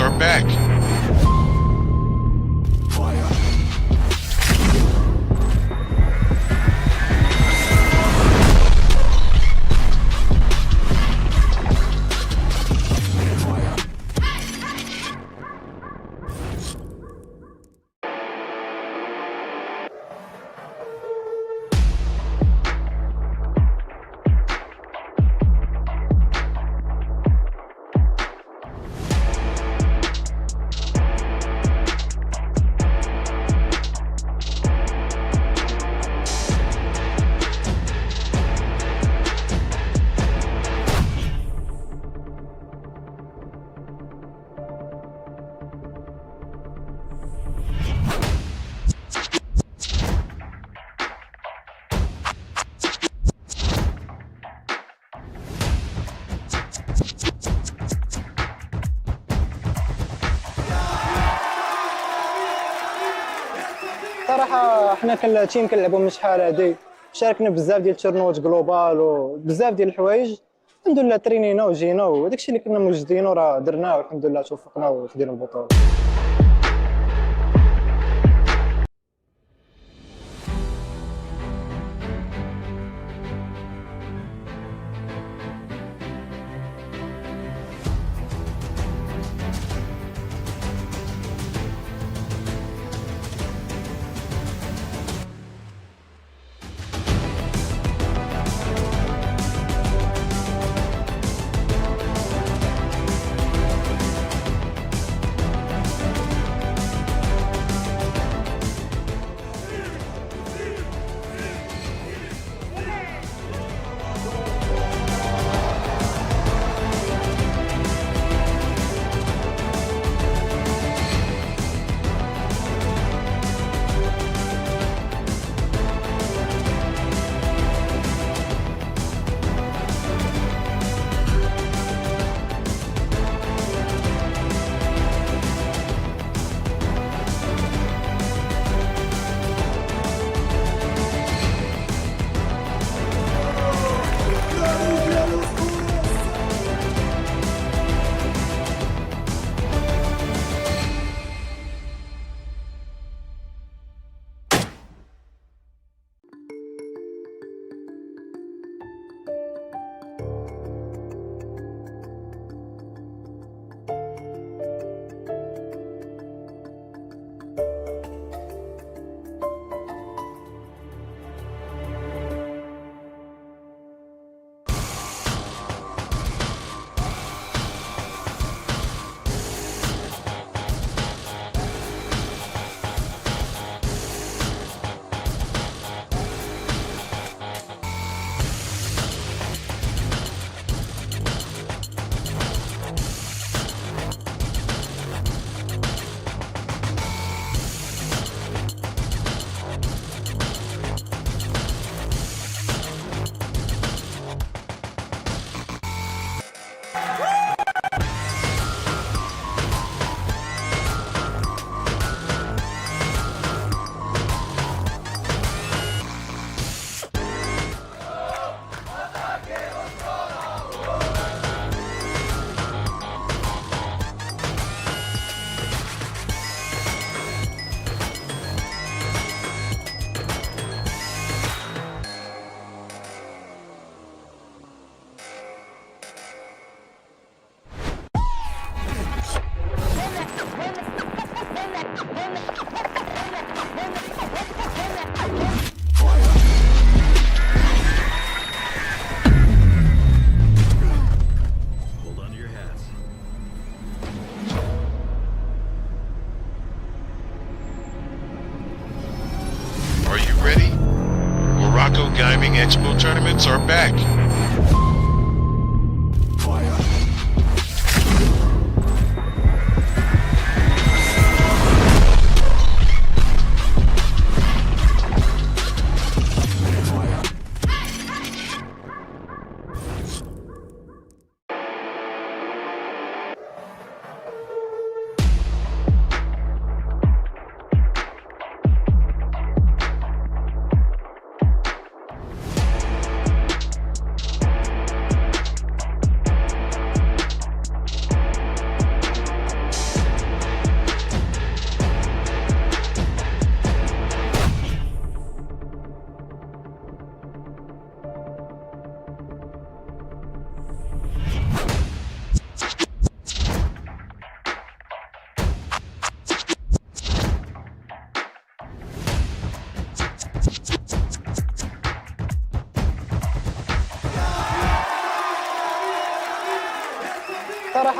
are back. صراحه حنا كالتيم كنلعبوا من شحال هادي، شاركنا بزاف ديال التورنوات جلوبال وبزاف ديال الحوايج. الحمد لله ترينينا وجينا وداك الشيء اللي كنا موجدينه راه درناه والحمد لله توفقنا وخدينا البطوله. Gaming Expo tournaments are back.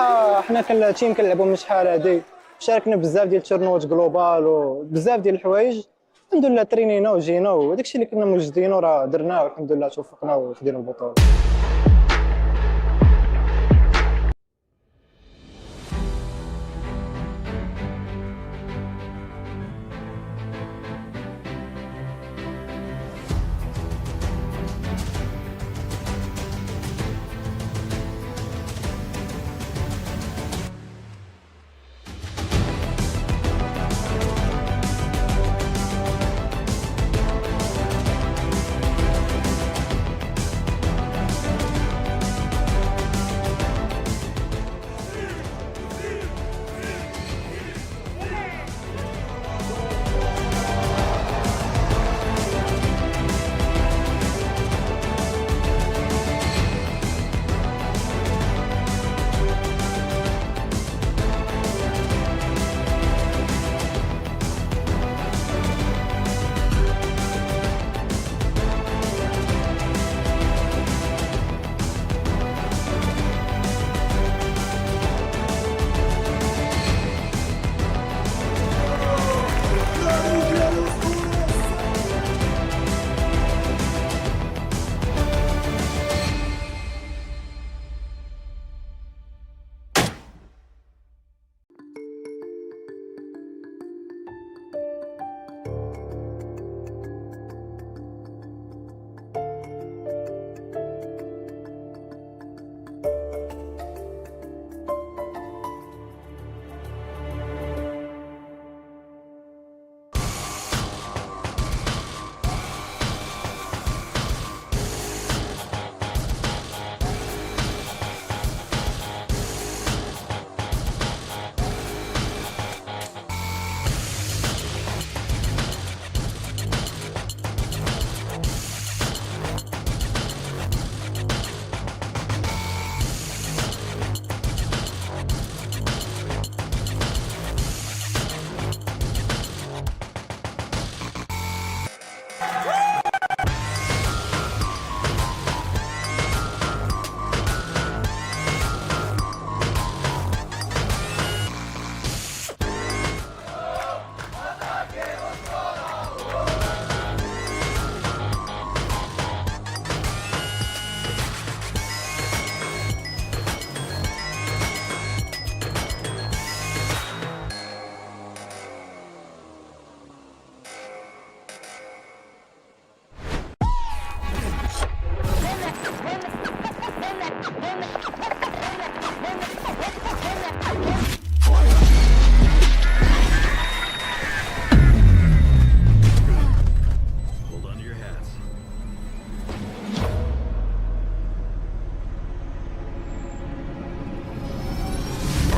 صراحه حنا كالتيم كنلعبوا من شحال هادي، شاركنا بزاف ديال التورنوات جلوبال وبزاف ديال الحوايج. الحمد لله ترينينا وجينا وداكشي اللي كنا موجدينه راه درناه والحمد لله توفقنا وخدينا البطوله.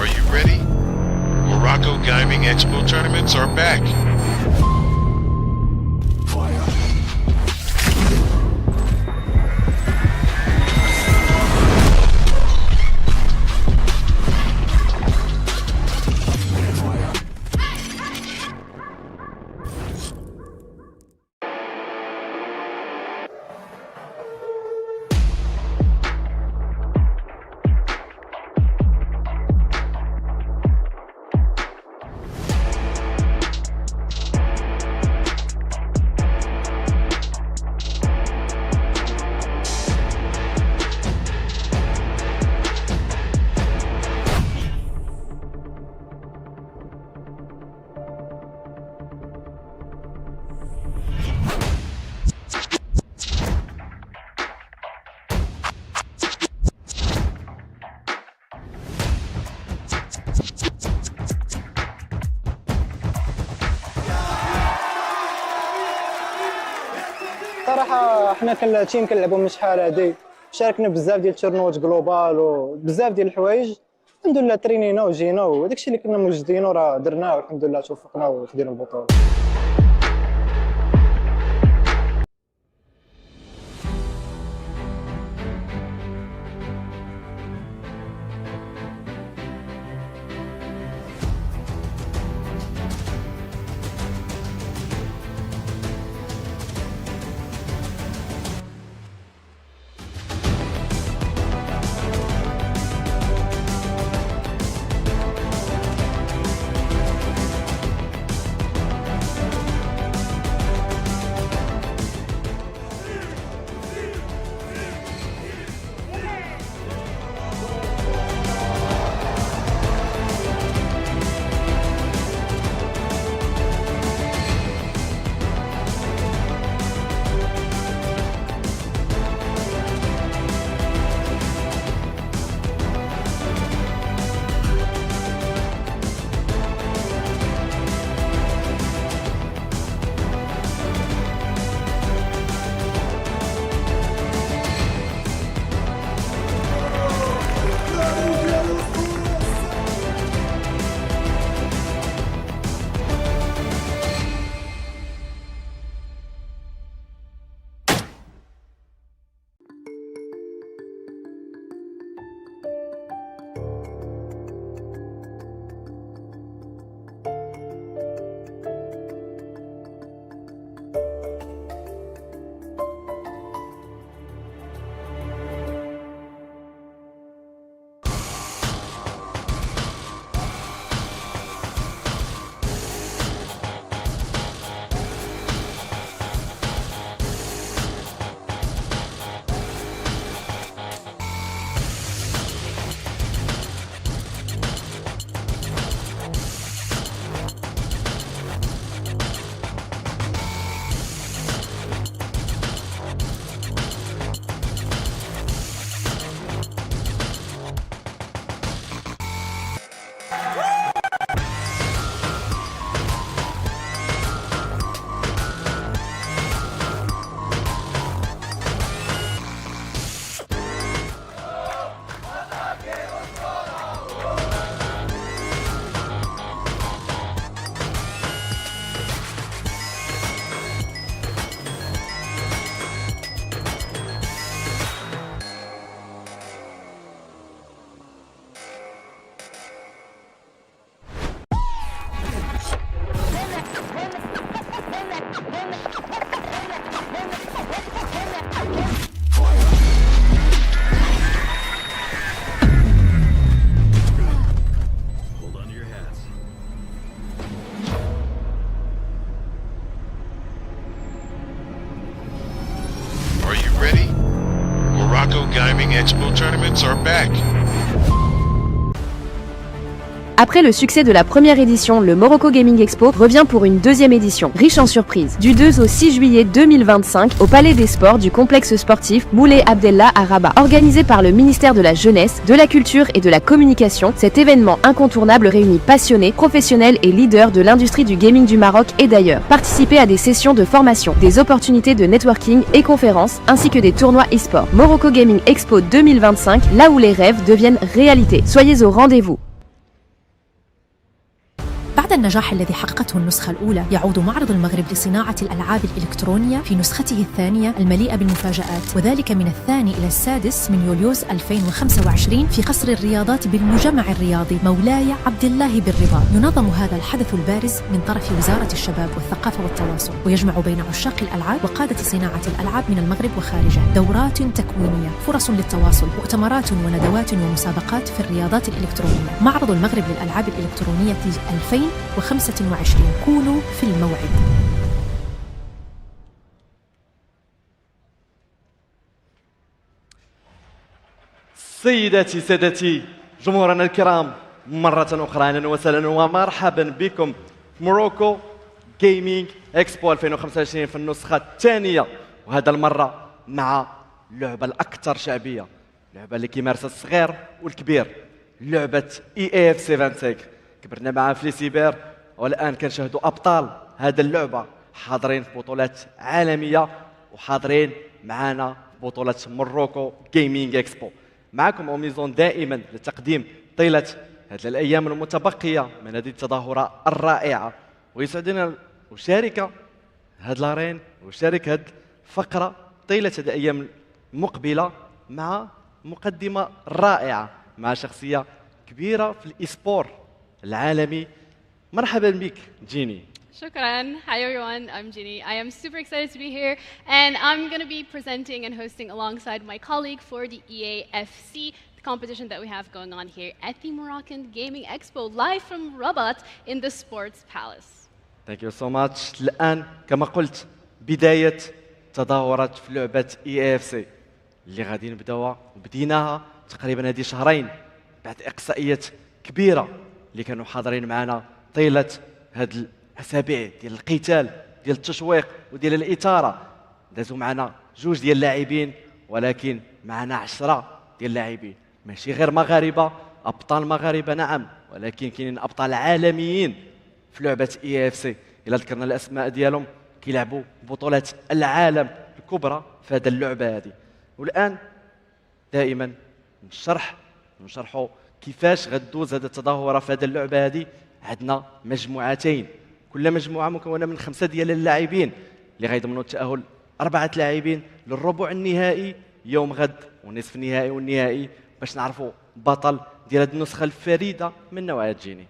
Are you ready? Morocco Gaming Expo tournaments are back. صراحه حنا كالتيم كنلعبوا من شحال هادي، شاركنا بزاف ديال التورنوات جلوبال وبزاف ديال الحوايج. الحمد لله ترينينا وجينا وداكشي اللي كنا موجدينه راه درناه والحمد لله توفقنا وخدينا البطوله. Gaming Expo tournaments are back. Après le succès de la première édition, le Morocco Gaming Expo revient pour une deuxième édition, riche en surprises. Du 2 au 6 juillet 2025, au Palais des Sports du complexe sportif Moulay Abdellah à Rabat. Organisé par le ministère de la Jeunesse, de la Culture et de la Communication, cet événement incontournable réunit passionnés, professionnels et leaders de l'industrie du gaming du Maroc et d'ailleurs. Participez à des sessions de formation, des opportunités de networking et conférences, ainsi que des tournois e-sport. Morocco Gaming Expo 2025, là où les rêves deviennent réalité. Soyez au rendez-vous. بعد النجاح الذي حققته النسخة الأولى، يعود معرض المغرب لصناعة الألعاب الإلكترونية في نسخته الثانية المليئة بالمفاجآت، وذلك من 2 إلى 6 من يوليوز 2025 في قصر الرياضات بالمجمع الرياضي مولاي عبد الله بالرضا. ينظم هذا الحدث البارز من طرف وزارة الشباب والثقافة والتواصل، ويجمع بين عشاق الألعاب وقادة صناعة الألعاب من المغرب وخارجه دورات تكوينية، فرص للتواصل، مؤتمرات وندوات ومسابقات في الرياضات الإلكترونية. معرض المغرب للألعاب الإلكترونية 2025، كونوا في الموعد. سيداتي سادتي جمهورنا الكرام، مرة أخرى أهلا وسهلا ومرحبا بكم في موروكو جيمنج اكسبو 2025 في النسخة الثانية، وهذا المرة مع اللعبة الأكثر شعبية، اللعبة اللي كيمارسها الصغير والكبير، لعبة EAF 75. كبرنا معها في ليسيبر، والآن كنشاهدوا أبطال هذه اللعبة حاضرين في بطولات عالمية وحاضرين معنا في بطولة موروكو جيمنج اكسبو. معكم أوميزون دائما لتقديم طيلة هذه الأيام المتبقية من هذه التظاهرة الرائعة، ويسعدنا أشارك هذا لارين وأشارك هذه الفقرة طيلة هذه الأيام المقبلة مع مقدمة رائعة، مع شخصية كبيرة في الإسبور العالمي. مرحبا بك جيني. Shukran. Hi everyone, I'm Ginny. I am super excited to be here, and I'm going to be presenting and hosting alongside my colleague for the EAFC, the competition that we have going on here at the Moroccan Gaming Expo, live from Rabat in the Sports Palace. Thank you so much. الآن كما قلت بداية تظاهرات في لعبة EAFC اللي غادي نبداوها وبديناها تقريبا هذه شهرين بعد إقصائيات كبيرة اللي كانوا حاضرين معنا طيلة هاد الأسابيع ديال القتال، ديال التشويق وديال الإثارة. دازوا معنا 2 ديال اللاعبين، ولكن معنا 10 ديال اللاعبين، ماشي غير مغاربة، أبطال مغاربة نعم، ولكن كاينين أبطال عالميين في لعبة EAFC. إلا ذكرنا الأسماء ديالهم كيلعبوا بطولات العالم الكبرى في هذه اللعبة هذه. والآن دائما نشرحوا كيفاش غدوز هذه التظاهرة في هذه اللعبة هذه. عندنا مجموعتين، كل مجموعة مكونة من 5 ديال اللاعبين اللي غيضمنوا التأهل 4 لاعبين للربع النهائي يوم غد، ونصف النهائي والنهائي، باش نعرفوا بطل ديال هذه النسخة الفريدة من نوعها جيني.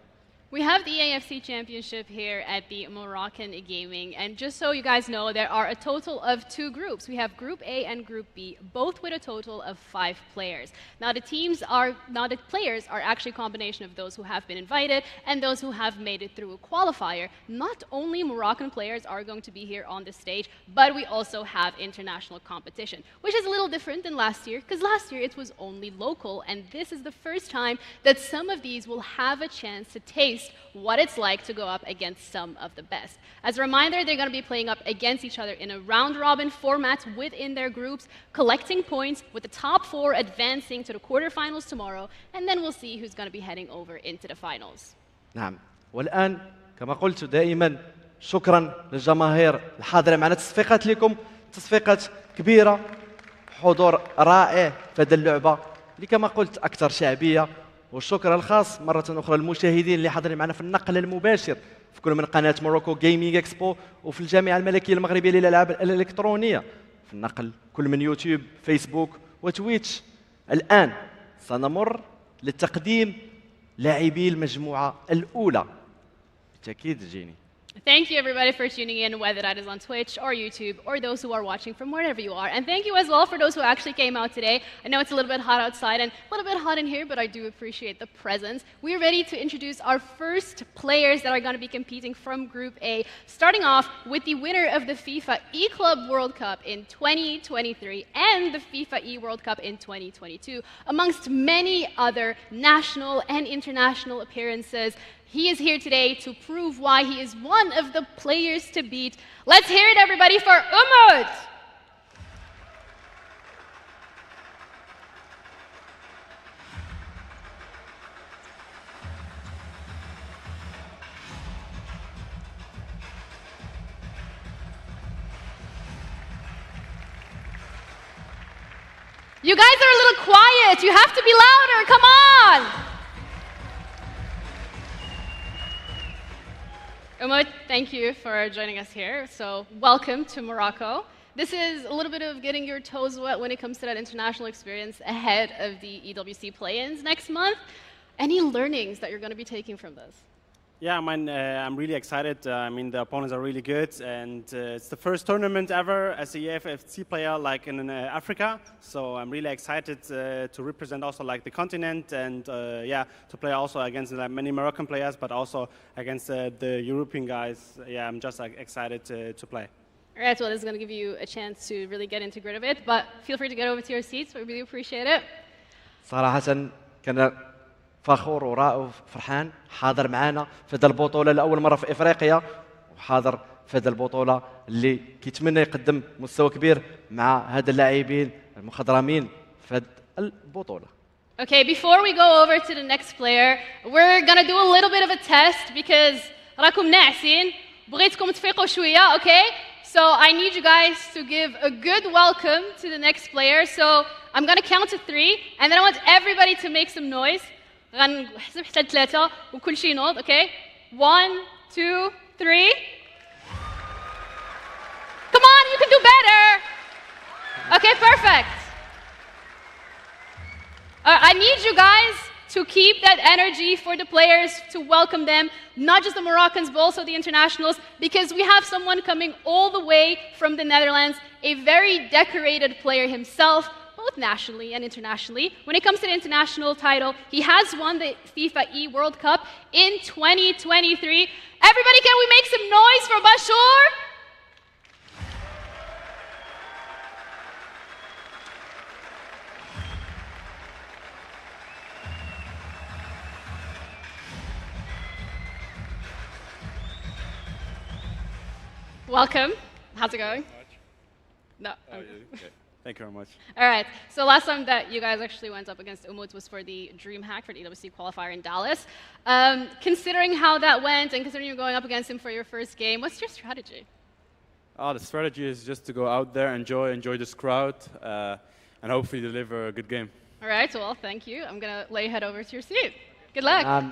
We have the EAFC Championship here at the Moroccan Gaming, and just so you guys know, there are a total of 2 groups. We have Group A and Group B, both with a total of 5 players. Now the players are actually a combination of those who have been invited and those who have made it through a qualifier. Not only Moroccan players are going to be here on the stage, but we also have international competition, which is a little different than last year, because last year it was only local, and this is the first time that some of these will have a chance to taste what it's like to go up against some of the best. As a reminder, they're going to be playing up against each other in a round-robin format within their groups, collecting points, with the top 4 advancing to the quarterfinals tomorrow, and then we'll see who's going to be heading over into the finals. نعم، والآن كما قلت دائما شكرا للجماهير الحاضرة معنا، تصفيقات لكم، تصفيقات كبيرة، حضور رائع في هذه اللعبة اللي كما قلت أكثر شعبية. والشكر الخاص مرة أخرى للمشاهدين اللي حاضرين معنا في النقل المباشر في كل من قناة موروكو جيمنج اكسبو وفي الجامعة الملكية المغربية للألعاب الإلكترونية، في النقل كل من يوتيوب، فيسبوك وتويتش. الآن سنمر لتقديم لاعبي المجموعة الأولى. بالتأكيد جيني. Thank you, everybody, for tuning in, whether that is on Twitch or YouTube or those who are watching from wherever you are. And thank you as well for those who actually came out today. I know it's a little bit hot outside and a little bit hot in here, but I do appreciate the presence. We're ready to introduce our first players that are going to be competing from Group A, starting off with the winner of the FIFA E-Club World Cup in 2023 and the FIFA E World Cup in 2022, amongst many other national and international appearances. He is here today to prove why he is one of the players to beat. Let's hear it, everybody, for Umut! You guys are a little quiet. You have to be louder. Come on! Umut, thank you for joining us here. So welcome to Morocco. This is a little bit of getting your toes wet when it comes to that international experience ahead of the EWC play-ins next month. Any learnings that you're going to be taking from this? Yeah, I'm really excited. I mean, the opponents are really good, and it's the first tournament ever as a EFFC player, like in Africa. So I'm really excited to represent also like the continent, and yeah, to play also against many Moroccan players, but also against the European guys. Yeah, I'm just excited to play. All right, well, this is going to give you a chance to really get into grid of it, but feel free to get over to your seats. We really appreciate it. صراحة كان فخور ورائع وفرحان حاضر معنا في هذه البطولة لأول مرة في إفريقيا وحاضر في هذه البطولة اللي كيتمنى يقدم مستوى كبير مع هاد اللاعبين المخضرمين في هذه البطولة. Okay, before we go over to the next player, we're gonna do a little bit of a test because راكم ناعسين بغيتكم تفيقوا شوية, okay? So I need you guys to give a good welcome to the next player. So I'm gonna count to 3 and then I want everybody to make some noise. غنحسب حتى 3 وكل شيء ينوض, okay? 1, 2, 3. Come on, you can do better. Okay, perfect. I need you guys to keep that energy for the players, to welcome them, not just the Moroccans, but also the internationals, because we have someone coming all the way from the Netherlands, a very decorated player himself, both nationally and internationally. When it comes to the international title, he has won the FIFA E World Cup in 2023. Everybody, can we make some noise for Bashur? Welcome. How's it going? No. Okay. Thank you very much. All right. So last time that you guys actually went up against Umut was for the DreamHack for the EWC qualifier in Dallas. Considering how that went and considering you're going up against him for your first game, what's your strategy? The strategy is just to go out there, enjoy this crowd, and hopefully deliver a good game. All right. Well, thank you. I'm going to let you head over to your seat. Good luck.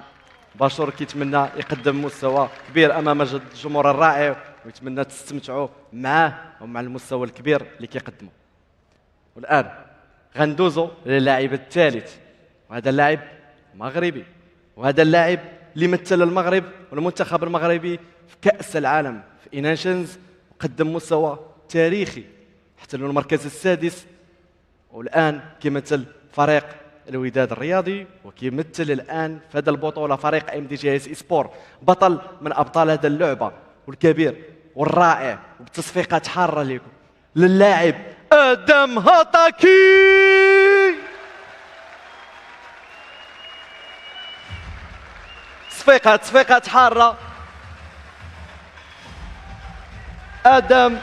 باشور كيتمنى يقدم مستوى كبير امام الجمهور الرائع ويتمنى تستمتعوا معاه ومع المستوى الكبير اللي كيقدمه. والان غندوزو للاعب الثالث وهذا اللاعب مغربي وهذا اللاعب اللي مثل المغرب والمنتخب المغربي في كأس العالم في إيناشنز وقدم مستوى تاريخي احتلوا المركز السادس والان كيمثل فريق الوداد الرياضي وكيمثل الان في هذه البطوله فريق MGE سبور بطل من ابطال هذه اللعبه والكبير والرائع وبتصفيقات حاره لكم للاعب ادم هاتاكي. تصفيقات حاره. ادم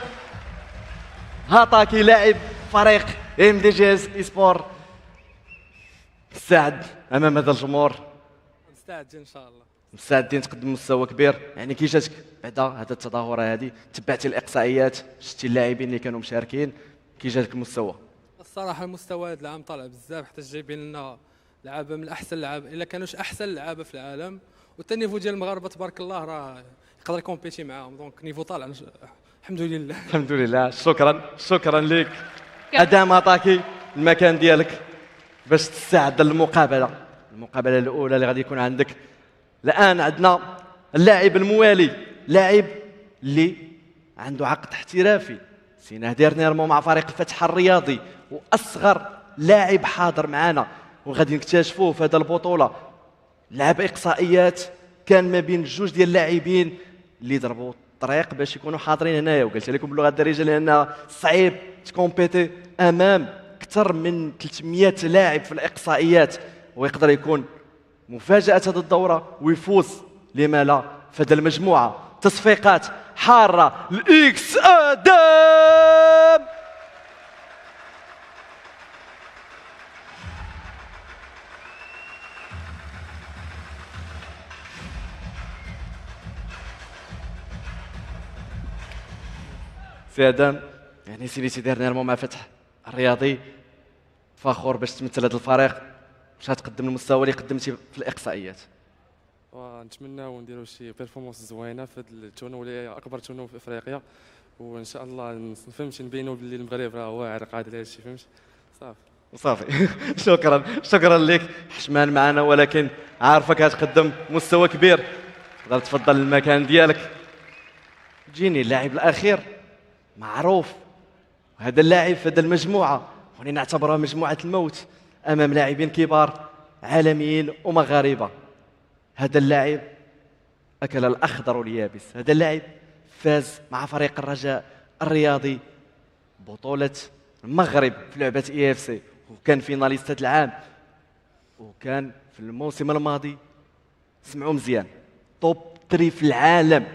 هاتاكي لاعب فريق MGE سبور. مستعد امام هذا الجمهور؟ مستعدين ان شاء الله. مستعدين تقدم مستوى كبير. يعني كي جاتك بعدا هذه التظاهره هذه تبعتي الاقصائيات شفتي اللاعبين اللي كانوا مشاركين كي جاتك المستوى؟ الصراحه المستوى هذا العام طالع بزاف حتى جايبين لنا لعابه من احسن لعابه الا كانوش احسن لعابه في العالم وحتى النيفو ديال المغاربه تبارك الله راه يقدر يكومبيتي معاهم دونك نيفو طالع الحمد لله. الحمد لله. شكرا لك ادم هاتاكي. المكان ديالك باش تستعد للمقابله الاولى اللي غادي يكون عندك. الان عندنا اللاعب الموالي لاعب اللي عنده عقد احترافي، سيناه ديرنييرمون مع فريق الفتح الرياضي، واصغر لاعب حاضر معنا وغادي نكتشفوه في هذه البطوله. لعب اقصائيات كان ما بين جوج ديال اللاعبين اللي ضربوا الطريق باش يكونوا حاضرين هنايا، وقلت لكم باللغه الدارجه لان صعيب تكومبيتي امام اكثر من 300 لاعب في الاقصائيات، ويقدر يكون مفاجاه هذه الدوره ويفوز لما لا في هذه المجموعه. تصفيقات حاره الاكس ادم. سي ادم، يعني سيدي ديرنييرمون مع فتح الرياضي، فخور باش تمثل هذا الفريق، باش غتقدم المستوى اللي قدمتي في الاقصائيات. ونتمناو نديروا شي بيرفورمانس زوينه في هذا التورنو اللي اكبر تورنو في افريقيا، وان شاء الله فهمتي نبينوا باللي المغرب راه واعر قادر لهذا الشيء. فهمت صافي شكرا لك حشمان معنا، ولكن عارفك غتقدم مستوى كبير. تقدر تفضل المكان ديالك. جيني اللاعب الاخير معروف، وهذا اللاعب في هذه المجموعه هنا نعتبرها مجموعه الموت امام لاعبين كبار عالميين ومغاربه. هذا اللاعب اكل الاخضر واليابس، هذا اللاعب فاز مع فريق الرجاء الرياضي بطوله المغرب في لعبه EFC، وكان فيناليست هذا العام، وكان في الموسم الماضي سمعوا مزيان توب 3 في العالم،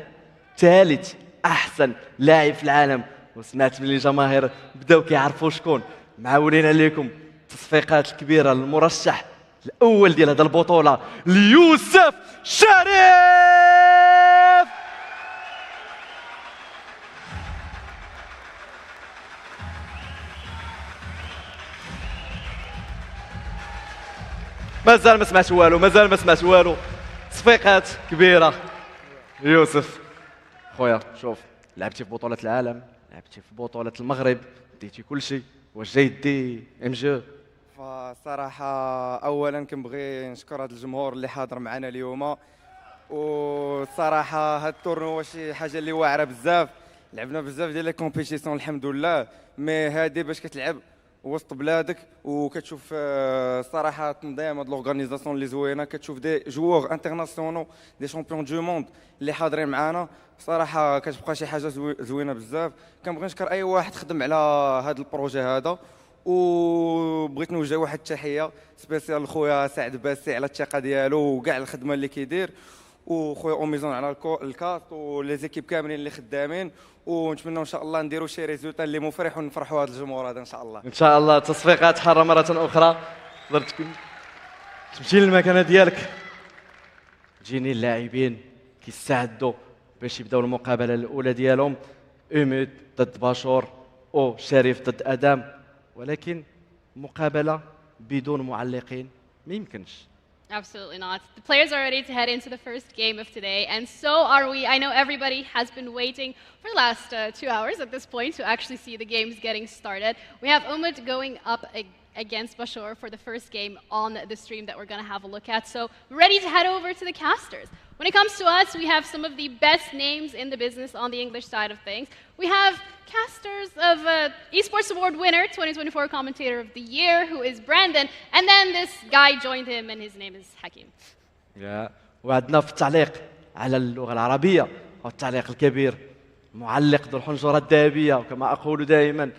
ثالث احسن لاعب في العالم. وسمعت من الجماهير بداو كيعرفوا شكون. معولين عليكم التصفيقات الكبيره للمرشح الاول ديال هذه البطوله ليوسف شريف. مازال ما سمعت والو، تصفيقات كبيره. يوسف خويا، شوف لعبتي في بطوله العالم، لعبتي في بطوله المغرب، ديتي كل شيء، واش جاي دي MGE؟ فصراحة أولا كنبغي نشكر هذا الجمهور اللي حاضر معنا اليوم، والصراحة هذا التورنو شي حاجة اللي واعرة بزاف، لعبنا بزاف ديال لي كومبيتيسيون الحمد لله، مي هادي باش كتلعب وسط بلادك وكتشوف الصراحة التنظيم هاد لورغانيزاسيون اللي زوينة، كتشوف دي جوور انترناسيونال دي شامبيون دو موند اللي حاضرين معانا، صراحة كتبقى شي حاجة زوينة بزاف. كنبغي نشكر أي واحد خدم على هذا البروجي هذا، وبغيت نوجه واحد التحيه سبيسيال لخويا سعد باسي على الثقه ديالو وكاع الخدمه اللي كيدير، وخويا اوميزون على الكاست ولي زيكيب كاملين اللي خدامين، ونتمنى ان شاء الله نديروا شي ريزولتا اللي مفرح ونفرحوا هذا الجمهور هذا ان شاء الله. ان شاء الله. تصفيقات حاره مره اخرى، تقدر تمشي للمكانه ديالك. جيني اللاعبين كيستعدوا باش يبداو المقابله الاولى ديالهم، اميد ضد باشور او شريف ضد ادم، ولكن مقابلة بدون معلقين ما يمكنش. Absolutely not. The players are ready to head into the first game of today, and so are we. I know everybody has been waiting for the last 2 hours at this point to actually see the games getting started. We have Umut going up against Bashor for the first game on the stream that we're going to have a look at. So we're ready to head over to the casters. When it comes to us, we have some of the best names in the business on the English side of things. We have casters of Esports Award winner, 2024 Commentator of the Year, who is Brandon, and then this guy joined him, and his name is Hakim. وعندنا في التعليق على اللغة العربية والتعليق الكبير معلق ذو الحنجرة الذهبية، وكما أقول دائما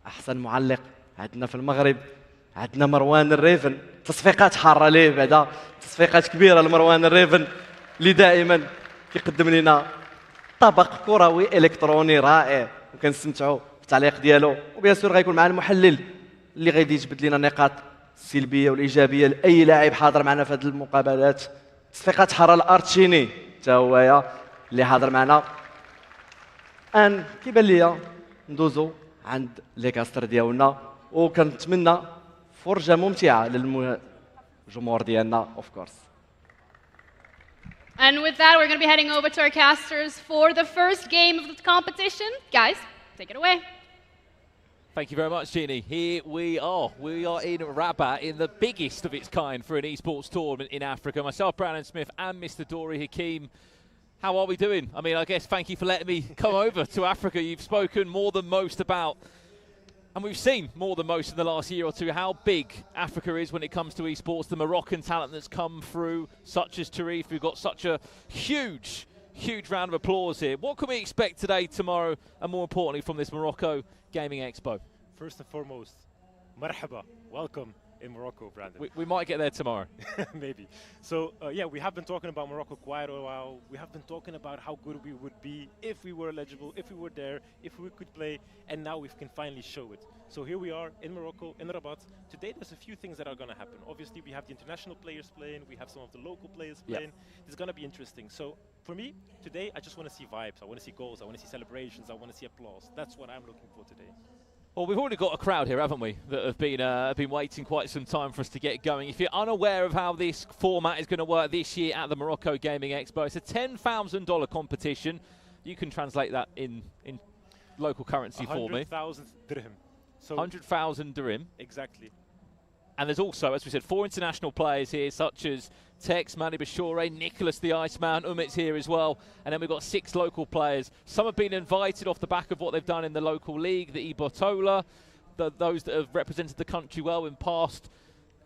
أحسن معلق عندنا في المغرب، عندنا مروان الريفن. تصفيقات حارة ليه بعدا، تصفيقات كبيرة لمروان الريفن اللي دائما كيقدم لنا طبق كروي الكتروني رائع، وكنستمتعوا بالتعليق ديالو. وبيان سور غيكون معنا المحلل اللي غادي يجبد لنا النقاط السلبيه والايجابيه لاي لاعب حاضر معنا في هذه المقابلات. تصفيقات حاره الارتشيني حتى هو اللي حاضر معنا. الان كيبان ليا ندوزو عند لي كاستر ديالنا، وكنتمنى فرجه ممتعه للجمهور ديالنا اوف كورس. And with that, we're going to be heading over to our casters for the first game of the competition. Guys, take it away. Thank you very much, Jeannie. Here we are. We are in Rabat in the biggest of its kind for an esports tournament in Africa. Myself, Brandon Smith, and Mr. Dory Hakim How are we doing? I mean, I guess thank you for letting me come over to Africa. You've spoken more than most about, and we've seen more than most in the last year or two, how big Africa is when it comes to esports. The Moroccan talent that's come through, such as Tarif. We've got such a huge round of applause here. What can we expect today, tomorrow, and more importantly from this Morocco Gaming Expo? First and foremost, marhaba, welcome in Morocco, Brandon. We might get there tomorrow. Maybe. So, yeah, we have been talking about Morocco quite a while. We have been talking about how good we would be if we were eligible, if we were there, if we could play, and now we can finally show it. So here we are in Morocco, in Rabat. Today there's a few things that are going to happen. Obviously, we have the international players playing, we have some of the local players playing. It's going to be interesting. So, for me, today, I just want to see vibes. I want to see goals. I want to see celebrations. I want to see applause. That's what I'm looking for today. Well, we've already got a crowd here, haven't we, that have been waiting quite some time for us to get going. If you're unaware of how this format is going to work this year at the Morocco Gaming Expo, it's a $10,000 competition. You can translate that in local currency for me. 100,000 dirham. So 100,000 dirham. Exactly. And there's also, as we said, 4 international players here, such as Tex, Mani Bashore, Nicholas the Iceman, Umit's here as well. And then we've got 6 local players. Some have been invited off the back of what they've done in the local league, the Ibotola, those that have represented the country well in past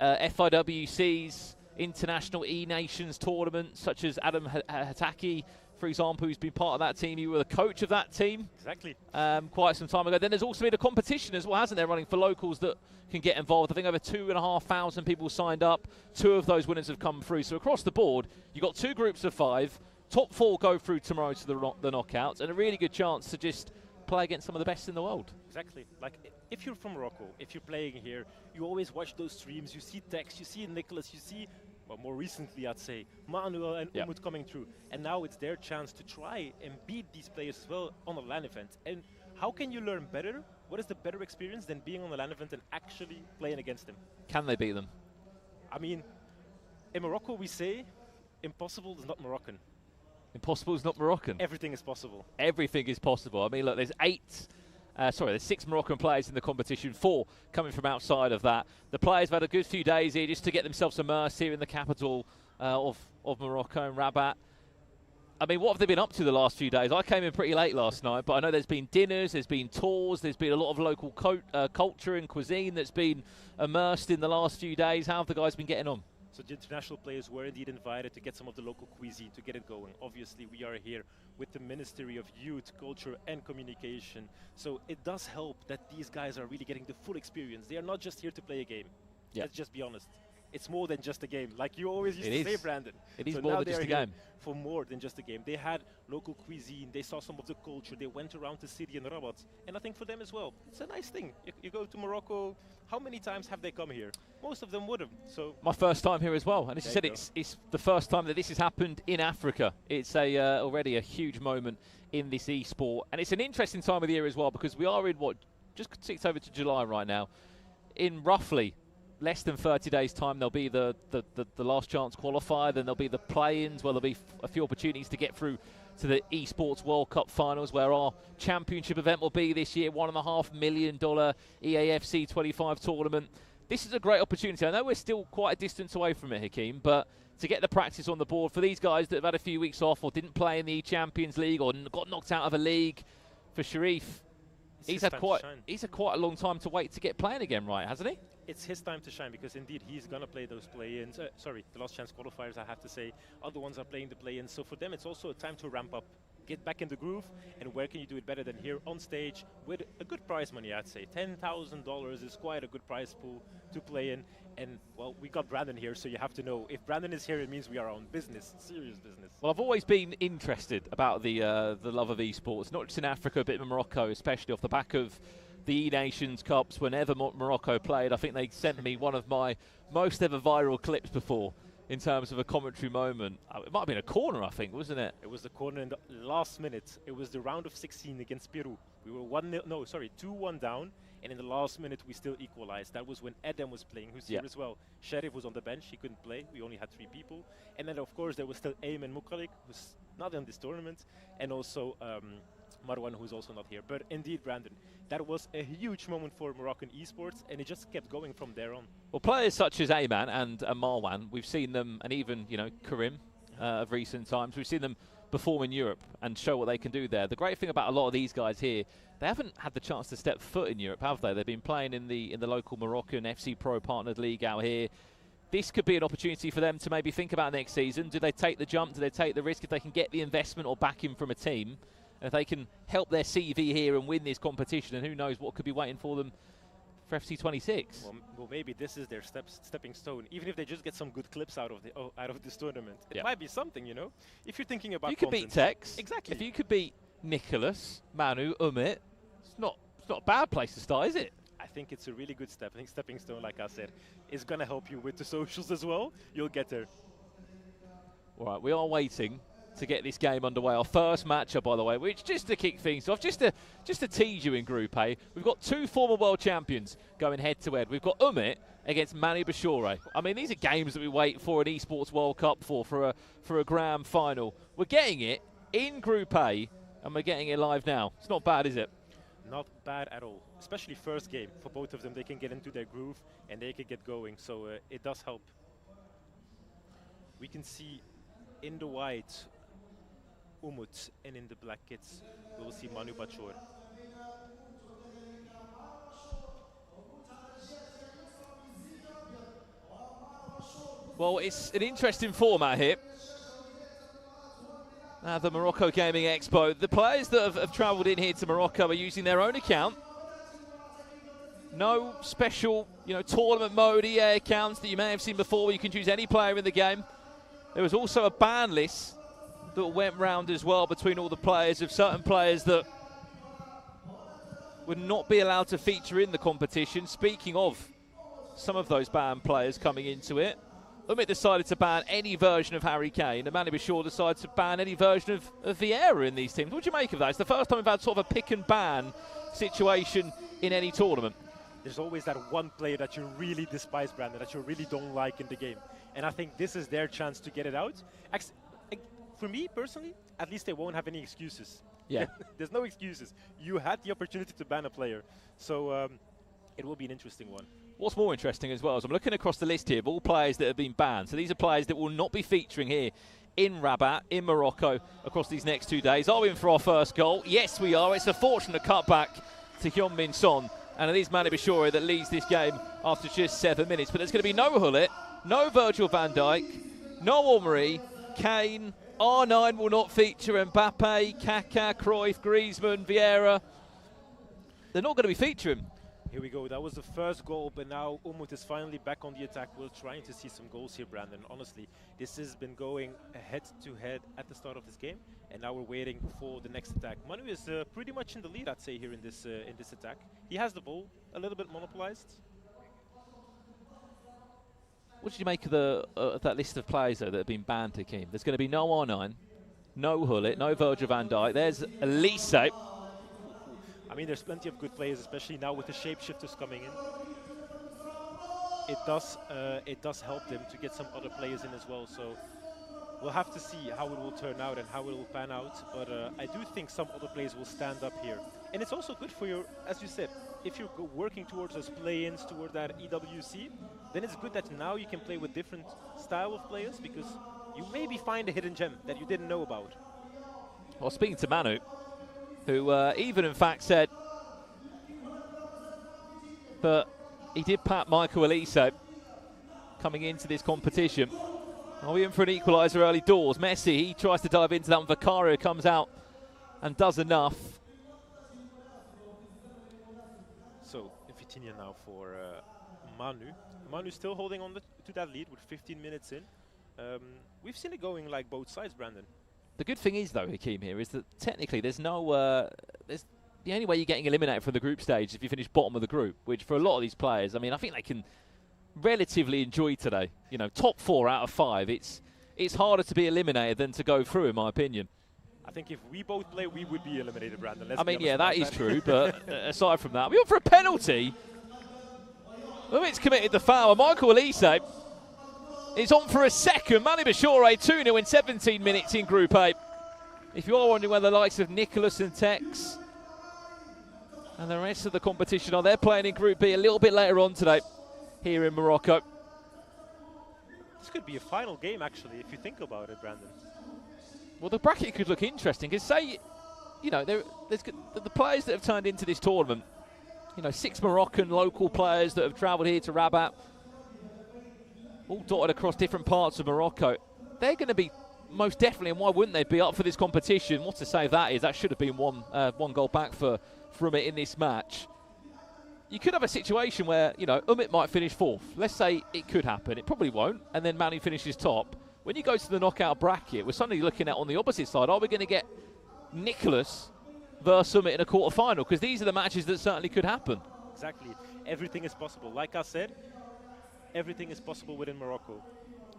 FIWCs, international E-Nations tournaments, such as Adam Hataki, for example, who's been part of that team. You were the coach of that team. Exactly. Quite some time ago. Then there's also been a competition as well, hasn't there, running for locals that can get involved. I think over 2,500 people signed up. 2 of those winners have come through. So across the board, you've got 2 groups of 5. Top 4 go through tomorrow to the knockouts, and a really good chance to just play against some of the best in the world. Exactly. Like, if you're from Morocco, if you're playing here, you always watch those streams. You see Tex, you see Nicholas, you see, well, more recently, I'd say, Manuel and Umut coming through. And now it's their chance to try and beat these players as well on a LAN event. And how can you learn better? What is the better experience than being on a LAN event and actually playing against them? Can they beat them? I mean, in Morocco we say, impossible is not Moroccan. Impossible is not Moroccan? Everything is possible. Everything is possible. I mean, look, there's 6 Moroccan players in the competition, 4 coming from outside of that. The players have had a good few days here just to get themselves immersed here in the capital of Morocco, in Rabat. I mean, what have they been up to the last few days? I came in pretty late last night, but I know there's been dinners, there's been tours, there's been a lot of local culture and cuisine that's been immersed in the last few days. How have the guys been getting on? So the international players were indeed invited to get some of the local cuisine to get it going. Obviously, we are here with the Ministry of Youth, Culture and Communication. So it does help that these guys are really getting the full experience. They are not just here to play a game. Let's just be honest. It's more than just a game. Like you always used to say, Brandon. It is more than just a game. For more than just a game. They had local cuisine. They saw some of the culture. They went around the city in Rabat. And I think for them as well, it's a nice thing. You go to Morocco. How many times have they come here? Most of them would have. So my first time here as well. And as you said, it's the first time that this has happened in Africa. It's already a huge moment in this e-sport. And it's an interesting time of the year as well, because we are in just 6 over to July right now. In roughly less than 30 days' time, there'll be the last chance qualifier, then there'll be the play-ins, where there'll be a few opportunities to get through to the Esports World Cup finals, where our championship event will be this year, $1.5 million EAFC 25 tournament. This is a great opportunity. I know we're still quite a distance away from it, Hakeem, but to get the practice on the board for these guys that have had a few weeks off or didn't play in the Champions League or got knocked out of a league, for Sharif, he's had quite a long time to wait to get playing again, right, hasn't he? It's his time to shine, because indeed he's going to play those play-ins. Sorry, the last chance qualifiers, I have to say. Other ones are playing the play-ins. So for them, it's also a time to ramp up, get back in the groove. And where can you do it better than here on stage with a good prize money, I'd say. $10,000 is quite a good prize pool to play in. And, well, we got Brandon here, so you have to know. If Brandon is here, it means we are on business, serious business. Well, I've always been interested about the love of esports, not just in Africa, but in Morocco, especially off the back of the E-Nations Cups. Whenever Morocco played, I think they sent me one of my most ever viral clips before in terms of a commentary moment. It might have been a corner, I think, wasn't it? It was the corner in the last minute. It was the round of 16 against Peru. We were 2-1 down, and in the last minute we still equalized. That was when Adam was playing, who's here as well. Sheriff was on the bench, he couldn't play. We only had 3 people. And then, of course, there was still Ayman Mukalik, who's not in this tournament, and also Marwan, who's also not here. But indeed, Brandon, that was a huge moment for Moroccan esports, and it just kept going from there on. Well, players such as Ayman and Marwan, we've seen them, and even, Karim of recent times, we've seen them perform in Europe and show what they can do there. The great thing about a lot of these guys here, they haven't had the chance to step foot in Europe, have they? They've been playing in the local Moroccan FC Pro partnered league out here. This could be an opportunity for them to maybe think about next season. Do they take the jump? Do they take the risk if they can get the investment or backing from a team? And if they can help their CV here and win this competition, and who knows what could be waiting for them for FC26. Well, maybe this is their stepping stone. Even if they just get some good clips out of this tournament, it might be something, you know. If you're thinking about, you could beat Tex. Exactly. If you could beat Nicholas, Manu, Umit, it's not a bad place to start, is it? I think it's a really good stepping stone. Like I said, it's gonna help you with the socials as well. You'll get there. All right, we are waiting to get this game underway. Our first matchup, by the way, which just to kick things off, just to tease you in Group A, we've got two former world champions going head-to-head. We've got Umit against Mani Bashoure. I mean, these are games that we wait for an Esports World Cup for a grand final. We're getting it in Group A, and we're getting it live now. It's not bad, is it? Not bad at all. Especially first game. For both of them, they can get into their groove, and they can get going. So it does help. We can see in the white Umut, and in the black kits, we will see Manu Bashoure. Well, it's an interesting format here. The Morocco Gaming Expo. The players that have travelled in here to Morocco are using their own account. No special, tournament mode EA accounts that you may have seen before where you can choose any player in the game. There was also a ban list that went round as well between all the players of certain players that would not be allowed to feature in the competition. Speaking of some of those banned players coming into it, Umit decided to ban any version of Harry Kane, and Mani Bashoure decided to ban any version of Vieira in these teams. What do you make of that? It's the first time we've had sort of a pick and ban situation in any tournament. There's always that one player that you really despise, Brandon, that you really don't like in the game. And I think this is their chance to get it out. For me, personally, at least they won't have any excuses. Yeah. There's no excuses. You had the opportunity to ban a player. So it will be an interesting one. What's more interesting as well is I'm looking across the list here of all players that have been banned. So these are players that will not be featuring here in Rabat, in Morocco, across these next 2 days. Are we in for our first goal? Yes, we are. It's a fortunate cutback to Hyun-Min Son. And it is Mani Bashoure that leads this game after just 7 minutes. But there's going to be no Hullet, no Virgil van Dijk, no Omri, Kane, R9 will not feature, Mbappe, Kaká, Cruyff, Griezmann, Vieira. They're not going to be featuring. Here we go. That was the first goal, but now Umut is finally back on the attack. We're trying to see some goals here, Brandon. Honestly, this has been going head-to-head at the start of this game, and now we're waiting for the next attack. Manu is pretty much in the lead, I'd say, here in this attack. He has the ball, a little bit monopolized. What did you make of that list of players, though, that have been banned, Hakeem? There's going to be no R9, no Hullet, no Virgil van Dijk. There's Elise. I mean, there's plenty of good players, especially now with the shapeshifters coming in. It does help them to get some other players in as well. So we'll have to see how it will turn out and how it will pan out. But I do think some other players will stand up here. And it's also good for your, as you said, if you're working towards those play-ins, toward that EWC, then it's good that now you can play with different style of players because you maybe find a hidden gem that you didn't know about. Well, speaking to Manu, who even in fact said that he did pat Michael Elise coming into this competition. Are we in for an equaliser early doors? Messi, he tries to dive into that one. Vicario comes out and does enough. So, Vitinha now for Manu. Manu still holding on to that lead with 15 minutes in. We've seen it going like both sides, Brandon. The good thing is, though, Hakeem, here, is that technically there's no... the only way you're getting eliminated from the group stage is if you finish bottom of the group, which for a lot of these players, I mean, I think they can relatively enjoy today. You know, top 4 out of 5. It's harder to be eliminated than to go through, in my opinion. I think if we both play, we would be eliminated, Brandon. I mean, yeah, that is true, but aside from that, we're on for a penalty. It's committed the foul. Michael Elise is on for a second. Mani Bashoure 2-0 in 17 minutes in Group A. If you are wondering where the likes of Nicholas and Tex and the rest of the competition are, they're playing in Group B a little bit later on today here in Morocco. This could be a final game, actually, if you think about it, Brandon. Well, the bracket could look interesting because, say, you know, there's the players that have turned into this tournament. You know, 6 Moroccan local players that have travelled here to Rabat, all dotted across different parts of Morocco. They're going to be most definitely, and why wouldn't they be up for this competition? What to say of that is that should have been one goal back from it in this match. You could have a situation where, you know, Umit might finish 4th. Let's say it could happen. It probably won't. And then Manu finishes top. When you go to the knockout bracket, we're suddenly looking at on the opposite side, are we going to get Nicholas versus Umit in a quarter-final? Because these are the matches that certainly could happen. Exactly. Everything is possible. Like I said, everything is possible within Morocco.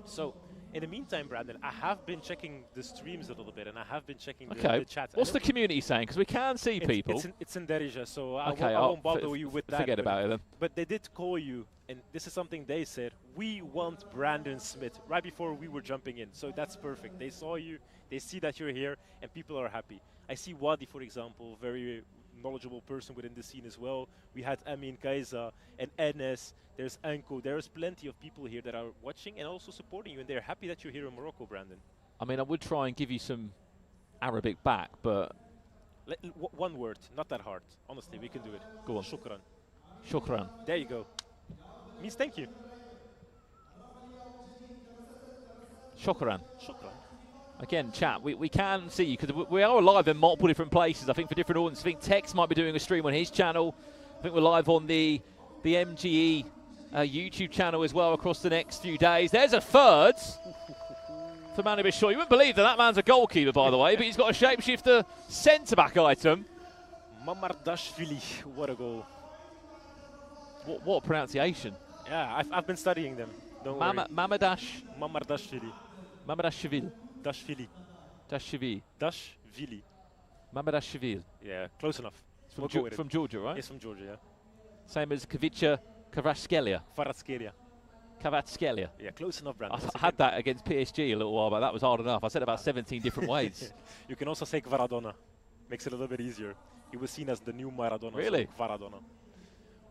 So, in the meantime, Brandon, I have been checking the streams a little bit, and I have been checking the chat. What's the community saying? Because we can see people. It's in Darija, so I okay, won't bother you with that. Forget about it then. But they did call you, and this is something they said. We want Brandon Smith right before we were jumping in, so that's perfect. They saw you, they see that you're here, and people are happy. I see Wadi, for example, very knowledgeable person within the scene as well. We had Amin Kaiza and Enes. There's Anko. There's plenty of people here that are watching and also supporting you, and they're happy that you're here in Morocco, Brandon. I mean, I would try and give you some Arabic back, but... One word, not that hard. Honestly, we can do it. Go on. Shukran. Shukran. There you go. Means thank you. Shukran. Shukran. Again, chat, we can see, because we are live in multiple different places, I think, for different audiences. I think Tex might be doing a stream on his channel. I think we're live on the MGE YouTube channel as well across the next few days. There's a third for Manu Bishor. You wouldn't believe that man's a goalkeeper, by the way, but he's got a shapeshifter centre-back item. Mamardashvili, what a goal. What a pronunciation. Yeah, I've been studying them. Don't worry. Mamardashvili. Mamardashvili. Dashvili. Dashvili. Dashvili. Mamardashvili. Yeah, close enough. From Georgia, right? Yes, from Georgia, yeah. Same as Kavica Kvaratskhelia. Kvaratskhelia. Yeah, close enough, Brandon. I had that against PSG a little while back. That was hard enough. I said about 17 different ways. You can also say Kvaradona. Makes it a little bit easier. He was seen as the new Maradona. Really? So Kvaradona.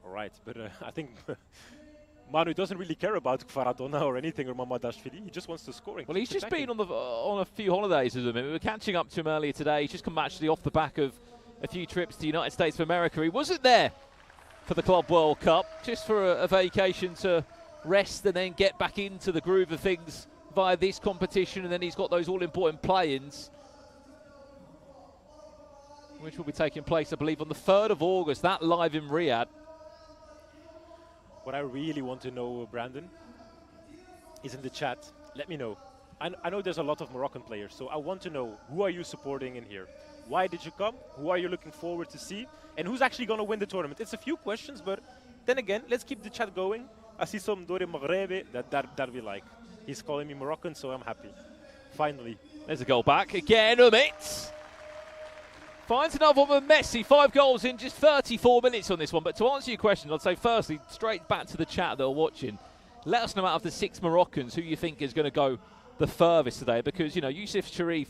All right, but I think Manu doesn't really care about Kvaradona or anything or Mamadashvili. He just wants to score. Well, he's just been on a few holidays with him. We were catching up to him earlier today. He's just come actually off the back of a few trips to the United States of America. He wasn't there for the Club World Cup, just for a vacation to rest and then get back into the groove of things via this competition. And then he's got those all-important play-ins, which will be taking place, I believe, on the 3rd of August. That live in Riyadh. What I really want to know, Brandon, is in the chat. Let me know. I know there's a lot of Moroccan players, so I want to know, who are you supporting in here? Why did you come? Who are you looking forward to see? And who's actually going to win the tournament? It's a few questions, but then again, let's keep the chat going. I see some Dore Maghrebi that we like. He's calling me Moroccan, so I'm happy. Finally. There's a goal back again, Umit. Finds another one with Messi. 5 goals in just 34 minutes on this one. But to answer your question, I'd say firstly, straight back to the chat that are watching. Let us know out of the 6 Moroccans who you think is going to go the furthest today. Because, you know, Youssef Sharif,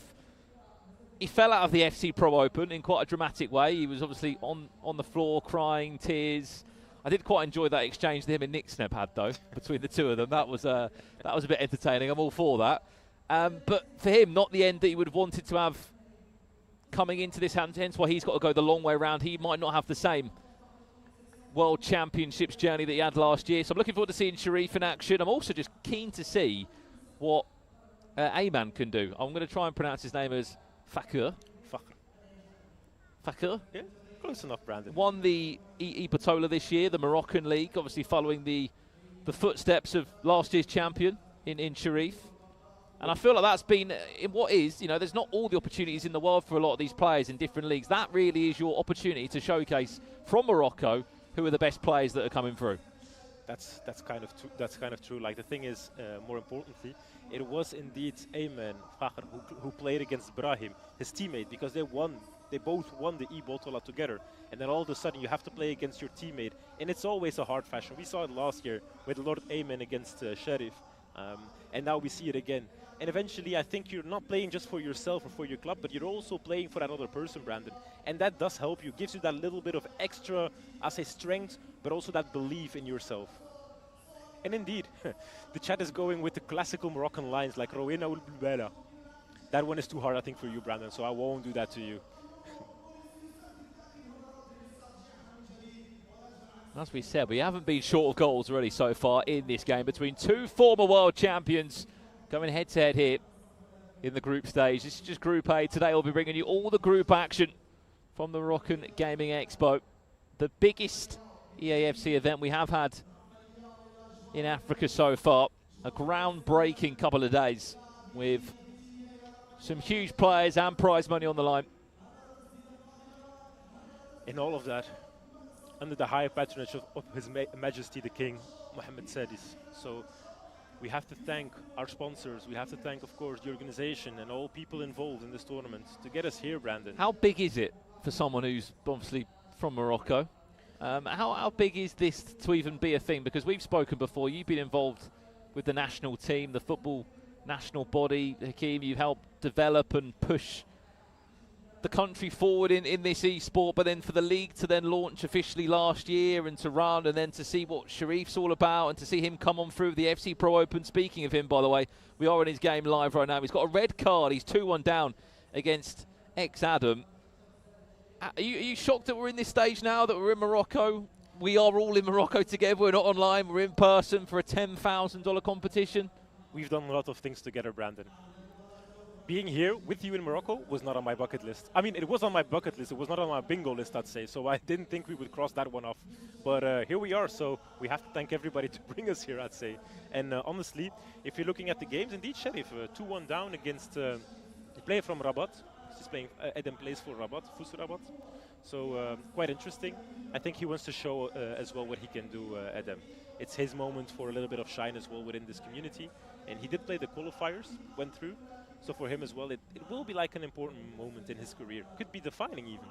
he fell out of the FC Pro Open in quite a dramatic way. He was obviously on the floor crying, tears. I did quite enjoy that exchange that him and Nick Sneb had, though, between the two of them. That was a bit entertaining. I'm all for that. But for him, not the end that he would have wanted to have coming into this, hence why he's got to go the long way around. He might not have the same World Championships journey that he had last year. So I'm looking forward to seeing Sharif in action. I'm also just keen to see what Ayman can do. I'm going to try and pronounce his name as Fakir. Fakir? Yeah, close enough, Brandon. Won the Batola this year, the Moroccan League, obviously following the footsteps of last year's champion in Sharif. And I feel like that's been, in what is, you know, there's not all the opportunities in the world for a lot of these players in different leagues. That really is your opportunity to showcase from Morocco who are the best players that are coming through. That's kind of true. Like, the thing is, more importantly, it was indeed Ayman Fakhr who played against Brahim, his teammate, because they both won the E-Botola together. And then all of a sudden you have to play against your teammate. And it's always a hard fashion. We saw it last year with Lord Ayman against Sharif. And now we see it again. And eventually, I think you're not playing just for yourself or for your club, but you're also playing for that other person, Brandon. And that does help you, gives you that little bit of extra, I say, strength, but also that belief in yourself. And indeed, the chat is going with the classical Moroccan lines like Rowena ul Bilbala. That one is too hard, I think, for you, Brandon, so I won't do that to you. As we said, we haven't been short of goals really so far in this game between two former world champions going head-to-head here in the group stage. This is just Group A. Today we'll be bringing you all the group action from the Moroccan Gaming Expo, the biggest EAFC event we have had in Africa so far. A groundbreaking couple of days with some huge players and prize money on the line. In all of that, under the high patronage of His Majesty the King, Mohammed Sadis. So we have to thank our sponsors, we have to thank, of course, the organization and all people involved in this tournament to get us here, Brandon. How big is it for someone who's obviously from Morocco? How big is this to even be a thing? Because we've spoken before, you've been involved with the national team, the football national body. Hakeem, you've helped develop and push the country forward in this e-sport, but then for the league to then launch officially last year and to run, and then to see what Sharif's all about and to see him come on through the FC Pro Open. Speaking of him, by the way, we are in his game live right now. He's got a red card. He's 2-1 down against ex-Adam. Are you shocked that we're in this stage now, that we're in Morocco? We are all in Morocco together. We're not online. We're in person for a $10,000 competition. We've done a lot of things together, Brandon. Being here with you in Morocco was not on my bucket list. I mean, it was on my bucket list. It was not on my bingo list, I'd say. So I didn't think we would cross that one off. But here we are. So we have to thank everybody to bring us here, I'd say. And honestly, if you're looking at the games, indeed, Sharif, 2-1 down against a player from Rabat. He's playing, Adam plays for Rabat, Fus Rabat. So quite interesting. I think he wants to show as well what he can do, Adam. It's his moment for a little bit of shine as well within this community. And he did play the qualifiers, went through. So for him as well, it will be like an important moment in his career. Could be defining even.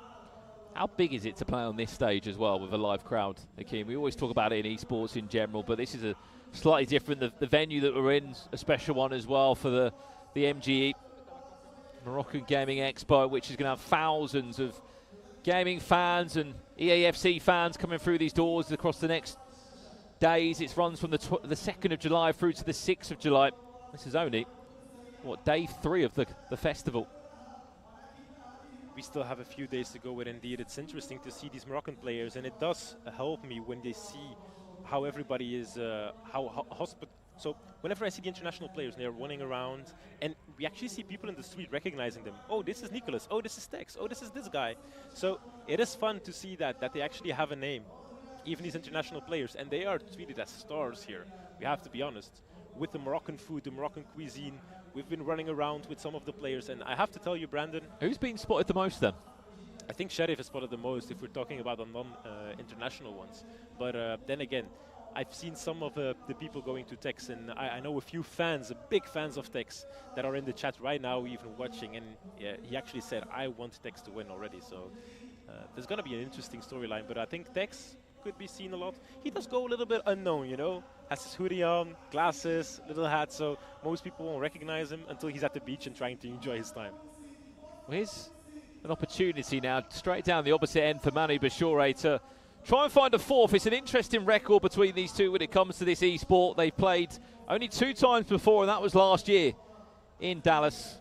How big is it to play on this stage as well with a live crowd, Hakeem? We always talk about it in esports in general, but this is a slightly different. The venue that we're in, a special one as well for the MGE, Moroccan Gaming Expo, which is going to have thousands of gaming fans and EAFC fans coming through these doors across the next days. It runs from the 2nd of July through to the 6th of July. This is only, what, day 3 of the festival. We still have a few days to go, and indeed it's interesting to see these Moroccan players, and it does help me when they see how everybody is, so whenever I see the international players, they're running around, and we actually see people in the street recognizing them. Oh, this is Nicholas. Oh, this is Tex. Oh, this is this guy. So it is fun to see that they actually have a name, even these international players, and they are treated as stars here. We have to be honest. With the Moroccan food, the Moroccan cuisine, we've been running around with some of the players, and I have to tell you, Brandon. Who's been spotted the most then? I think Sharif is spotted the most if we're talking about the non-international ones. But then again, I've seen some of the people going to Tex, and I know a few fans, big fans of Tex, that are in the chat right now even watching, and yeah, he actually said, I want Tex to win already. So there's going to be an interesting storyline, but I think Tex could be seen a lot. He does go a little bit unknown, you know, has his hoodie on, glasses, little hat, so most people won't recognize him until he's at the beach and trying to enjoy his time. Well, here's an opportunity now, straight down the opposite end for Manu Bashore to try and find a fourth. It's an interesting record between these two when it comes to this e-sport. They've played only 2 times before, and that was last year in Dallas,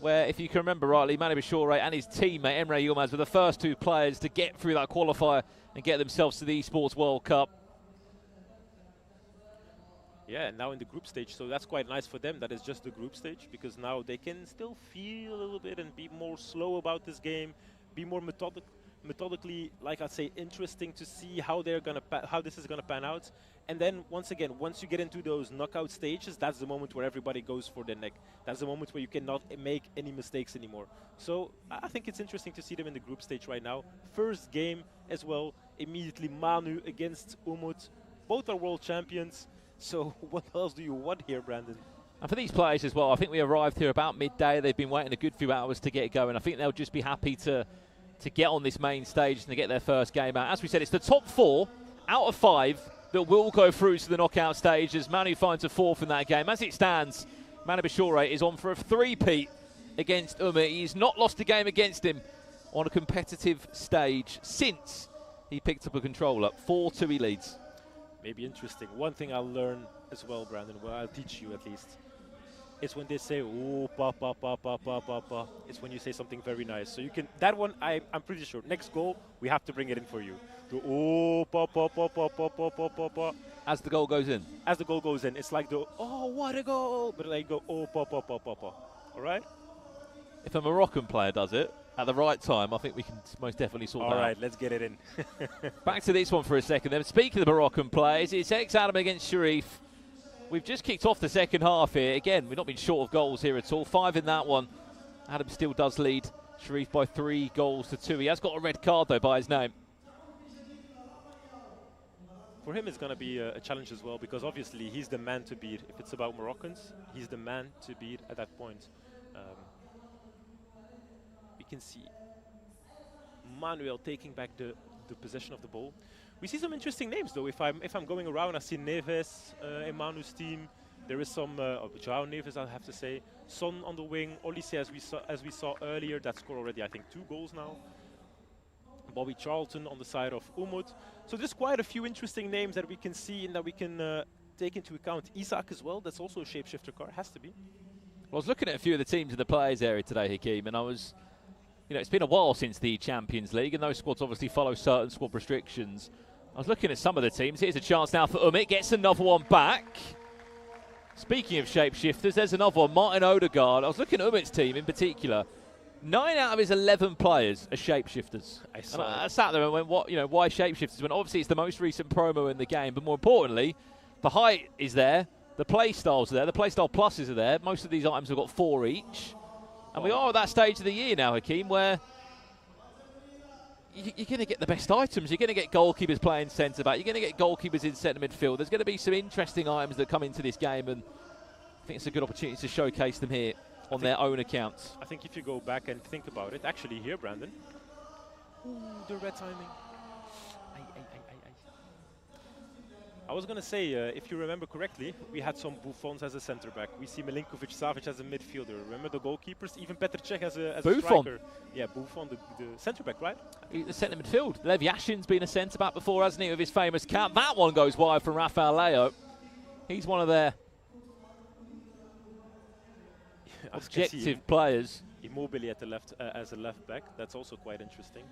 where, if you can remember rightly, Manu Bashore and his teammate Emre Yilmaz were the first 2 players to get through that qualifier and get themselves to the Esports World Cup. Yeah, and now in the group stage, so that's quite nice for them that it's just the group stage, because now they can still feel a little bit and be more slow about this game, be more methodically, like I say, interesting to see how they're gonna how this is gonna pan out. And then once again, once you get into those knockout stages, that's the moment where everybody goes for the neck. That's the moment where you cannot make any mistakes anymore. So I think it's interesting to see them in the group stage right now. First game as well, immediately Manu against Umut. Both are world champions. So what else do you want here, Brandon? And for these players as well, I think we arrived here about midday. They've been waiting a good few hours to get going. I think they'll just be happy to get on this main stage and to get their first game out. As we said, it's the top 4 out of 5 that will go through to the knockout stage as Manu finds a 4th in that game. As it stands, Manu Bashore is on for a 3-peat against Umut. He's not lost a game against him on a competitive stage since he picked up a controller. 4-2 he leads. Maybe interesting. One thing I'll learn as well, Brandon, well, I'll teach you at least. It's when they say, "Oh, pa pa pa pa pa pa pa." It's when you say something very nice. So you can that one. I'm pretty sure. Next goal, we have to bring it in for you. The oh pa pa pa pa pa pa pa pa pa. As the goal goes in. As the goal goes in, it's like the oh what a goal, but like go oh pa pa pa pa pa. All right. If a Moroccan player does it at the right time, I think we can most definitely sort that out. All right, let's get it in. Back to this one for a second. Then speaking of the Moroccan players, it's ex-Adam against Sharif. We've just kicked off the second half here. Again, we've not been short of goals here at all. 5 in that one. Adam still does lead Sharif by 3 goals to 2. He has got a red card, though, by his name. For him, it's going to be a challenge as well, because obviously he's the man to beat. If it's about Moroccans, he's the man to beat at that point. We can see Manuel taking back the possession of the ball. We see some interesting names, though. If I'm going around, I see Neves in Manu's team. There is some João Neves, I have to say. Son on the wing. Olise, as we saw earlier, that scored already, I think, 2 goals now. Bobby Charlton on the side of Umut. So there's quite a few interesting names that we can see and that we can take into account. Isaac as well, that's also a shapeshifter car, has to be. Well, I was looking at a few of the teams in the players area today, Hakeem, and I was, it's been a while since the Champions League, and those squads obviously follow certain squad restrictions. I was looking at some of the teams. Here's a chance now for Umit, gets another one back. Speaking of shapeshifters, there's another one, Martin Odegaard. I was looking at Umit's team in particular. 9 out of his 11 players are shapeshifters. I sat there and went, why shapeshifters? When obviously it's the most recent promo in the game, but more importantly, the height is there, the play styles are there, the play style pluses are there. Most of these items have got 4 each. And we are at that stage of the year now, Hakeem, where you're going to get the best items. You're going to get goalkeepers playing centre-back. You're going to get goalkeepers in centre midfield. There's going to be some interesting items that come into this game, and I think it's a good opportunity to showcase them here on their own accounts. I think if you go back and think about it, actually here, Brandon. Ooh, the red timing. I was going to say, if you remember correctly, we had some Buffons as a centre-back. We see Milinkovic-Savic as a midfielder. Remember the goalkeepers? Even Petr Cech as a striker. Yeah, Buffon, the centre-back, right? The centre midfield. Lev Yashin's been a centre-back before, hasn't he, with his famous cap. That one goes wide from Rafael Leo. He's one of their objective players. Immobile at the left as a left-back. That's also quite interesting.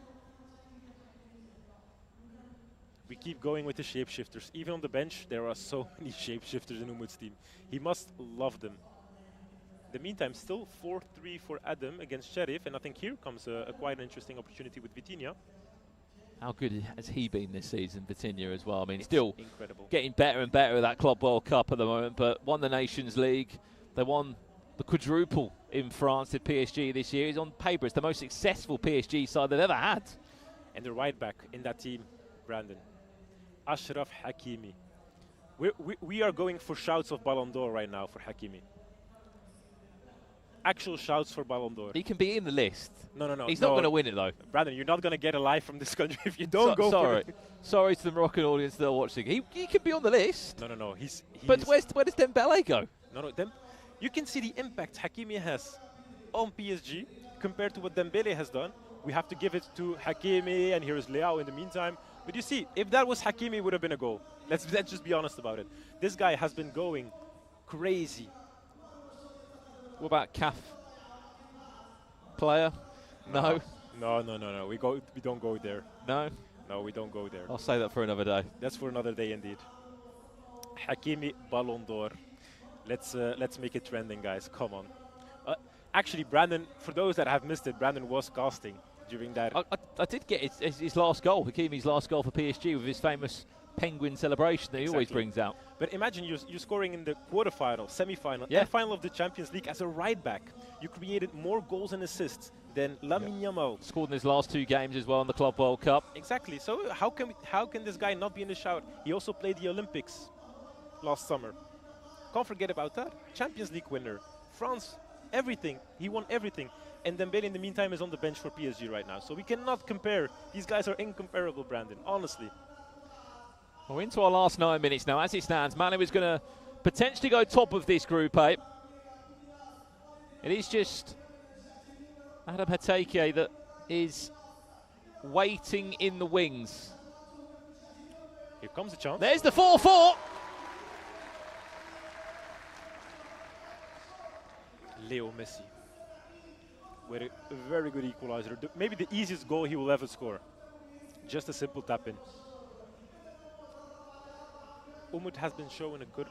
We keep going with the shapeshifters. Even on the bench, there are so many shapeshifters in Umut's team. He must love them. In the meantime, still 4-3 for Adam against Sheriff, and I think here comes a quite an interesting opportunity with Vitinha. How good has he been this season, Vitinha, as well? I mean, still incredible. Getting better and better at that Club World Cup at the moment, but won the Nations League. They won the quadruple in France at PSG this year. He's on paper, it's the most successful PSG side they've ever had. And the right back in that team, Brandon. Ashraf Hakimi. We are going for shouts of Ballon d'Or right now for Hakimi. Actual shouts for Ballon d'Or. He can be in the list. No. He's not going to win it, though. Brandon, you're not going to get a life from this country if you don't go for it. Sorry to the Moroccan audience that are watching. He can be on the list. No. But where does Dembele go? No. You can see the impact Hakimi has on PSG compared to what Dembele has done. We have to give it to Hakimi, and here is Leao in the meantime. But you see, if that was Hakimi, it would have been a goal. Let's just be honest about it. This guy has been going crazy. What about CAF player? No. We don't go there. No, we don't go there. I'll say that for another day. That's for another day indeed. Hakimi Ballon d'Or. Let's make it trending, guys. Come on. Actually, Brandon, for those that have missed it, Brandon was casting during that. I did get his last goal, Hakimi's last goal for PSG, with his famous penguin celebration that he always brings out. But imagine you're scoring in the quarterfinal, semi-final, and final of the Champions League as a right back. You created more goals and assists than Lamine Yamal. Scored in his last 2 games as well in the Club World Cup. Exactly. So how can this guy not be in the shout? He also played the Olympics last summer. Can't forget about that. Champions League winner. France, everything. He won everything. And Dembele, in the meantime, is on the bench for PSG right now. So we cannot compare. These guys are incomparable, Brandon, honestly. We're into our last 9 minutes now. As it stands, Manu is going to potentially go top of this Group A. It is just Adam Hateke that is waiting in the wings. Here comes the chance. There's the 4-4. Leo Messi with a very good equalizer. Maybe the easiest goal he will ever score. Just a simple tap in. Umut has been showing a good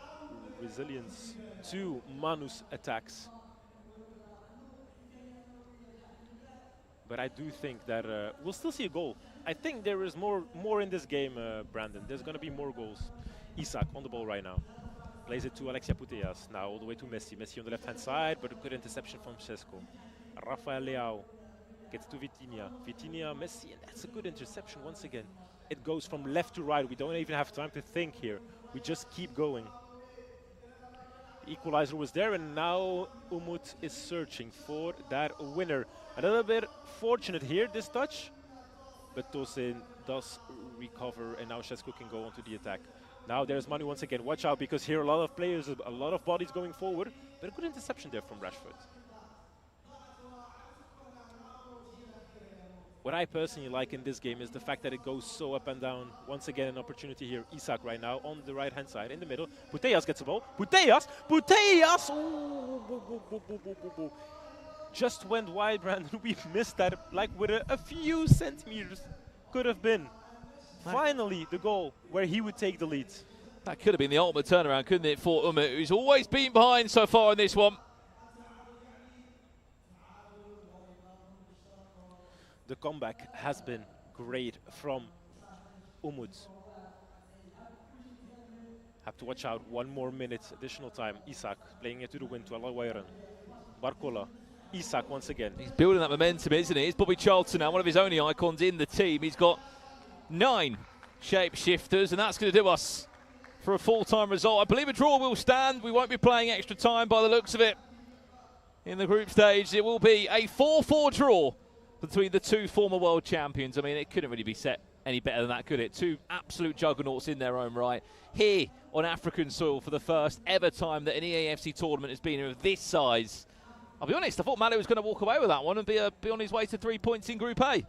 resilience to Manu's attacks. But I do think that we'll still see a goal. I think there is more in this game, Brandon. There's going to be more goals. Isak on the ball right now. Plays it to Alexia Putellas. Now all the way to Messi. Messi on the left-hand side, but a good interception from Cesco. Rafael Leao gets to Vitinha. Vitinha, Messi, and that's a good interception once again. It goes from left to right. We don't even have time to think here. We just keep going. The equalizer was there, and now Umut is searching for that winner. A little bit fortunate here, this touch, but Tosin does recover, and now Cesco can go onto the attack. Now there's Manu once again. Watch out, because here a lot of players, a lot of bodies going forward, but a good interception there from Rashford. What I personally like in this game is the fact that it goes so up and down. Once again, an opportunity here. Isak right now on the right-hand side, in the middle. Putellas gets the ball. Putellas! Ooh, just went wide, Brandon. We missed that, like with a few centimeters. Could have been. Finally, the goal where he would take the lead. That could have been the ultimate turnaround, couldn't it, for Umut, who's always been behind so far in this one. The comeback has been great from Umut. Have to watch out. 1 more minute, additional time. Isak playing it to the wind to Alawairan. Barcola. Isak once again. He's building that momentum, isn't he? It's Bobby Charlton now, one of his only icons in the team. He's got 9 shapeshifters, and that's going to do us for a full-time result. I believe a draw will stand. We won't be playing extra time by the looks of it. In the group stage, it will be a 4-4 draw between the two former world champions. I mean, it couldn't really be set any better than that, could it? Two absolute juggernauts in their own right. Here on African soil for the first ever time that an EAFC tournament has been of this size. I'll be honest, I thought Mali was going to walk away with that one and be on his way to 3 points in Group A.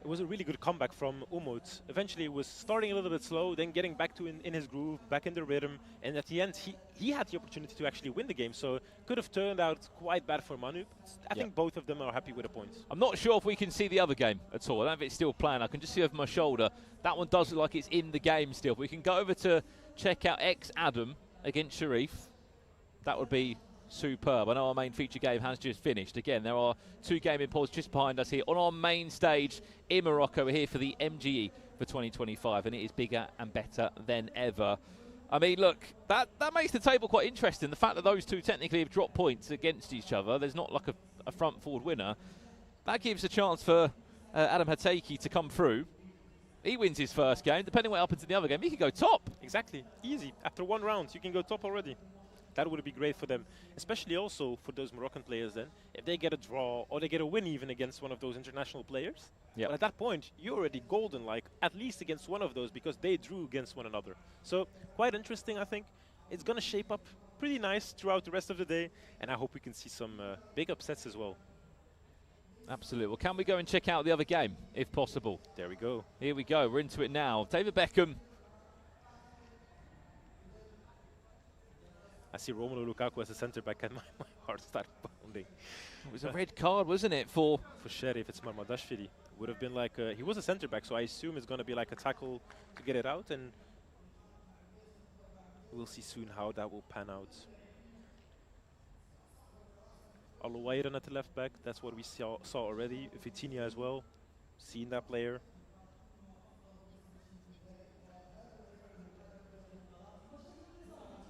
It was a really good comeback from Umut. Eventually, it was starting a little bit slow, then getting back to in his groove, back in the rhythm. And at the end, he had the opportunity to actually win the game. So it could have turned out quite bad for Manu. I think both of them are happy with the points. I'm not sure if we can see the other game at all. I don't know if it's still playing. I can just see over my shoulder. That one does look like it's in the game still. But we can go over to check out Adam against Sharif. That would be superb. I know our main feature game has just finished. Again, there are 2 gaming pods just behind us here on our main stage in Morocco. We're here for the MGE for 2025, and it is bigger and better than ever. I mean, look, that makes the table quite interesting. The fact that those two technically have dropped points against each other, there's not like a front-forward winner. That gives a chance for Adam Hateki to come through. He wins his first game. Depending what happens in the other game, he could go top. Exactly. Easy. After 1 round, you can go top already. That would be great for them, especially also for those Moroccan players then. If they get a draw or they get a win even against one of those international players, well, at that point, you're already golden, like at least against one of those, because they drew against one another. So quite interesting, I think. It's going to shape up pretty nice throughout the rest of the day, and I hope we can see some big upsets as well. Absolutely. Well, can we go and check out the other game, if possible? There we go. Here we go. We're into it now. David Beckham. I see Romelu Lukaku as a centre-back and my heart started pounding. It was a red card, wasn't it, for Sheriff? It's Marmadashvili. Would have been like, he was a centre-back, so I assume it's going to be like a tackle to get it out, and we'll see soon how that will pan out. Alouairan at the left back, that's what we saw already. Vitinha as well, seen that player.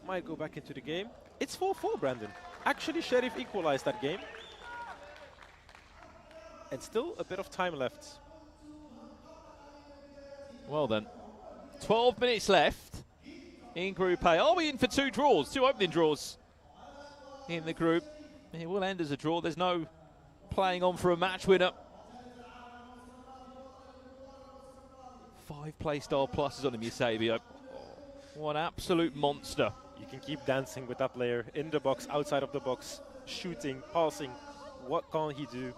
Might go back into the game. It's 4-4, Brandon. Actually, Sheriff equalized that game. And still a bit of time left. Well then, 12 minutes left in Group A. Are we in for 2 draws, 2 opening draws in the group? It will end as a draw. There's no playing on for a match winner. 5 play style pluses on him, Eusebio. What an absolute monster. You can keep dancing with that player in the box, outside of the box, shooting, passing. What can he do?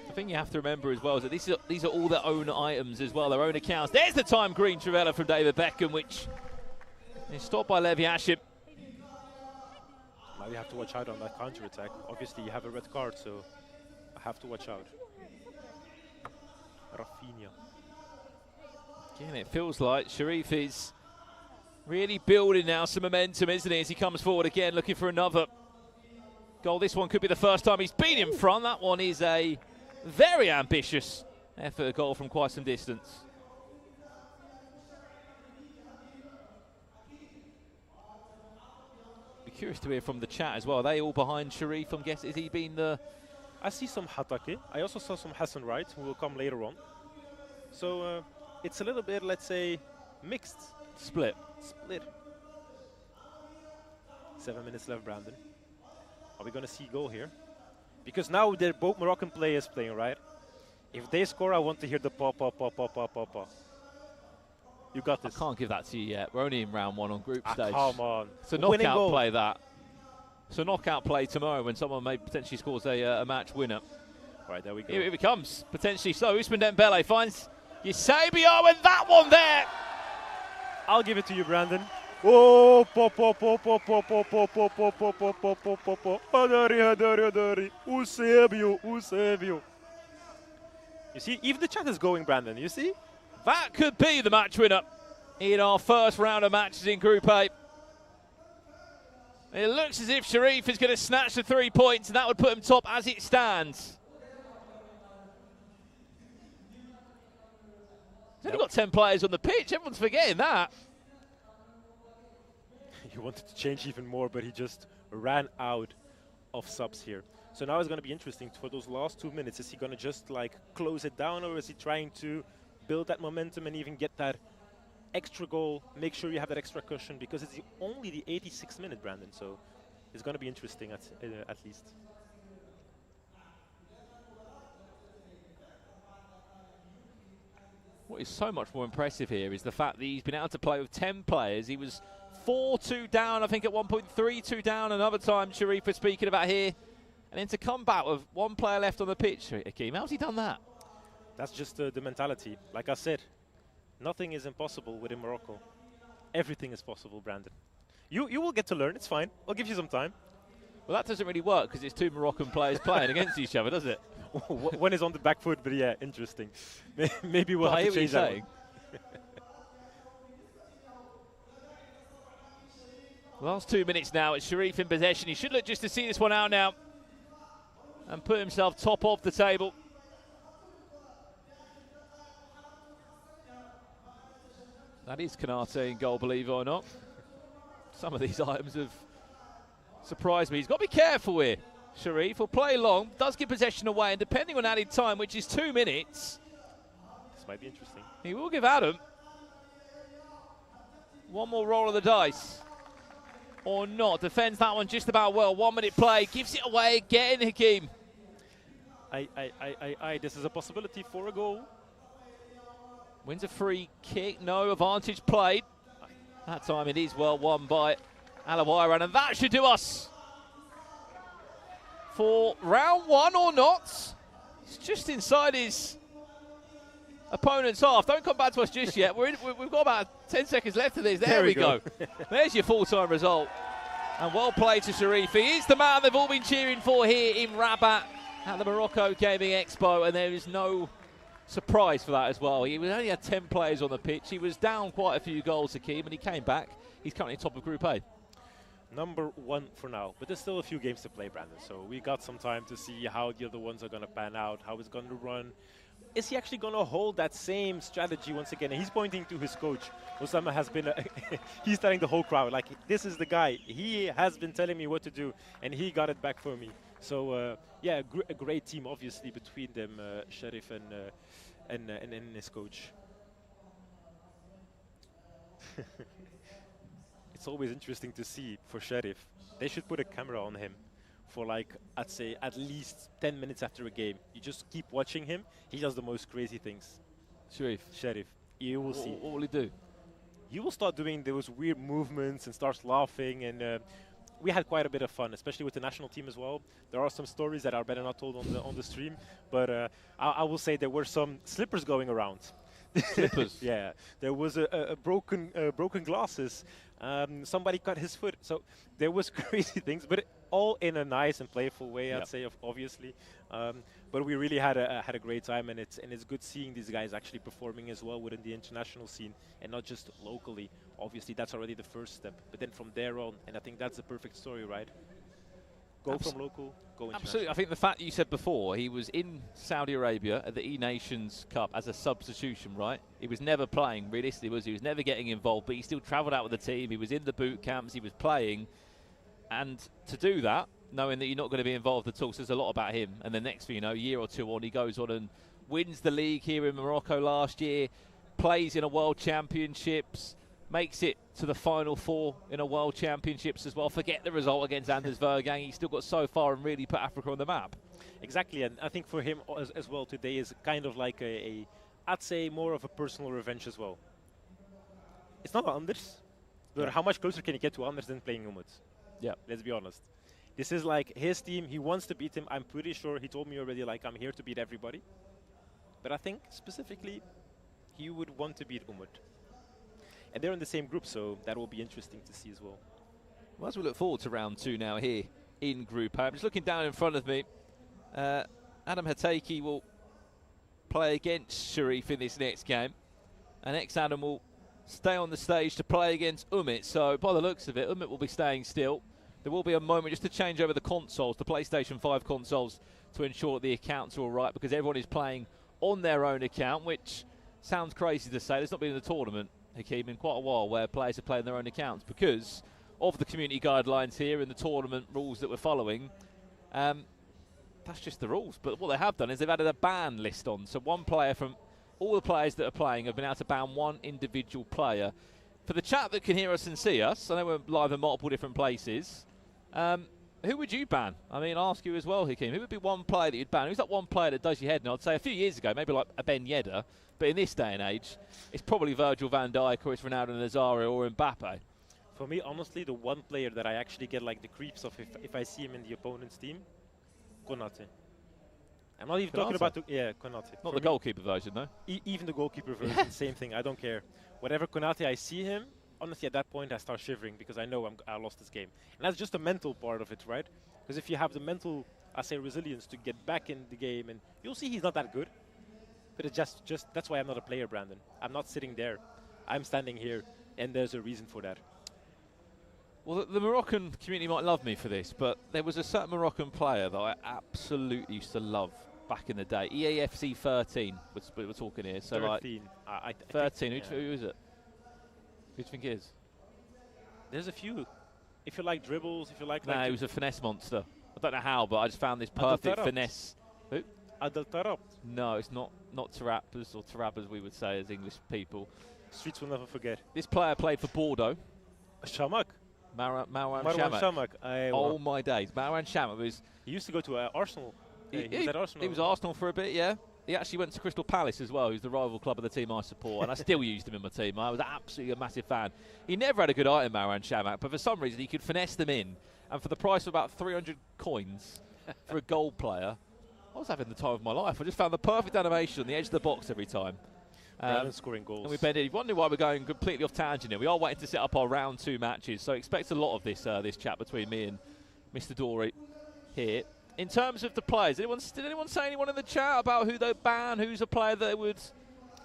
The thing you have to remember as well is that these are all their own items as well, their own accounts. There's the time green Trivella from David Beckham, which is stopped by Levi Ashim. Now you have to watch out on that counter attack. Obviously, you have a red card, so I have to watch out. Rafinha. Again, it feels like Sharif is really building now some momentum, isn't he, as he comes forward again, looking for another goal. This one could be the first time he's been in front. That one is a very ambitious effort goal from quite some distance. Be curious to hear from the chat as well. Are they all behind Sharif? I'm guessing, has he been the... I see some Hatake. I also saw some Hassan Wright, who will come later on. So it's a little bit, let's say, mixed. Split. 7 minutes left, Brandon. Are we going to see goal here? Because now they're both Moroccan players playing, right? If they score, I want to hear the pop. You got this. I can't give that to you yet. We're only in round 1 on group stage. Come on. It's a knockout play, that. It's a knockout play tomorrow when someone may potentially scores a match winner. Right, there we go. Here it comes, potentially so. Ousmane Dembele finds Eusebio, and that one there. I'll give it to you, Brandon. Oh, Eusebio. You see, even the chat is going, Brandon, you see? That could be the match winner in our first round of matches in Group A. It looks as if Sharif is going to snatch the 3 points, and that would put him top as it stands. He's only got 10 players on the pitch. Everyone's forgetting that. He wanted to change even more, but he just ran out of subs here. So now it's going to be interesting for those last 2 minutes. Is he going to just like close it down, or is he trying to build that momentum and even get that extra goal? Make sure you have that extra cushion, because it's only the 86th minute, Brandon. So it's going to be interesting at least. What is so much more impressive here is the fact that he's been able to play with 10 players. He was 4-2 down, I think at one point 3-2 down another time, Sharif was speaking about here. And then to come back with 1 player left on the pitch, Hakeem, how's he done that? That's just the mentality. Like I said, nothing is impossible within Morocco. Everything is possible, Brandon. You will get to learn, it's fine. I'll give you some time. Well, that doesn't really work because it's 2 Moroccan players playing against each other, does it? One is on the back foot, but yeah, interesting. Maybe we'll have to change that one. Last 2 minutes now, it's Sharif in possession. He should look just to see this one out now and put himself top of the table. That is Kanate in goal, believe it or not. Some of these items have surprised me. He's got to be careful here. Sharif will play long, does give possession away, and depending on added time, which is 2 minutes, this might be interesting. He will give Adam one more roll of the dice. Or not. Defends that one just about well. 1 minute play. Gives it away again, Hakeem. This is a possibility for a goal. Wins a free kick. No advantage played. That time it is well won by Alawiran. And that should do us for round 1 or not. It's just inside his opponent's half. Don't come back to us just yet. We've got about 10 seconds left of this. There we go. There's your full-time result. And well played to Sharif. He is the man they've all been cheering for here in Rabat at the Morocco Gaming Expo. And there is no surprise for that as well. He only had 10 players on the pitch. He was down quite a few goals, Hakeem, and he came back. He's currently top of Group A. Number 1 for now. But there's still a few games to play, Brandon. So we got some time to see how the other ones are going to pan out, how it's going to run. Is he actually going to hold that same strategy once again? And he's pointing to his coach. Osama has been, he's telling the whole crowd, like, this is the guy. He has been telling me what to do, and he got it back for me. So, yeah, a great team, obviously, between them, Sharif and his coach. It's always interesting to see for Sharif. They should put a camera on him for, like, I'd say at least 10 minutes after a game. You just keep watching him. He does the most crazy things. Sharif. You will see. What will he do? You will start doing those weird movements and starts laughing. And we had quite a bit of fun, especially with the national team as well. There are some stories that are better not told on the stream. But I will say there were some slippers going around. Slippers. Yeah, there was a broken glasses. Somebody cut his foot. So there was crazy things, but all in a nice and playful way, I'd say, obviously. But we really had a great time, and it's good seeing these guys actually performing as well within the international scene and not just locally. Obviously, that's already the first step. But then from there on, and I think that's the perfect story, right? Go from local, go international. Absolutely. I think the fact that you said before, he was in Saudi Arabia at the E-Nations Cup as a substitution, right? He was never playing, realistically, was he? He was never getting involved, but he still travelled out with the team. He was in the boot camps. He was playing. And to do that, knowing that you're not going to be involved at all, says a lot about him. And the next thing you know, a year or two on, he goes on and wins the league here in Morocco last year, plays in a World Championships, makes it to the Final Four in a World Championships as well. Forget the result against Anders Vergang. He still got so far and really put Africa on the map. Exactly, and I think for him as well today is kind of like I'd say more of a personal revenge as well. It's not Anders, but how much closer can you get to Anders than playing Umut? Yeah. Let's be honest. This is like his team. He wants to beat him. I'm pretty sure he told me already, like, I'm here to beat everybody. But I think specifically he would want to beat Umut. And they're in the same group, so that will be interesting to see as well. Well, as we look forward to round two now here in Group A, I'm just looking down in front of me. Adam Hateki will play against Sharif in this next game. And ex-Adam will stay on the stage to play against Umit. So by the looks of it, Umit will be staying still. There will be a moment just to change over the consoles, the PlayStation 5 consoles, to ensure that the accounts are all right, because everyone is playing on their own account, which sounds crazy to say. There's not been in the tournament, Hakeem, in quite a while where players are playing their own accounts because of the community guidelines here and the tournament rules that we're following. That's just the rules. But what they have done is they've added a ban list on. So one player from all the players that are playing have been able to ban one individual player. For the chat that can hear us and see us, I know we're live in multiple different places. Who would you ban? I mean, I'll ask you as well, Hakeem. Who would be one player that you'd ban? Who's that one player that does your head? And I'd say a few years ago, maybe like a Ben Yedder, but in this day and age, it's probably Virgil van Dijk or it's Ronaldo Nazario or Mbappe. For me, honestly, the one player that I actually get like the creeps of if I see him in the opponent's team, Konate. I'm not even talking about Konate. Not the goalkeeper version, though. Even the goalkeeper version, same thing. I don't care. Whatever Konate I see him, honestly, at that point, I start shivering because I know I lost this game. And that's just the mental part of it, right? Because if you have the mental, I say, resilience to get back in the game, and you'll see he's not that good. But it's just that's why I'm not a player, Brandon. I'm not sitting there. I'm standing here, and there's a reason for that. Well, the Moroccan community might love me for this, but there was a certain Moroccan player that I absolutely used to love back in the day. EAFC 13, we're talking here. So 13. Like 13. Who is it? Who do you think it is? There's a few. If you like dribbles, if you like... Nah, he was a finesse monster. I don't know how, but I just found this perfect finesse. Who? Adel Tarab. No, it's not Tarabbas or Tarab as we would say as English people. Streets will never forget. This player played for Bordeaux. Shamak. Marwan Shamak. Oh my days. Marwan Shamak was... He used to go to Arsenal. He was at Arsenal. He was Arsenal for a bit, yeah. He actually went to Crystal Palace as well, who's the rival club of the team I support, and I still used him in my team. I was absolutely a massive fan. He never had a good eye in Marwan Shamak, but for some reason he could finesse them in, and for the price of about 300 coins for a gold player, I was having the time of my life. I just found the perfect animation on the edge of the box every time. Scoring goals. And we've been wondering why we're going completely off tangent here. We are waiting to set up our round 2 matches, so expect a lot of this this chat between me and Mr. Dory here. In terms of the players, did anyone say anyone in the chat about who they ban? Who's a player that would...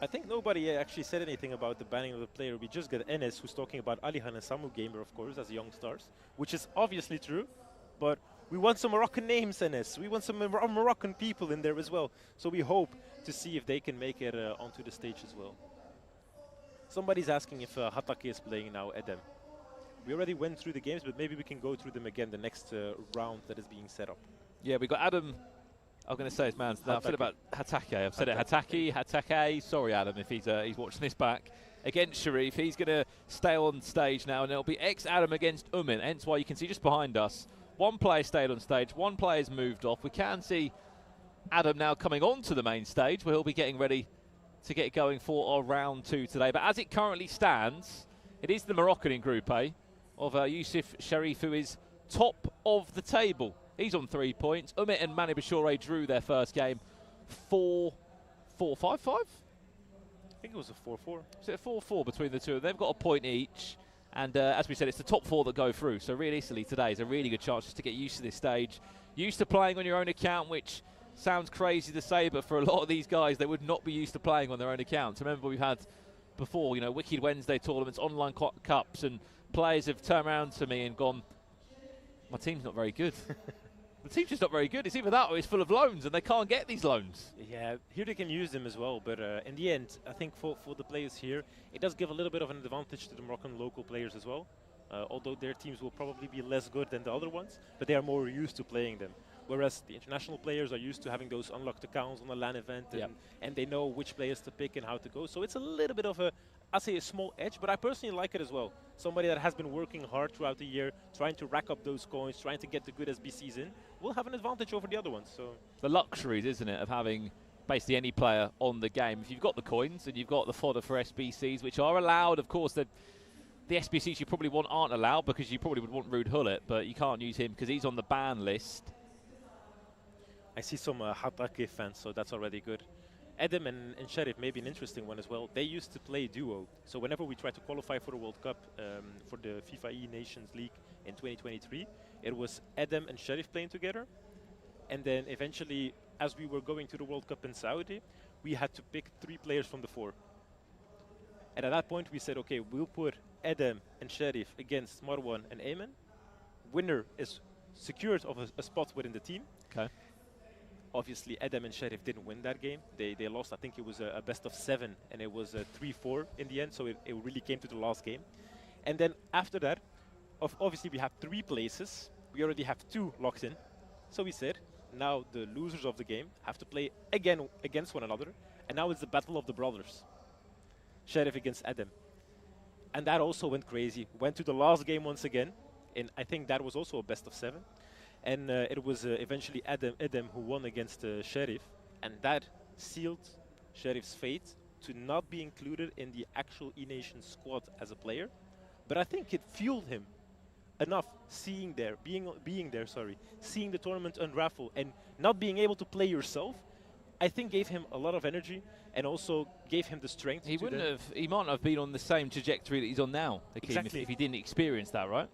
I think nobody actually said anything about the banning of the player. We just got Enes, who's talking about Alihan and Samu Gamer, of course, as young stars, which is obviously true. But we want some Moroccan names, Enes. We want some Moroccan people in there as well. So we hope to see if they can make it onto the stage as well. Somebody's asking if Hatake is playing now, Edem. We already went through the games, but maybe we can go through them again the next round that is being set up. Yeah, we got Adam. I'm going to say his man's now. I've said about Hatake. I've said it Hatake. Sorry, Adam, if he's watching this back. Against Sharif, he's going to stay on stage now, and it'll be ex-Adam against Umin. Hence why you can see just behind us, one player stayed on stage, one player's moved off. We can see Adam now coming onto the main stage, where he'll be getting ready to get going for our round 2 today. But as it currently stands, it is the Moroccan in Group A of Youssef Sharif, who is top of the table. He's on 3 points. Umit and Mani Bashoure drew their first game 4-5-5? I think it was a 4-4. So a 4-4 between the two. They've got a point each. And as we said, it's the top 4 that go through. So realistically, today is a really good chance just to get used to this stage. Used to playing on your own account, which sounds crazy to say, but for a lot of these guys, they would not be used to playing on their own accounts. Remember, we've had before, you know, Wicked Wednesday tournaments, online cups, and players have turned around to me and gone, my team's not very good. The team's just not very good. It's either that or it's full of loans, and they can't get these loans. Yeah, here they can use them as well, but in the end, I think for the players here, it does give a little bit of an advantage to the Moroccan local players as well, although their teams will probably be less good than the other ones, but they are more used to playing them. Whereas the international players are used to having those unlocked accounts on a LAN event, and they know which players to pick and how to go. So it's a little bit of a, I'd say a small edge, but I personally like it as well. Somebody that has been working hard throughout the year, trying to rack up those coins, trying to get the good SBCs in, will have an advantage over the other ones. So the luxuries, isn't it, of having basically any player on the game. If you've got the coins and you've got the fodder for SBCs, which are allowed, of course, the SBCs you probably want aren't allowed because you probably would want Ruud Hullet, but you can't use him because he's on the ban list. I see some Hatake fans, so that's already good. Adam and Sheriff may be an interesting one as well. They used to play duo. So whenever we tried to qualify for the World Cup, for the FIFA E Nations League in 2023, it was Adam and Sheriff playing together. And then eventually, as we were going to the World Cup in Saudi, we had to pick 3 players from the 4. And at that point, we said, okay, we'll put Adam and Sheriff against Marwan and Ayman. Winner is secured of a spot within the team. Okay. Obviously, Adam and Sheriff didn't win that game. They lost. I think it was a best of 7, and it was 3-4 in the end. So it really came to the last game. And then after that, obviously we have 3 places. We already have 2 locked in. So we said, now the losers of the game have to play again against one another. And now it's the battle of the brothers. Sheriff against Adam. And that also went crazy. Went to the last game once again. And I think that was also a best of 7. And it was eventually Adam who won against Sheriff. And that sealed Sheriff's fate to not be included in the actual E-Nation squad as a player. But I think it fueled him enough seeing the tournament unravel and not being able to play yourself. I think gave him a lot of energy and also gave him the strength. He might not have been on the same trajectory that he's on now, exactly, if he didn't experience that, right?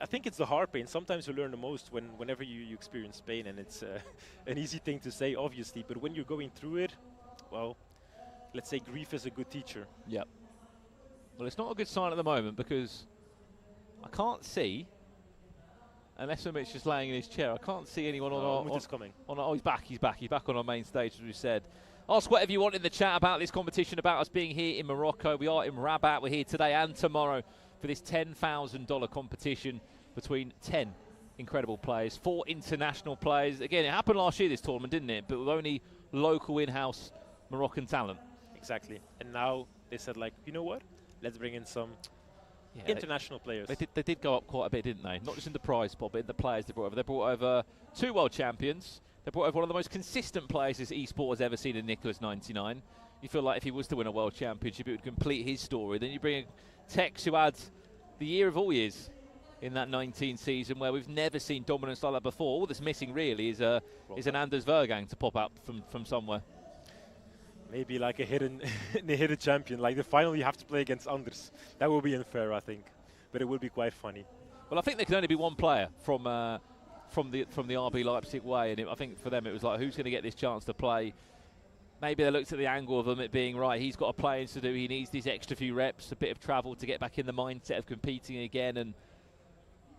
I think it's the hard pain. Sometimes you learn the most whenever you experience pain, and it's an easy thing to say, obviously. But when you're going through it, well, let's say grief is a good teacher. Yep. Well, it's not a good sign at the moment because I can't see, unless Umit's just laying in his chair, I can't see anyone on our... coming. Oh, he's back. He's back on our main stage, as we said. Ask whatever you want in the chat about this competition, about us being here in Morocco. We are in Rabat. We're here today and tomorrow for this $10,000 competition between 10 incredible players, 4 international players. Again, it happened last year, this tournament, didn't it? But with only local in-house Moroccan talent. Exactly. And now they said, like, you know what? Let's bring in some international players. They did go up quite a bit, didn't they? Not just in the prize pot, but in the players they brought over. They brought over 2 world champions. They brought over one of the most consistent players this esport has ever seen in Nicholas 99. You feel like if he was to win a world championship, it would complete his story. Then you bring in Tex, who had the year of all years in that 19 season, where we've never seen dominance like that before. All that's missing really is an Anders Vergang to pop up from somewhere. Maybe like a hidden champion, like the final you have to play against Anders. That will be unfair, I think, but it would be quite funny. Well, I think there can only be one player from the RB Leipzig way, and I think for them it was like, who's going to get this chance to play? Maybe they looked at the angle of them it being, right, he's got a playing to do, he needs these extra few reps, a bit of travel to get back in the mindset of competing again, and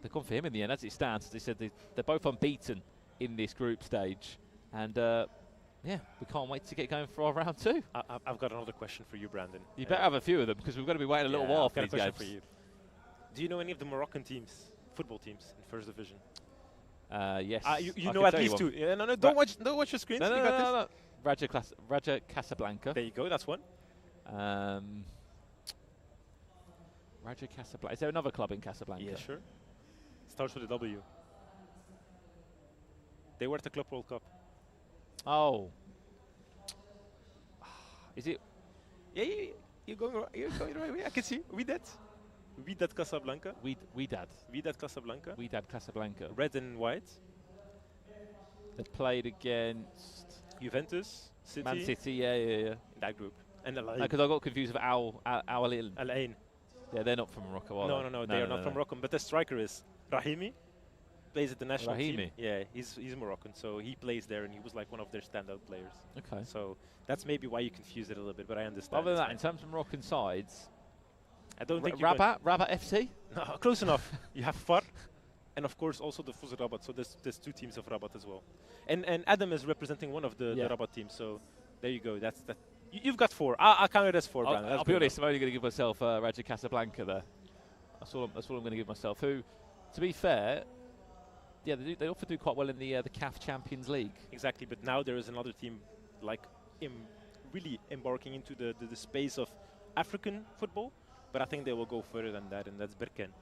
they've gone for him in the end. As it stands, they said they're both unbeaten in this group stage, and yeah, we can't wait to get going for our round 2. I've got another question for you, Brandon. You better have a few of them, because we're going to be waiting a little while for these games. For you. Do you know any of the Moroccan teams, football teams in First Division? Yes. You know at least 2. Yeah, no, don't watch your screens. No. Raja Casablanca. There you go, that's one. Raja Casablanca. Is there another club in Casablanca? Yeah, sure. Starts with a W. They were at the Club World Cup. Oh. Is it? Yeah, you're going the right way. I can see. Wydad Casablanca. Wydad Casablanca. Wydad Casablanca. Red and white. They played against Juventus, City. Man City, yeah. In that group. And Al Ain. Because I got confused with Al Ain. Al Ain. Yeah, they're not from Morocco, are they? No, they are not from Morocco. But the striker is Rahimi. Plays at the national team. Yeah, he's Moroccan, so he plays there, and he was like one of their standout players. Okay. So that's maybe why you confused it a little bit, but I understand. Other than that, in terms of Moroccan sides, I don't think Rabat FC. No, close enough. You have Far, and of course also the Fuz Rabat. So there's two teams of Rabat as well, and Adam is representing one of the Rabat teams. So there you go. That's that. You've got 4. I count it as 4. I'll be honest. I'm only going to give myself Raja Casablanca there. That's all I'm going to give myself. Who, to be fair, yeah, they often do quite well in the CAF Champions League. Exactly, but now there is another team like really embarking into the space of African football. But I think they will go further than that, and that's Berkane.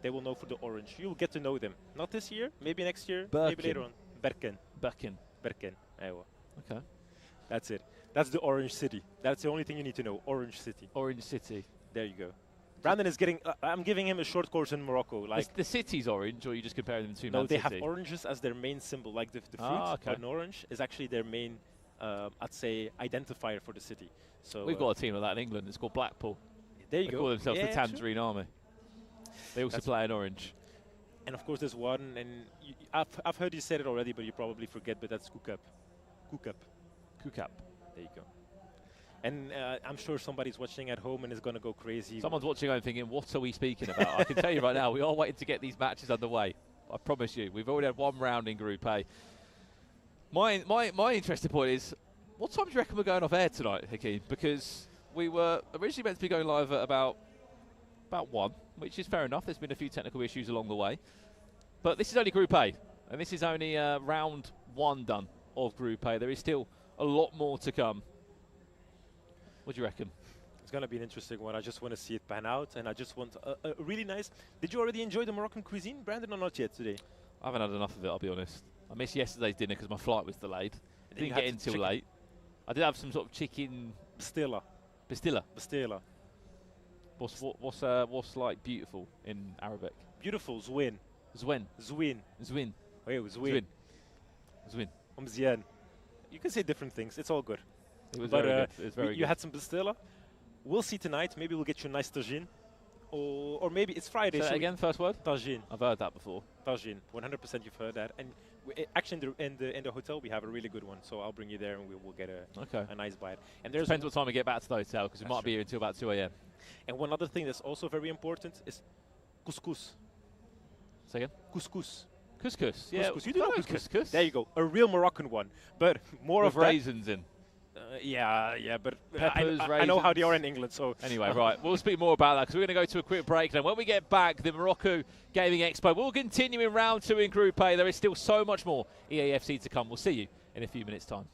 They will know for the orange. You'll get to know them. Not this year, maybe next year, maybe later on. Berkane. Aywa. Okay. That's it. That's the orange city. That's the only thing you need to know. Orange city. Orange city. There you go. Brandon is getting. I'm giving him a short course in Morocco. Like the city's orange, or are you just comparing them to no, Man they City? have oranges as their main symbol. Like the fruit, okay. an orange is actually their main, I'd say, identifier for the city. So we've got a team like that in England. It's called Blackpool. There you they go. Call themselves the true. Tangerine Army. They also play in orange. And of course, there's one, and I've heard you said it already, but you probably forget. But that's Kukap. Kukap. There you go. And I'm sure somebody's watching at home and is going to go crazy. Someone's watching home thinking, what are we speaking about? I can tell you right now, we are waiting to get these matches underway. I promise you. We've already had one round in Group A. My interesting point is, what time do you reckon we're going off air tonight, Hakeem? Because we were originally meant to be going live at about 1, which is fair enough. There's been a few technical issues along the way. But this is only Group A, and this is only round 1 done of Group A. There is still a lot more to come. What do you reckon? It's going to be an interesting one. I just want to see it pan out, and I just want a really nice... Did you already enjoy the Moroccan cuisine, Brandon, or not yet today? I haven't had enough of it, I'll be honest. I missed yesterday's dinner because my flight was delayed. I didn't get in till late. I did have some sort of chicken... Bastilla. What's like beautiful in Arabic? Beautiful, Zwin. Zwin. Oh, Zwin. You can say different things. It's all good. It was very good. It was very you good. had some Bastilla. We'll see tonight. Maybe we'll get you a nice tagine. Or maybe it's Friday. Say that again, first word? Tagine. I've heard that before. Tagine. 100% you've heard that. And actually in the hotel we have a really good one. So I'll bring you there and we'll get a nice bite. And there's depends what time we get back to the hotel because we might be here until about 2 a.m. And one other thing that's also very important is couscous. Say again? Couscous. Couscous. Yeah. Couscous. You do know couscous. There you go. A real Moroccan one. But more with of raisins in. Yeah, but peppers, I know how they are in England, so... Anyway, right, we'll speak more about that because we're going to go to a quick break. And when we get back, the Morocco Gaming Expo will continue in round 2 in Group A. There is still so much more EAFC to come. We'll see you in a few minutes' time.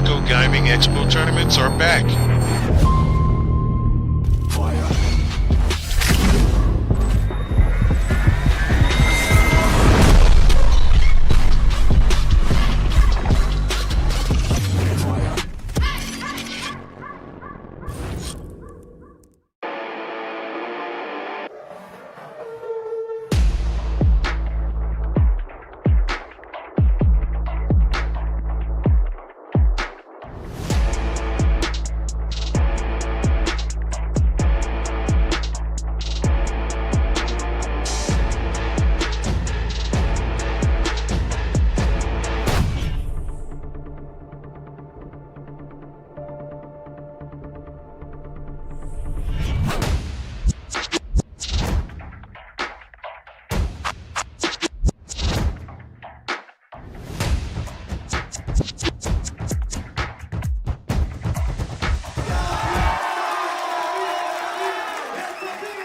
Morocco Gaming Expo tournaments are back.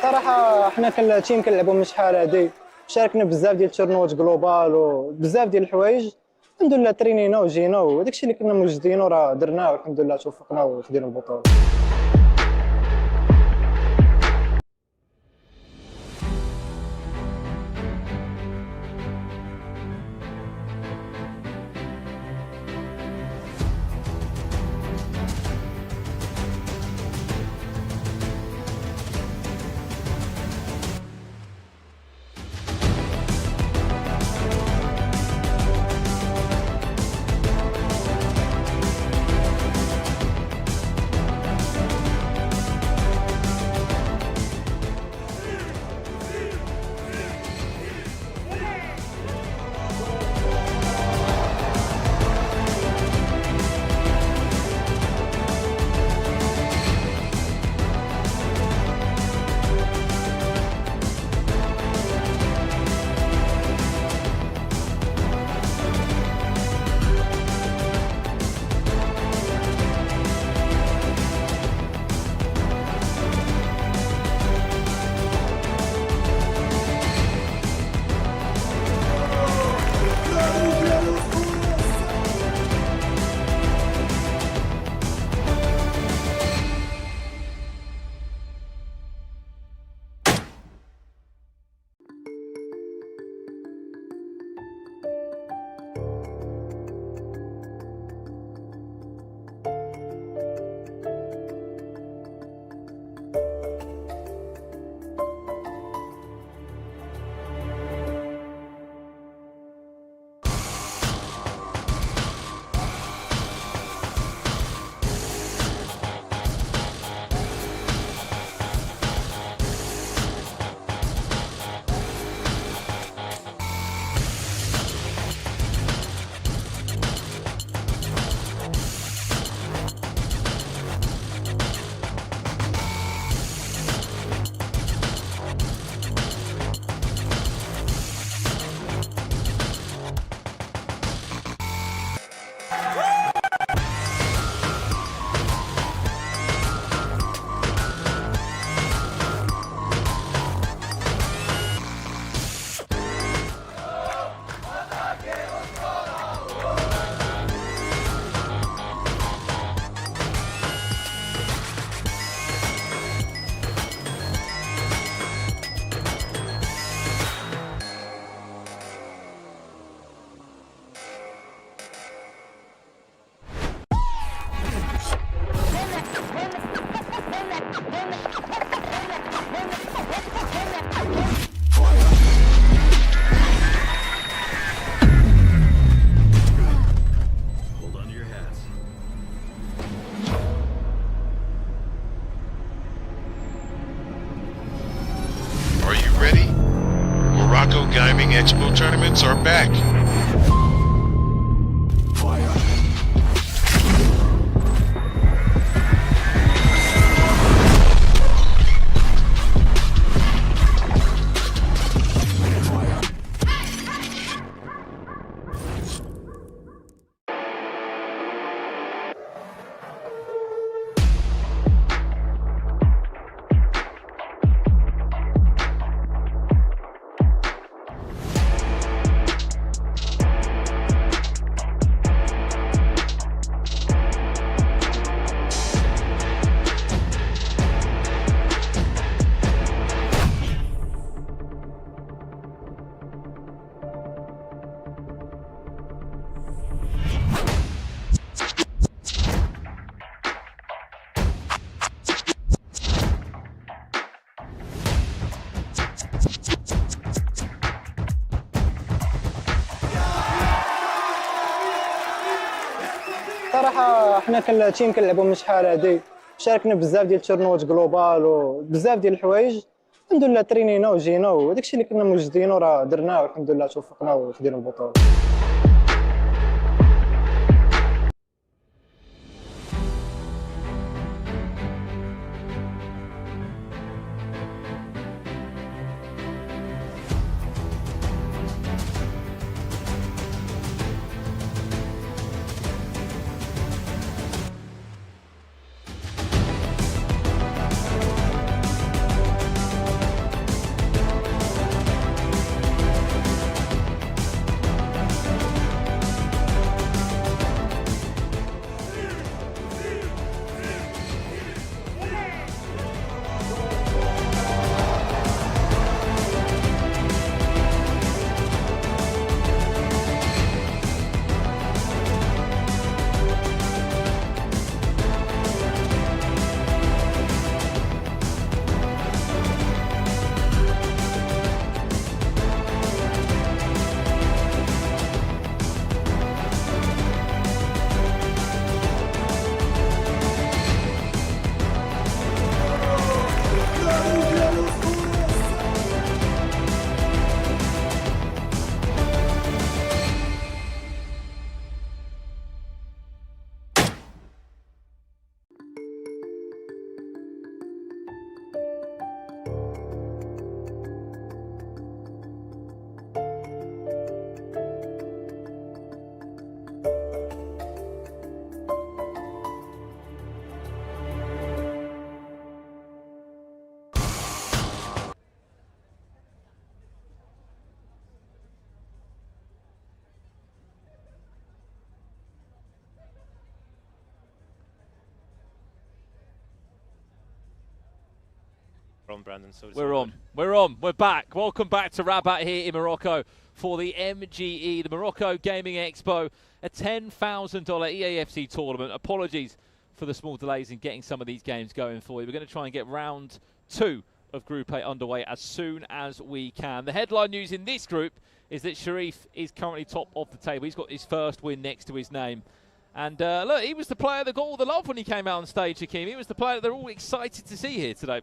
صراحه حنا كالتيم كنلعبوا من شحال هادي، شاركنا بزاف ديال التورنوات جلوبال وبزاف ديال الحوايج. الحمد لله ترينينا وجينا وداكشي اللي كنا موجدينه راه درناه والحمد لله توفقنا وخدينا البطوله. Morocco Gaming Expo tournaments are back. صراحه حنا كالتيم كنلعبوا من شحال هادي، شاركنا بزاف ديال التورنوات جلوبال وبزاف ديال الحوايج. الحمد لله ترينينا وجينا وداك الشيء اللي كنا موجدينه راه درناه والحمد لله توفقنا وخدينا البطوله. Brandon, so we're back. Welcome back to Rabat here in Morocco for the MGE, the Morocco Gaming Expo, a $10,000 EAFC tournament. Apologies for the small delays in getting some of these games going for you. We're going to try and get round 2 of Group A underway as soon as we can. The headline news in this group is that Sharif is currently top of the table. He's got his first win next to his name. And look, he was the player that got all the love when he came out on stage, Hakeem. He was the player that they're all excited to see here today.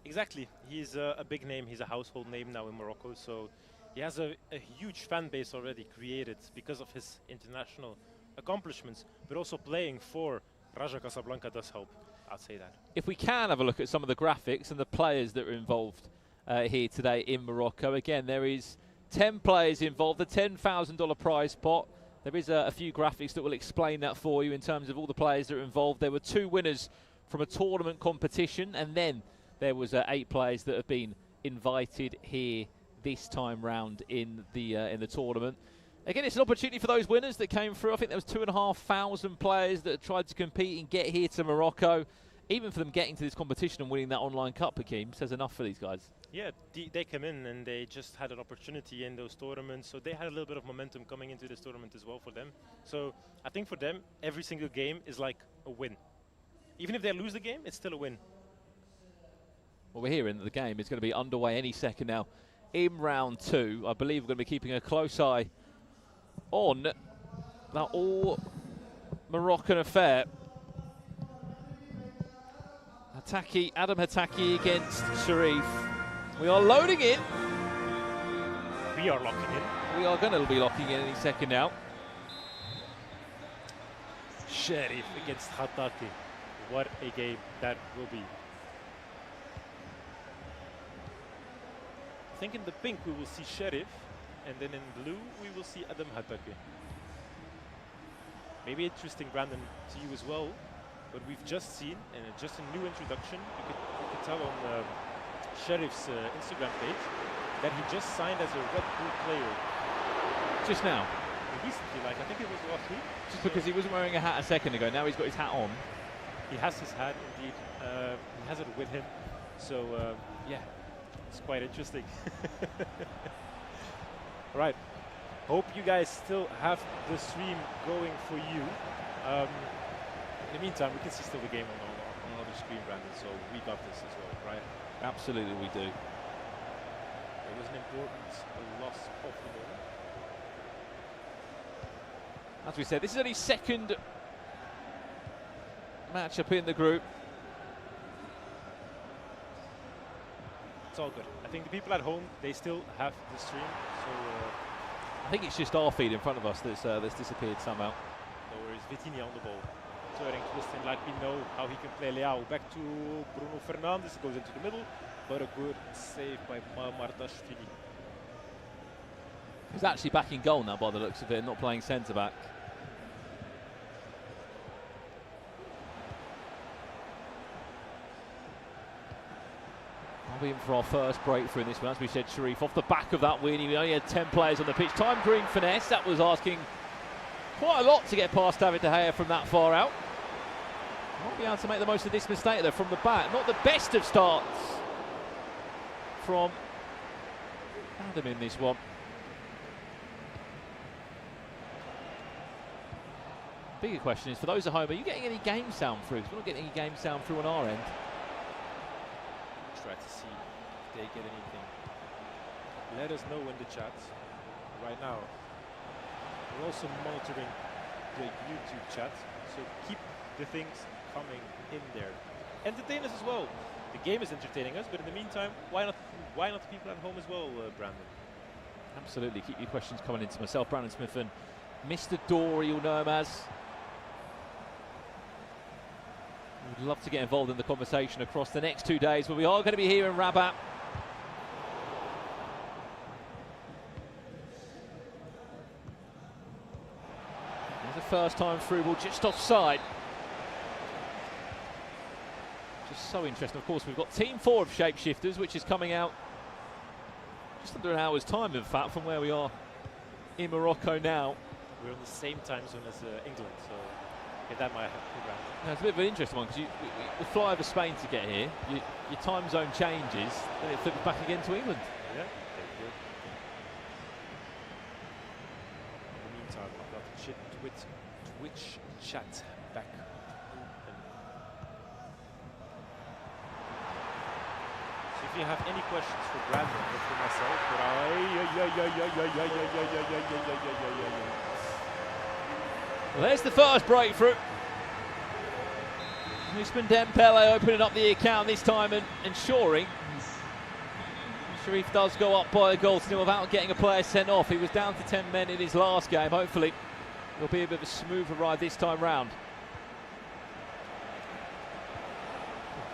Exactly. He's a big name. He's a household name now in Morocco. So he has a huge fan base already created because of his international accomplishments. But also playing for Raja Casablanca does help. I'd say that. If we can have a look at some of the graphics and the players that are involved here today in Morocco. Again, there is 10 players involved, the $10,000 prize pot. There is a few graphics that will explain that for you in terms of all the players that are involved. There were 2 winners from a tournament competition, and then there was 8 players that have been invited here this time round in the tournament. Again, it's an opportunity for those winners that came through. I think there was 2,500 players that tried to compete and get here to Morocco. Even for them getting to this competition and winning that online cup, Hakeem, says enough for these guys. Yeah, they come in and they just had an opportunity in those tournaments, so they had a little bit of momentum coming into this tournament as well for them. So I think for them, every single game is like a win. Even if they lose the game, it's still a win. Well, we're hearing that the game is going to be underway any second now in round 2. I believe we're going to be keeping a close eye on that all Moroccan affair. Adam Hataki against Sharif. We are loading in. We are locking in. We are going to be locking in any second now. Sharif against Hataki. What a game that will be. I think in the pink we will see Sharif, and then in blue we will see Adam Hataki. Maybe interesting, Brandon, to you as well. But we've just seen, and just a new introduction, you could tell on Sharif's Instagram page that he just signed as a Red Bull player. Just now? Recently, like I think it was last week. Just because he wasn't wearing a hat a second ago, now he's got his hat on. He has his hat, indeed. He has it with him. So, yeah, it's quite interesting. Right. Hope you guys still have the stream going for you. In the meantime, we can see still the game on another screen, Brandon, so we got this as well, right? Absolutely we do. It was an important loss of the ball. As we said, this is only second matchup in the group. It's all good. I think the people at home, they still have the stream, so I think it's just our feed in front of us that's disappeared somehow. no worries. Vitinha on the ball. Turning, twisting like we know how he can play. Leao back to Bruno Fernandes, goes into the middle, but a good save by Martashvili. He's actually back in goal now by the looks of it, not playing centre-back. I'll be in for our first breakthrough in this one. As we said, Sharif, off the back of that win, he only had 10 players on the pitch. Time green finesse, that was asking quite a lot to get past David De Gea from that far out. Might be able to make the most of this mistake though from the back. Not the best of starts from Adam in this one. Bigger question is, for those at home, are you getting any game sound through? Because we're not getting any game sound through on our end. Try to see if they get anything. Let us know in the chat. Right now, we're also monitoring the YouTube chat, so keep the things coming in there. Entertain us as well. The game is entertaining us, but in the meantime, why not the people at home as well, Brandon? Absolutely, keep your questions coming into myself, Brandon Smith, and Mr. Dory, you'll know him as. We'd love to get involved in the conversation across the next 2 days, but we are going to be here in Rabat. There's a first time through ball just offside. Just so interesting. Of course, we've got Team 4 of Shapeshifters, which is coming out just under an hour's time, in fact, from where we are in Morocco now. We're on the same time zone as England, so yeah, that might have to round. Now, it's a bit of an interesting one because we fly over Spain to get here. Your time zone changes, then it flips back again to England. Yeah, there you go. In the meantime, I've got the Twitch chat back open. So if you have any questions for Brandon or for myself, Well, there's the first breakthrough. Ousmane Dembele opening up the account this time and ensuring Sharif does go up by a goal to nil without getting a player sent off. He was down to 10 men in his last game. Hopefully it'll be a bit of a smoother ride this time round.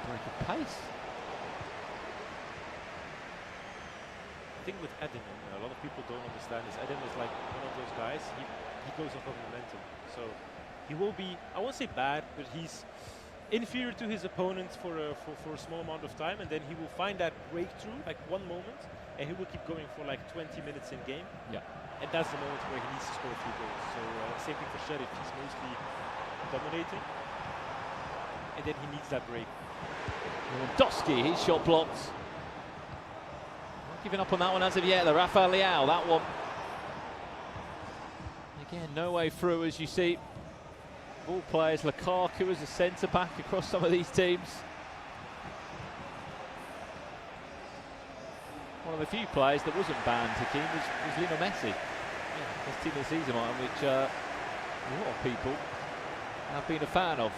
Break of pace. The thing with Eden, and a lot of people don't understand, is Eden is like one of those guys, he goes off of momentum. So he will be, I won't say bad, but he's inferior to his opponents for a small amount of time, and then he will find that breakthrough, like one moment, and he will keep going for like 20 minutes in game. Yeah. And that's the moment where he needs to score a few goals. So same thing for Sheriff, he's mostly dominating, and then he needs that break. Lewandowski, his shot blocked. Not giving up on that one as of yet, the Rafael Leao, that one. Again, no way through, as you see. All players, Lukaku as a centre-back across some of these teams. One of the few players that wasn't banned, Hakeem, was Lionel Messi. Yeah, his team of the season one, which a lot of people have been a fan of.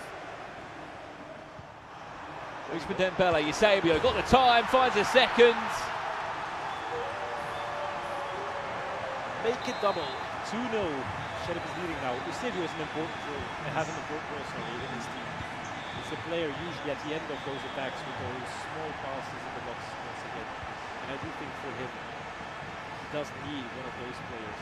Ousmane Dembele, Eusebio got the time, finds a second. Make it double, 2-0. Sheriff is leading now. Eusebio is an important role, and has an important role in his team. It's a player usually at the end of those attacks with those small passes in the box once again. And I do think for him, he does need one of those players.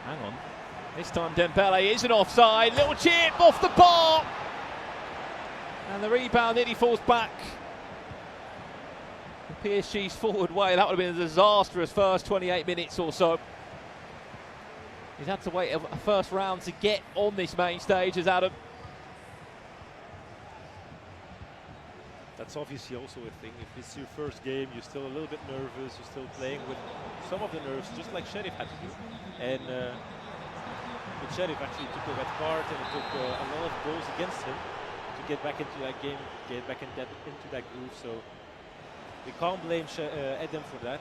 Hang on. This time Dembele isn't offside. Little chip off the bar. And the rebound nearly falls back. The PSG's forward way. That would have been a disastrous first 28 minutes or so. He's had to wait a first round to get on this main stage as Adam. That's obviously also a thing. If it's your first game, you're still a little bit nervous. You're still playing with some of the nerves, just like Sheriff had to do. And but Sheriff actually took a red card, and it took a lot of goals against him to get back into that game, get back into that groove. So we can't blame Edem for that.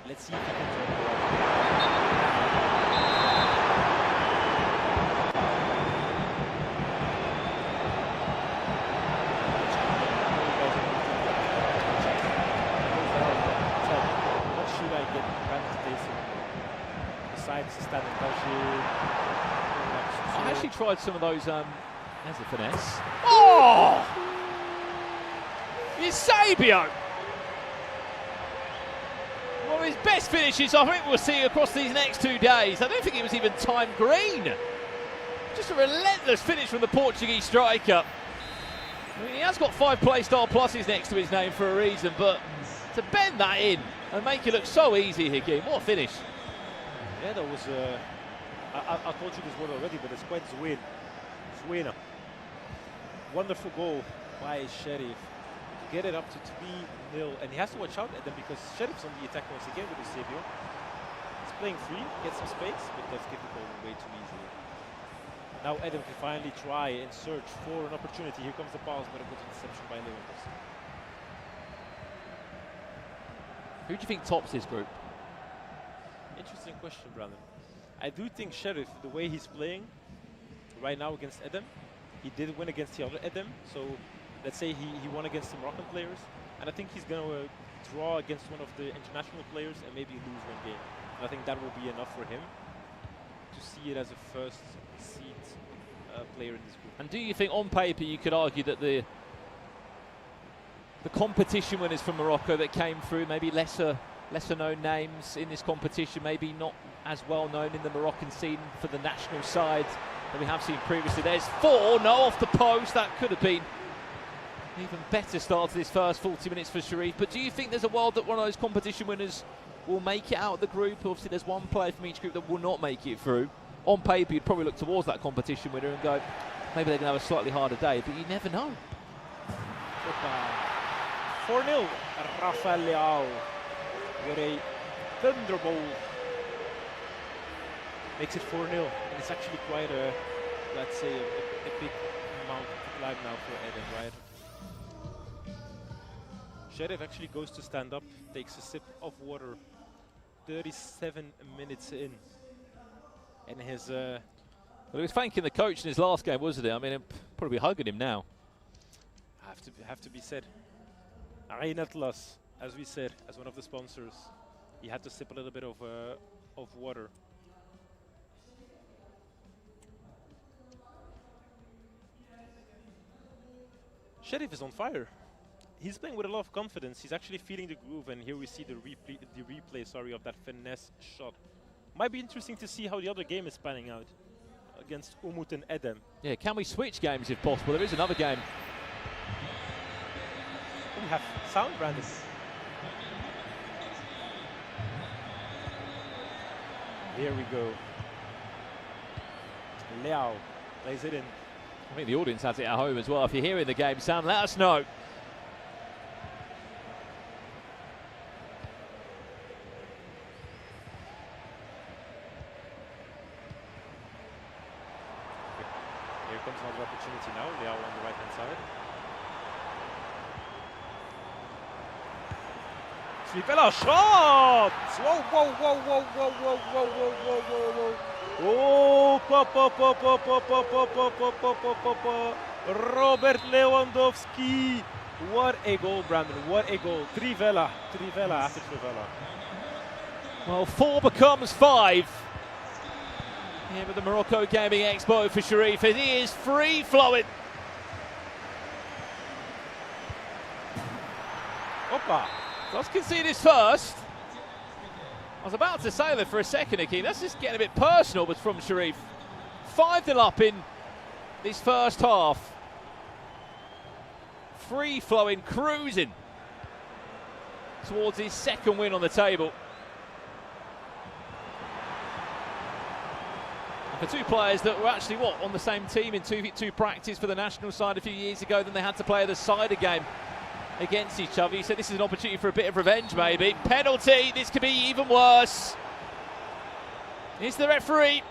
Let's see if he can turn it around. What should I get advantage besides the standing dodge? I actually tried some of those. There's a finesse. Oh! Eusebio! One of his best finishes I think we'll see across these next 2 days. I don't think it was even time green. Just a relentless finish from the Portuguese striker. I mean, he has got 5 playstyle pluses next to his name for a reason, but to bend that in and make it look so easy, Hakeem, what a finish. Yeah, that was, I told you this word already, but it's quite Zuena. Wonderful goal by Sheriff to get it up to 3-0, and he has to watch out at them because Sheriff's on the attack once again with Eusebio. He's playing free, gets some space, but that's giving the goal way too easily. Now Adam can finally try and search for an opportunity. Here comes the pass, but a good interception by Lewandowski. Who do you think tops this group? Interesting question, Brandon. I do think Sheriff, the way he's playing right now against Edem, he did win against the other Edem, so let's say he won against the Moroccan players, and I think he's going to draw against one of the international players and maybe lose one game. And I think that will be enough for him to see it as a first seed player in this group. And do you think on paper you could argue that the competition winners from Morocco that came through, maybe lesser known names in this competition, maybe not as well known in the Moroccan scene for the national side that we have seen previously? There's 4, no, off the post. That could have been an even better start to this first 40 minutes for Sharif. But do you think there's a world that one of those competition winners will make it out of the group? Obviously there's one player from each group that will not make it through. On paper you'd probably look towards that competition winner and go, maybe they're going to have a slightly harder day, but you never know. 4-0, Rafael Leao with a thunderbolt. Makes it 4-0, and it's actually quite a, let's say, a big amount to climb now for Eden, right? Sheriff actually goes to stand up, takes a sip of water, 37 minutes in. And his... Well, he was thanking the coach in his last game, wasn't it? I mean, probably hugging him now. Have to be said. Ain Atlas, as we said, as one of the sponsors, he had to sip a little bit of water. Sheriff is on fire. He's playing with a lot of confidence. He's actually feeling the groove, and here we see the replay of that finesse shot. Might be interesting to see how the other game is panning out against Umut and Edem. Yeah, can we switch games if possible? There is another game. We have sound, Brandon. Here we go. Leao plays it in. I think the audience has it at home as well. If you're hearing the game, Sam, let us know. Here comes another opportunity now. Leao on the right-hand side. Bella shot! Whoa, whoa, whoa, whoa, whoa, whoa, whoa, whoa, whoa, whoa. Oh, Robert Lewandowski. What a goal, Brandon. What a goal. Trivela after Trivela. Well, 4 becomes 5. Here with the Morocco Gaming Expo for Sharif. It is free-flowing. Opa. Does concede his first. I was about to say that for a second, Hakeem. That's just getting a bit personal, but from Sharif. 5-0 up in this first half. Free-flowing, cruising towards his second win on the table. And for two players that were actually, on the same team in 2v2 practice for the national side a few years ago, then they had to play the cider game against each other. He said this is an opportunity for a bit of revenge, maybe. Penalty, this could be even worse. Is the referee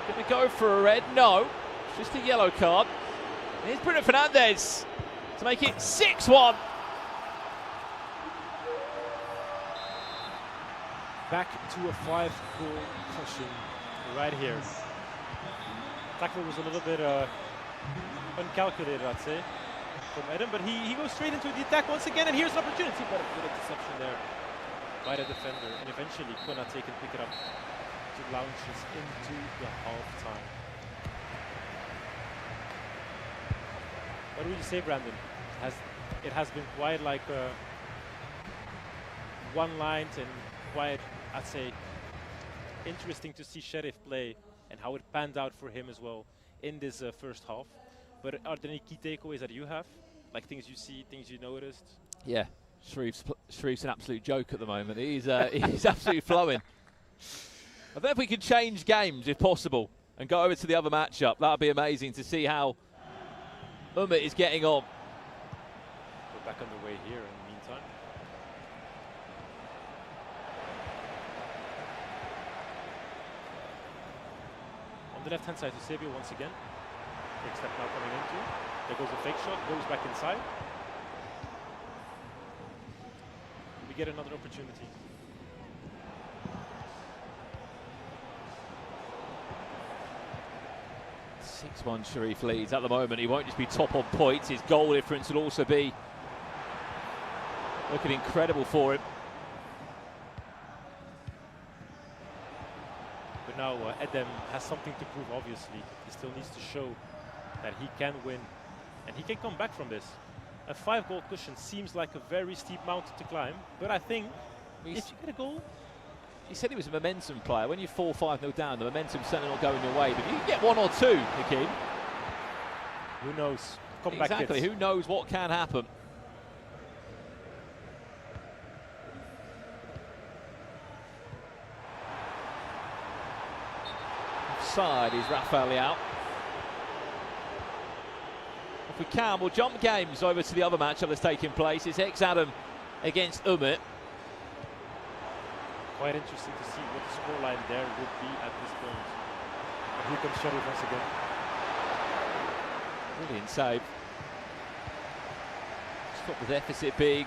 going to go for a red? No, just a yellow card. Here's Bruno Fernandes to make it 6-1. back to a 5-goal cushion right here. Tackle was a little bit uncalculated, I'd say, from Eden, but he goes straight into the attack once again, and here's an opportunity, but a good interception there by the defender, and eventually Konate can pick it up to launch us into the half-time. What would you say, Brandon? It has been quite like one-lined and quite, I'd say, interesting to see Sheriff play and how it panned out for him as well in this first half. But are there any key takeaways that you have? Like things you see, things you noticed? Yeah, Sharif's an absolute joke at the moment. He's absolutely flowing. I don't know if we could change games if possible and go over to the other matchup. That would be amazing to see how Umit is getting on. We're back on the way here in the meantime. On the left-hand side to Sabio once again. Big step now coming into. There goes a fake shot, goes back inside. We get another opportunity. Six-one Sharif leads at the moment. He won't just be top on points. His goal difference will also be looking incredible for him. But now Edem has something to prove, obviously. He still needs to show that he can win. And he can come back from this. A 5-goal cushion seems like a very steep mountain to climb. But I think if you get a goal... He said he was a momentum player. When you fall 5-0 down, the momentum's certainly not going your way. But if you can get one or two, Hakeem. Who knows? Come back, exactly. Who knows what can happen? Offside is Rafael Leao. If we can, we'll jump games over to the other matchup that's taking place. It's Ex-Adam against Umit. Quite interesting to see what the scoreline there would be at this point. And here comes Sharif once again. Brilliant save. Stop the deficit big,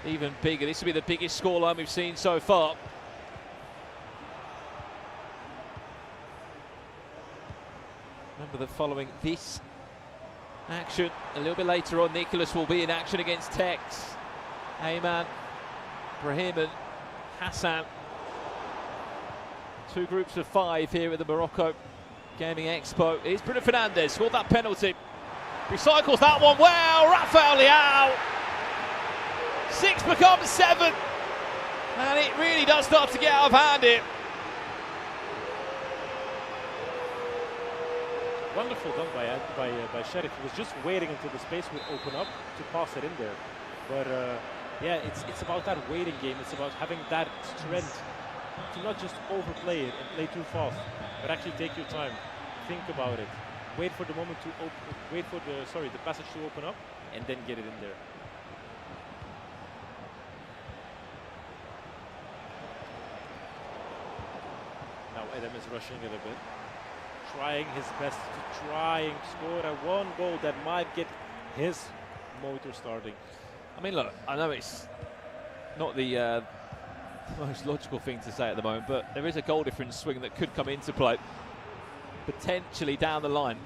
even bigger. This will be the biggest scoreline we've seen so far. Remember that following this action, a little bit later on, Nicholas will be in action against Tex. Ayman, Brahim and Hassan. Two groups of 5 here at the Morocco Gaming Expo. Here's Bruno Fernandes, scored that penalty. Recycles that one well, Rafael Leao. 6 becomes 7. And it really does start to get out of hand here. Wonderful done by Sheriff. He was just waiting until the space would open up to pass it in there. But yeah, it's about that waiting game. It's about having that strength to not just overplay it and play too fast, but actually take your time, think about it, wait for the moment to open, wait for the passage to open up, and then get it in there. Now Edem is rushing it a bit, trying his best to try and score that one goal that might get his motor starting. I mean, look, I know it's not the most logical thing to say at the moment, but there is a goal difference swing that could come into play potentially down the line.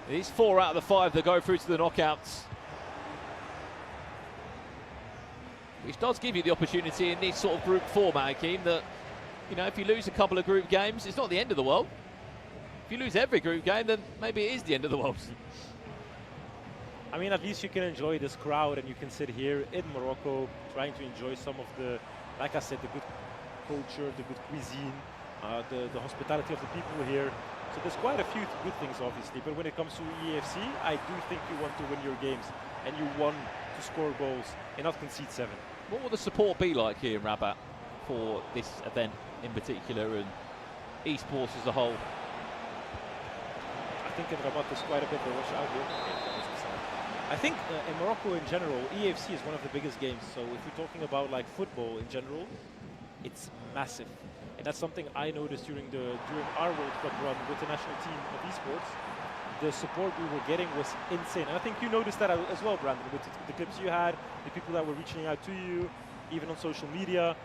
It is 4 out of the 5 that go through to the knockouts, which does give you the opportunity in this sort of group format, Hakeem, that, you know, if you lose a couple of group games, it's not the end of the world. If you lose every group game, then maybe it is the end of the world. I mean, at least you can enjoy this crowd and you can sit here in Morocco trying to enjoy some of the, like I said, the good culture, the good cuisine, the hospitality of the people here. So there's quite a few good things, obviously. But when it comes to EFC, I do think you want to win your games and you want to score goals and not concede 7. What will the support be like here in Rabat for this event in particular and esports as a whole? I think in Rabat there's quite a bit to watch out here. I think in Morocco in general, EFC is one of the biggest games. So if you're talking about like football in general, it's massive. And that's something I noticed during our World Cup run with the national team of esports. The support we were getting was insane. And I think you noticed that as well, Brandon, with the clips you had, the people that were reaching out to you, even on social media.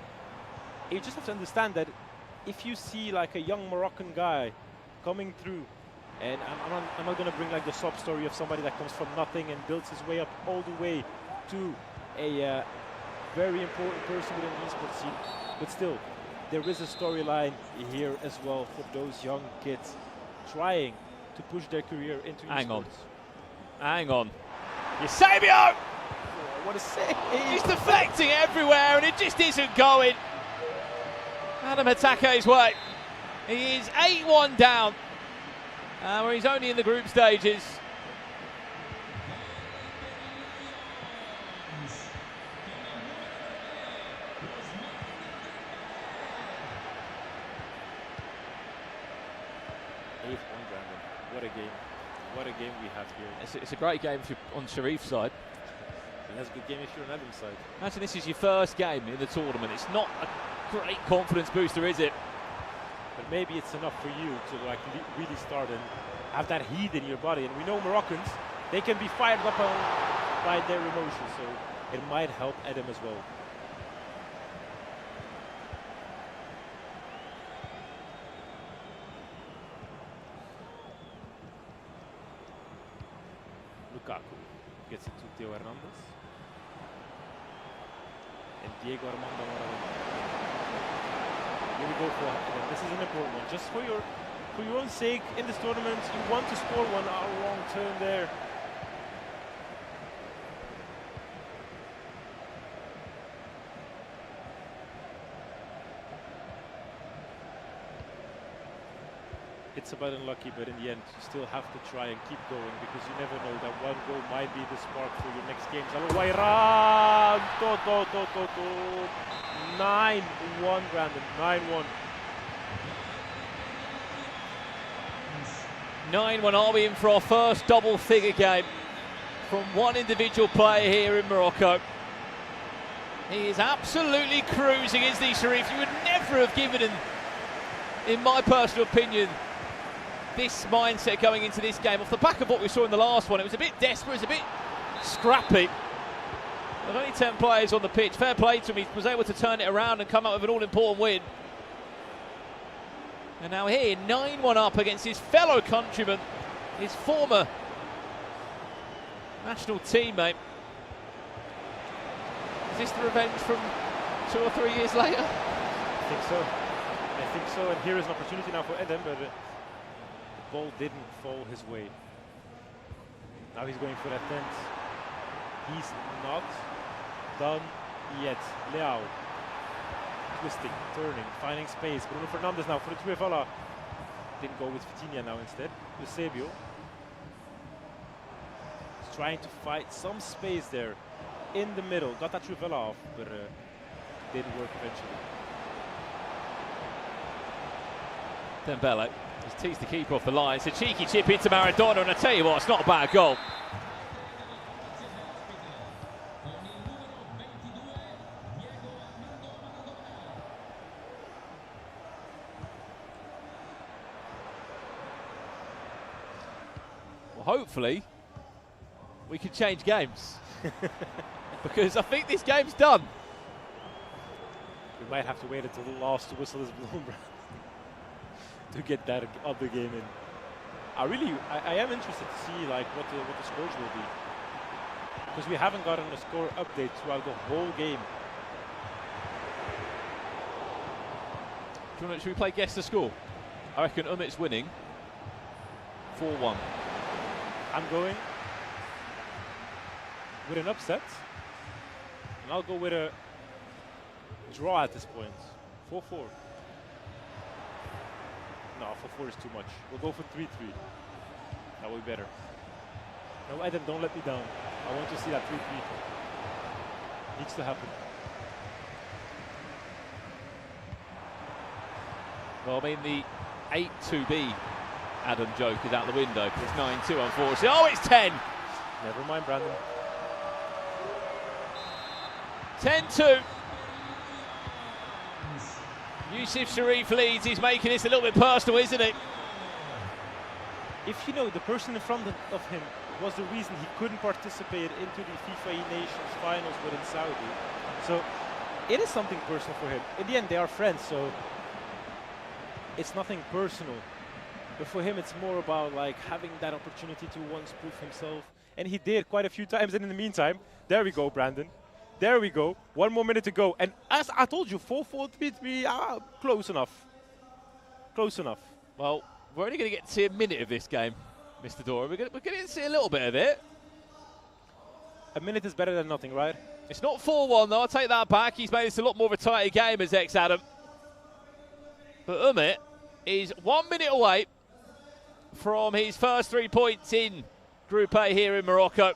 you just have to understand that if you see like a young Moroccan guy coming through, and I'm not going to bring like the sob story of somebody that comes from nothing and builds his way up all the way to a very important person within the esports scene, but still, there is a storyline here as well for those young kids trying to push their career into esports. Hang on. Eusebio! What a save! He's deflecting everywhere and it just isn't going. Adam Hatake's way. He is 8-1 down. Where he's only in the group stages. What a game. What a game we have here. It's a great game on Sharif's side. And that's a good game if you're on Adam's side. Imagine this is your first game in the tournament. It's not a great confidence booster, is it? But maybe it's enough for you to like really start and have that heat in your body. And we know Moroccans, they can be fired up by their emotions, so it might help Adam as well. Lukaku gets it to Theo Hernandez. And Diego Armando Maradona. Here we go for Adam. This is an important one. Just for your own sake, in this tournament, you want to score one. Wrong turn there. It's about unlucky, but in the end, you still have to try and keep going because you never know that one goal might be the spark for your next games. 9-1, Brandon. 9-1. 9-1. Are we in for our first double-figure game from one individual player here in Morocco? He is absolutely cruising, isn't he, Sharif? You would never have given him, in my personal opinion, this mindset going into this game off the back of what we saw in the last one. It was a bit desperate, it was a bit scrappy. There's only 10 players on the pitch. Fair play to him. He was able to turn it around and come out with an all-important win. And now here, 9-1 up against his fellow countryman, his former national teammate. Is this the revenge from 2 or 3 years later? I think so. I think so. And here is an opportunity now for Adam, but the ball didn't fall his way. Now he's going for that tent. He's not done yet. Leao. Twisting, turning, finding space. Bruno Fernandes now for the Trivella. Didn't go with Vitinha now instead. Eusebio. He's trying to fight some space there in the middle. Got that Trivella off, but didn't work eventually. Dembele just teased the keeper off the line. It's a cheeky chip into Maradona, and I tell you what, it's not a bad goal. Well, hopefully, we can change games. Because I think this game's done. We might have to wait until the last whistle is blown to get that other game in. I am interested to see like what the scores will be, because we haven't gotten a score update throughout the whole game. Should we play guess the score? I reckon Umit's winning 4-1. I'm going with an upset, and I'll go with a draw at this point. 4-4. No, 4-4 is too much. We'll go for 3-3. That will be better. No, Adam, don't let me down. I want to see that 3-3. Needs to happen. Well, I mean, the 8-2B Adam joke is out the window because it's 9-2, unfortunately. Oh, it's 10! Never mind, Brandon. 10-2. Yusuf Sharif leads. He's making this a little bit personal, isn't it? If you know, the person in front of him was the reason he couldn't participate into the FIFA E Nations finals within Saudi. So it is something personal for him. In the end, they are friends, so it's nothing personal. But for him, it's more about like having that opportunity to once prove himself, and he did quite a few times. And in the meantime, there we go, Brandon. There we go. 1 more minute to go, and as I told you, 4-4-3-3, close enough. Close enough. Well, we're only going to get to see a minute of this game, Mr. Dora. We're going to see a little bit of it. A minute is better than nothing, right? It's not 4-1 though, I'll take that back. He's made this a lot more of a tighter game as ex-Adam. But Umit is 1 minute away from his first 3 points in Group A here in Morocco.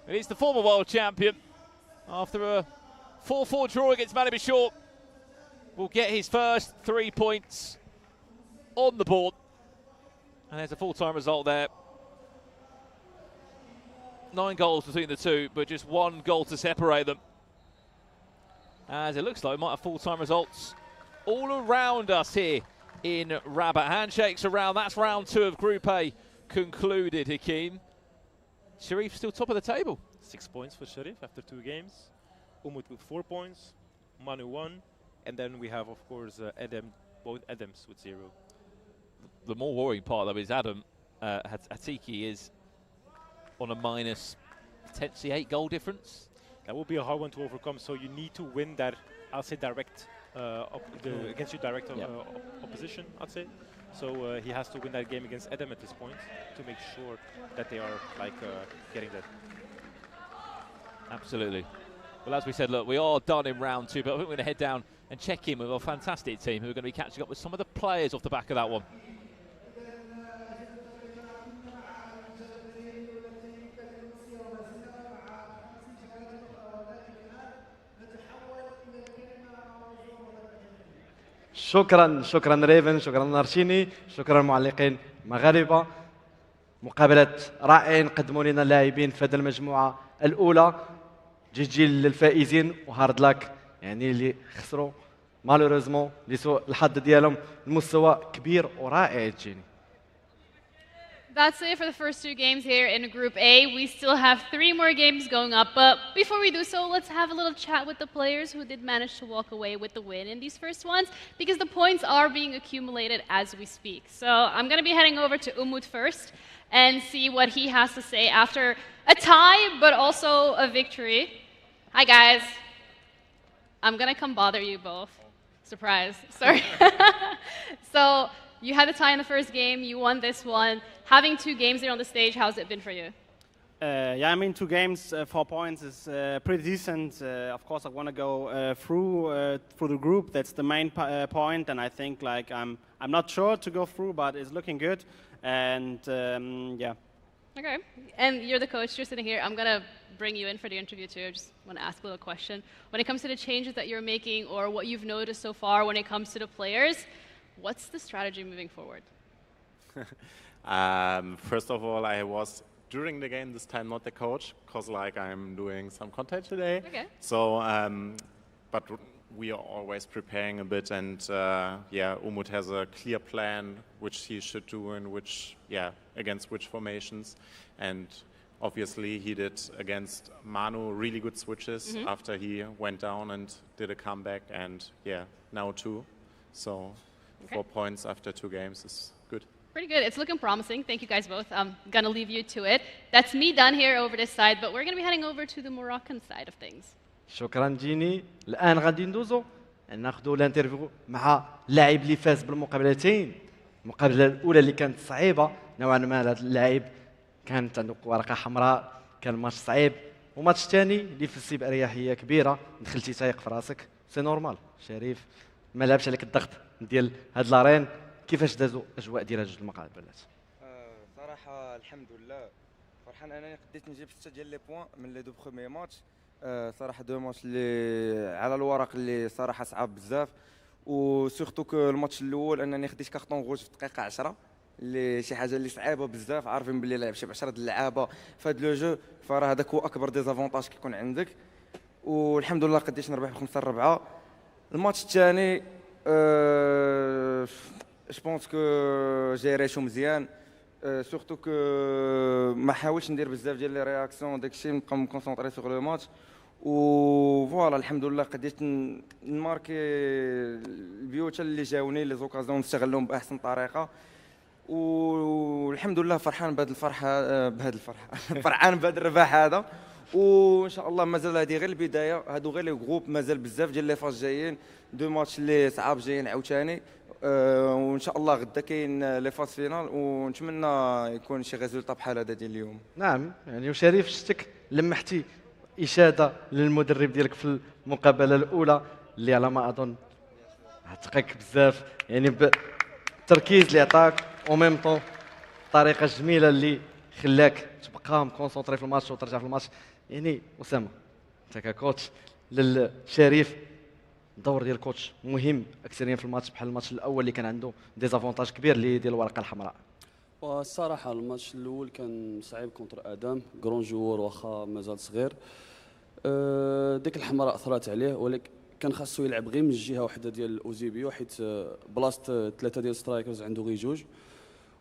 And he's the former world champion. After a 4-4 draw against Mali Bishop, will get his first 3 points on the board. And there's a full-time result there. 9 goals between the two, but just 1 goal to separate them. As it looks like we might have full-time results all around us here in Rabat. Handshakes around, that's round 2 of Group A concluded, Hakeem. Sharif still top of the table. 6 points for Sharif after 2 games. Umut with 4 points, Manu 1, and then we have, of course, Adam, both Adams with 0. The more worrying part, though, is Adam Hatiki is on a minus potentially 8 goal difference. That will be a hard one to overcome, so you need to win that, I'll say, direct against your direct opposition, I'd say. So he has to win that game against Adam at this point to make sure that they are like getting that. Absolutely. Well, as we said, look, we are done in round 2, but I think we're going to head down and check in with our fantastic team who are going to be catching up with some of the players off the back of that one. شكرا ريفن، شكرا نارشيني، شكرا معلقين مغاربه. مقابلة رائعين قدموا لنا اللاعبين في هذه المجموعة الأولى. جي للفائزين وهارد لاك يعني اللي خسروا مالوريزمون لسوء الحظ ديالهم. المستوى كبير ورائع تجيني. That's it for the first 2 games here in Group A. We still have 3 more games going up, but before we do so, let's have a little chat with the players who did manage to walk away with the win in these first ones, because the points are being accumulated as we speak. So I'm going to be heading over to Umut first and see what he has to say after a tie, but also a victory. Hi, guys. I'm going to come bother you both. Surprise. Sorry. So you had a tie in the first game. You won this one. Having 2 games here on the stage, how's it been for you? Yeah, I mean, 2 games, 4 points is pretty decent. Of course, I want to go through the group. That's the main point, and I think like I'm not sure to go through, but it's looking good. And yeah. Okay. And you're the coach. You're sitting here. I'm gonna bring you in for the interview too. I just want to ask a little question. When it comes to the changes that you're making, or what you've noticed so far when it comes to the players, what's the strategy moving forward? First of all, I was during the game this time not the coach, because like I'm doing some content today. Okay. So, but we are always preparing a bit, and yeah, Umut has a clear plan which he should do and which, yeah, against which formations, and obviously he did against Manu really good switches after he went down and did a comeback, and yeah, now 2. So 4 points after 2 games is good. Pretty good. It's looking promising. Thank you guys both. I'm going to leave you to it. That's me done here over this side, but we're going to be heading over to the Moroccan side of things. شكرا جيني. الآن غادي ندوزو ناخذوا الانترفيو مع اللاعب اللي فاز بالمقابلتين. المقابلة الأولى اللي كانت صعيبة نوعا ما، هذا اللاعب كانت عنده ورقة حمراء، كان ماتش صعيب. وماتش الثاني اللي فزتي بأريحية كبيرة، دخلتي تايق في راسك، سي نورمال. شريف ما لعبش عليك الضغط ديال هاد لارين. كيفاش دازوا الاجواء ديال هاد المقابلات؟ صراحه الحمد لله فرحان انني قديت نجيب 6 ديال لي بوين من لي 2 بروميي ماتش. صراحه 2 ماتش اللي على الورق اللي صراحه صعاب بزاف، وسورتو كو الماتش الاول انني خديت كارطون روج في دقيقه 10 اللي شي حاجه اللي صعيبه بزاف، عارفين باللي لعب شي ب 10 د اللعابه في هذا لو جو، فراه هذاك هو اكبر ديزافونتاج كيكون عندك. والحمد لله قديش نربح ب 5-4. الماتش الثاني جو بونس كو جيريشو مزيان، سورتو كو ما حاولش ندير بزاف ديال لي رياكسيون داكشي، نبقى مكونسونطري سوغ لو ماتش. وفوالا الحمد لله قدرت نماركي البيوت اللي جاوني لي زوكازيون نستغلهم باحسن طريقه، والحمد لله فرحان بهذه الفرحه فرحان بهذا الرباح هذا. وان شاء الله مازال هذه غير البدايه، هادو غير لي جروب، مازال بزاف ديال لي فاز جايين، دو ماتش اللي صعاب جايين عاوتاني. وان شاء الله غدا كاين لي فاز فينال، ونتمنى يكون شي ريزولطا بحال هذا ديال اليوم. نعم يعني وشريف شتك لمحتي اشاده للمدرب ديالك في المقابله الاولى اللي على ما اظن عتقك بزاف، يعني بالتركيز اللي عطاك او ميم طون الطريقه الجميله اللي خلاك تبقى مكونسونطري في الماتش وترجع في الماتش. يعني اسامه انت ككوتش للشريف، الدور ديال الكوتش مهم اكثريا في الماتش بحال الماتش الاول اللي كان عنده ديزافونتاج كبير اللي ديال الورقه الحمراء. والصراحه الماتش الاول كان صعيب كونتر ادم، كرون جوور واخا مازال صغير. ديك الحمراء اثرت عليه، ولكن كان خاصو يلعب غير من جهه واحده ديال الاوزيبيو، حيت بلاصه ثلاثه ديال سترايكرز عنده غير جوج.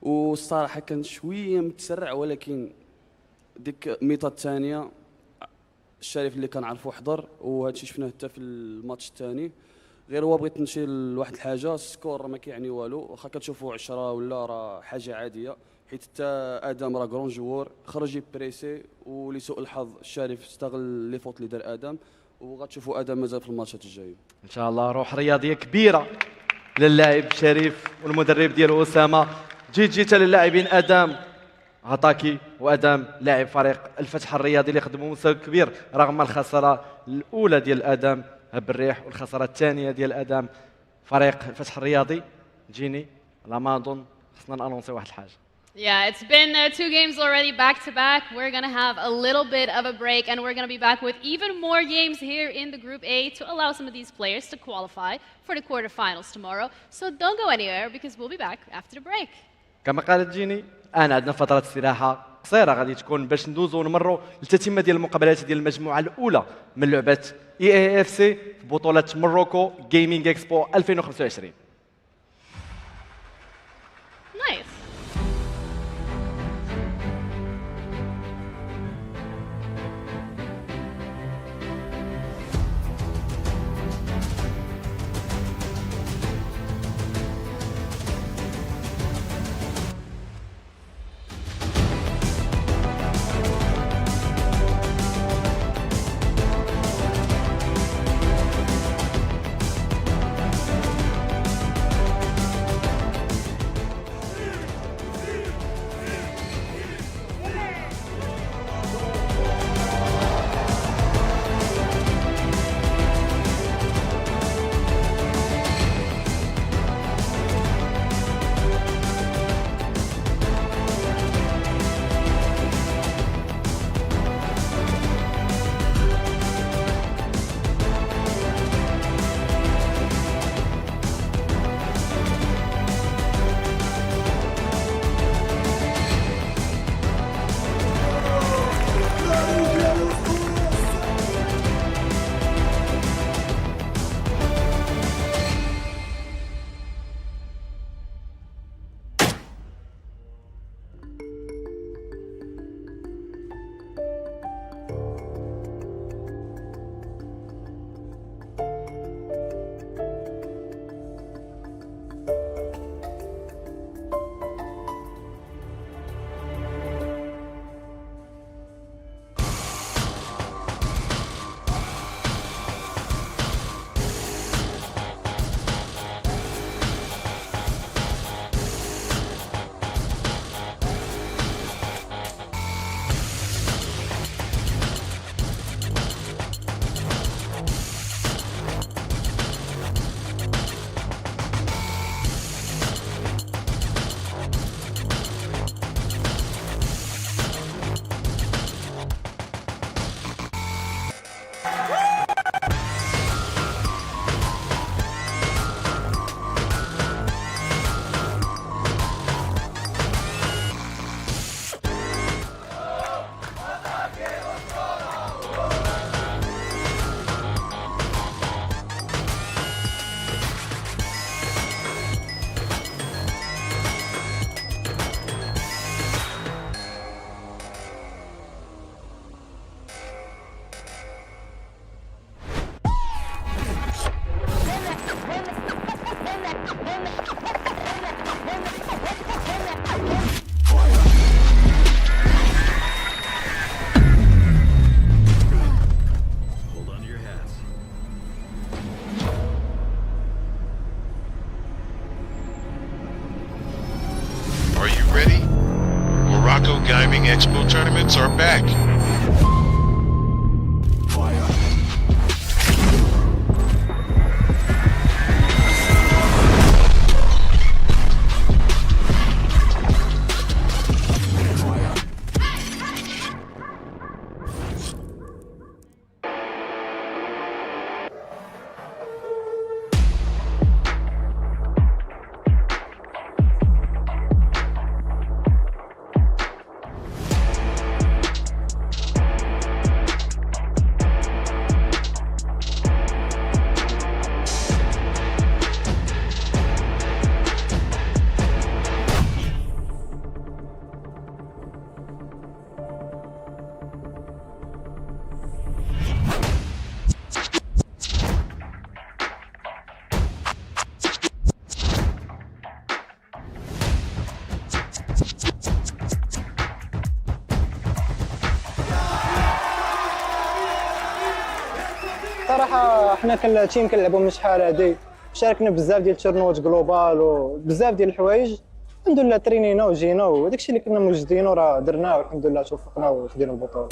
والصراحه كان شويه متسرع، ولكن ديك الميطه الثانيه الشريف اللي كنعرفو حضر، وهذا الشيء شفناه حتى في الماتش الثاني. غير هو بغيت نمشي لواحد الحاجه، السكور راه ما كيعني والو، واخا كتشوفوا 10 ولا راه حاجه عاديه، حيت حتى ادم راه كرون جوور خرج بريسي، ولسوء الحظ الشريف استغل لي فوت اللي دار ادم، وغتشوفوا ادم مازال في الماتشات الجايه ان شاء الله. روح رياضيه كبيره للاعب شريف والمدرب ديالو اسامه. جيت للاعبين ادم عطاكي وادم لاعب فريق الفتح الرياضي اللي خدموا مستوى كبير رغم الخساره الاولى ديال ادم بالريح والخساره الثانيه ديال ادم فريق الفتح الرياضي. جيني على ما اظن خصنا نانونسي واحد الحاجه. Yeah, it's been 2 games already back to back. We're going to have a little bit of a break, and we're going to be back with even more games here in the Group A to allow some of these players to qualify for the quarterfinals tomorrow. So don't go anywhere because we'll be back after the break. كما قالت جيني انا عندنا فتره استراحه قصيره غادي تكون باش ندوزو ونمروا للتتمه ديال المقابلات ديال المجموعه الاولى من لعبه EAFC في بطوله موروكو جيمنج اكسبو 2025. Nice. Expo tournaments are back. صراحه حنا كالتيم كنلعبوا من شحال هادي، شاركنا بزاف ديال التورنوات جلوبال وبزاف ديال الحوايج. الحمد لله ترينينا وجينا وداكشي اللي كنا موجدينه راه درناه والحمد لله توفقنا وخدينا البطوله.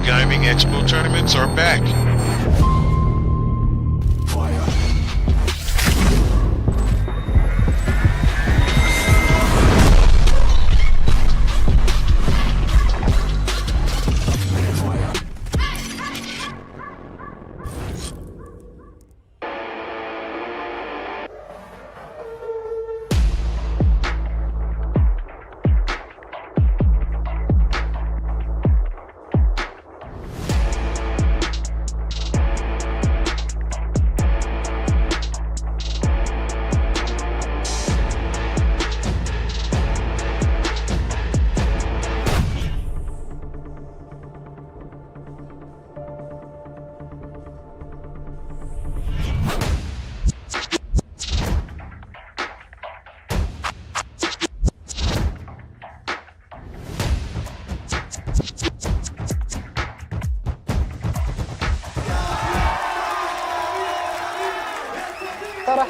Gaming Expo tournaments are back.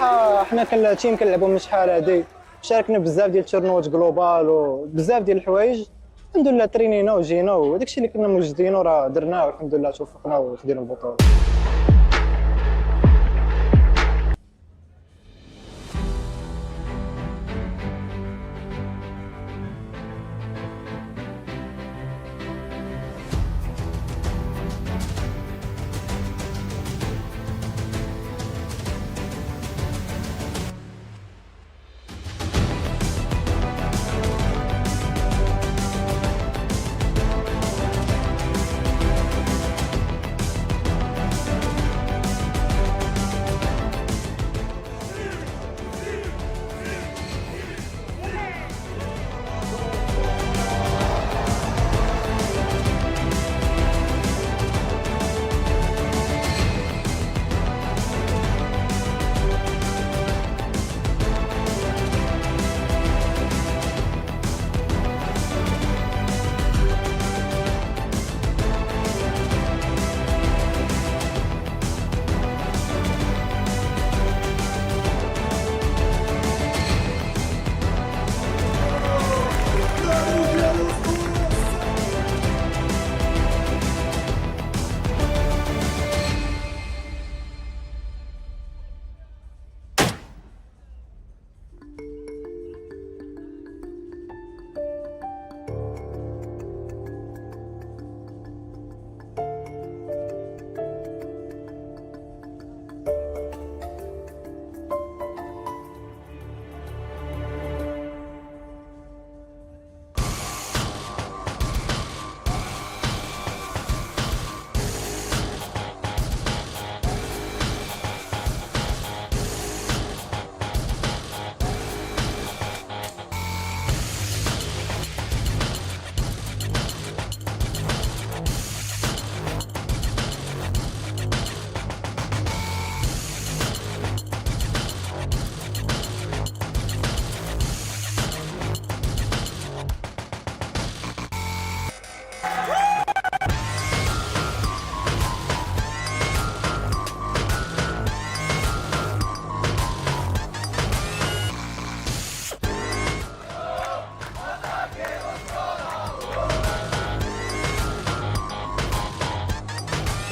صراحه حنا كالتيم كنلعبوا من شحال هادي، شاركنا بزاف ديال التورنوات جلوبال وبزاف ديال الحوايج. الحمد لله ترينينا وجينا وداك الشيء اللي كنا موجدين وراه درناه والحمد لله توفقنا وخدينا البطوله.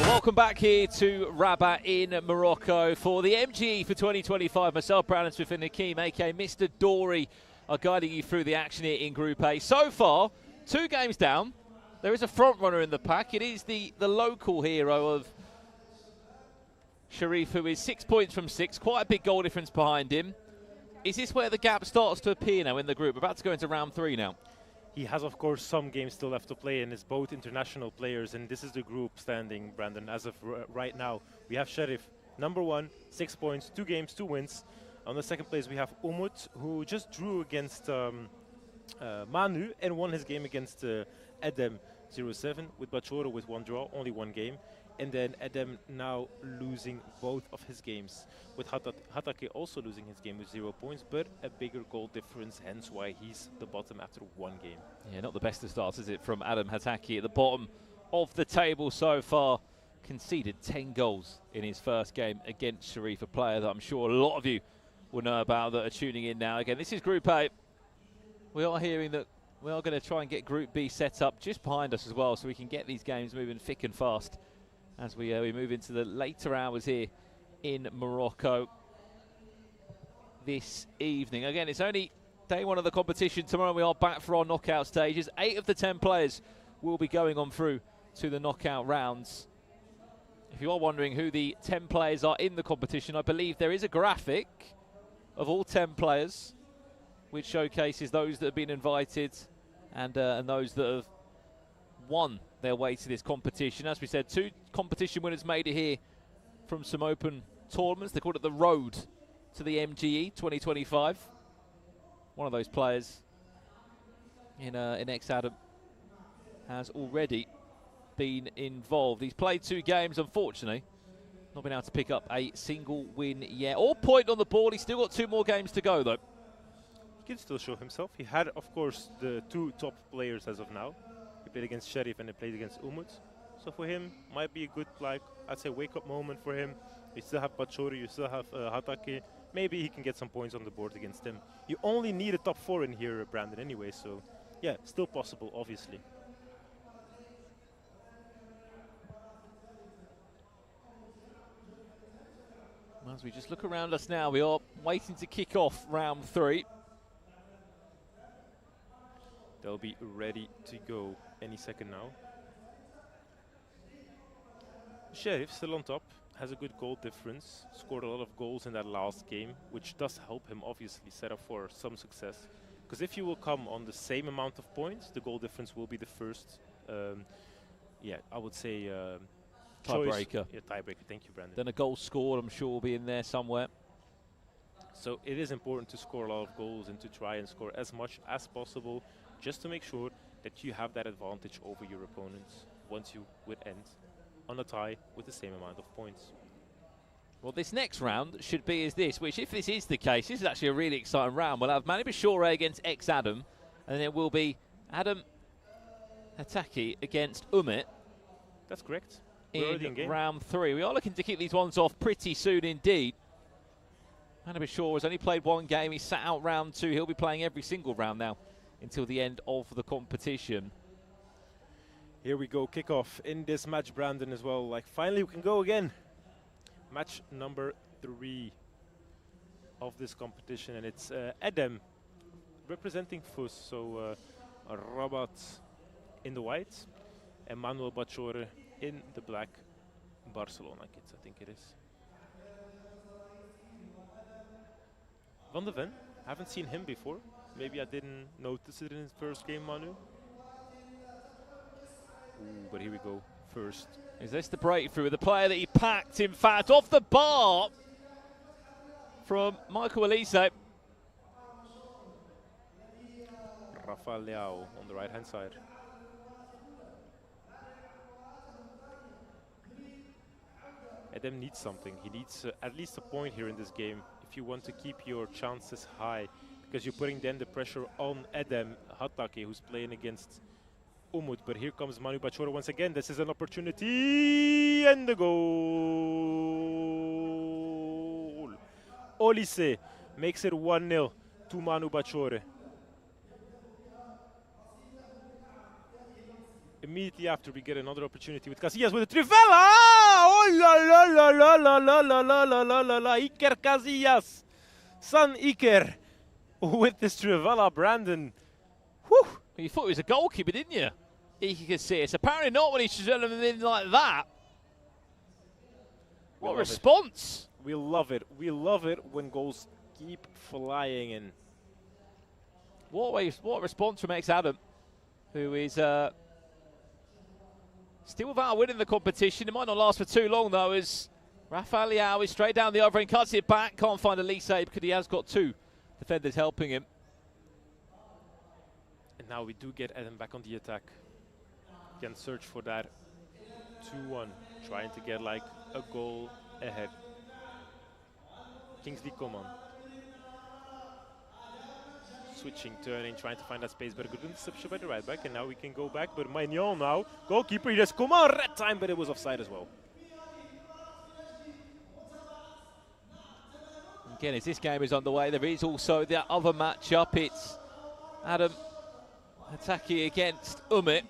Welcome back here to Rabat in Morocco for the MGE for 2025. Myself, Brandon Swift and Hakeem, aka Mr. Dory, are guiding you through the action here in Group A. So far, 2 games down. There is a front runner in the pack. It is the local hero of Sharif, who is 6 points from 6. Quite a big goal difference behind him. Is this where the gap starts to appear now in the group? We're about to go into round 3 now. He has, of course, some games still left to play, and it's both international players. And this is the group standing, Brandon, as of right now. We have Sharif, number 1, 6 points, 2 games, 2 wins. On the second place, we have Umut, who just drew against Manu and won his game against Edem 0-7, with Bachoro with 1 draw, only 1 game. And then Edem now losing both of his games, with Hatake also losing his game with 0 points, but a bigger goal difference, hence why he's the bottom after 1 game. Yeah, not the best of starts, is it, from Adam Hatake at the bottom of the table so far. Conceded 10 goals in his first game against Sharif, a player that I'm sure a lot of you will know about that are tuning in now. Again, this is Group A. We are hearing that we are going to try and get Group B set up just behind us as well, so we can get these games moving thick and fast as we move into the later hours here in Morocco this evening. Again, it's only day 1 of the competition. Tomorrow we are back for our knockout stages. 8 of the 10 players will be going on through to the knockout rounds. If you are wondering who the 10 players are in the competition, I believe there is a graphic of all 10 players which showcases those that have been invited and those that have won their way to this competition. As we said, 2 competition winners made it here from some open tournaments. They called it the Road to the MGE 2025. One of those players in X-Adam has already been involved. He's played 2 games, unfortunately. Not been able to pick up a single win yet. Or point on the board. He's still got 2 more games to go, though. He can still show himself. He had, of course, the 2 top players as of now. He played against Sharif and he played against Umut. So for him, might be a good, I'd say, wake-up moment for him. You still have Bachori, you still have Hatake. maybe he can get some points on the board against him. You only need a top 4 in here, Brandon, anyway, so yeah, still possible, obviously. As we just look around us now, we are waiting to kick off round 3. They'll be ready to go any second now. Sheriff still on top, has a good goal difference, scored a lot of goals in that last game, which does help him obviously set up for some success. Because if you will come on the same amount of points, the goal difference will be the first, yeah, I would say Tiebreaker. Yeah, tiebreaker. Thank you, Brandon. Then a goal scored, I'm sure, will be in there somewhere. So it is important to score a lot of goals and to try and score as much as possible, just to make sure that you have that advantage over your opponents once you would end on a tie with the same amount of points. Well, this next round should be as this, which if this is the case, this is actually a really exciting round. We'll have Mani Bashore against ex-Adam, and then it will be Adam Hataki against Umit. That's correct. In round 3. We are looking to kick these ones off pretty soon indeed. Mani Bashore has only played 1 game. He sat out round 2. He'll be playing every single round now until the end of the competition. Here we go, kickoff in this match, Brandon, as well. Like, finally we can go again. Match number 3 of this competition, and it's Adam representing FUS, so Rabat in the white, and Manuel Bachore in the black. Barcelona kids, I think it is. Van de Ven, haven't seen him before. Maybe I didn't notice it in his first game, Manu. Ooh, but here we go, first. Is this the breakthrough? The player that he packed, in fact, off the bar from Michael Elise. Rafael Leao on the right-hand side. Adam needs something. He needs at least a point here in this game if you want to keep your chances high, because you're putting then the pressure on Adam Hatake, who's playing against Umut. But here comes Manu Bachore once again. This is an opportunity, and the goal. Olise makes it 1-0 to Manu Bachore. Immediately after, we get another opportunity with Casillas with a Trivela. Oh la la la la la la la la la la la la. Iker Casillas, son Iker, with this Trivela, Brandon. Whew. You thought he was a goalkeeper, didn't you? Iker Casillas. Apparently not when he's drilling them in like that. What a response! We love it. We love it when goals keep flying in. What a response from ex-Adam, who is still without winning the competition. It might not last for too long, though, as Rafael Leao is straight down the other end, cuts it back, can't find Elise because he has got 2 defenders helping him. And now we do get Adam back on the attack. Can search for that 2-1, trying to get like a goal ahead. Kingsley Coman. Switching, turning, trying to find that space, but a good interception by the right back, and now we can go back, but Magnon now, goalkeeper, he does Coman, red time, but it was offside as well. Again, as this game is underway, there is also the other matchup. It's Adam Hataki against Umit.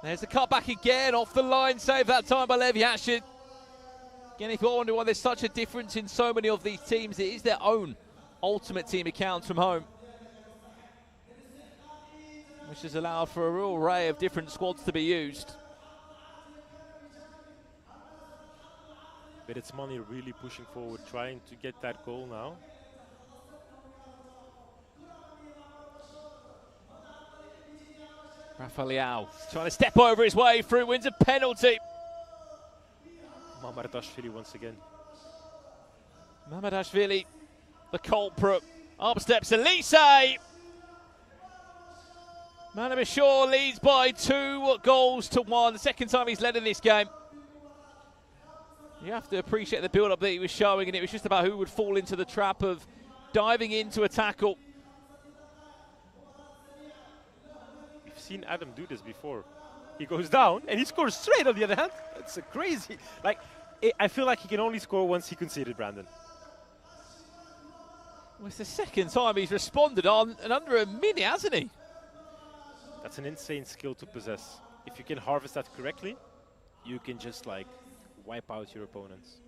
There's the cutback again, off the line, saved that time by Levi Ashton. Again, if you're wondering why there's such a difference in so many of these teams, it is their own ultimate team accounts from home, which has allowed for a real array of different squads to be used. But it's Mani really pushing forward, trying to get that goal now. Rafael Leao trying to step over his way through, wins a penalty. Mamardashvili once again. Mamardashvili, the culprit. Up steps Elise. Mani Bashore leads by 2-1. The second time he's led in this game. You have to appreciate the build-up that he was showing, and it was just about who would fall into the trap of diving into a tackle. We've seen Adam do this before. He goes down and he scores straight on the other hand. It's a crazy, like, I feel like he can only score once he conceded, Brandon. Well, it's the second time he's responded on and under a minute, hasn't he? That's an insane skill to possess. If you can harvest that correctly, you can just like wipe out your opponents.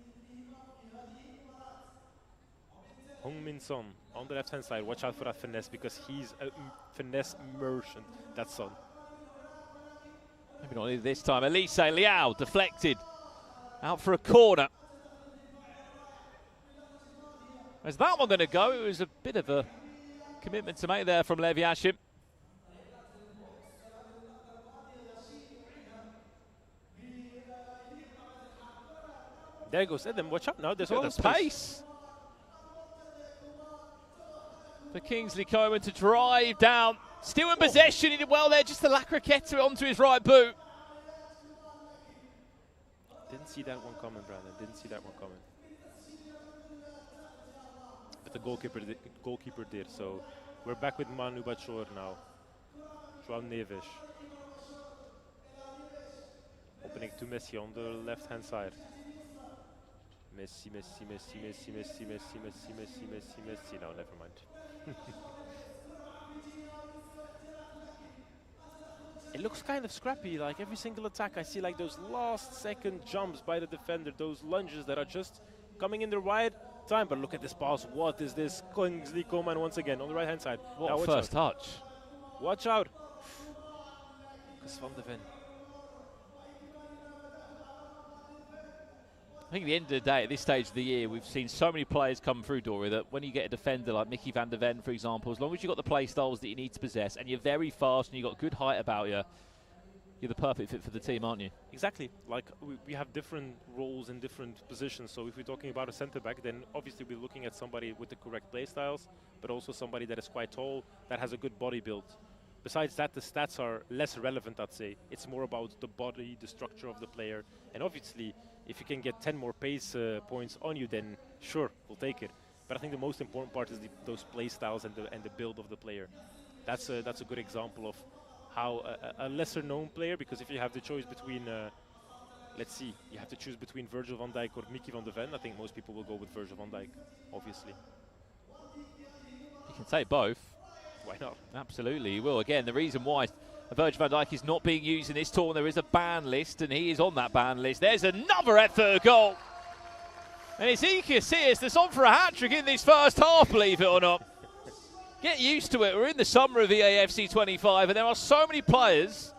Hong-Min Son on the left-hand side. Watch out for that finesse because he's a finesse merchant, that Son. Maybe not this time. Elise Liao deflected. Out for a corner. Where's that one going to go? It was a bit of a commitment to make there from Lev Yashin. There goes Edem. Watch out now. There's Got all the the pace. For Kingsley Coman to drive down. Still in possession. He did well there. Just the La Croqueta onto his right boot. Didn't see that one coming, Brandon. Didn't see that one coming. But the goalkeeper did. So we're back with Manu Bachor now. João Neves. Opening to Messi on the left-hand side. Messi. No, never mind. It looks kind of scrappy, like every single attack I see like those last second jumps by the defender, those lunges that are just coming in the right time. But look at this pass, what is this? Kingsley Coman once again on the right hand side. What now, a first touch. Watch out. Because Van de Ven. I think at the end of the day, at this stage of the year, we've seen so many players come through, Dory, that when you get a defender like Mickey van der Ven, for example, as long as you've got the play styles that you need to possess and you're very fast and you've got good height about you, you're the perfect fit for the team, aren't you? Exactly. Like we have different roles in different positions. So if we're talking about a centre back, then obviously we're looking at somebody with the correct play styles, but also somebody that is quite tall, that has a good body build. Besides that, the stats are less relevant, I'd say. It's more about the body, the structure of the player, and obviously, if you can get 10 more pace points on you, then sure, we'll take it. But I think the most important part is those play styles and the build of the player. That's a good example of how a lesser-known player, because if you have the choice between, let's see, you have to choose between Virgil van Dijk or Mickey van de Ven, I think most people will go with Virgil van Dijk, obviously. You can take both. Why not? Absolutely, you will. Again, the reason why Virgil van Dijk is not being used in this tournament, there is a ban list, and he is on that ban list. There's another effort goal. And it's Ike Casillas that's on for a hat-trick in this first half, believe it or not. Get used to it. We're in the summer of the AFC 25, and there are so many players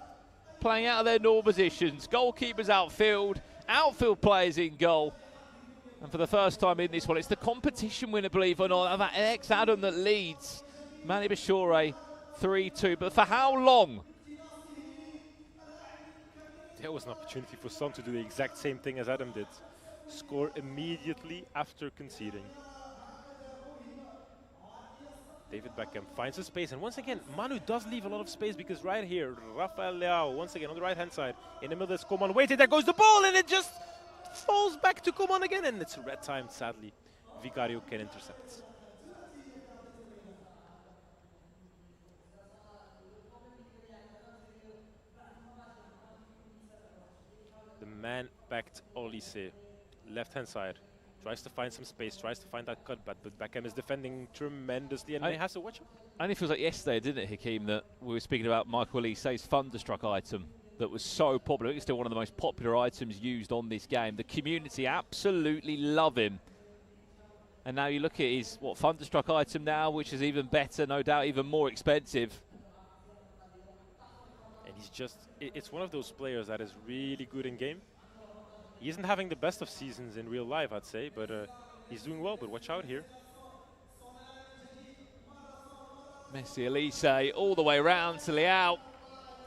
playing out of their normal positions. Goalkeepers outfield players in goal. And for the first time in this one, it's the competition winner, believe it or not, that ex-Adam that leads Mani Bashore 3-2. But for how long? There was an opportunity for Son to do the exact same thing as Adam did. Score immediately after conceding. David Beckham finds a space, and once again, Manu does leave a lot of space, because right here, Rafael Leao, once again on the right-hand side, in the middle there's Coman waiting, there goes the ball, and it just falls back to Coman again, and it's red time, sadly. Vicario can intercept. The man-backed Olise, left-hand side. Tries to find some space, tries to find that cutback, but Beckham is defending tremendously, and he has to watch it. And it feels like yesterday, didn't it, Hakeem, that we were speaking about Michael Olise's Thunderstruck item that was so popular. It's still one of the most popular items used on this game. The community absolutely love him. And now you look at his, Thunderstruck item now, which is even better, no doubt even more expensive. And he's just, it's one of those players that is really good in game. He isn't having the best of seasons in real life, I'd say, but he's doing well, but watch out here. Messi Elise all the way round to Leao.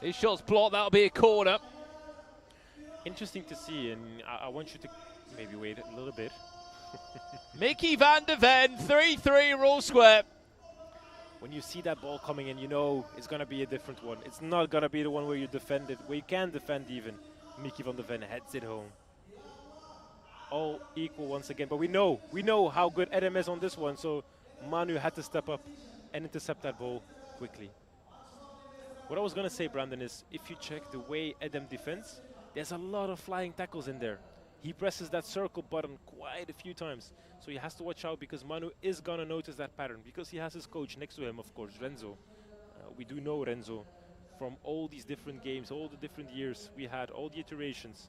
His shot's blocked, that'll be a corner. Interesting to see, and I want you to maybe wait a little bit. Mickey van der Ven, 3-3 rule square. When you see that ball coming in, you know it's going to be a different one. It's not going to be the one where you defend it, where you can defend even. Mickey van der Ven heads it home. All equal once again, but we know how good Edem is on this one, so Manu had to step up and intercept that ball quickly. What I was going to say, Brandon, is if you check the way Edem defends, there's a lot of flying tackles in there. he presses that circle button quite a few times. So he has to watch out because Manu is going to notice that pattern because he has his coach next to him, of course, Renzo. We do know Renzo from all these different games, all the different years we had, all the iterations.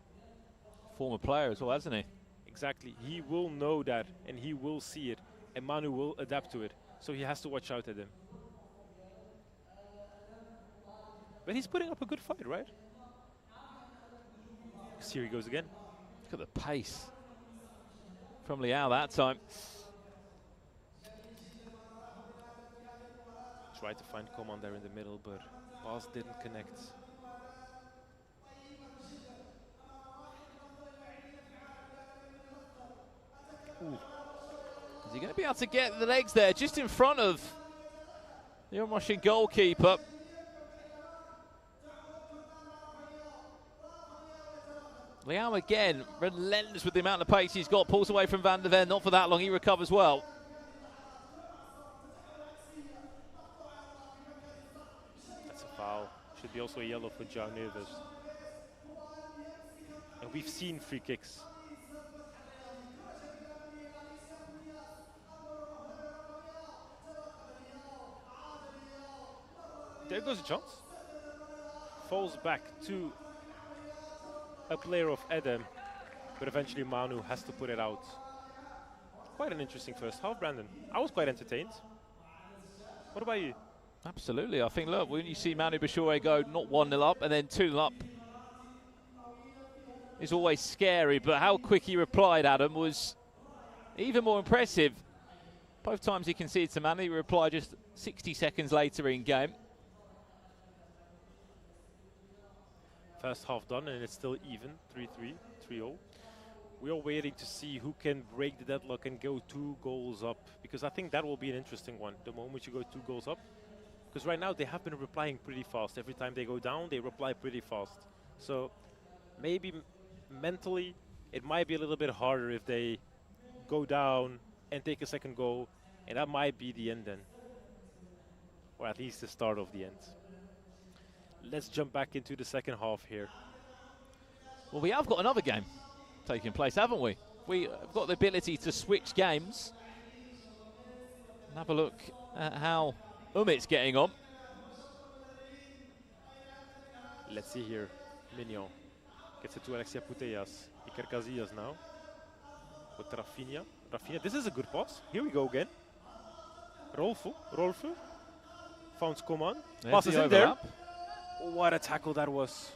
Former player as well, hasn't he? Exactly. He will know that and he will see it. And Manu will adapt to it. So he has to watch out at him. But he's putting up a good fight, right? Here he goes again. Look at the pace from Liao that time. Tried to find Coman there in the middle, but pass didn't connect. Ooh. Is he going to be able to get the legs there just in front of the Russian goalkeeper? Liao again, relentless with the amount of pace he's got, pulls away from Van der Ven, not for that long, he recovers well. That's a foul. Should be also a yellow for João Neves. And we've seen free kicks. There goes a chance. Falls back to a player of Edem, but eventually Manu has to put it out. Quite an interesting first half, Brandon. I was quite entertained. What about you? Absolutely. I think, look, when you see Manu Bashore go not 1-0 up and then 2-0 up, it's always scary, but how quick he replied, Adam, was even more impressive. Both times he conceded to Manu, he replied just 60 seconds later in game. First half done and it's still even, 3-3, 3-0. We are waiting to see who can break the deadlock and go 2 goals up, because I think that will be an interesting one, the moment you go 2 goals up. Because right now they have been replying pretty fast. Every time they go down, they reply pretty fast. So maybe mentally it might be a little bit harder if they go down and take a second goal, and that might be the end then. Or at least the start of the end. Let's jump back into the second half here. Well, we have got another game taking place, haven't we? We have got the ability to switch games. And have a look at how Umit's getting on. Let's see here. Mignon gets it to Alexia Putellas. Iker Casillas now with Rafinha. Rafinha, this is a good pass. Here we go again. Rolfo found Coman. Passes in there. What a tackle that was.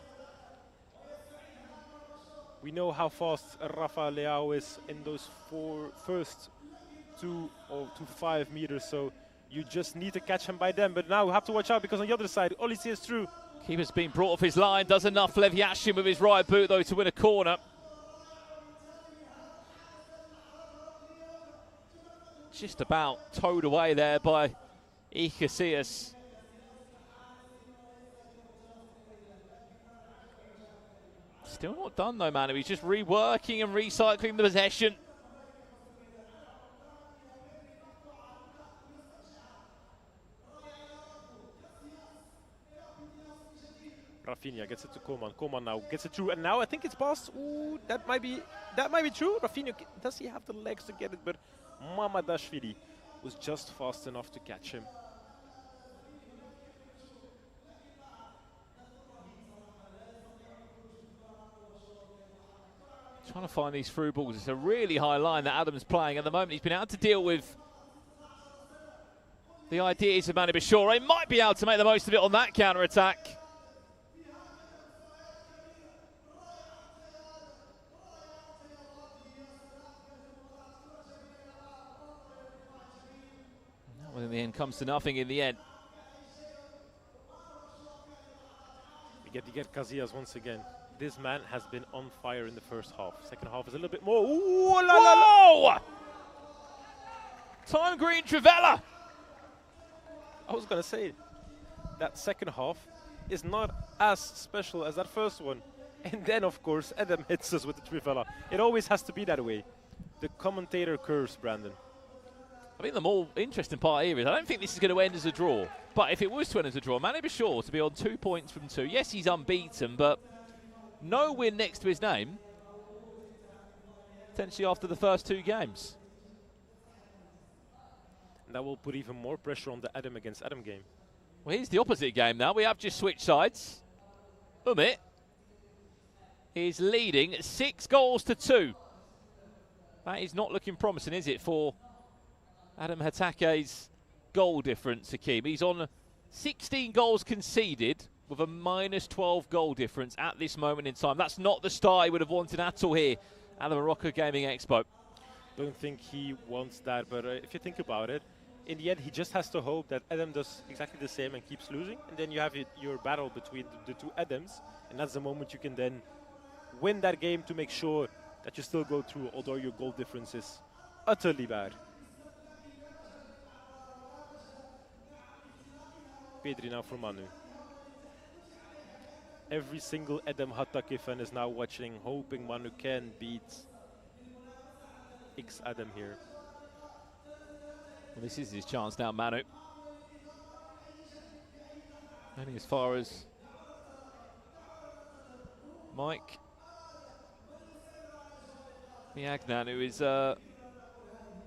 We know how fast Rafa Leao is in those first 2 to 5 meters, so you just need to catch him by them. But now we have to watch out because on the other side, Olise is through. Keeper's been brought off his line, does enough. Leviashin with his right boot though to win a corner. Just about towed away there by Casillas. Still not done though, Manu. He's just reworking and recycling the possession. Rafinha gets it to Coman. Coman now gets it through, and now I think it's passed. Ooh, that might be true. Rafinha, does he have the legs to get it? But Mamadashvili was just fast enough to catch him. Trying to find these through balls. It's a really high line that Adam's playing at the moment. He's been able to deal with the ideas of Manu Bashore. He might be able to make the most of it on that counter-attack. Well, in the end, comes to nothing in the end. We get Casillas once again. This man has been on fire in the first half. Second half is a little bit more. Ooh, la, la, la. Time Green Trivella. I was going to say, that second half is not as special as that first one. And then, of course, Adam hits us with the Trivella. It always has to be that way. The commentator curse, Brandon. I think the more interesting part here is I don't think this is going to end as a draw. But if it was to end as a draw, Manu Bashore to be on 2 points from 2. Yes, he's unbeaten, but no win next to his name. potentially after the first 2 games. That will put even more pressure on the Adam against Adam game. Well, here's the opposite game now. We have just switched sides. Umit is leading 6 goals to 2. That is not looking promising, is it, for Adam Hatake's goal difference, Hakeem? He's on 16 goals conceded with a minus 12 goal difference at this moment in time. That's not the start he would have wanted at all here at the Morocco Gaming Expo. Don't think he wants that, but if you think about it, in the end, he just has to hope that Adam does exactly the same and keeps losing, and then you have your battle between the 2 Adams, and that's the moment you can then win that game to make sure that you still go through, although your goal difference is utterly bad. Pedri now for Manu. Every single Adam Hatake fan is now watching, hoping Manu can beat X Adam here. Well, this is his chance now, Manu. Only as far as Mike Miagnan, who is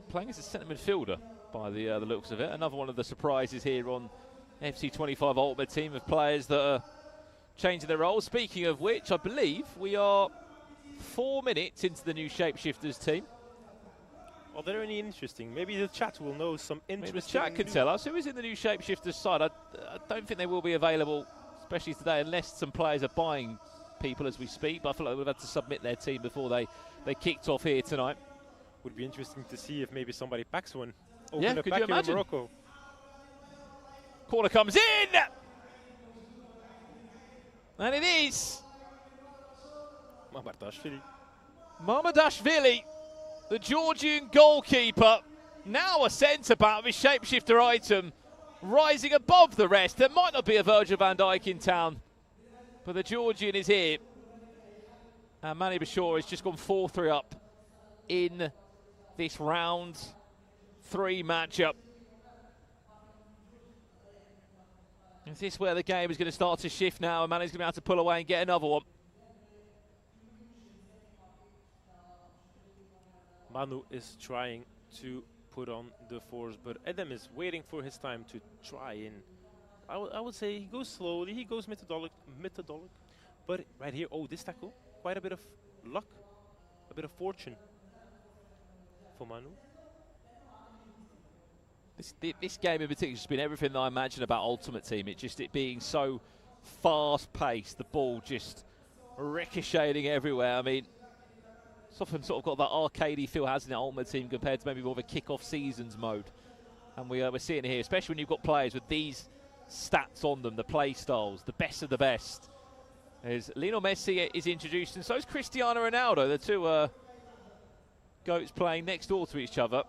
playing as a centre midfielder by the looks of it. Another one of the surprises here on FC25 Ultimate Team of players that are changing their roles. Speaking of which, I believe we are 4 minutes into the new Shapeshifters team. Are there any interesting? Maybe the chat will know some interesting. Maybe the chat can tell us who is in the new Shapeshifters side. I don't think they will be available, especially today, unless some players are buying people as we speak. But I feel like we've had to submit their team before they kicked off here tonight. Would be interesting to see if maybe somebody packs one. Open Yeah, a could pack you here in imagine? Morocco. Corner comes in! And it is Mamardashvili. Mamardashvili, the Georgian goalkeeper, now a centre-back with shapeshifter item, rising above the rest. There might not be a Virgil van Dijk in town, but the Georgian is here. And Manny Bashir has just gone 4-3 up in this round 3 matchup. Is this where the game is going to start to shift now, and Manny's going to have to pull away and get another one? Manu is trying to put on the force, but Adam is waiting for his time to try in. I would say he goes slowly, he goes methodolic, but right here, oh, this tackle, quite a bit of luck, a bit of fortune for Manu. This game in particular has been everything that I imagine about Ultimate Team. It being so fast-paced, the ball just ricocheting everywhere. I mean, it's often sort of got that arcadey feel, hasn't it, Ultimate Team, compared to maybe more of a kick-off seasons mode. And we're seeing it here, especially when you've got players with these stats on them, the play styles, the best of the best. As Lionel Messi is introduced, and so is Cristiano Ronaldo, the two goats playing next door to each other.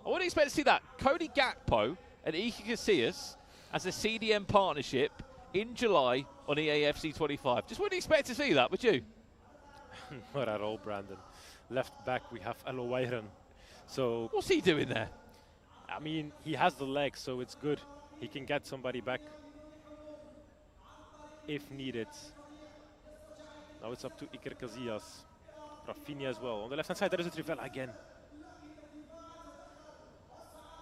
I wouldn't expect to see that. Cody Gakpo and Iker Casillas as a CDM partnership in July on EAFC 25. Just wouldn't expect to see that, would you? Not at all, Brandon. Left back, we have Aloiran. So what's he doing there? I mean, he has the legs, so it's good. He can get somebody back if needed. Now it's up to Iker Casillas. Rafinha as well. On the left-hand side, there is a Trivela again.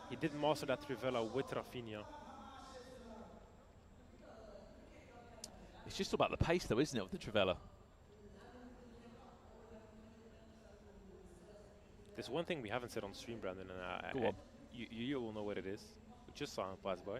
He did master that Trivela with Rafinha. It's just about the pace, though, isn't it, of the Trivela? There's one thing we haven't said on stream, Brandon, and you will know what it is. We just saw him pass by.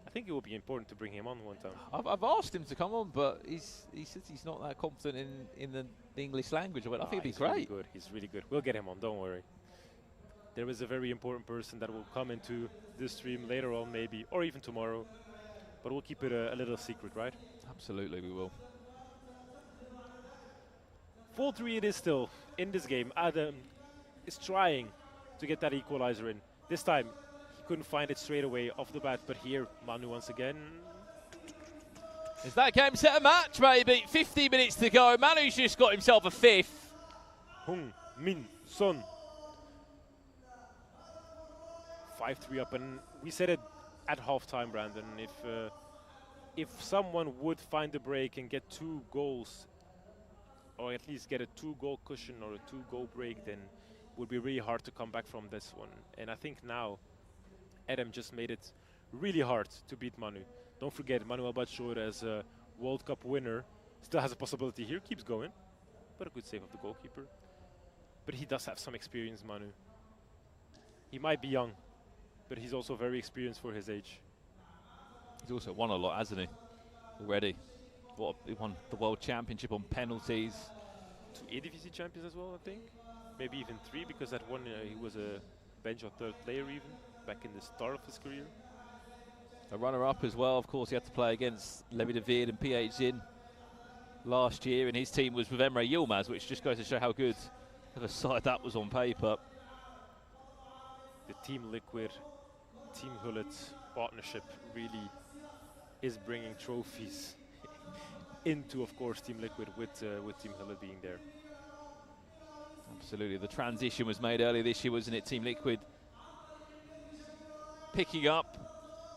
I think it would be important to bring him on one time. I've asked him to come on, but he says he's not that confident in the English language. I think it'd be great. Really good. He's really good. We'll get him on, don't worry. There is a very important person that will come into this stream later on, maybe, or even tomorrow. But we'll keep it a little secret, right? Absolutely, we will. 4-3 it is still in this game. Adam is trying to get that equalizer in. This time, he couldn't find it straight away off the bat, but here, Manu once again. Is that game set a match, maybe? 15 minutes to go. Manu's just got himself a fifth. Hung Min Son. 5-3 up, and we said it at halftime, Brandon. If someone would find the break and get 2 goals or at least get a 2-goal cushion or a 2-goal break, then it would be really hard to come back from this one. And I think now Adam just made it really hard to beat Manu. Don't forget, Manu Abadjour as a World Cup winner still has a possibility here, keeps going, but a good save of the goalkeeper. But he does have some experience, Manu. He might be young, but he's also very experienced for his age. He's also won a lot, hasn't he? Already. He won the World Championship on penalties. 2 Eredivisie champions as well, I think. Maybe even 3, because that one he was a bench or third player even, back in the start of his career. A runner-up as well, of course. He had to play against Levy de Veer and PH Zin last year, and his team was with Emre Yilmaz, which just goes to show how good of a side that was on paper. The Team Liquid, Team Hullet partnership really is bringing trophies into, of course, Team Liquid with Team Hullet being there. Absolutely. The transition was made earlier this year, wasn't it? Team Liquid picking up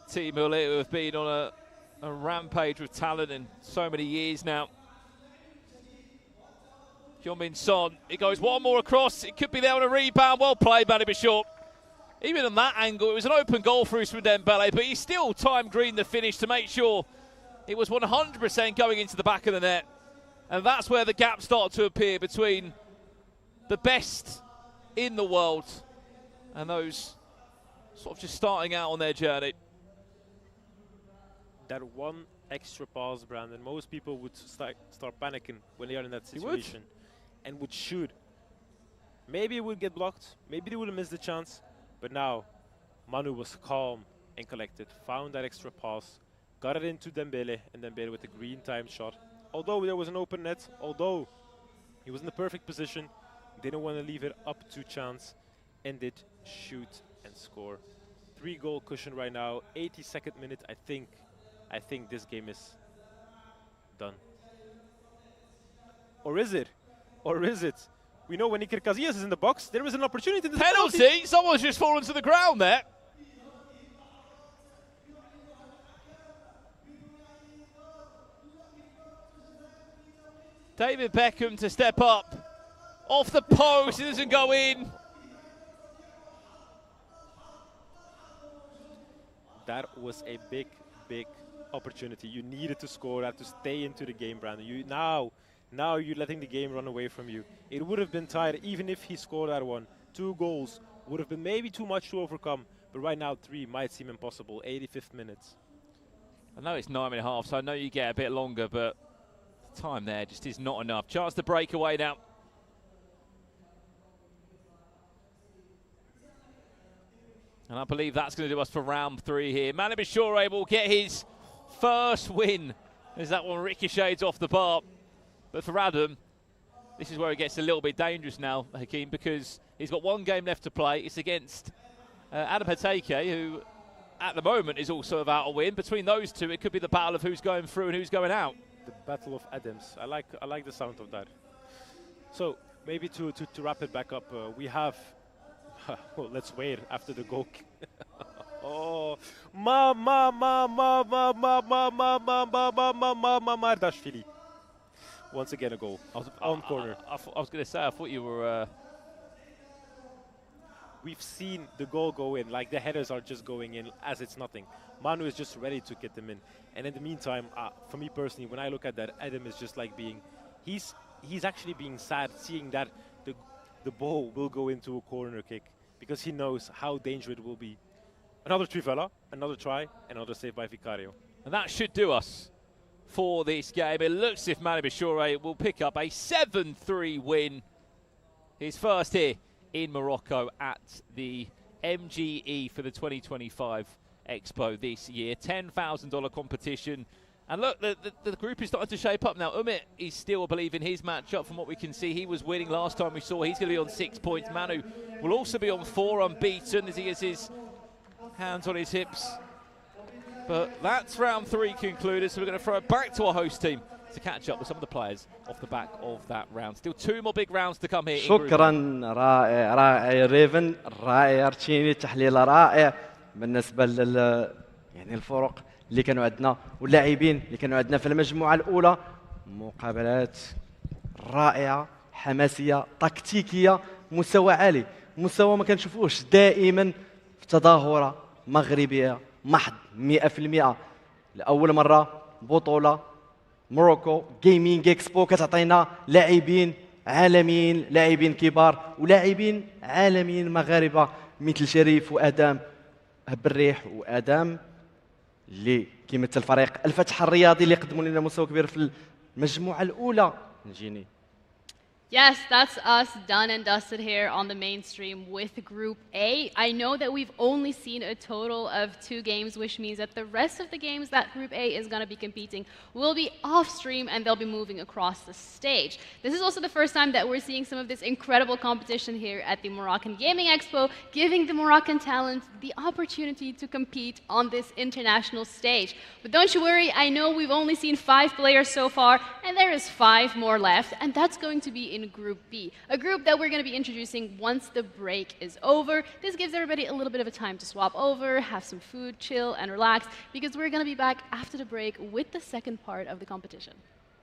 Team Hullet, who have been on a rampage with talent in so many years now. Hyun-Min Son, it goes one more across. It could be there on a rebound. Well played, Manny Bishop. Even on that angle, it was an open goal for Ousmane Dembele, but he still timed green the finish to make sure it was 100% going into the back of the net. And that's where the gaps start to appear between the best in the world and those sort of just starting out on their journey. That one extra pass, Brandon, most people would start panicking when they are in that situation and would shoot. Maybe it would get blocked, maybe they would have missed the chance, but now Manu was calm and collected, found that extra pass, got it into Dembele, and Dembele with a green time shot. Although there was an open net, although he was in the perfect position, didn't want to leave it up to chance, and did shoot and score. 3-goal cushion right now, 82nd minute. I think this game is done. Or is it? Or is it? We know when Iker Casillas is in the box, there is an opportunity. Penalty! Someone's just fallen to the ground there. David Beckham to step up. Off the post, it doesn't go in. That was a big, big opportunity. You needed to score that to stay into the game, Brandon. Now you're letting the game run away from you. It would have been tied even if he scored that one. 2 goals would have been maybe too much to overcome, but right now 3 might seem impossible. 85th minutes. I know it's 9.5, so I know you get a bit longer, but the time there just is not enough. Chance to break away now. And I believe that's going to do us for round 3 here. Manny Bishore will get his first win as that one ricochets off the bar. But for Adam, this is where it gets a little bit dangerous now, Hakeem, because he's got 1 game left to play. It's against Adam Hateke, who at the moment is also about a win. Between those two, it could be the battle of who's going through and who's going out. The battle of Adams. I like the sound of that. So maybe to wrap it back up, we have. Well, let's wait after the goal. Oh, Mardashvili. Once again, a goal. On corner. I was going to say, I thought you were. We've seen the goal go in, like the headers are just going in as it's nothing. Manu is just ready to get them in. And in the meantime, for me personally, when I look at that, Adam is just like being, he's actually being sad seeing that the ball will go into a corner kick because he knows how dangerous it will be. Another Trivela, another try, another save by Vicario. And that should do us for this game. It looks as if Manny Bishore will pick up a 7-3 win. His first here in Morocco at the MGE for the 2025 Expo this year. $10,000 competition. And look, the group is starting to shape up now. Umit is still, I believe, in his matchup from what we can see. He was winning last time we saw. He's going to be on 6 points. Manu will also be on 4 unbeaten as he has his hands on his hips. But that's round 3 concluded, so we're going to throw it back to our host team to catch up with some of the players off the back of that round. Still 2 more big rounds to come here. شكرا رائع رائع ريفن رائع ارتيني تحليل رائع بالنسبه يعني الفرق اللي كانوا عندنا واللاعبين اللي كانوا عندنا في المجموعه الاولى. مقابلات رائعه حماسيه تكتيكيه مستوى عالي، مستوى ما كنشوفوش دائما في تظاهره مغربيه محض 100%. لاول مره بطوله موروكو جيمنج اكسبو كتعطينا لاعبين عالميين، لاعبين كبار ولاعبين عالميين مغاربه مثل شريف وادم بالريح وادم اللي كيمثل فريق الفتح الرياضي اللي قدموا لنا مستوى كبير في المجموعه الاولى. نجيني Yes, that's us done and dusted here on the mainstream with Group A. I know that we've only seen a total of 2 games, which means that the rest of the games that Group A is going to be competing will be off stream and they'll be moving across the stage. This is also the first time that we're seeing some of this incredible competition here at the Moroccan Gaming Expo, giving the Moroccan talent the opportunity to compete on this international stage. But don't you worry, I know we've only seen 5 players so far, and there is 5 more left, and that's going to be in Group B, a group that we're going to be introducing once the break is over. This gives everybody a little bit of a time to swap over, have some food, chill, and relax, because we're going to be back after the break with the second part of the competition.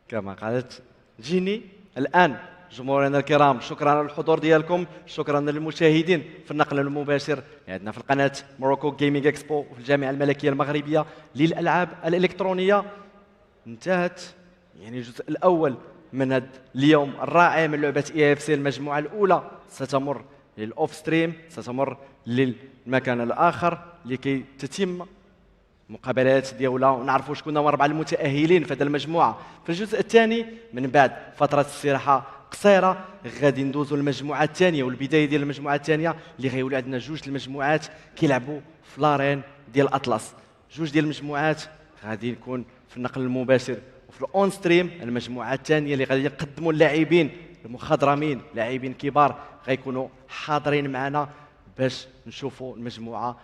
كما قالت جيني الان جمهورنا الكرام، شكرا على الحضور ديالكم، شكرا للمشاهدين في النقل المباشر عندنا في القناه موروكو جيمنج اكسبو وفي الجامعه الملكيه المغربيه للالعاب الالكترونيه. انتهت يعني الجزء الاول من هذا اليوم الرائع من لعبه اي اف سي. المجموعه الاولى ستمر للاوف ستريم، ستمر للمكان الاخر لكي تتم مقابلات ديالها ونعرفوا شكون هما 4 المتاهلين في هذه المجموعه. في الجزء الثاني من بعد فتره استراحه قصيره غادي ندوزوا للمجموعه الثانيه والبدايه ديال المجموعه الثانيه اللي غيولوا عندنا 2 المجموعات كيلعبوا في لارين ديال الاطلس. 2 ديال المجموعات غادي نكون في النقل المباشر وفي الاون ستريم. المجموعه الثانيه اللي غادي يقدموا اللاعبين المخضرمين، لاعبين كبار غيكونوا حاضرين معنا باش نشوفوا المجموعه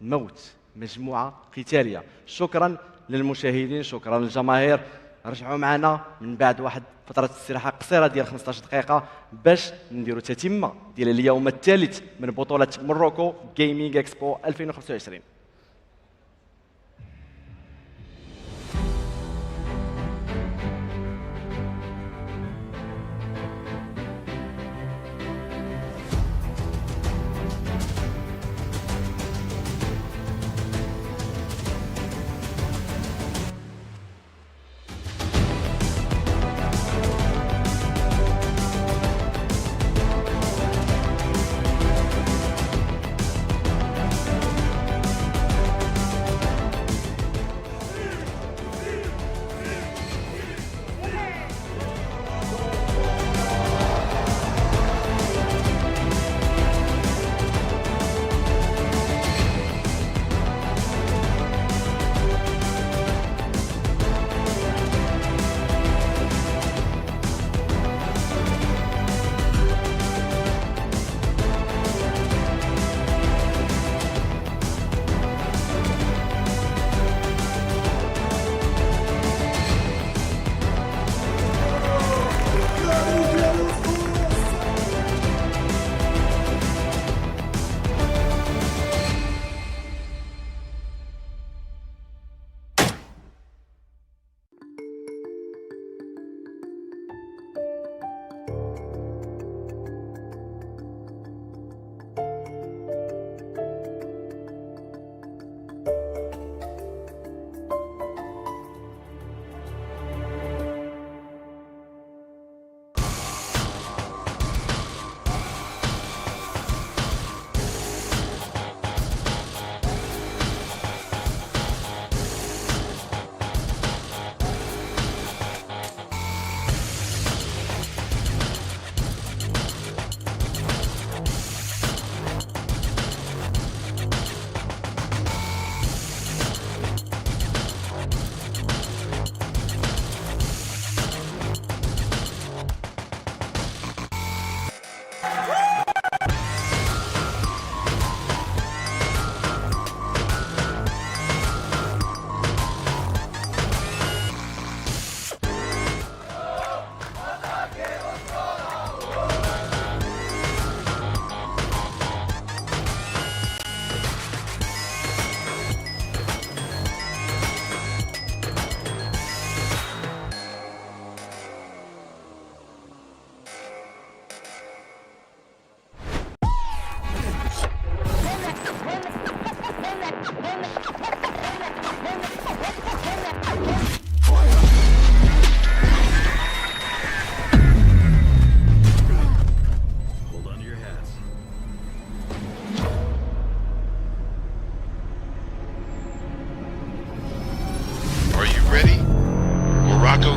موت، مجموعه قتاليه. شكرا للمشاهدين، شكرا للجماهير. رجعوا معنا من بعد واحد فتره استراحه قصيره ديال 15 دقيقه باش نديروا تتمه ديال اليوم الثالث من بطوله موروكو جيمنج اكسبو 2025.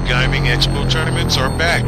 Gaming Expo tournaments are back.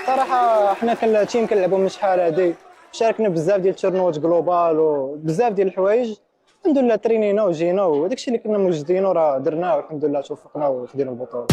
صراحه حنا كالتيم كنلعبوا من شحال هادي، شاركنا بزاف ديال التورنوات جلوبال وبزاف ديال الحوايج. الحمد لله ترينينا وجينا وداك الشيء اللي كنا موجدينه راه درناه والحمد لله توفقنا وخدينا البطوله.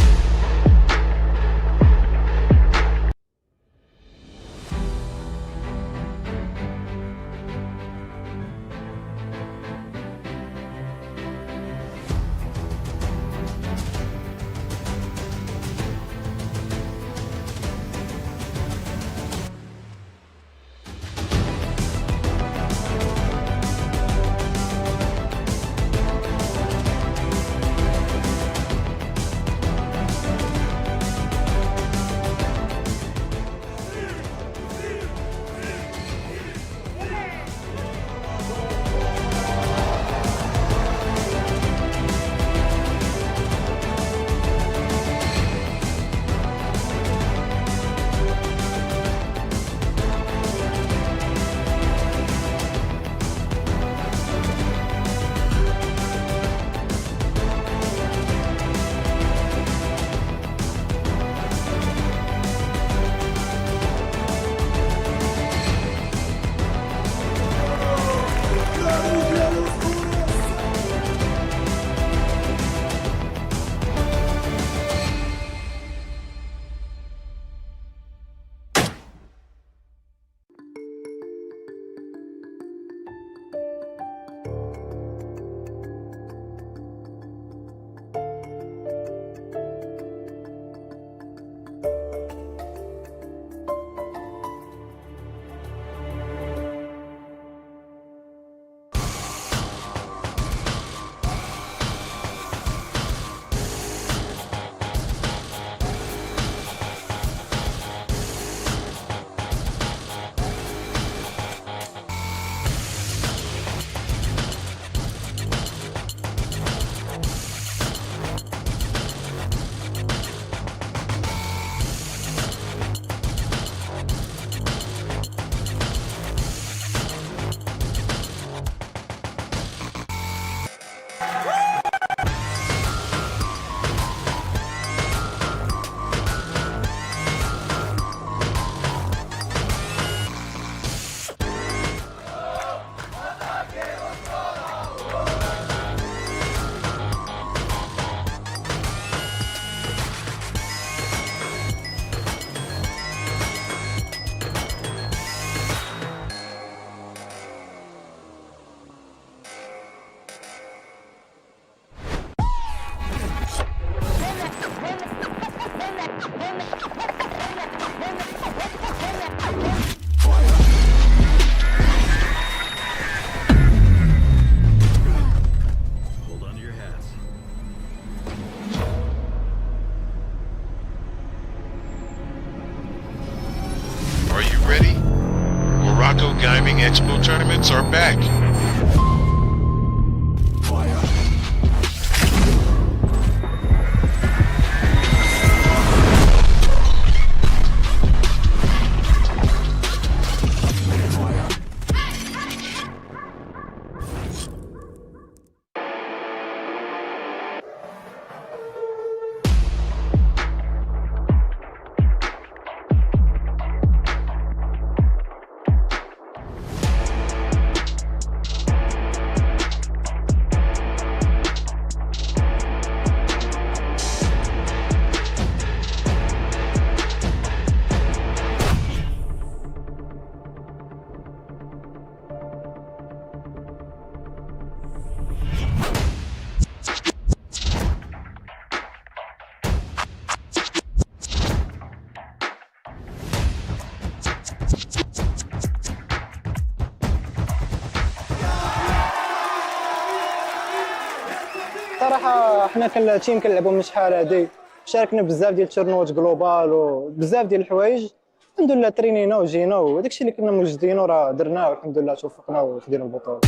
صراحه حنا كالتيم كنلعبوا من شحال هادي، شاركنا بزاف ديال التورنوات جلوبال وبزاف ديال الحوايج. الحمد لله ترينينا وجينا وداك الشيء اللي كنا موجدين وراه درناه والحمد لله توفقنا وخدينا البطوله.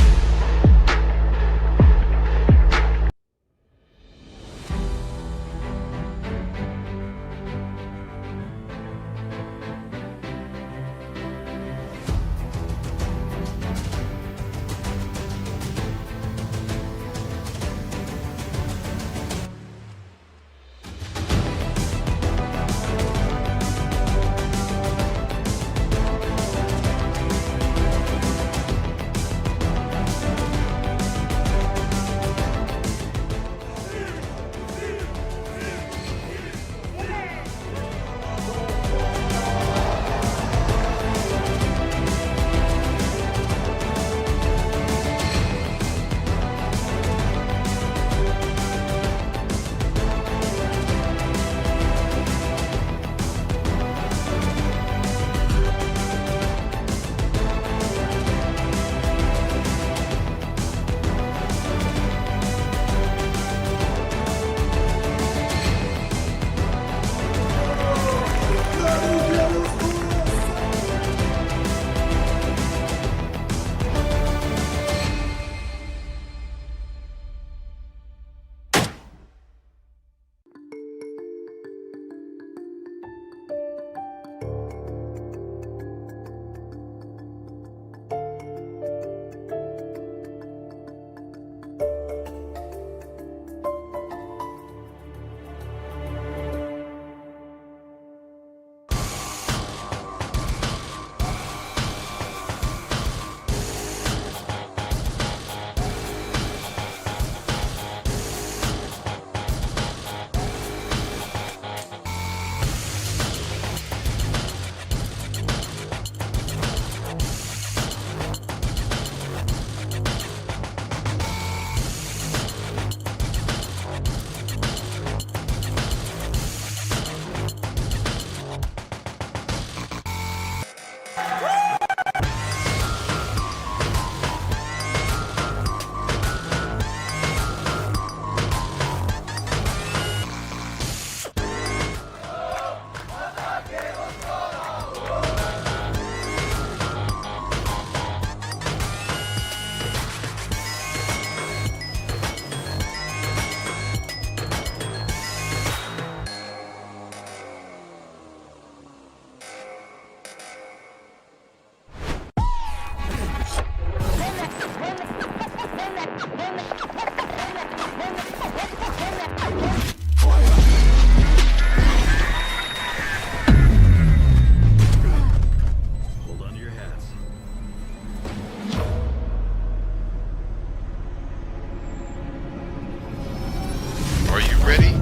Are you ready?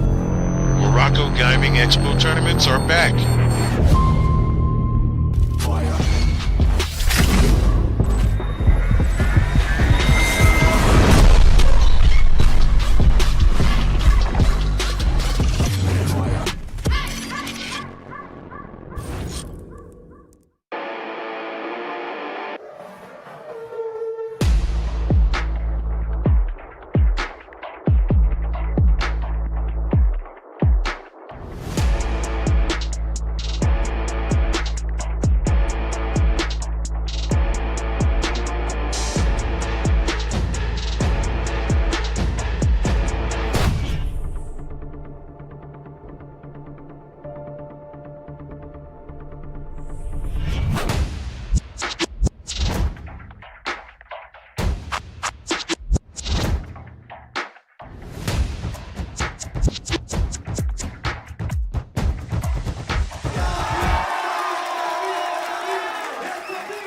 Morocco Gaming Expo tournaments are back.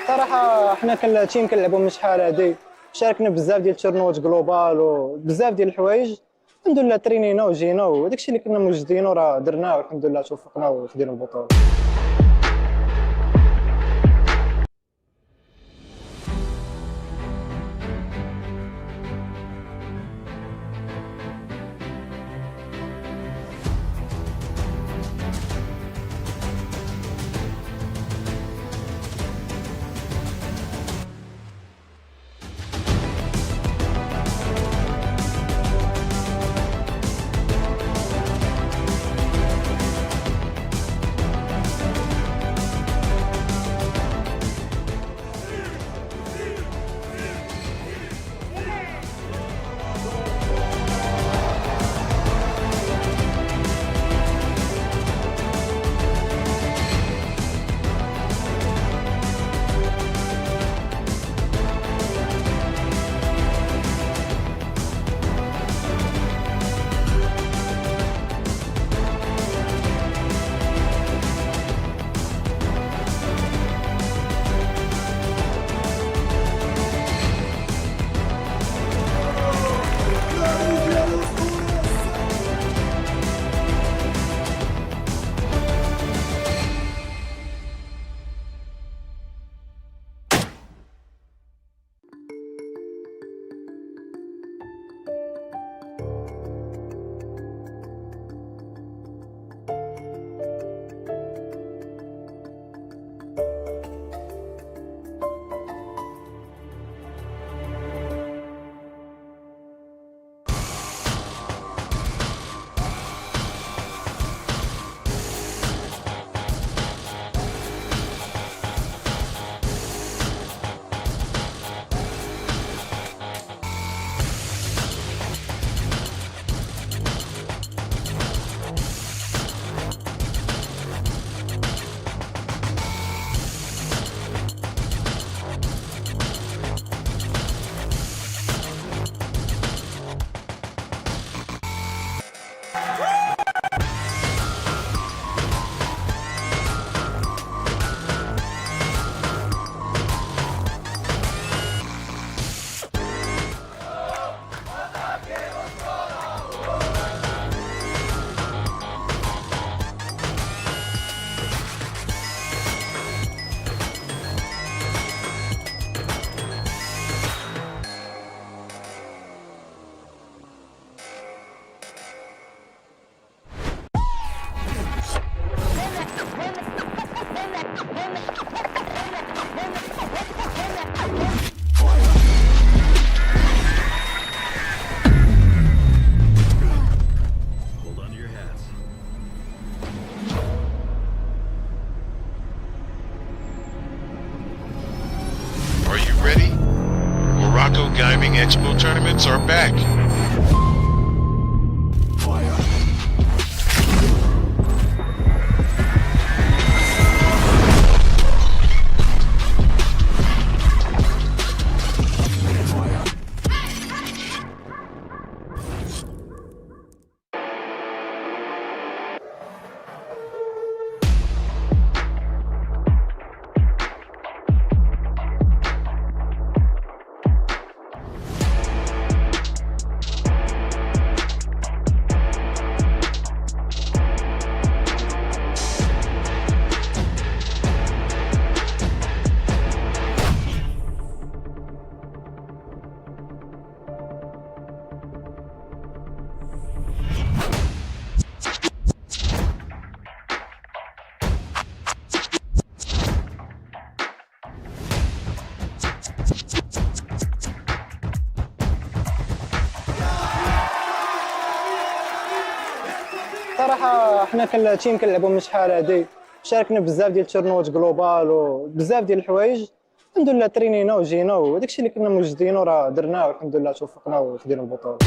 صراحه حنا كالتيم كنلعبوا من شحال هادي، شاركنا بزاف ديال التورنوات جلوبال وبزاف ديال الحوايج. الحمد لله ترينينا وجينا وداك الشيء اللي كنا موجدين وراه درناه والحمد لله توفقنا وخدينا البطوله. Morocco Gaming Expo tournaments are back. صراحه حنا كالتيم كنلعبوا من شحال هادي، شاركنا بزاف ديال التورنوات جلوبال وبزاف ديال الحوايج. الحمد لله ترينينا وجينا وداك الشيء اللي كنا موجدينه راه درناه والحمد لله توفقنا وخدينا البطوله.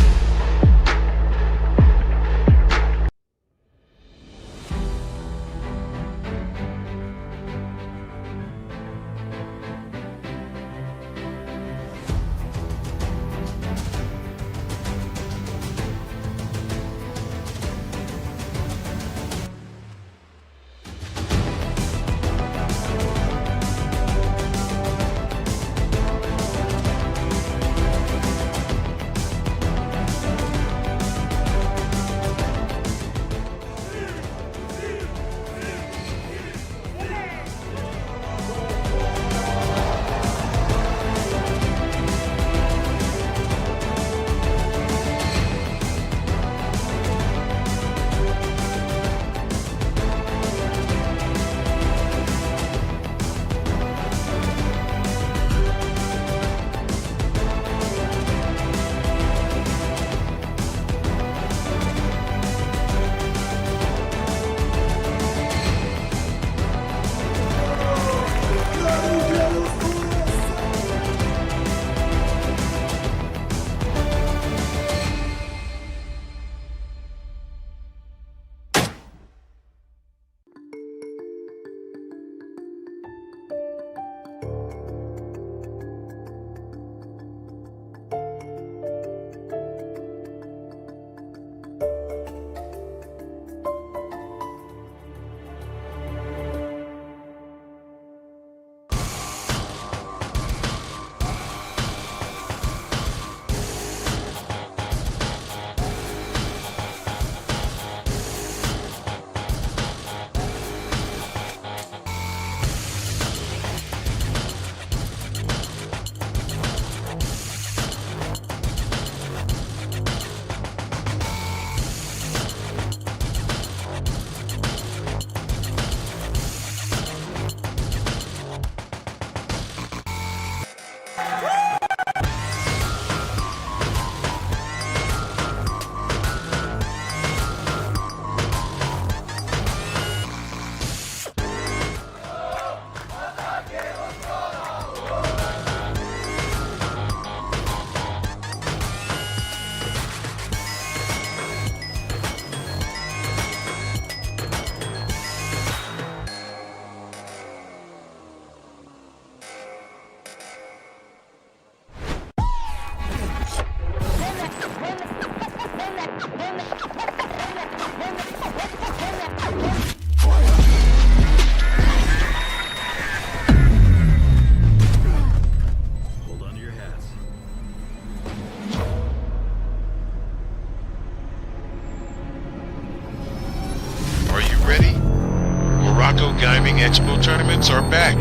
Morocco Gaming Expo tournaments are back.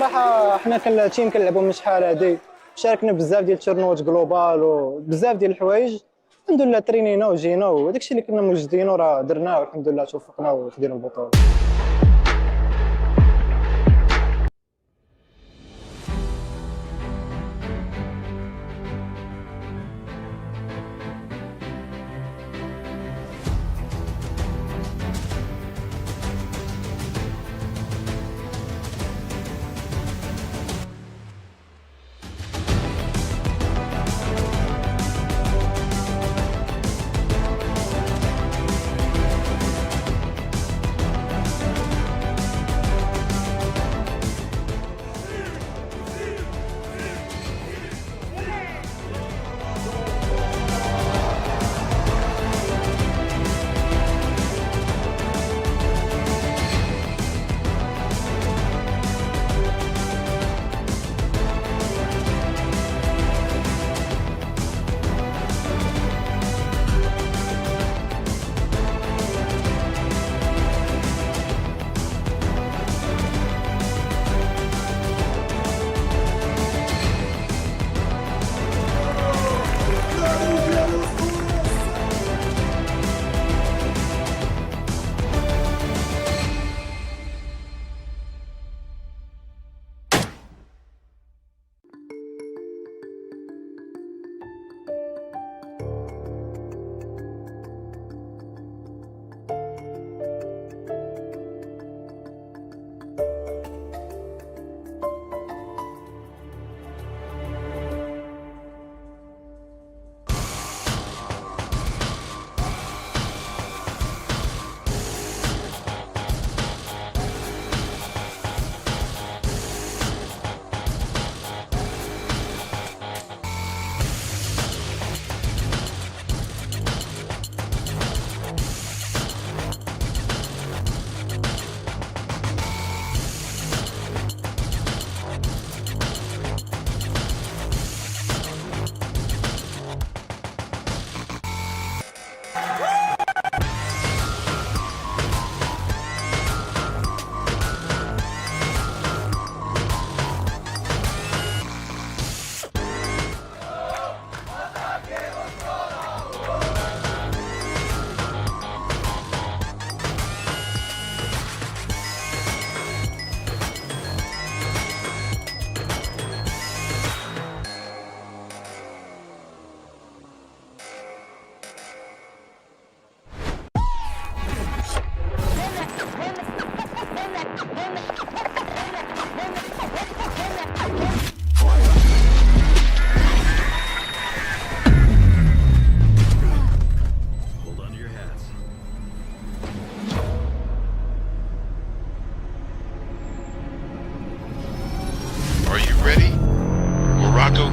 صراحه حنا كالتيم كنلعبوا من شحال هادي، شاركنا بزاف ديال التورنوات جلوبال وبزاف ديال الحوايج. الحمد لله ترينينا وجينا وداكشي اللي كنا موجدينه راه درناه والحمد لله توفقنا وخدينا البطوله.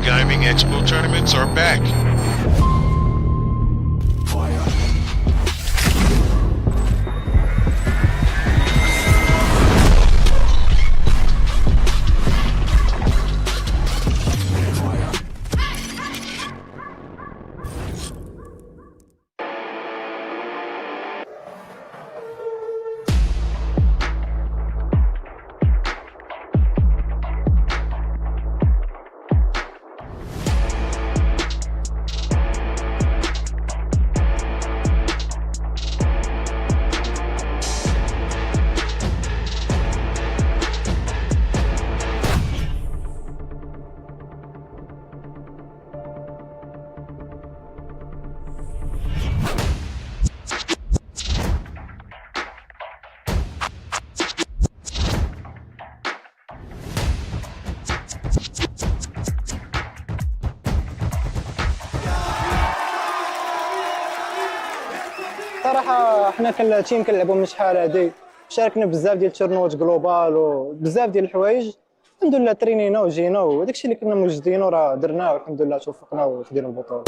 Gaming Expo tournaments are back. صراحه حنا كالتيم كنلعبوا من شحال هادي، شاركنا بزاف ديال التورنوات جلوبال وبزاف ديال الحوايج. الحمد لله ترينينا وجينا وداكشي اللي كنا موجدينه راه درناه والحمد لله توفقنا وخدينا البطوله.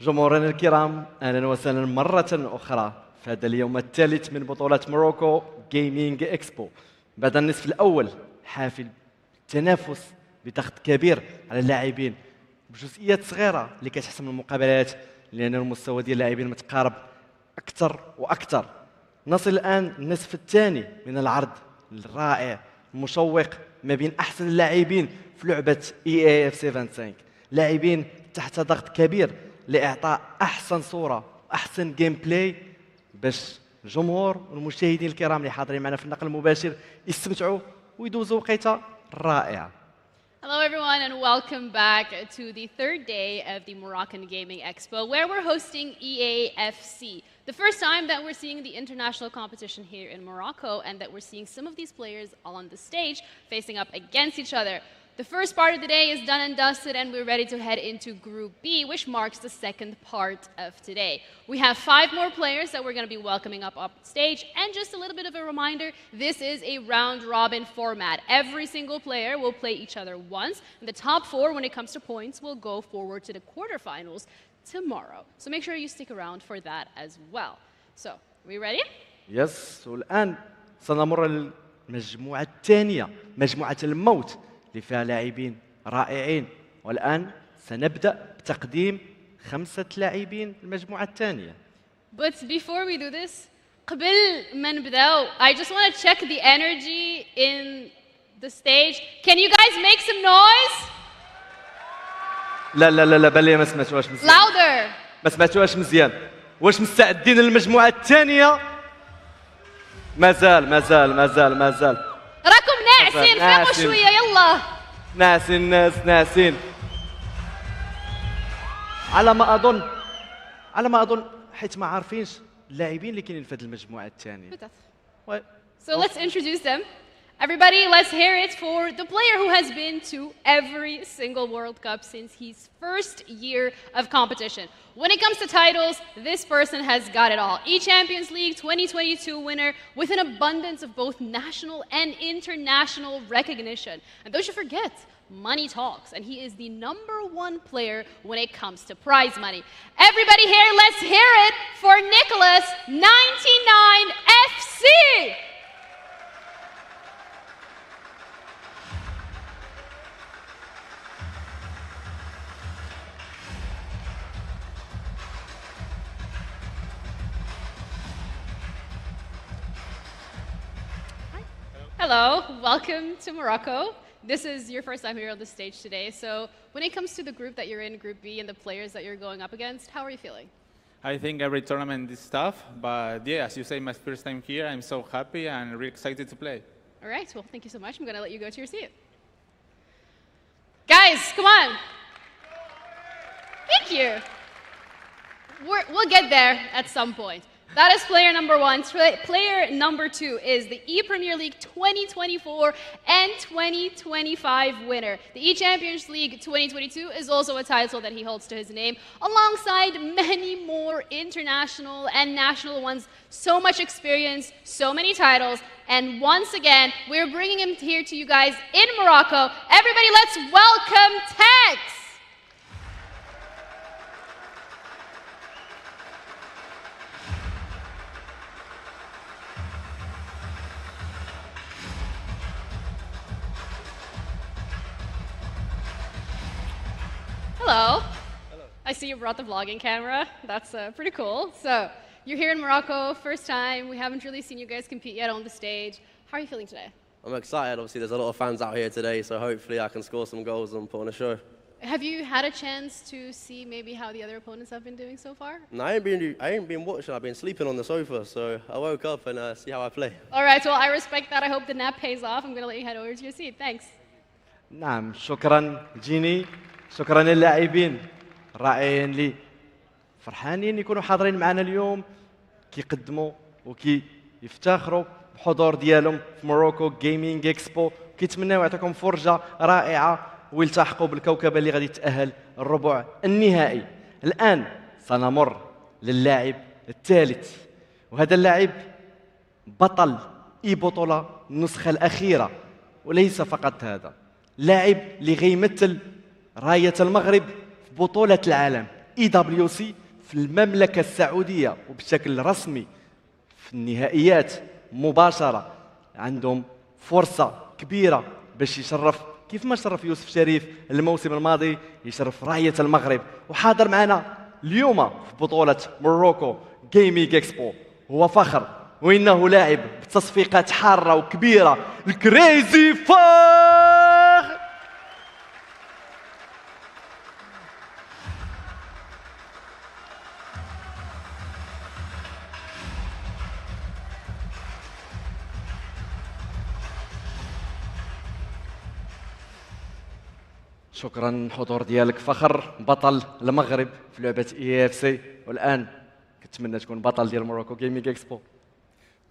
جمهورنا الكرام، اهلا وسهلا مره اخرى في هذا اليوم الثالث من بطوله موروكو جيمنج اكسبو. بعد النصف الاول حافل تنافس بضغط كبير على اللاعبين بجزئيات صغيره اللي كتحسم المقابلات، لان المستوى ديال اللاعبين متقارب اكثر واكثر. نصل الان النصف الثاني من العرض الرائع المشوق ما بين احسن اللاعبين في لعبه EAFC 25، لاعبين تحت ضغط كبير لاعطاء احسن صوره واحسن جيم بلاي باش الجمهور والمشاهدين الكرام اللي حاضرين معنا في النقل المباشر يستمتعوا ويدوزوا وقيته رائعه. Hello everyone and welcome back to the third day of the Moroccan Gaming Expo, where we're hosting EAFC. The first time that we're seeing the international competition here in Morocco, and that we're seeing some of these players on the stage facing up against each other. The first part of the day is done and dusted, and we're ready to head into Group B, which marks the second part of today. We have 5 more players that we're going to be welcoming up stage, and just a little bit of a reminder, this is a round-robin format. Every single player will play each other once, and the top 4, when it comes to points, will go forward to the quarterfinals tomorrow. So make sure you stick around for that as well. So, are we ready? يس، والآن سنمر للمجموعة الثانية، مجموعة الموت اللي فيها لاعبين رائعين. والآن سنبدأ بتقديم 5 لاعبين المجموعة الثانية. But before we do this, قبل ما نبداو, I just want to check the energy in the stage. Can you guys make some noise? لا لا لا لا، بالي ما سمعتوهاش مزيان. Louder. ما سمعتوهاش مزيان. واش مستعدين للمجموعة الثانية؟ مازال. راكم ناعسين، فهموا شوية يلا. ناسين. على ما أظن حيت ما عارفينش اللاعبين اللي كاينين في هذه المجموعة الثانية. So let's introduce them. Everybody, let's hear it for the player who has been to every single World Cup since his first year of competition. When it comes to titles, this person has got it all. E-Champions League 2022 winner with an abundance of both national and international recognition. And don't you forget, money talks, and he is the #1 player when it comes to prize money. Everybody here, let's hear it for Nicholas 99 FC! Hello, welcome to Morocco. This is your first time here on the stage today. So when it comes to the group that you're in, Group B, and the players that you're going up against, how are you feeling? I think every tournament is tough, but yeah, as you say, my first time here, I'm so happy and really excited to play. All right, well, thank you so much. I'm going to let you go to your seat. Guys, come on. Thank you. We'll get there at some point. That is player #1. Player #2 is the E-Premier League 2024 and 2025 winner. The E-Champions League 2022 is also a title that he holds to his name, alongside many more international and national ones. So much experience, so many titles, and once again, we're bringing him here to you guys in Morocco. Everybody, let's welcome Tex! Hello. I see you brought the vlogging camera. That's pretty cool. So you're here in Morocco, first time. We haven't really seen you guys compete yet on the stage. How are you feeling today? I'm excited. Obviously, there's a lot of fans out here today, so hopefully I can score some goals and put on a show. Have you had a chance to see maybe how the other opponents have been doing so far? No, I ain't been watching. I've been sleeping on the sofa, so I woke up and see how I play. All right, well, I respect that. I hope the nap pays off. I'm going to let you head over to your seat. Thanks. نعم، شكرا جيني، شكرا للاعبين الرائعين اللي فرحانين يكونوا حاضرين معنا اليوم، كيقدموا وكيفتخروا بحضور ديالهم في موروكو جيمنج اكسبو. كيتمناو يعطيكم فرجه رائعه ويلتحقوا بالكوكبه اللي غادي تاهل الربع النهائي. الان سنمر للاعب الثالث، وهذا اللاعب بطل اي بطوله النسخه الاخيره، وليس فقط هذا، لاعب اللي غيمثل رايه المغرب في بطوله العالم EWC في المملكة السعودية وبشكل رسمي في النهائيات مباشرة. عندهم فرصة كبيرة باش يشرف كيف ما شرف يوسف شريف الموسم الماضي، يشرف راية المغرب. وحاضر معنا اليوم في بطولة موروكو جيمينج اكسبو، هو فخر وإنه لاعب بتصفيقات حارة وكبيرة، الكريزي فار. شكرا الحضور ديالك فخر، بطل المغرب في لعبة EFC، والآن كنتمنى تكون بطل ديال موروكو جيمينج اكسبو.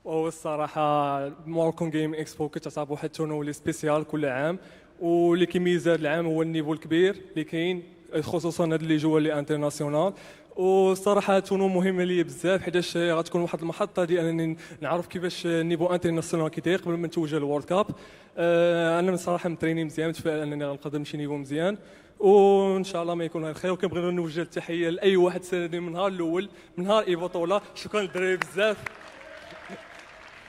والصراحه موروكون جيم اكسبو كتعتبر واحد التورنو اللي سبيسيال كل عام، واللي كيميز هذا العام هو النيفو الكبير اللي كاين، خصوصا هاد اللي جوا لي انترناسيونال. والصراحه تونو مهمه ليا بزاف، حيتاش غتكون واحد المحطه ديال انني نعرف كيفاش النيفو انترناسيونال كيداير قبل ما نتوجه للورد كاب. انا بصراحه متريني مزيان، متفائل انني غنقدر نمشي نيفو مزيان، وان شاء الله ما يكون غير خير. وكنبغي نوجه التحيه لاي واحد ساندني من النهار الاول، من نهار اي بطوله. شكرا للدراري بزاف،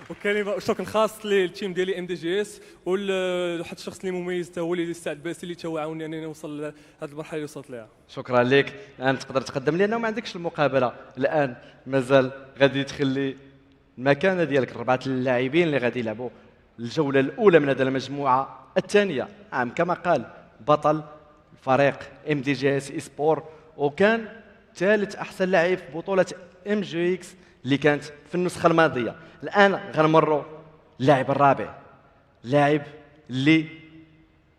وكلمه شكر خاص للتيم ديالي MGE وواحد الشخص اللي مميز حتى هو اللي سعد باسي اللي عاوني انني نوصل لهذه المرحله اللي وصلت لها. شكرا لك. الان تقدر تقدم لنا وما عندكش المقابله الان، مازال غادي تخلي المكانه ديالك 4 اللاعبين اللي غادي يلعبوا الجوله الاولى من هذه المجموعه الثانيه. كما قال بطل فريق MGE سبور، وكان ثالث احسن لاعب في بطوله MGX اللي كانت في النسخه الماضيه. الان غنمروا اللاعب الرابع، لاعب اللي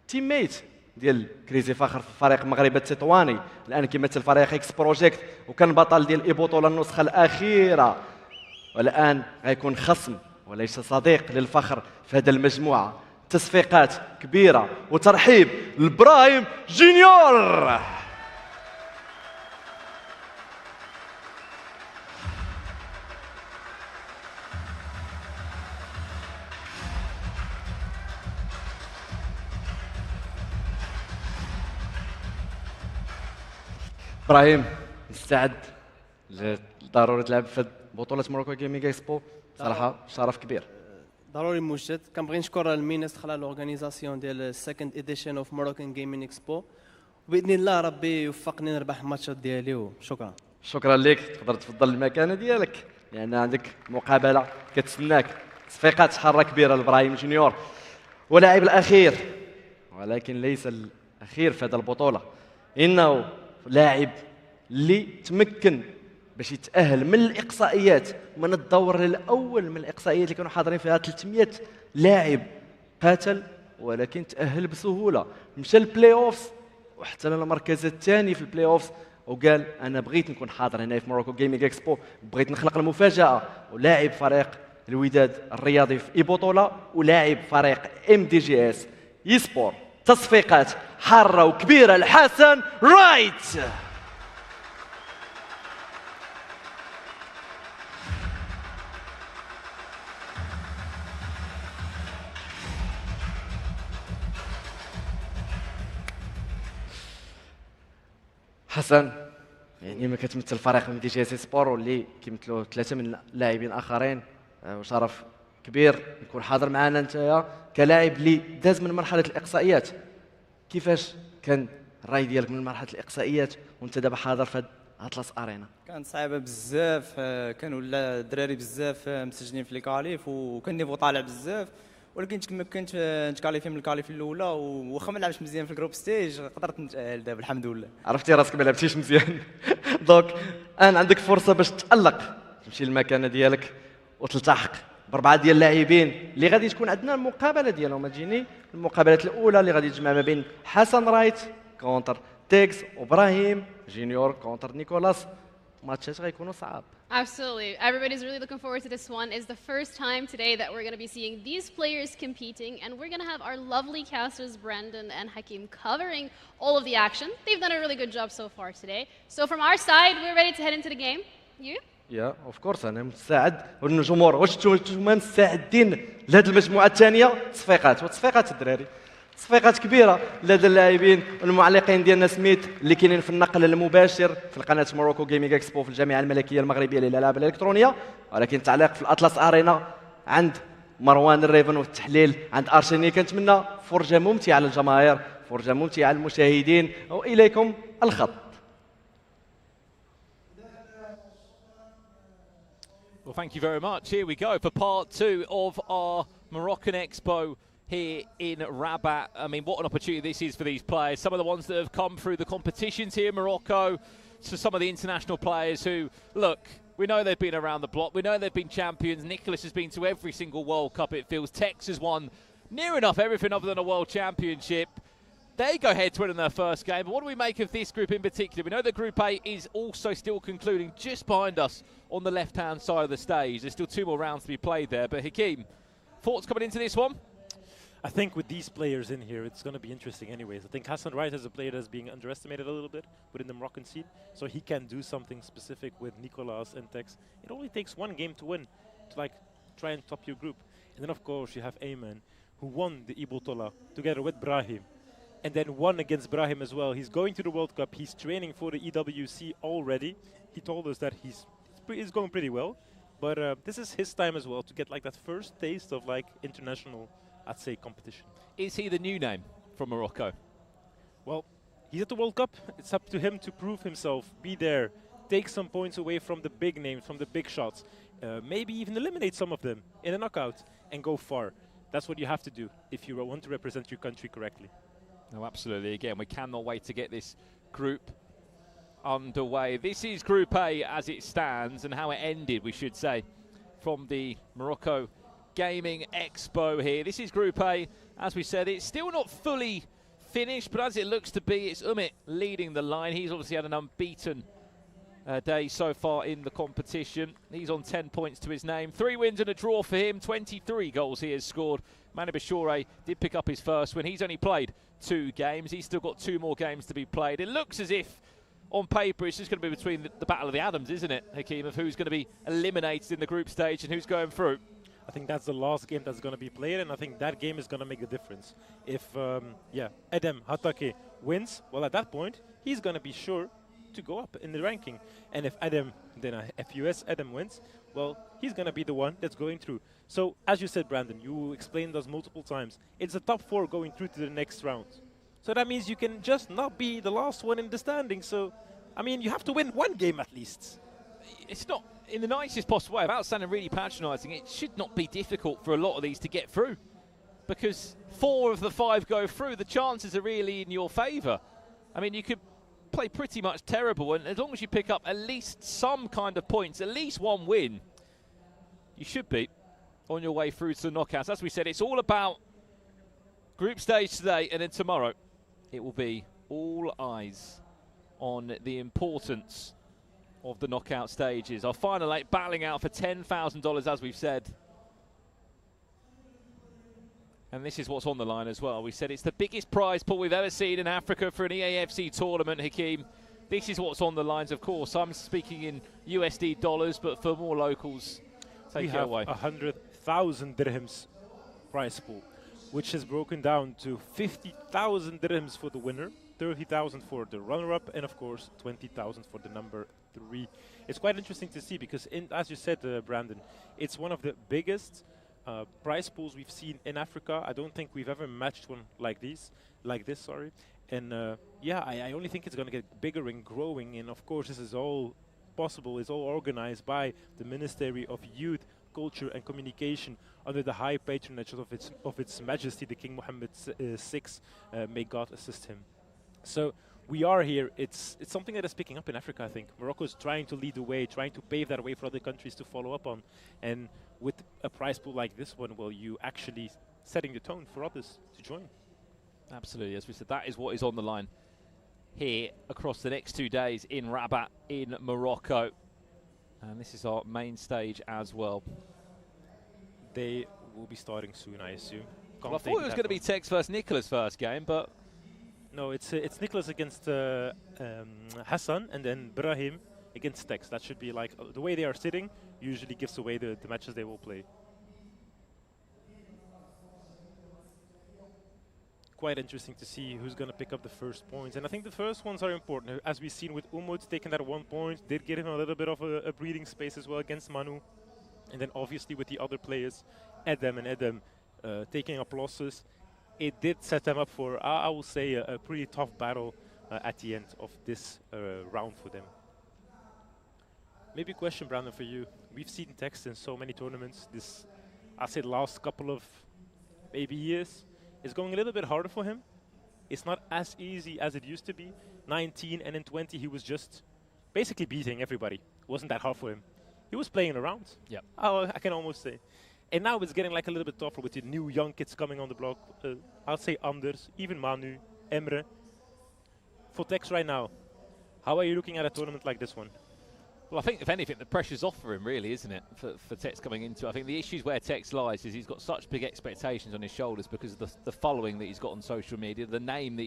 تيميت ديال كريزي فخر في فريق المغرب التطواني، الان كيمثل فريق اكس بروجيكت وكان بطل ديال اي بطوله النسخه الاخيره، والان غيكون خصم وليس صديق للفخر في هذه المجموعه. تصفيقات كبيره وترحيب لابراهيم جونيور. ابراهيم، مستعد ضروري تلعب في بطوله موروكو جيمينج اكسبو؟ صراحه شرف كبير. ضروري موجود. كنبغي نشكر المينستر على لورغانيزاسيون ديال السكند اديشن اوف موروكان جيمينج اكسبو، وباذن الله ربي يوفقني نربح الماتشات ديالي، وشكرا. شكرا لك. تقدر تفضل المكانه ديالك لان عندك مقابله كتسناك. تصفيقات حاره كبيره لابراهيم جونيور، ولاعب الاخير ولكن ليس الاخير في هذه البطوله، انه لاعب اللي تمكن باش يتأهل من الإقصائيات، من الدور الأول من الإقصائيات اللي كانوا حاضرين فيها 300 لاعب. قاتل ولكن تأهل بسهولة، مشى البلاي اوفز وحتى للمركز الثاني في البلاي اوفز، وقال أنا بغيت نكون حاضر هنا في موروكو جيمينج اكسبو، بغيت نخلق المفاجأة. ولاعب فريق الوداد الرياضي في اي بطولة، ولاعب فريق MGE سبور. تصفيقات حارة وكبيرة لحسن رايت. حسن يعني ما كتمثل فريق MGE سبور واللي كيمثلوه 3 من اللاعبين اخرين، وشرف كبير يكون حاضر معنا انت كلاعب اللي داز من مرحله الاقصائيات. كيفاش كان الراي ديالك من مرحله الاقصائيات وانت دابا حاضر في اطلس ارينا؟ كانت صعيبه بزاف، كانوا الدراري بزاف مسجلين في لي كاليف وكان نيفو طالع بزاف، ولكن تمكنت نتكاليفي من الكاليف الاولى، وواخا ما لعبتش مزيان في الجروب ستيج قدرت نتاهل دابا الحمد لله. عرفتي راسك ما لعبتيش مزيان دونك الان عندك فرصه باش تالق، تمشي للمكانه ديالك وتلتحق باربعه ديال اللاعبين اللي غادي تكون عندنا المقابله ديالهم. تجيني المقابلات الاولى اللي غادي تجمع ما بين حسن رايت كونتر تيكس وابراهيم جونيور كونتر نيكولاس. ماتشات غيكونوا صعاب. Absolutely. Everybody's really looking forward to this one. It's the first time today that we're going to be seeing these players competing, and we're going to have our lovely casters Brandon and Hakeem covering all of the action. They've done a really good job so far today. So from our side, we're ready to head into the game. You? يا اوف كورس انا مستعد، والجمهور واش نتوما مستعدين لهذه المجموعه الثانيه؟ تصفيقات وتصفيقات الدراري. تصفيقات كبيره لدى اللاعبين والمعلقين ديالنا سميت اللي كاينين في النقل المباشر في القناه موروكو جيمنج اكسبو في الجامعه الملكيه المغربيه للالعاب الالكترونيه، ولكن التعليق في الاطلس ارينا عند مروان الريفن والتحليل عند ارشيني. كنتمنى فرجه ممتعه للجماهير، فرجه ممتعه للمشاهدين، واليكم الخط. Well, thank you very much. Here we go for part 2 of our Moroccan Expo here in Rabat. I mean, what an opportunity this is for these players. Some of the ones that have come through the competitions here in Morocco, to some of the international players who, look, we know they've been around the block. We know they've been champions. Nicholas has been to every single World Cup, it feels. Tex has won near enough everything other than a World Championship. They go head to win in their first game. But what do we make of this group in particular? We know that Group A is also still concluding just behind us on the left-hand side of the stage. There's still 2 more rounds to be played there. But Hakeem, thoughts coming into this one? I think with these players in here, it's going to be interesting anyways. I think Hassan Wright is a player that's being underestimated a little bit within the Moroccan scene, so he can do something specific with Nicolas and Tex. It only takes 1 game to win, to like try and top your group. And then of course you have Ayman, who won the Ibutola together with Brahim, and then won against Brahim as well. He's going to the World Cup, he's training for the EWC already. He told us that he's going pretty well, but this is his time as well to get like that first taste of like international, I'd say, competition. Is he the new name from Morocco? Well, he's at the World Cup. It's up to him to prove himself, be there, take some points away from the big names, from the big shots, maybe even eliminate some of them in a knockout and go far. That's what you have to do if you want to represent your country correctly. Oh, absolutely. Again, we cannot wait to get this group underway. This is Group A as it stands, and how it ended, we should say, from the Morocco Gaming Expo here. This is Group A. As we said, it's still not fully finished, but as it looks to be, it's Umit leading the line. He's obviously had an unbeaten day so far in the competition. He's on 10 points to his name. 3 wins and a draw for him. 23 goals he has scored. Manu Bashore did pick up his first win. He's only played 2 games. He's still got 2 more games to be played. It looks as if, on paper, it's just going to be between the battle of the Adams, isn't it, Hakeem, of who's going to be eliminated in the group stage and who's going through. I think that's the last game that's going to be played, and I think that game is going to make the difference. If, Edem Hatake wins, well, at that point, he's going to be sure to go up in the ranking. And if Edem, then FUS Edem wins, well, he's going to be the one that's going through. So, as you said, Brandon, you explained us multiple times, it's the top 4 going through to the next round. So that means you can just not be the last one in the standing. So, I mean, you have to win 1 game at least. It's not, in the nicest possible way, without sounding really patronising, it should not be difficult for a lot of these to get through. Because 4 of the 5 go through, the chances are really in your favour. I mean, you could play pretty much terrible, and as long as you pick up at least some kind of points, at least 1 win, you should be on your way through to the knockouts. As we said, it's all about group stage today, and then tomorrow it will be all eyes on the importance of the knockout stages. Our final 8 battling out for $10,000, as we've said. And this is what's on the line as well. We said it's the biggest prize pool we've ever seen in Africa for an EAFC tournament, Hakeem. This is what's on the lines, of course. I'm speaking in USD dollars, but for more locals, take it away. 100,000 dirhams prize pool, which is broken down to 50,000 dirhams for the winner, 30,000 for the runner-up, and of course 20,000 for the number 3. It's quite interesting to see because, as you said, Brandon, it's one of the biggest prize pools we've seen in Africa. I don't think we've ever matched one like this. And I only think it's going to get bigger and growing. And of course, this is all possible. It's all organized by the Ministry of Youth, Culture and Communication under the high patronage of its Majesty, the King Mohammed VI. May God assist him. So we are here. It's something that is picking up in Africa, I think. Morocco is trying to lead the way, trying to pave that way for other countries to follow up on. And with a prize pool like this one, well, you actually setting the tone for others to join. Absolutely. As we said, that is what is on the line here across the next 2 days in Rabat in Morocco. And this is our main stage as well. They will be starting soon, I assume. Well, I thought it was going to be Tex versus Nicholas first game, but... No, it's Nicholas against Hassan, and then Brahim against Tex. That should be like the way they are sitting usually gives away the matches they will play. quite interesting to see who's going to pick up the first points. And I think the first ones are important. As we've seen with Umut taking that 1 point, did give him a little bit of a breathing space as well against Manu. And then obviously with the other players, Edem and Edem taking up losses, it did set them up for, I will say, a pretty tough battle at the end of this round for them. Maybe a question, Brandon, for you. We've seen Tex in so many tournaments. This, I said, last couple of maybe years is going a little bit harder for him. It's not as easy as it used to be. 19 and in 20, he was just basically beating everybody. It wasn't that hard for him. He was playing around. Yeah. Oh, I can almost say. And now it's getting like a little bit tougher with the new young kids coming on the block. I'll say Anders, even Manu, Emre. For Tex right now, how are you looking at a tournament like this one? Well, I think, if anything, the pressure's off for him, really, isn't it, for Tex coming into it? I think the issues where Tex lies is he's got such big expectations on his shoulders because of the following that he's got on social media, the name that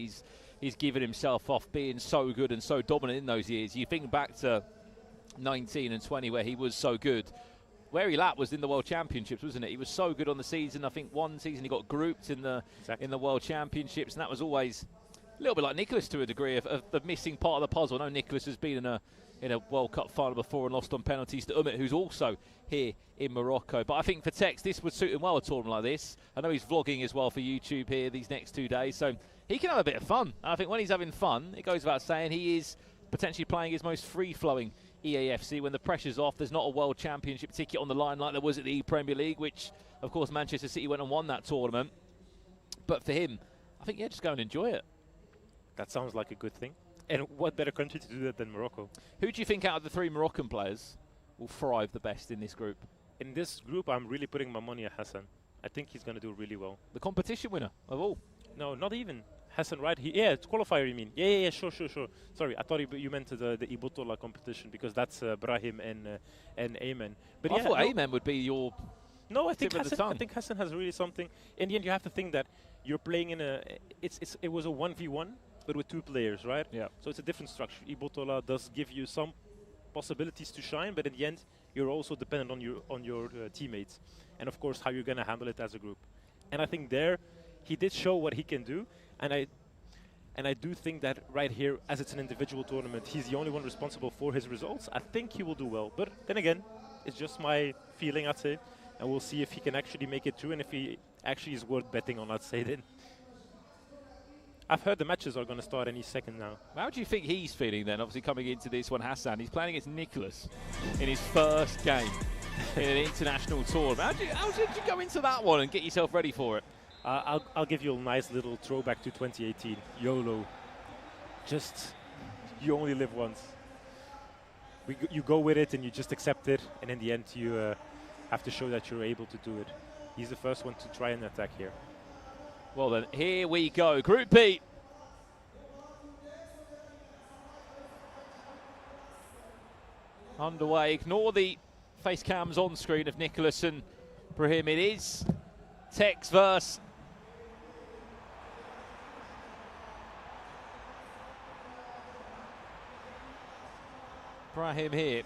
he's given himself off being so good and so dominant in those years. You think back to 19 and 20 where he was so good. Where he lapped was in the World Championships, wasn't it? He was so good on the season. I think one season he got grouped in the World Championships, and that was always a little bit like Nicholas to a degree of the missing part of the puzzle. I know Nicholas has been in a World Cup final before and lost on penalties to Umit, who's also here in Morocco. But I think for Tex, this would suit him well, a tournament like this. I know he's vlogging as well for YouTube here these next 2 days, so he can have a bit of fun. And I think when he's having fun, it goes without saying, he is potentially playing his most free-flowing EAFC when the pressure's off. There's not a World Championship ticket on the line like there was at the Premier League, which, of course, Manchester City went and won that tournament. But for him, I think, yeah, just go and enjoy it. That sounds like a good thing. And what better country to do that than Morocco? Who do you think out of the 3 Moroccan players will thrive the best in this group? In this group, I'm really putting my money at Hassan. I think he's going to do really well. The competition winner of all? No, not even. Hassan, right? Yeah, it's qualifier, you mean? Yeah, sure. Sorry, I thought you meant the Ibotola competition because that's Brahim and Ayman. But I thought Ayman would be your I think Hassan has really something. In the end, you have to think that you're playing in a... It was a 1v1. But with 2 players, right? Yeah. So it's a different structure. Ibotola does give you some possibilities to shine, but in the end, you're also dependent on your teammates, and of course how you're going to handle it as a group. And I think there, he did show what he can do, and I do think that right here, as it's an individual tournament, he's the only one responsible for his results. I think he will do well, but then again, it's just my feeling, I'd say, and we'll see if he can actually make it through and if he actually is worth betting on, I'd say then. I've heard the matches are going to start any second now. How do you think he's feeling then, obviously coming into this one, Hassan? He's playing against Nicholas in his first game in an international tournament. How did you go into that one and get yourself ready for it? I'll give you a nice little throwback to 2018. YOLO. Just, you only live once. You go with it and you just accept it, and in the end you have to show that you're able to do it. He's the first one to try and attack here. Well then, here we go. Group B. Underway. Ignore the face cams on screen of Nicholas and Brahim. It is Tex versus Brahim here.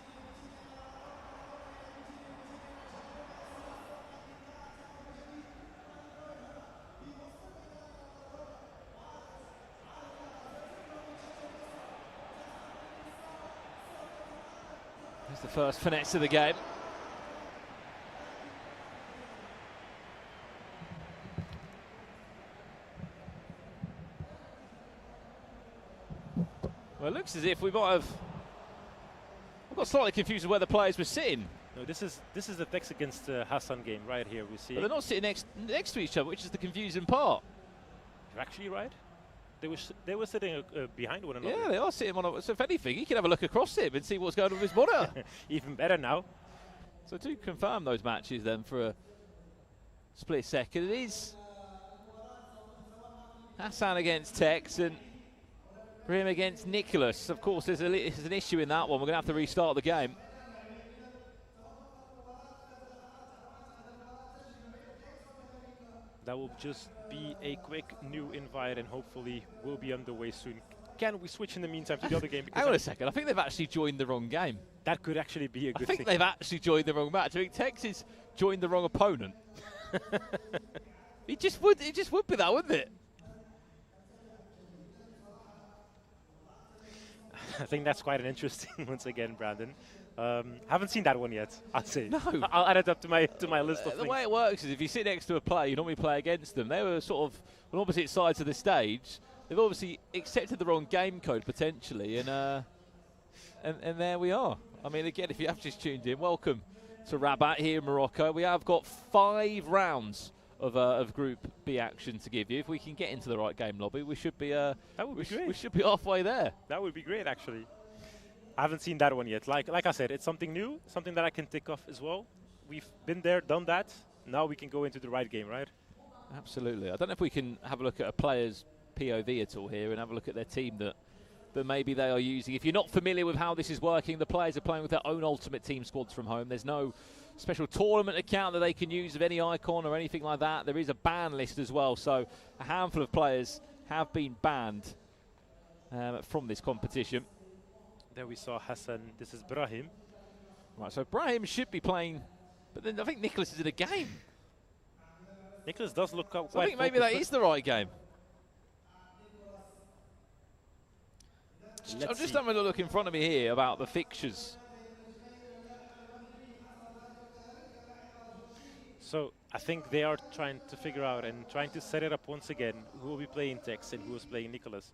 Here's the first finesse of the game. Well, it looks as if we might have... I got slightly confused with where the players were sitting. No, this is the Tex against Hassan game right here. We see. But they're not sitting next to each other, which is the confusing part. You're actually right. They were sitting behind one another. Yeah, they are sitting on. So if anything, you can have a look across him and see what's going on with his monitor. Even better now. So to confirm those matches then for a split second, it is Hassan against Tex and Brahim against Nicholas. Of course, there's an issue in that one. We're going to have to restart the game. That will just be a quick new invite and hopefully we'll be underway soon. Can we switch in the meantime to the other game? Hang on a second. I think they've actually joined the wrong game. That could actually be a good thing. I think they've actually joined the wrong match. I think Tex has joined the wrong opponent. It just would be that, wouldn't it? I think that's quite an interesting once again, Brandon. Haven't seen that one yet, I'd say. No. I'll add it up to my list of The things. way it works is if you sit next to a player, you normally play against them. They were sort of on opposite sides of the stage. They've obviously accepted the wrong game code potentially, and there we are. I mean, again, if you have just tuned in, welcome to Rabat here in Morocco. We have got 5 rounds of Group B action to give you. If we can get into the right game lobby, we should be that would be great. We should be halfway there. That would be great, actually. I haven't seen that one yet. Like I said, it's something new, something that I can tick off as well. We've been there, done that. Now we can go into the right game, right? Absolutely. I don't know if we can have a look at a player's POV at all here and have a look at their team that maybe they are using. If you're not familiar with how this is working, the players are playing with their own Ultimate Team squads from home. There's no special tournament account that they can use of any icon or anything like that. There is a ban list as well, so a handful of players have been banned from this competition. There we saw Hassan. This is Brahim. Right, so Brahim should be playing, but then I think Nicholas is in a game. Nicholas does look quite So I think maybe that is the right game. I'm just having a look in front of me here about the fixtures. So I think they are trying to figure out and trying to set it up once again who will be playing Tex and who is playing Nicholas.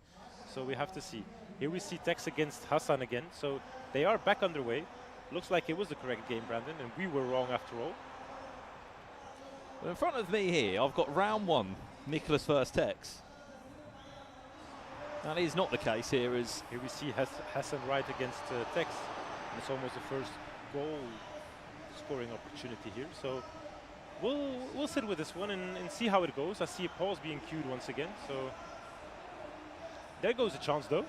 So we have to see. Here we see Tex against Hassan again. So they are back underway. Looks like it was the correct game, Brandon, and we were wrong after all. Well, in front of me here, I've got round 1, Nicholas versus Tex. That is not the case here. Here we see Hassan right against Tex. And it's almost the first goal scoring opportunity here. So we'll sit with this one and see how it goes. I see a pause being queued once again. So there goes a chance though.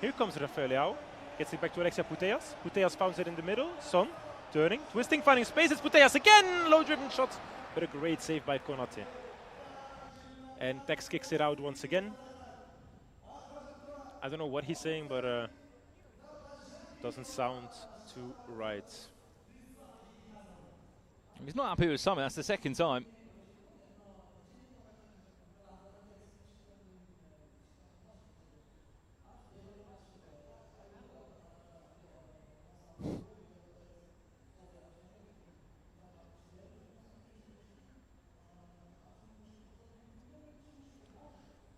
Here comes Rafael Leao. Gets it back to Alexia Putellas. Putellas founds it in the middle. Son turning, twisting, finding space. It's Putellas again. Low driven shot, but a great save by Konate. And Tex kicks it out once again. I don't know what he's saying, but doesn't sound too right. He's not happy with something. That's the second time.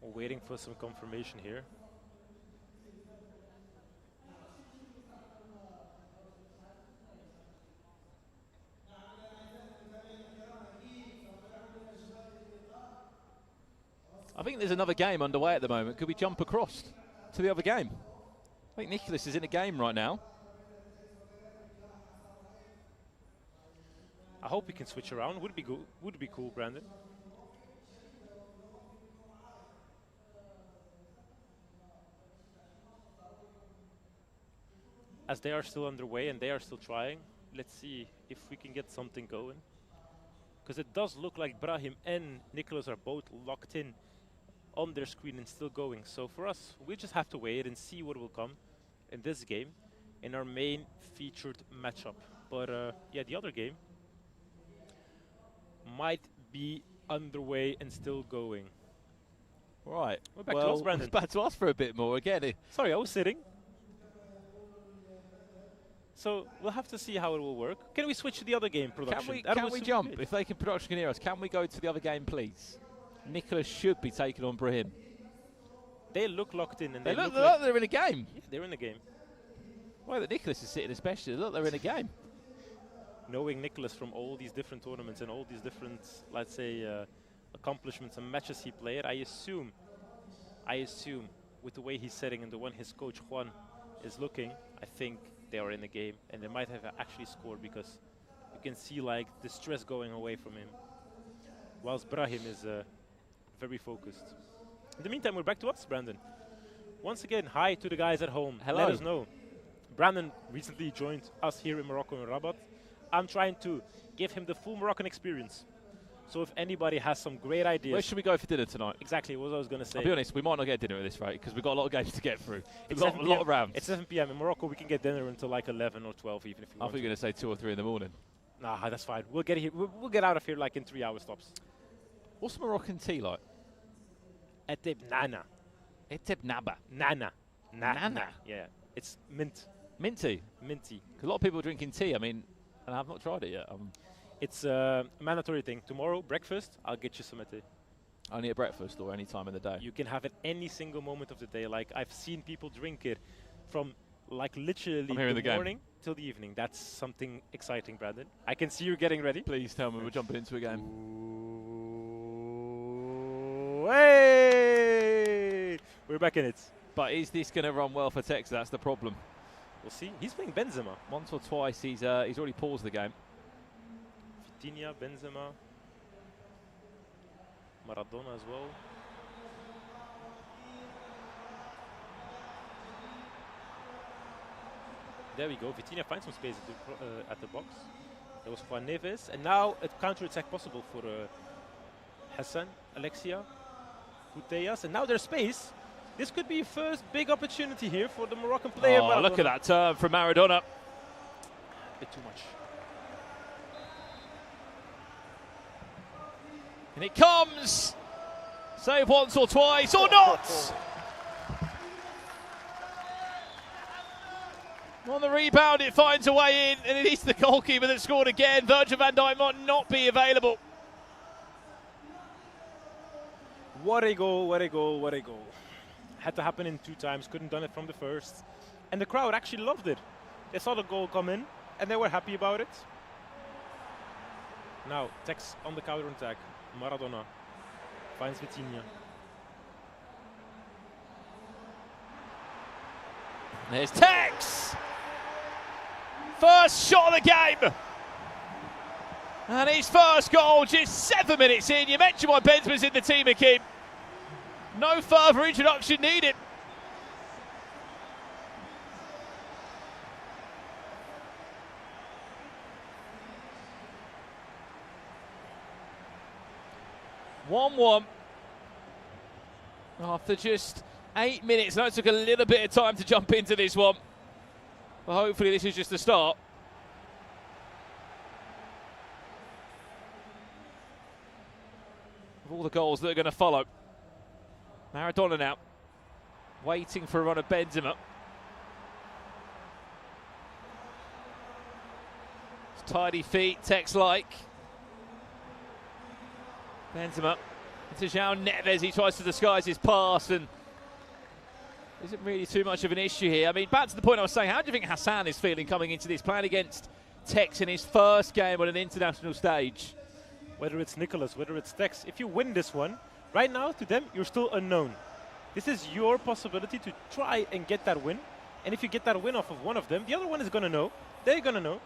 We're waiting for some confirmation here. I think there's another game underway at the moment. Could we jump across to the other game? I think Nicholas is in a game right now. I hope we can switch around. Would it be cool, Brandon? As they are still underway and they are still trying, let's see if we can get something going. Because it does look like Brahim and Nicholas are both locked in on their screen and still going. So for us, we just have to wait and see what will come in this game, in our main featured matchup. But yeah, the other game might be underway and still going. Right. We're back to us, Brandon. Back to us for a bit more again. Sorry, I was sitting. So we'll have to see how it will work. Can we switch to the other game, production? Can we jump? Great. If they can, production can hear us, can we go to the other game, please? Nicholas should be taking on Brahim. They look locked in, and they look like they're in a game. Yeah, they're in a game. Well, that Nicholas is sitting especially, look, they're in a game. Knowing Nicholas from all these different tournaments and all these different, let's say, accomplishments and matches he played, I assume, with the way he's setting and the one his coach Juan is looking, I think they are in the game, and they might have actually scored because you can see like the stress going away from him, whilst Brahim is very focused. In the meantime, we're back to us, Brandon. Once again, hi to the guys at home. Hello. Let us know. Brandon recently joined us here in Morocco in Rabat. I'm trying to give him the full Moroccan experience. So if anybody has some great ideas... Where should we go for dinner tonight? Exactly what I was going to say. I'll be honest, we might not get dinner at this rate because we've got a lot of games to get through. It's a lot of rounds. It's 7 p.m. In Morocco, we can get dinner until like 11 or 12 even if you want. I thought you were going to say 2 or 3 in the morning. Nah, that's fine. We'll get here. We'll get out of here like in 3 hour stops. What's Moroccan tea like? Eteb Nana. Eteb Naba. Nana. Nana. Yeah. It's mint. Minty. Minty. A lot of people are drinking tea. I mean, and I've not tried it yet. It's a mandatory thing. Tomorrow, breakfast, I'll get you some tea. Only at breakfast or any time in the day? You can have it any single moment of the day. Like, I've seen people drink it from, like, literally the morning till the evening. That's something exciting, Brandon. I can see you getting ready. Please tell me we're jumping into a game. Ooh, hey! We're back in it. But is this going to run well for Tex? That's the problem. We'll see. He's playing Benzema. Once or twice he's already paused the game. Vitinha, Benzema, Maradona as well. There we go. Vitinha finds some space at the box. There was Juan Neves, and now a counter-attack possible for Hassan, Alexia, Putellas, and now there's space. This could be first big opportunity here for the Moroccan player. Oh, look at that turn from Maradona. A bit too much. And it comes! Save once or twice, or not! On the rebound, it finds a way in, and it is the goalkeeper that scored again. Virgil van Dijk might not be available. What a goal, what a goal, what a goal. Had to happen in 2 times, couldn't done it from the first. And the crowd actually loved it. They saw the goal come in, and they were happy about it. Now, Tex on the counter attack. Maradona finds Vitinha. There's Tex! First shot of the game! And his first goal just 7 minutes in. You mentioned why Benzema's in the team, Akeem. No further introduction needed. One. After just 8 minutes. Now it took a little bit of time to jump into this one. But hopefully this is just the start. Of all the goals that are going to follow. Maradona now, waiting for a run of Benzema. It's tidy feet, Tex-like. Benzema into João Neves. He tries to disguise his pass and isn't really too much of an issue here. I mean, back to the point I was saying, how do you think Hassan is feeling coming into this, playing against Tex in his first game on an international stage? Whether it's Nicholas, whether it's Tex, if you win this one, right now, to them, you're still unknown. This is your possibility to try and get that win. And if you get that win off of one of them, the other one is going to know. They're going to know.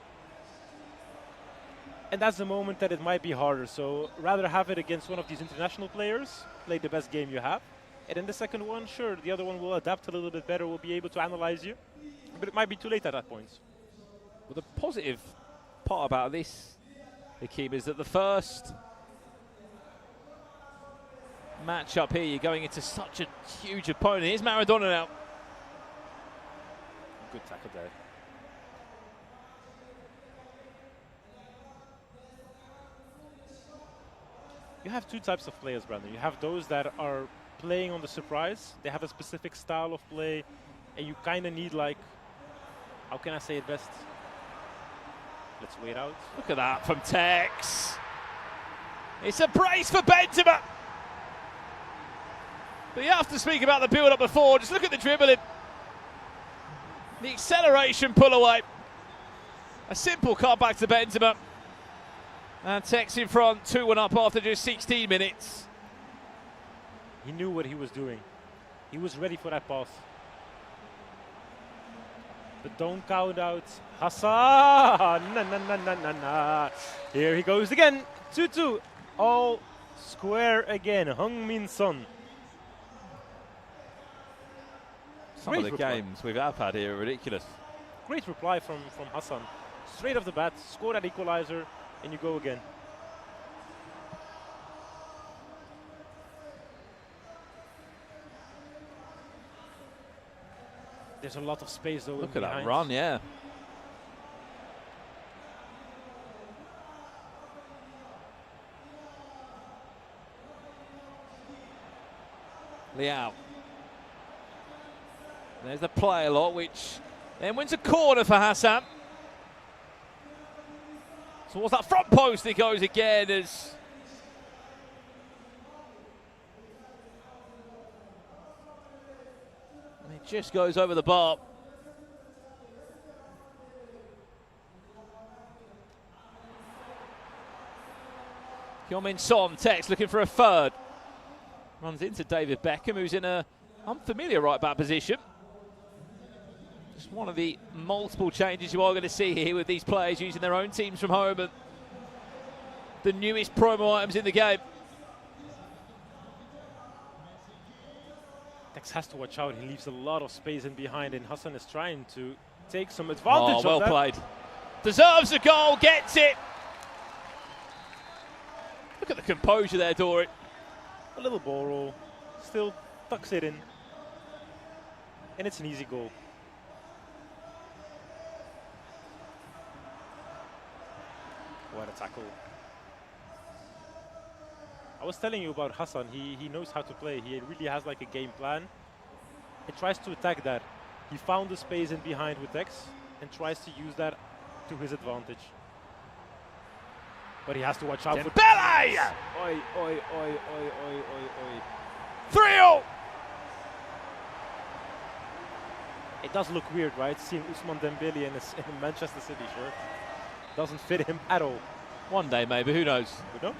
And that's the moment that it might be harder. So rather have it against one of these international players, play the best game you have. And in the second one, sure, the other one will adapt a little bit better, will be able to analyze you. But it might be too late at that point. Well, the positive part about this, Akeem, is that the first match up here, you're going into such a huge opponent. Here's Maradona now. Good tackle there. You have 2 types of players, Brandon. You have those that are playing on the surprise. They have a specific style of play, and you kind of need, like, how can I say it best? Let's wait out. Look at that from Tex. It's a brace for Benzema. But you have to speak about the build-up before. Just look at the dribbling. The acceleration pull away. A simple cut back to Benzema. And Tex in front, 2-1 up after just 16 minutes. He knew what he was doing. He was ready for that pass. But don't count out Hassan. Na. Here he goes again. 2-2. All square again. Heung-min Son. Some of the games we've had here are ridiculous. Great reply from Hassan. Straight off the bat, score that equalizer, and you go again. There's a lot of space though. Look at that run, yeah. Liao. There's the play a lot, which then wins a corner for Hassan. Towards that front post it goes again as it just goes over the bar. Heung-min Son, Tex looking for a third. Runs into David Beckham, who's in a unfamiliar right back position. Just one of the multiple changes you are going to see here with these players using their own teams from home and the newest promo items in the game. Tex has to watch out. He leaves a lot of space in behind, and Hassan is trying to take some advantage of that. Well played. Deserves a goal, gets it. Look at the composure there, Dory. A little ball roll, still tucks it in, and it's an easy goal. What a tackle. I was telling you about Hassan, he knows how to play. He really has like a game plan. He tries to attack that. He found the space in behind with Tex and tries to use that to his advantage. But he has to watch out for Dembele! Oi, oi, oi, oi, oi, oi, oi. 3-0! It does look weird, right? Seeing Ousmane Dembele in a Manchester City shirt. Doesn't fit him at all. One day maybe, who knows? Who knows?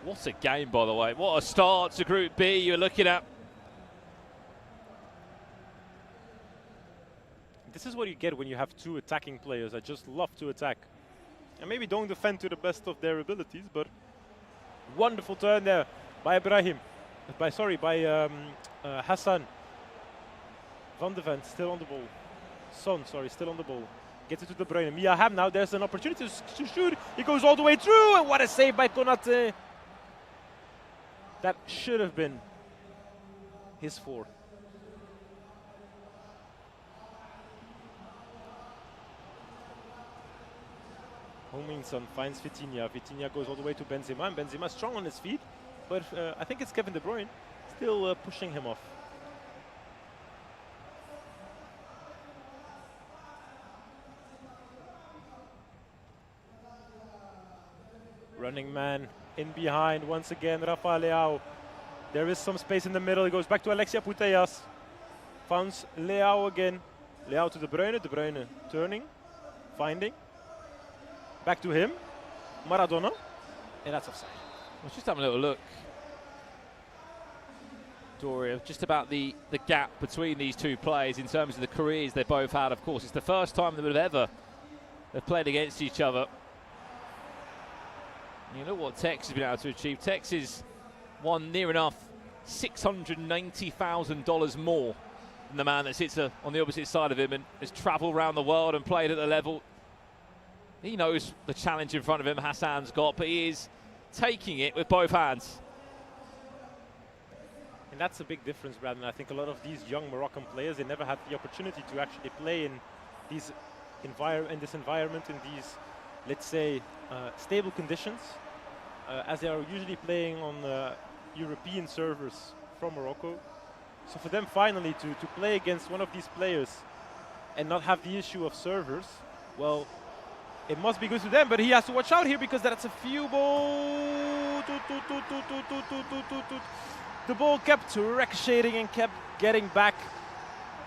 What a game, by the way. What a start to Group B you're looking at. This is what you get when you have two attacking players that just love to attack. And maybe don't defend to the best of their abilities, but wonderful turn there by Ibrahim. By Hassan. Van de Ven still on the ball. Son, sorry, still on the ball. Gets it to De Bruyne. Mia Hamm now, there's an opportunity to shoot. He goes all the way through, and what a save by Konate. That should have been his fourth. Heung-min Son finds Vitinha. Vitinha goes all the way to Benzema, and Benzema strong on his feet, but I think it's Kevin De Bruyne still pushing him off. Running man in behind once again, Rafa Leao. There is some space in the middle. He goes back to Alexia Putellas. Finds Leao again. Leao to De Bruyne. De Bruyne turning, finding. Back to him. Maradona. And that's offside. Let's just have a little look, Doria, just about the gap between these two players in terms of the careers they both had. Of course, it's the first time they would have ever played against each other. You know what Tex has been able to achieve. Tex has won near enough $690,000 more than the man that sits on the opposite side of him and has travelled around the world and played at the level. He knows the challenge in front of him Hassan's got, but he is taking it with both hands. And that's a big difference, Brandon. I think a lot of these young Moroccan players, they never had the opportunity to actually play in this environment, in these, let's say, stable conditions, as they are usually playing on European servers from Morocco. So for them finally to play against one of these players and not have the issue of servers, well, it must be good to them, but he has to watch out here because that's a few ball. The ball kept ricocheting and kept getting back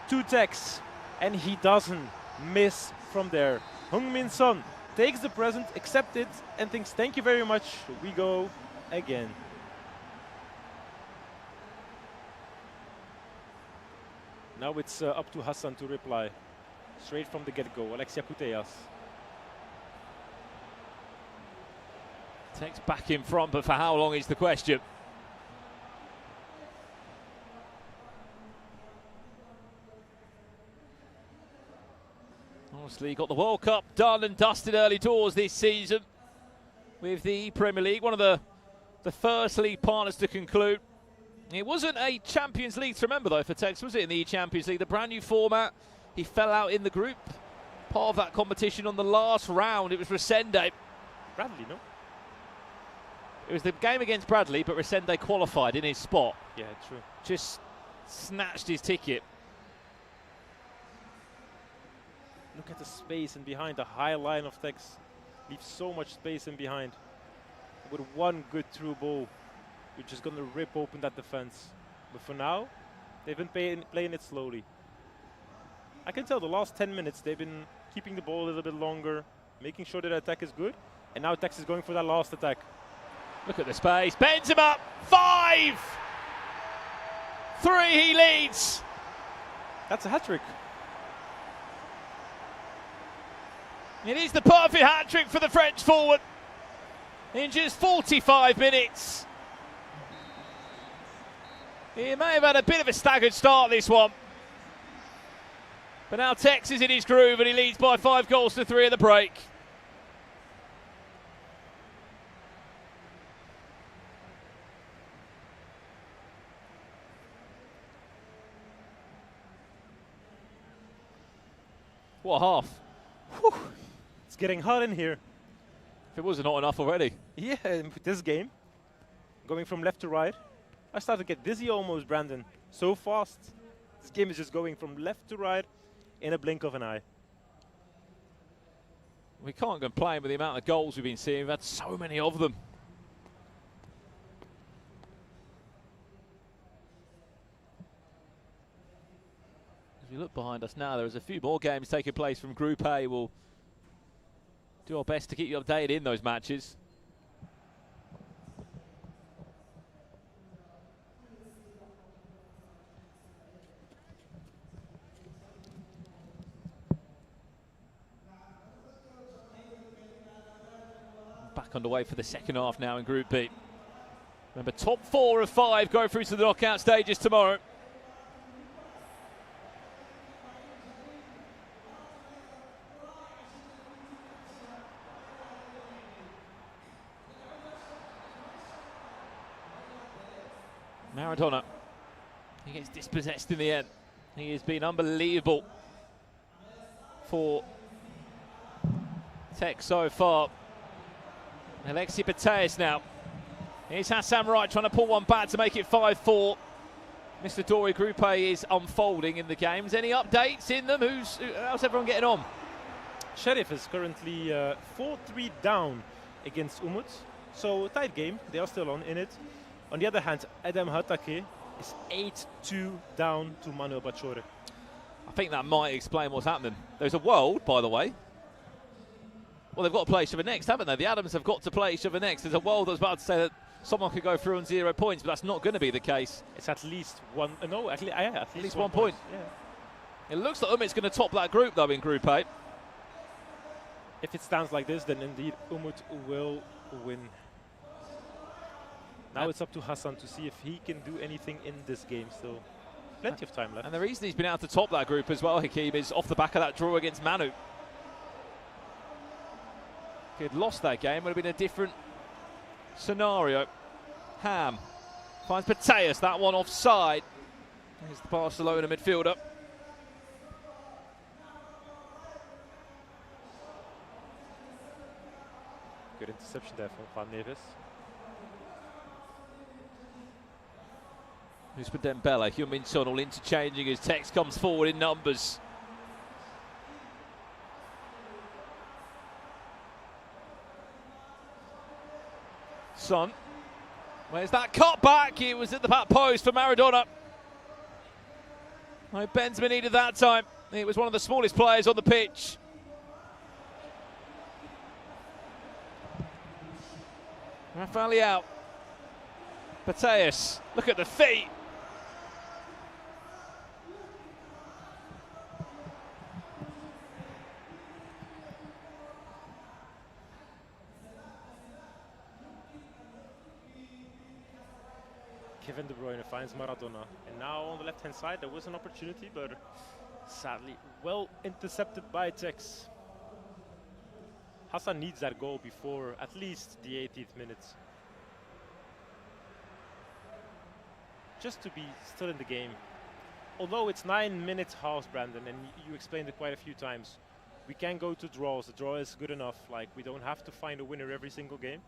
to Tex, and he doesn't miss from there. Heung-min Son takes the present, accepts it, and thinks, thank you very much, we go again. Now it's up to Hassan to reply. Straight from the get-go, Alexia Putellas. Tex back in front, but for how long is the question? Obviously got the World Cup done and dusted early doors this season with the Premier League, one of the first league partners to conclude. It wasn't a Champions League to remember though for Tex, was it, in the Champions League? The brand new format, he fell out in the group part of that competition on the last round. It was Resende. Bradley, no? It was the game against Bradley, but Resende qualified in his spot. Yeah, true. Just snatched his ticket. Look at the space in behind. The high line of Tex leaves so much space in behind. With one good through ball, you're just going to rip open that defense. But for now, they've been playing it slowly. I can tell the last 10 minutes they've been keeping the ball a little bit longer, making sure that the attack is good. And now Tex is going for that last attack. Look at the space. Bends him up. 5! 3, he leads. That's a hat-trick. It is the perfect hat-trick for the French forward in just 45 minutes. He may have had a bit of a staggered start, this one. But now Tex is in his groove and he leads by 5 goals to 3 at the break. What a half. Whew. It's getting hot in here. If it wasn't hot enough already. Yeah, this game, going from left to right, I started to get dizzy almost, Brandon. So fast. This game is just going from left to right in a blink of an eye. We can't complain with the amount of goals we've been seeing. We've had so many of them. As we look behind us now, there's a few more games taking place from Group A. We'll do our best to keep you updated in those matches. Back underway for the second half now in Group B. Remember, top 4 of 5 go through to the knockout stages tomorrow. Maradona, he gets dispossessed in the end. He has been unbelievable for Tex so far. Alexi Bateas now. Here's Hassan Wright trying to pull one back to make it 5-4. Mr. Dory, Group A is unfolding in the games. Any updates in them? How's everyone getting on? Sheriff is currently 4-3 down against Umut. So tight game, they are still in it. On the other hand, Adam Hatake is 8-2 down to Manuel Bachore. I think that might explain what's happening. There's a world, by the way. Well, they've got to play each other next, haven't they? The Adams have got to play each other next. There's a world that's about to say that someone could go through on 0 points, but that's not going to be the case. It's at least one. No, actually, at least 1 point. Yeah. It looks like Umut's going to top that group, though, in Group A. If it stands like this, then indeed Umut will win. Now it's up to Hassan to see if he can do anything in this game still. Plenty of time left. And the reason he's been able to top that group as well, Hakeem, is off the back of that draw against Manu. If he had lost that game, it would have been a different scenario. Ham finds Bateas, that one offside. Here's the Barcelona midfielder. Good interception there from Juan Neves. Who's for Dembele? Heung-min Son all interchanging as Tex comes forward in numbers. Son. Where's that cut back? It was at the back post for Maradona. No, Benzema needed that time. It was one of the smallest players on the pitch. Rafael Leao. Bateas. Look at the feet. Kevin De Bruyne finds Maradona. And now on the left-hand side, there was an opportunity, but sadly, well intercepted by Tex. Hassan needs that goal before at least the 18th minute. Just to be still in the game. Although it's 9 minutes halves, Brandon, and you explained it quite a few times. We can go to draws. The draw is good enough. Like, we don't have to find a winner every single game.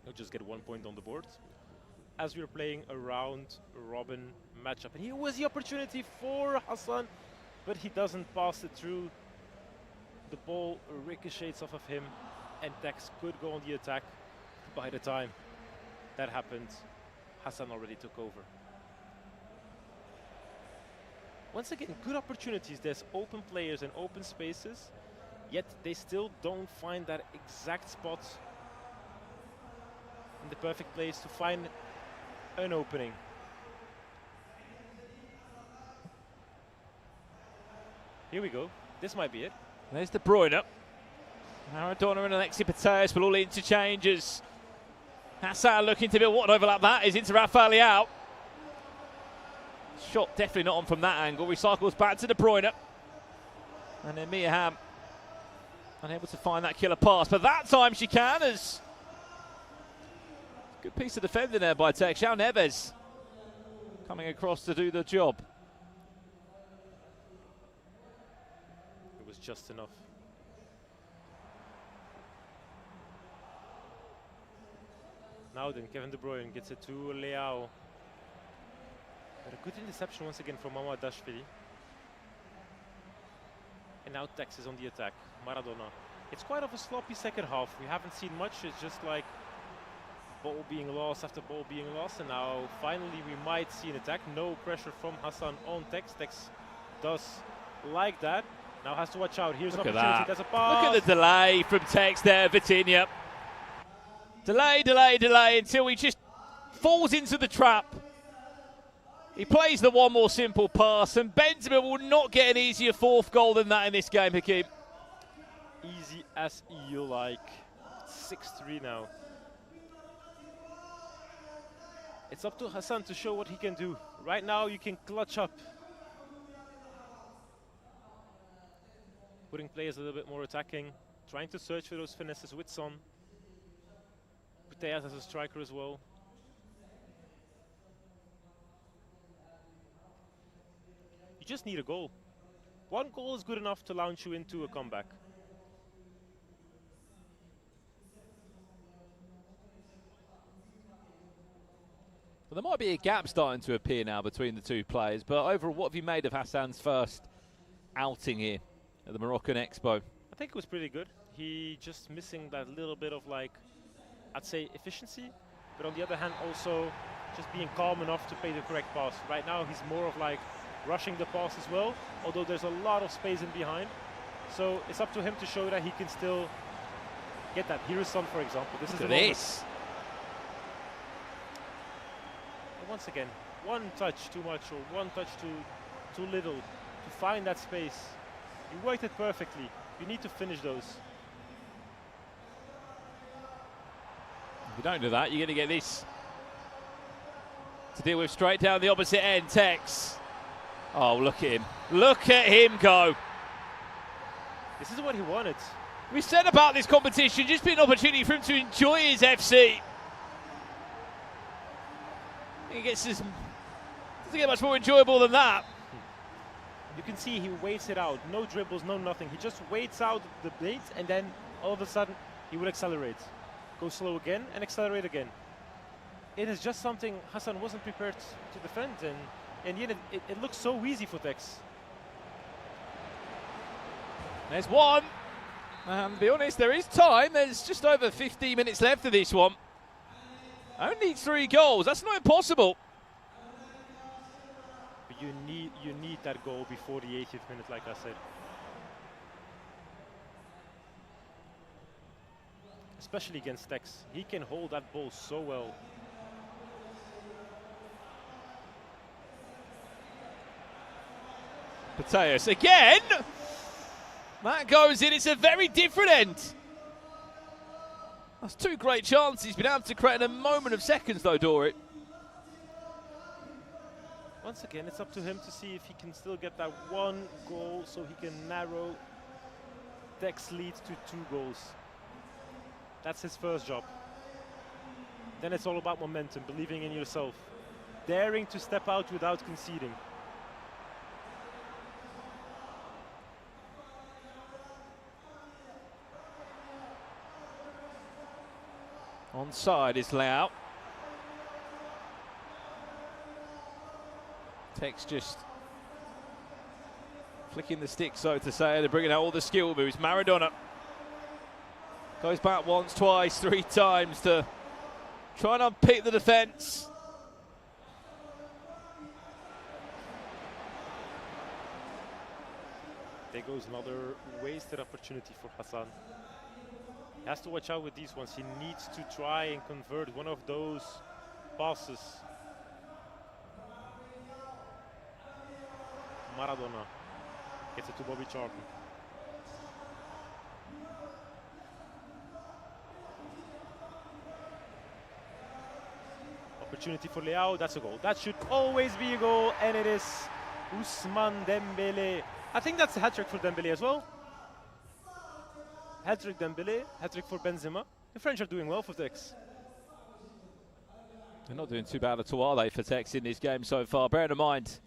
We'll just get 1 point on the board. As we're playing a round-robin matchup. And here was the opportunity for Hassan, but he doesn't pass it through. The ball ricochets off of him, and Tex could go on the attack. By the time that happened, Hassan already took over. Once again, good opportunities. There's open players and open spaces, yet they still don't find that exact spot in the perfect place to find an opening. Here we go. This might be it. There's De Bruyne. Maradona and Alexi Putellas will all interchanges. Hassan looking to build what an overlap that is into Rafael Leao. Shot definitely not on from that angle. Recycles back to De Bruyne. And then Mia Hamm unable to find that killer pass. But that time she can, as good piece of defending there by Tex. João Neves coming across to do the job. It was just enough. Now then, Kevin De Bruyne gets it to Leao. But a good interception once again from Mamadashvili. And now Tex is on the attack. Maradona. It's quite of a sloppy second half. We haven't seen much. It's just like ball being lost after ball being lost. And now finally we might see an attack. No pressure from Hassan on Tex. Tex does like that. Now has to watch out. Here's Look an at opportunity. that. There's a pass. Look at the delay from Tex there, Vitinha. Delay until he just falls into the trap. He plays the one more simple pass, and Benzema will not get an easier fourth goal than that in this game, Hakeem. Easy as you like. 6-3 now. It's up to Hassan to show what he can do. Right now you can clutch up. Putting players a little bit more attacking, trying to search for those finesses with Son. Putellas as a striker as well. You just need a goal. One goal is good enough to launch you into a comeback. Well, there might be a gap starting to appear now between the two players, but overall, what have you made of Hassan's first outing here at the Moroccan Expo? I think it was pretty good. He just missing that little bit of, like, I'd say efficiency, but on the other hand also just being calm enough to play the correct pass. Right now he's more of like rushing the pass as well, although there's a lot of space in behind. So it's up to him to show that he can still get that. Here is Son, for example. This is Look at this. And once again, one touch too much or one touch too little to find that space. You worked it perfectly. You need to finish those. If you don't do that, you're going to get this to deal with straight down the opposite end. Tex. Oh, look at him. Look at him go. This is what he wanted. We said about this competition, just be an opportunity for him to enjoy his FC. He gets his, doesn't get much more enjoyable than that. You can see he waits it out. No dribbles, no nothing. He just waits out the bait, and then all of a sudden he will accelerate. Go slow again and accelerate again. It is just something Hassan wasn't prepared to defend, and yet it looks so easy for Tex. There's one. And to be honest, there is time. There's just over 15 minutes left of this one. Only 3 goals. That's not impossible. But you need that goal before the 80th minute, like I said. Especially against Tex. He can hold that ball so well. Putellas again. That goes in. It's a very different end. That's 2 great chances. He's been able to create in a moment of seconds, though, Dorit. Once again, it's up to him to see if he can still get that 1 goal so he can narrow Tex lead to 2 goals. That's his first job. Then it's all about momentum, believing in yourself, daring to step out without conceding. Onside is Lau. Tex just flicking the stick, so to say. They're bringing out all the skill moves. Maradona goes back once, twice, 3 times to try and unpick the defence. There goes another wasted opportunity for Hassan. He has to watch out with these ones. He needs to try and convert one of those passes. Maradona gets it to Bobby Charlton. Opportunity for Leao, that's a goal. That should always be a goal, and it is Ousmane Dembele. I think that's a hat-trick for Dembele as well. Hat-trick Dembele, hat-trick for Benzema. The French are doing well for Tex. They're not doing too bad at all, are they, for Tex in this game so far? Bear in mind,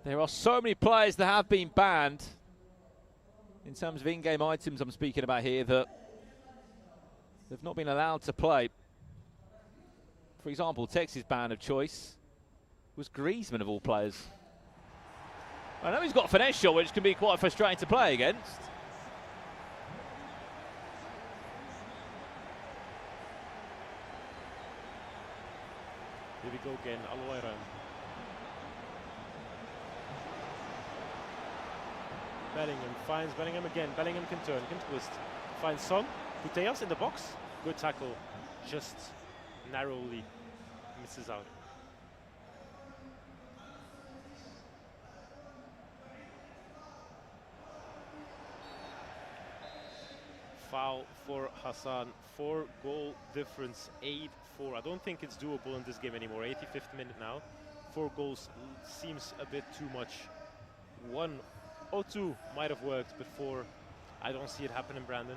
there are so many players that have been banned, in terms of in-game items I'm speaking about here, that they've not been allowed to play. For example, Tex's ban of choice was Griezmann of all players. I know he's got a finesse shot, which can be quite frustrating to play against. Here we go again, Aloyra. Bellingham finds Bellingham again. Bellingham can turn, can twist. Finds Son. Putellas in the box. Good tackle. Just narrowly misses out. Foul for Hassan. 4-goal difference, 8-4. I don't think it's doable in this game anymore. 85th minute now. 4 goals seems a bit too much. 1 or 2 might have worked, but 4, I don't see it happening, Brandon.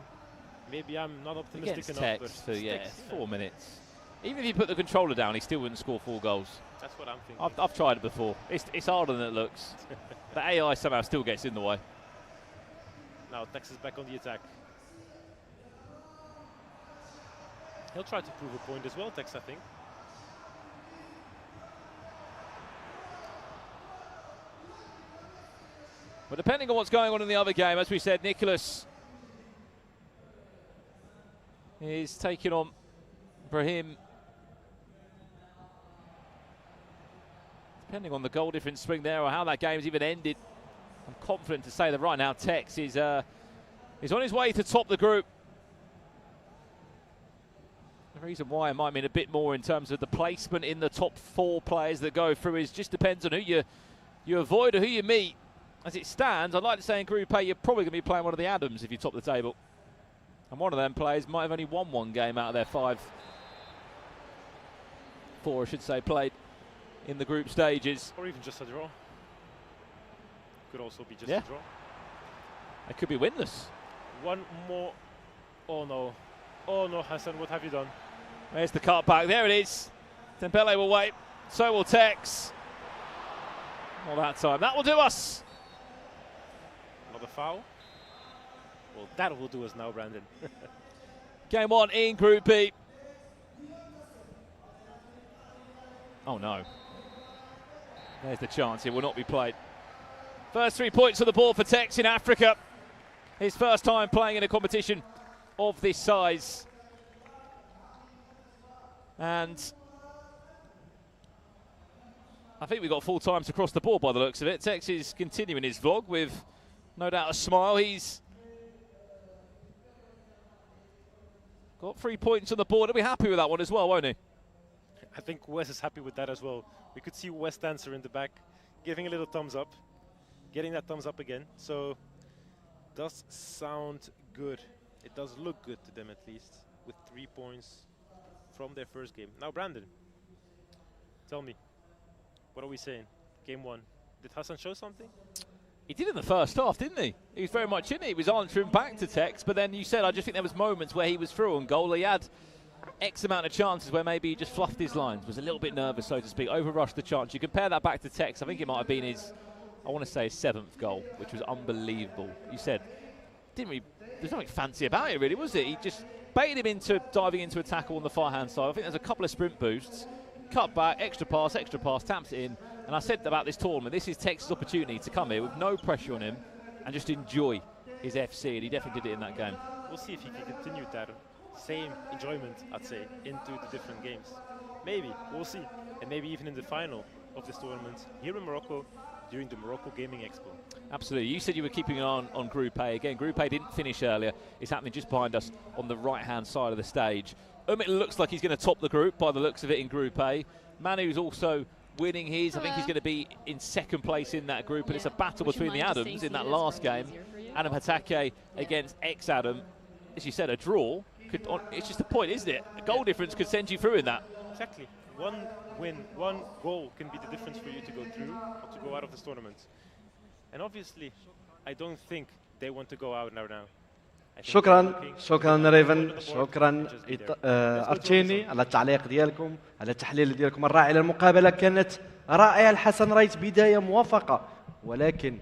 Maybe I'm not optimistic Against enough. Tex But for, yeah, Tex, 4 minutes. Even if you put the controller down, he still wouldn't score 4 goals. That's what I'm thinking. I've tried it before. It's harder than it looks. The AI somehow still gets in the way. Now Tex is back on the attack. He'll try to prove a point as well, Tex, I think. But depending on what's going on in the other game, as we said, Nicholas is taking on Brahim. Depending on the goal difference swing there or how that game's even ended, I'm confident to say that right now Tex is on his way to top the group. The reason why it might mean a bit more in terms of the placement in the top 4 players that go through is just depends on who you avoid or who you meet. As it stands, I'd like to say in Group A, you're probably going to be playing one of the Adams if you top the table. And one of them players might have only won 1 game out of their 4 I should say, played in the group stages. Or even just a draw. Could also be just Yeah. a draw. It could be winless. 1 more. Oh no. Oh no, Hassan, what have you done? There's the cut back. There it is. Dembele will wait. So will Tex. Not that time. That will do us. Another foul. Well, that will do us now, Brandon. Game 1 in Group B. Oh no. There's the chance. It will not be played. First 3 points on the board for Tex in Africa. His first time playing in a competition of this size. And I think we've got full times across the board by the looks of it. Tex is continuing his vlog with no doubt a smile. He's got 3 points on the board. He'll be happy with that one as well, won't he? I think Wes is happy with that as well. We could see Wes Dancer in the back giving a little thumbs up, getting that thumbs up again. So does sound good. It does look good to them at least, with 3 points from their first game. Now, Brandon, tell me, what are we saying? Game 1. Did Hassan show something? He did in the first half, didn't he? He was very much in it. He was answering back to Tex, but then you said, I just think there was moments where he was through on goal. He had X amount of chances where maybe he just fluffed his lines, was a little bit nervous, so to speak, overrushed the chance. You compare that back to Tex, I think it might have been his, I want to say his 7th goal, which was unbelievable. You said, didn't really there's nothing fancy about it, really, was it? He just baited him into diving into a tackle on the far hand side. I think there's a couple of sprint boosts, cut back, extra pass, taps it in. And I said about this tournament, this is Tex's opportunity to come here with no pressure on him and just enjoy his FC, and he definitely did it in that game. We'll see if he can continue that same enjoyment, I'd say, into the different games. Maybe, we'll see. And maybe even in the final of this tournament here in Morocco during the Morocco Gaming Expo. Absolutely. You said you were keeping an eye on Group A. Again, Group A didn't finish earlier. It's happening just behind us on the right-hand side of the stage. Umit looks like he's going to top the group by the looks of it in Group A. Manu's also winning his. I think he's going to be in second place in that group, and it's a battle between the Adams in that last game. Adam Hatake against ex-Adam. As you said, a draw. It's just a point, isn't it? A goal difference could send you through in that. Exactly. One win, one goal can be the difference for you to go through or to go out of this tournament. And obviously, I don't think they want to go out now. شكرا ريفن، شكرا ارتشيني على التعليق ديالكم، على التحليل ديالكم الرائع للمقابله. كانت رائعه الحسن رايت، بدايه موفقه، ولكن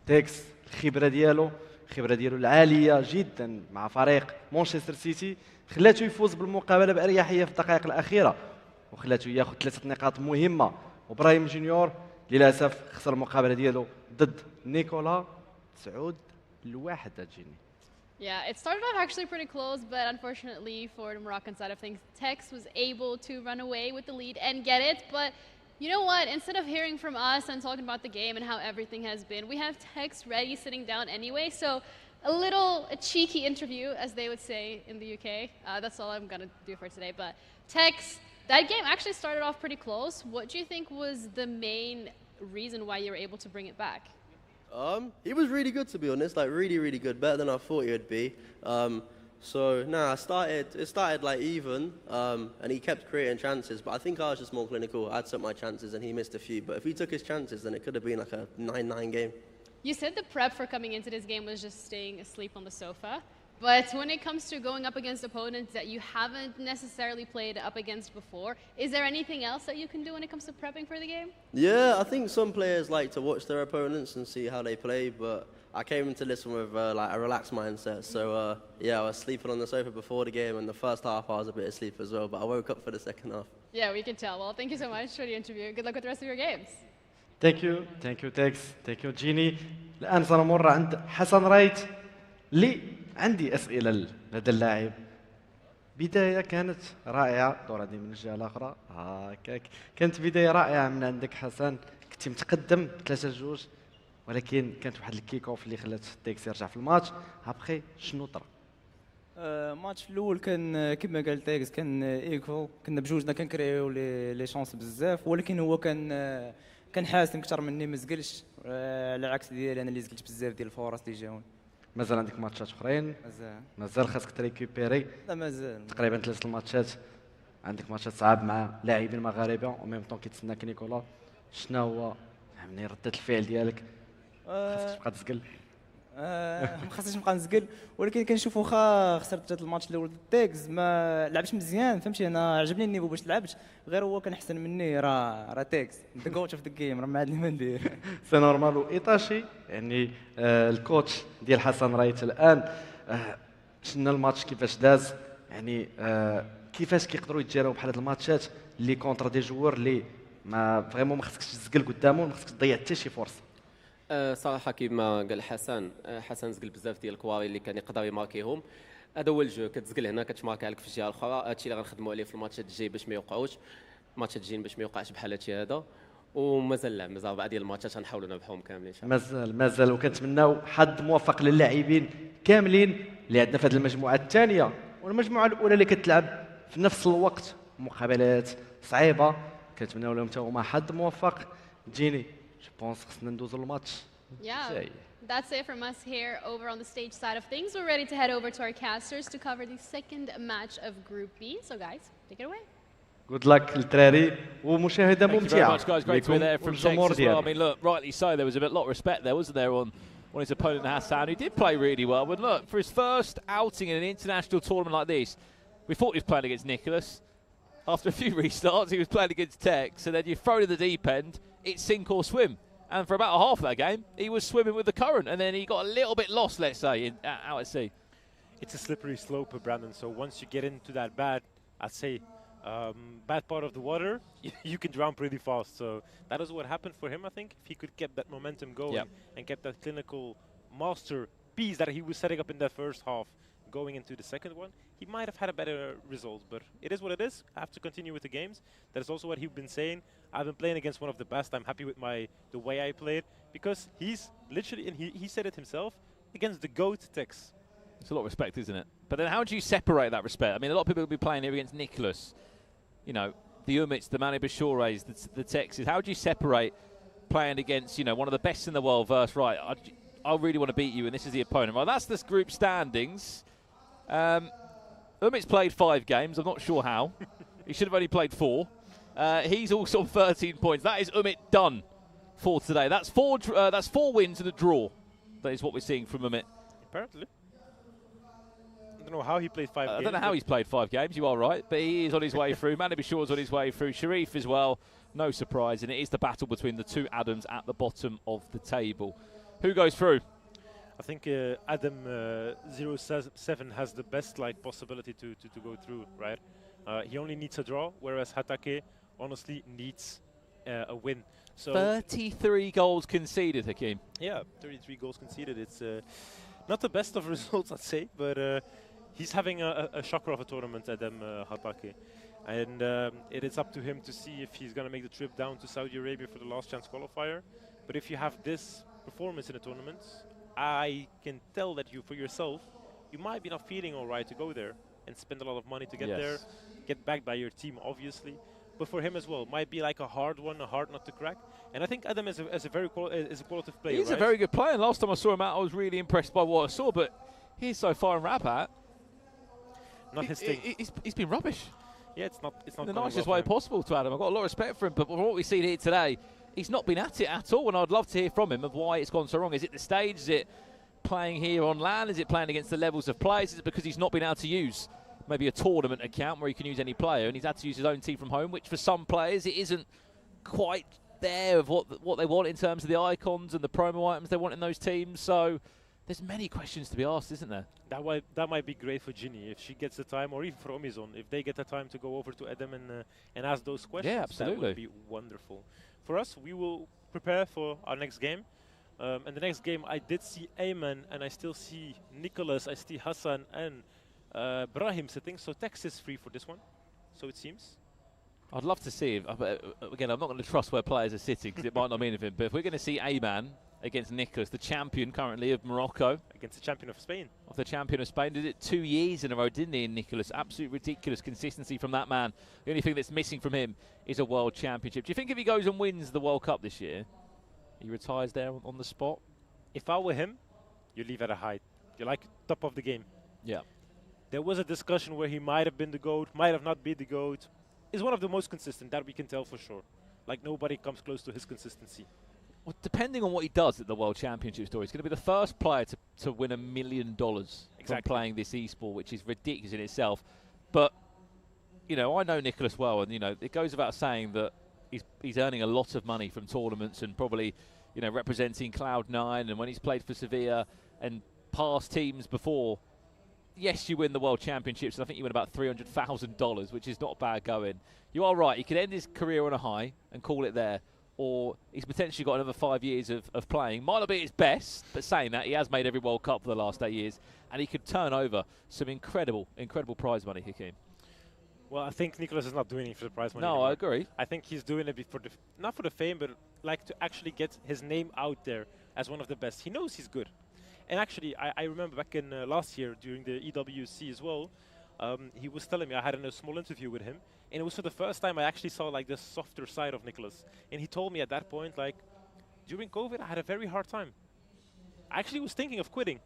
تيكس الخبره ديالو العاليه جدا مع فريق مانشستر سيتي خلاته يفوز بالمقابله باريحيه في الدقائق الاخيره، وخلاته ياخذ 3 نقاط مهمه. وابراهيم جونيور للاسف خسر المقابله ديالو ضد نيكولا 9-1. جيني. Yeah, it started off actually pretty close, but unfortunately for the Moroccan side of things, Tex was able to run away with the lead and get it. But you know what? Instead of hearing from us and talking about the game and how everything has been, we have Tex ready sitting down anyway. So a cheeky interview, as they would say in the UK. That's all I'm going to do for today. But Tex, that game actually started off pretty close. What do you think was the main reason why you were able to bring it back? He was really good, to be honest, like really good, better than I thought he would be. It started like even, and he kept creating chances, but I think I was just more clinical. I took my chances and he missed a few, but if he took his chances, then it could have been like a 9-9 game. You said the prep for coming into this game was just staying asleep on the sofa. But when it comes to going up against opponents that you haven't necessarily played up against before, is there anything else that you can do when it comes to prepping for the game? Yeah, I think some players like to watch their opponents and see how they play, but I came into this one with like a relaxed mindset. So I was sleeping on the sofa before the game, and the first half I was a bit asleep as well, but I woke up for the second half. Yeah, we can tell. Well, thank you so much for the interview. Good luck with the rest of your games. Thank you Tex, thank you جيني. الآن سنمر عند حسن رايت لي عندي أسئلة لدى اللاعب. بداية كانت رائعة، دور هذه من الجهة الأخرى هكاك. كانت بداية رائعة من عندك حسن، كنت متقدم 3-2، ولكن كانت واحد الكيك اوف اللي خلات تيكس يرجع في الماتش. ابخي شنو طرا؟ الماتش في الاول كان كما قال تيكس كان ايكو، كنا بجوجنا كنكريو لي شانس بزاف، ولكن هو كان حاسم اكثر مني، ما زقلش على العكس ديالي انا اللي زقلت بزاف ديال الفرص اللي جاوني. مازال عندك ماتشات اخرين؟ مازال خاصك تريكوبيري. لا مازال تقريبا 3 الماتشات، عندك ماتشات صعاب مع لاعبين مغاربه وميم طون كيتسناك نيكولا. شنو هو فهمني ردة الفعل ديالك؟ خاصك تبقى تزقل؟ ما خاصنيش نبقى نزقل، ولكن كنشوف واخا خسرت الماتش الاول ضد تيكس ما لعبش مزيان، فهمتي. انا عجبني النيفو باش لعبت، غير هو كان احسن مني. راه تيكس ذا كوتش اوف ذا جيم، راه ما عندي ما ندير. سي نورمال. وايطاشي يعني الكوتش ديال حسن رايت الان، شفنا الماتش كيفاش داز، يعني كيفاش كيقدروا يتجاراو بحال هاد الماتشات اللي كونتر دي جوور اللي ما فريمون ما خصكش تزقل قدامهم، ما خصكش تضيع حتى شي فرصه. صراحه كما قال حسن زقل بزاف ديال الكواري اللي كان يقدر يماركيهم. هذا هو الجو، كتزقل هنا كتماركي عليك في الجهه الاخرى. هادشي اللي غنخدموا عليه في الماتشات الجاي باش ما يوقعوش، الماتشات الجايين باش ما يوقعش بحال هادشي هذا. ومازال 4 ديال الماتشات غنحاولوا نربحوهم كاملين ان شاء الله. مازال وكنتمناو حظ موفق للاعبين كاملين اللي عندنا في هذه المجموعه الثانيه والمجموعه الاولى اللي كتلعب في نفس الوقت، مقابلات صعيبه. كنتمناو لهم حتى هما حظ موفق. جيني جو بونس خصنا ندوزو الماتش. That's it from us here over on the stage side of things. We're ready to head over to our casters to cover the second match of Group B. So guys, take it away. Good luck للتراري ومشاهدة ممتعة. Thank you very much, guys. Great to be there from Tex as well. I mean, look, rightly so. There was a lot of respect there, wasn't there, on his opponent Hassan, who did play really well. But look, for his first outing in an international tournament like this, we thought he was playing against Nicholas. After a few restarts, he was playing against Tex, and then you throw to the deep end, it's sink or swim. And for about a half of that game, he was swimming with the current, and then he got a little bit lost, let's say, out at sea. It's a slippery slope, Brandon. So once you get into that bad, I'd say, bad part of the water, you can drown pretty fast. So that is what happened for him, I think. If he could keep that momentum going and kept that clinical masterpiece that he was setting up in that first half going into the second one, he might have had a better result. But it is what it is. I have to continue with the games. That is also what he's been saying. I've been playing against one of the best. I'm happy with the way I played, because he's literally, and he said it himself, against the GOAT Tex. It's a lot of respect, isn't it? But then how do you separate that respect? I mean, a lot of people will be playing here against Nicholas, you know, the Umits, the Mane Bashores, the Texas. How do you separate playing against, you know, one of the best in the world versus, right, I really want to beat you and this is the opponent? Well, that's this group standings. Umit's played 5 games. I'm not sure how. He should have only played 4. He's also on 13 points. That is Umit done for today. That's 4 wins and a draw. That is what we're seeing from Umit. Apparently. I don't know how he played 5 games. I don't know how he's played 5 games, you are right, but he is on his way through. Mane Bashore's on his way through. Sharif as well, no surprise, and it is the battle between the 2 Adams at the bottom of the table. Who goes through? I think Adam 07 has the best possibility to go through, right? He only needs a draw, whereas Hatake honestly needs a win. So 33 goals conceded, Hakeem. Yeah, 33 goals conceded. It's not the best of results, I'd say, but he's having a shocker of a tournament, Adam Hatake. And it is up to him to see if he's going to make the trip down to Saudi Arabia for the last chance qualifier. But if you have this performance in the tournament, I can tell that you, for yourself, you might be not feeling all right to go there and spend a lot of money to get there, get backed by your team, obviously. But for him as well, might be like a hard one, a hard nut to crack. And I think Adam is a very qualitative player. He's a very good player. Last time I saw him out, I was really impressed by what I saw. But he's so far in Rabat, not his thing. He's been rubbish. Yeah, it's not in the nicest way possible to Adam. I've got a lot of respect for him, but from what we've seen here today, he's not been at it at all. And I'd love to hear from him of why it's gone so wrong. Is it the stage? Is it playing here on land? Is it playing against the levels of players? Is it because he's not been able to use maybe a tournament account where he can use any player, and he's had to use his own team from home, which for some players it isn't quite there of what they want in terms of the icons and the promo items they want in those teams. So there's many questions to be asked, isn't there? That might be great for Ginny if she gets the time, or even for Omizon if they get the time to go over to Adam and ask those questions. Yeah, absolutely. That would be wonderful. For us, we will prepare for our next game. And the next game, I did see Ayman, and I still see Nicholas, I see Hassan, and Brahim sitting. So Tex is free for this one, so it seems. I'd love to see, again, I'm not going to trust where players are sitting because it might not mean anything, but if we're going to see Ayman against Nicholas, the champion currently of Morocco. Against the champion of Spain. Of the champion of Spain. Did it 2 years in a row, didn't he, Nicholas? Absolute ridiculous consistency from that man. The only thing that's missing from him is a world championship. Do you think if he goes and wins the World Cup this year, he retires there on the spot? If I were him, you leave at a height. You're like top of the game. Yeah. There was a discussion where he might have been the GOAT, might have not been the GOAT. He's one of the most consistent, that we can tell for sure. Like nobody comes close to his consistency. Well, depending on what he does at the World Championship Tour, he's going to be the first player to win $1 million from playing this e-sport, which is ridiculous in itself. But, you know, I know Nicholas well, and, you know, it goes without saying that he's earning a lot of money from tournaments and probably, you know, representing Cloud9, and when he's played for Sevilla and past teams before, yes, you win the World Championships, and I think you win about $300,000, which is not bad going. You are right, he could end his career on a high and call it there, or he's potentially got another 5 years of playing. Might not be his best, but saying that, he has made every World Cup for the last 8 years, and he could turn over some incredible prize money, Hakeem. Well, I think Nicholas is not doing it for the prize money No, anymore. I agree. I think he's doing it for not for the fame, but like to actually get his name out there as one of the best. He knows he's good. And actually, I remember back in last year during the EWC as well, he was telling me, I had a small interview with him, and it was for the first time I actually saw like the softer side of Nicholas. And he told me at that point, like, during COVID, I had a very hard time. I actually was thinking of quitting.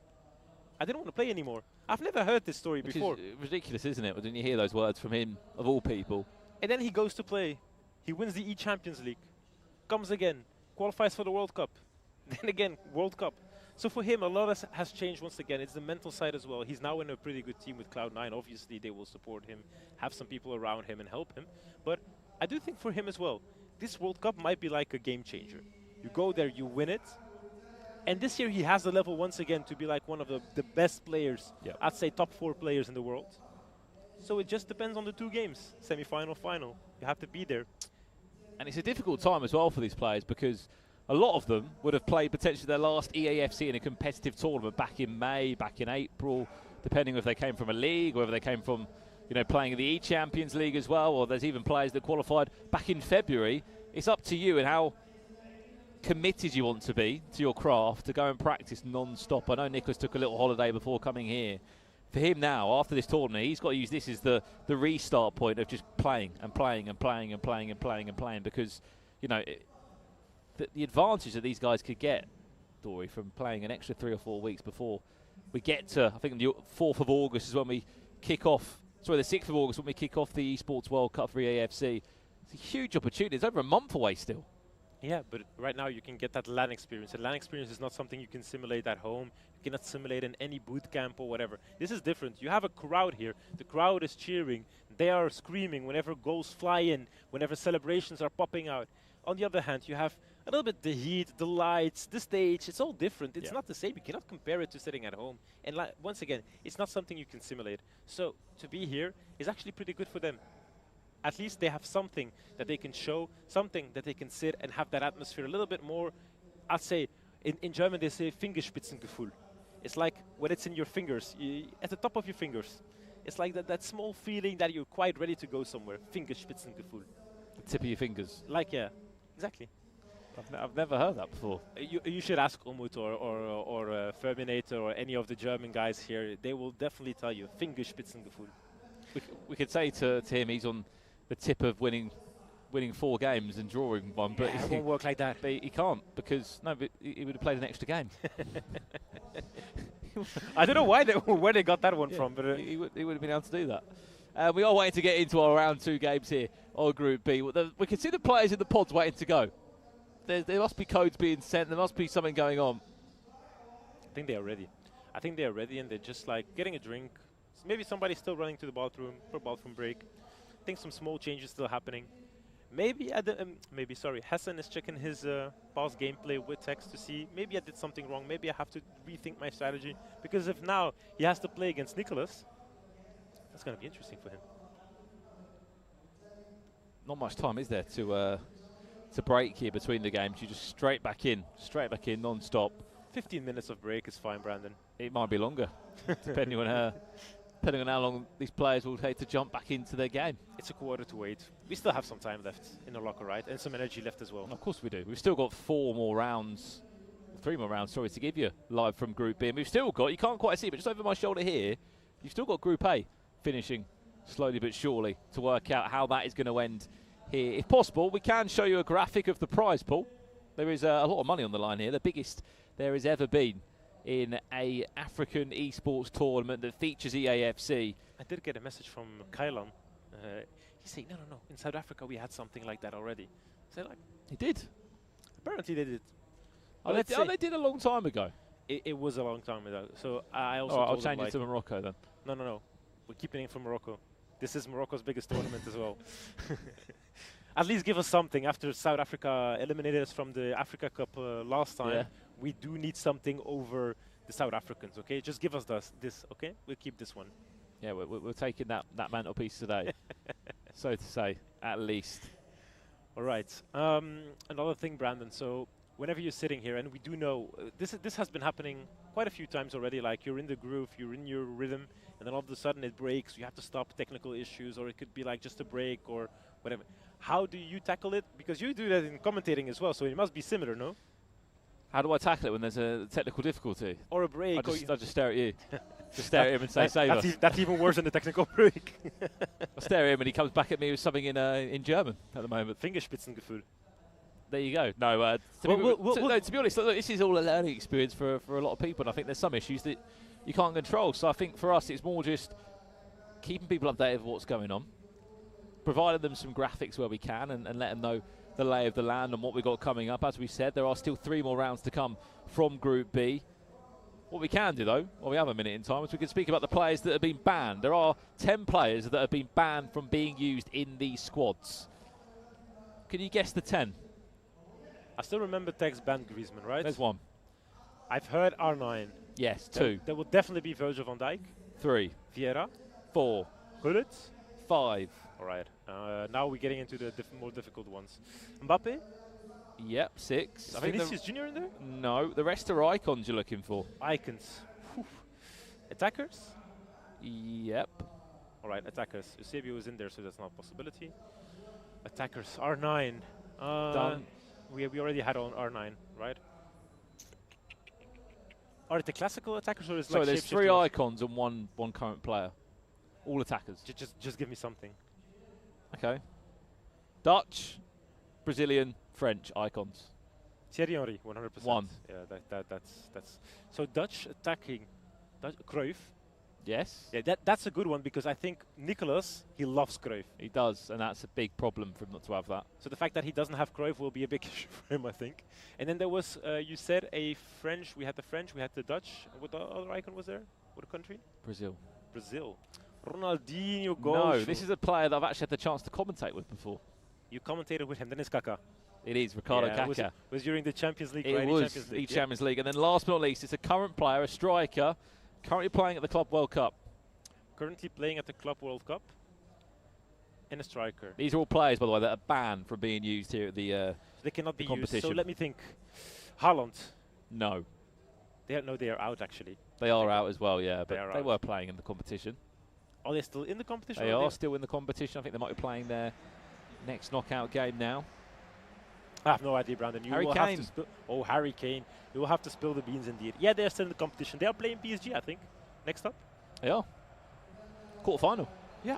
I didn't want to play anymore. I've never heard this story before. Is ridiculous, isn't it, when you hear those words from him, of all people? And then he goes to play. He wins the E-Champions League. Comes again. Qualifies for the World Cup. Then again, World Cup. So for him, a lot has changed once again. It's the mental side as well. He's now in a pretty good team with Cloud9. Obviously, they will support him, have some people around him and help him. But I do think for him as well, this World Cup might be like a game changer. You go there, you win it. And this year he has the level once again to be like one of the best players. Yep. I'd say top 4 players in the world. So it just depends on the 2 games, semi-final, final. You have to be there. And it's a difficult time as well for these players because a lot of them would have played potentially their last EAFC in a competitive tournament back in May, back in April, depending if they came from a league or whether they came from, you know, playing in the E-Champions League as well, or there's even players that qualified back in February. It's up to you and how committed you want to be to your craft to go and practice non-stop. I know Nicholas took a little holiday before coming here. For him now, after this tournament, he's got to use this as the restart point of just playing and playing and playing and playing and playing and playing because, you know, the advantage that these guys could get, Dory, from playing an extra 3 or 4 weeks before we get to, I think the 4th of August is when we kick off, sorry, the 6th of August when we kick off the Esports World Cup for EAFC. It's a huge opportunity. It's over a month away still. Yeah, but right now you can get that LAN experience. And LAN experience is not something you can simulate at home. You cannot simulate in any boot camp or whatever. This is different. You have a crowd here. The crowd is cheering. They are screaming whenever goals fly in, whenever celebrations are popping out. On the other hand, you have a little bit the heat, the lights, the stage. It's all different. It's not the same. You cannot compare it to sitting at home. And once again, it's not something you can simulate. So to be here is actually pretty good for them. At least they have something that they can show, something that they can sit and have that atmosphere a little bit more. I'd say, in German they say Fingerspitzengefühl. It's like when it's in your fingers, at the top of your fingers. It's like that small feeling that you're quite ready to go somewhere. Fingerspitzengefühl. The tip of your fingers. Like, yeah, exactly. I've never heard that before. You should ask Umut or Ferminator or any of the German guys here. They will definitely tell you, Fingerspitzengefühl. We could say to him he's on the tip of winning 4 games and drawing one, but it won't work like that. But he can't because he would have played an extra game. I don't know where they got that one from, but he would have been able to do that. We are waiting to get into our round 2 games here on Group B. We can see the players in the pods waiting to go. There must be codes being sent. There must be something going on. I think they are ready. I think they are ready, and they're just like getting a drink. Maybe somebody's still running to the bathroom for bathroom break. I think some small changes still happening. Maybe Hassan is checking his past gameplay with text to see maybe I did something wrong. Maybe I have to rethink my strategy, because if now he has to play against Nicholas, that's going to be interesting for him. Not much time, is there, to break here between the games? You just straight back in, non-stop. 15 minutes of break is fine, Brandon. It might be longer, depending on how long these players will take to jump back into their game. It's a quarter to 8. We still have some time left in the locker, right? And some energy left as well. Of course we do. We've still got 3 more rounds, sorry, to give you live from Group B. And we've still got, you can't quite see, but just over my shoulder here, you've still got Group A finishing slowly but surely to work out how that is going to end here. If possible, we can show you a graphic of the prize pool. There is a lot of money on the line here, the biggest there has ever been in a African esports tournament that features EAFC. I did get a message from Kailan. He said, no, in South Africa we had something like that already. So like, he did? Apparently they did. They did a long time ago. It was a long time ago. So I also I'll change it to Morocco then. No. We're keeping it from Morocco. This is Morocco's biggest tournament as well. At least give us something. After South Africa eliminated us from the Africa Cup last time, we do need something over the South Africans, okay? Just give us this, okay? We'll keep this one. Yeah, we're taking that mantelpiece today, so to say, at least. All right. Another thing, Brandon. So whenever you're sitting here, and we do know this has been happening quite a few times already. Like you're in the groove, you're in your rhythm, and then all of a sudden it breaks. You have to stop technical issues, or it could be like just a break or whatever. How do you tackle it? Because you do that in commentating as well, so it must be similar, no? How do I tackle it when there's a technical difficulty? Or a break. I just stare at you. Just stare at him and say, save us. That's even worse than the technical break. I stare at him and he comes back at me with something in German at the moment. Fingerspitzengefühl. There you go. No, to be honest, look, this is all a learning experience for a lot of people, and I think there's some issues that you can't control. So I think for us, it's more just keeping people updated with what's going on, providing them some graphics where we can, and let them know the lay of the land and what we've got coming up. As we said, there are still 3 more rounds to come from Group B. What we can do, though, while we have a minute in time, is we can speak about the players that have been banned. There are 10 players that have been banned from being used in these squads. Can you guess the 10? I still remember Tex banned Griezmann, right? There's one. I've heard R9. Yes, There- 2. There will definitely be Virgil van Dijk. 3. Vieira. 4. Gullit. 5. All right. Now we're getting into the more difficult ones. Mbappe. Yep, 6. Is Vinicius Junior in there? No, the rest are icons you're looking for. Icons. Whew. Attackers. Yep. All right, attackers. Eusebio is in there, so that's not a possibility. Attackers. R9. Done. We already had on R9, right? Are it the classical attackers or is So like there's 3 shapeshifters? icons and one current player. All attackers. Just give me something. Okay. Dutch, Brazilian, French icons. Thierry Henry, 100%. 1. Yeah, that's. So Dutch attacking, Cruyff. Yes. Yeah, that's a good one because I think Nicolas, he loves Cruyff. He does, and that's a big problem for him not to have that. So the fact that he doesn't have Cruyff will be a big issue for him, I think. And then there was, you said a French. We had the French, we had the Dutch. What the other icon was there? What country? Brazil. Brazil. Ronaldinho goes. No, this is a player that I've actually had the chance to commentate with before. You commentated with him, then it's Kaká. It is Ricardo Yeah, Kaká. Was during the Champions League, It right? was Champions League. the Champions League. And then last but not least, it's a current player, a striker, currently playing at the Club World Cup. Currently playing at the Club World Cup. And a striker. These are all players, by the way, that are banned from being used here at the They cannot be used. competition. So let me think. Haaland. No. They are out actually. They are out as well, yeah, They but are they out. were playing in the competition. Are they still in the competition? They or are still in the competition. I think they might be playing their next knockout game now. I have no idea, Brandon. You Harry will Kane. have to spill. Oh, Harry Kane. You will have to spill the beans indeed. Yeah, they're still in the competition. They are playing PSG, I think. Next up. They are. Quarter-final. Yeah.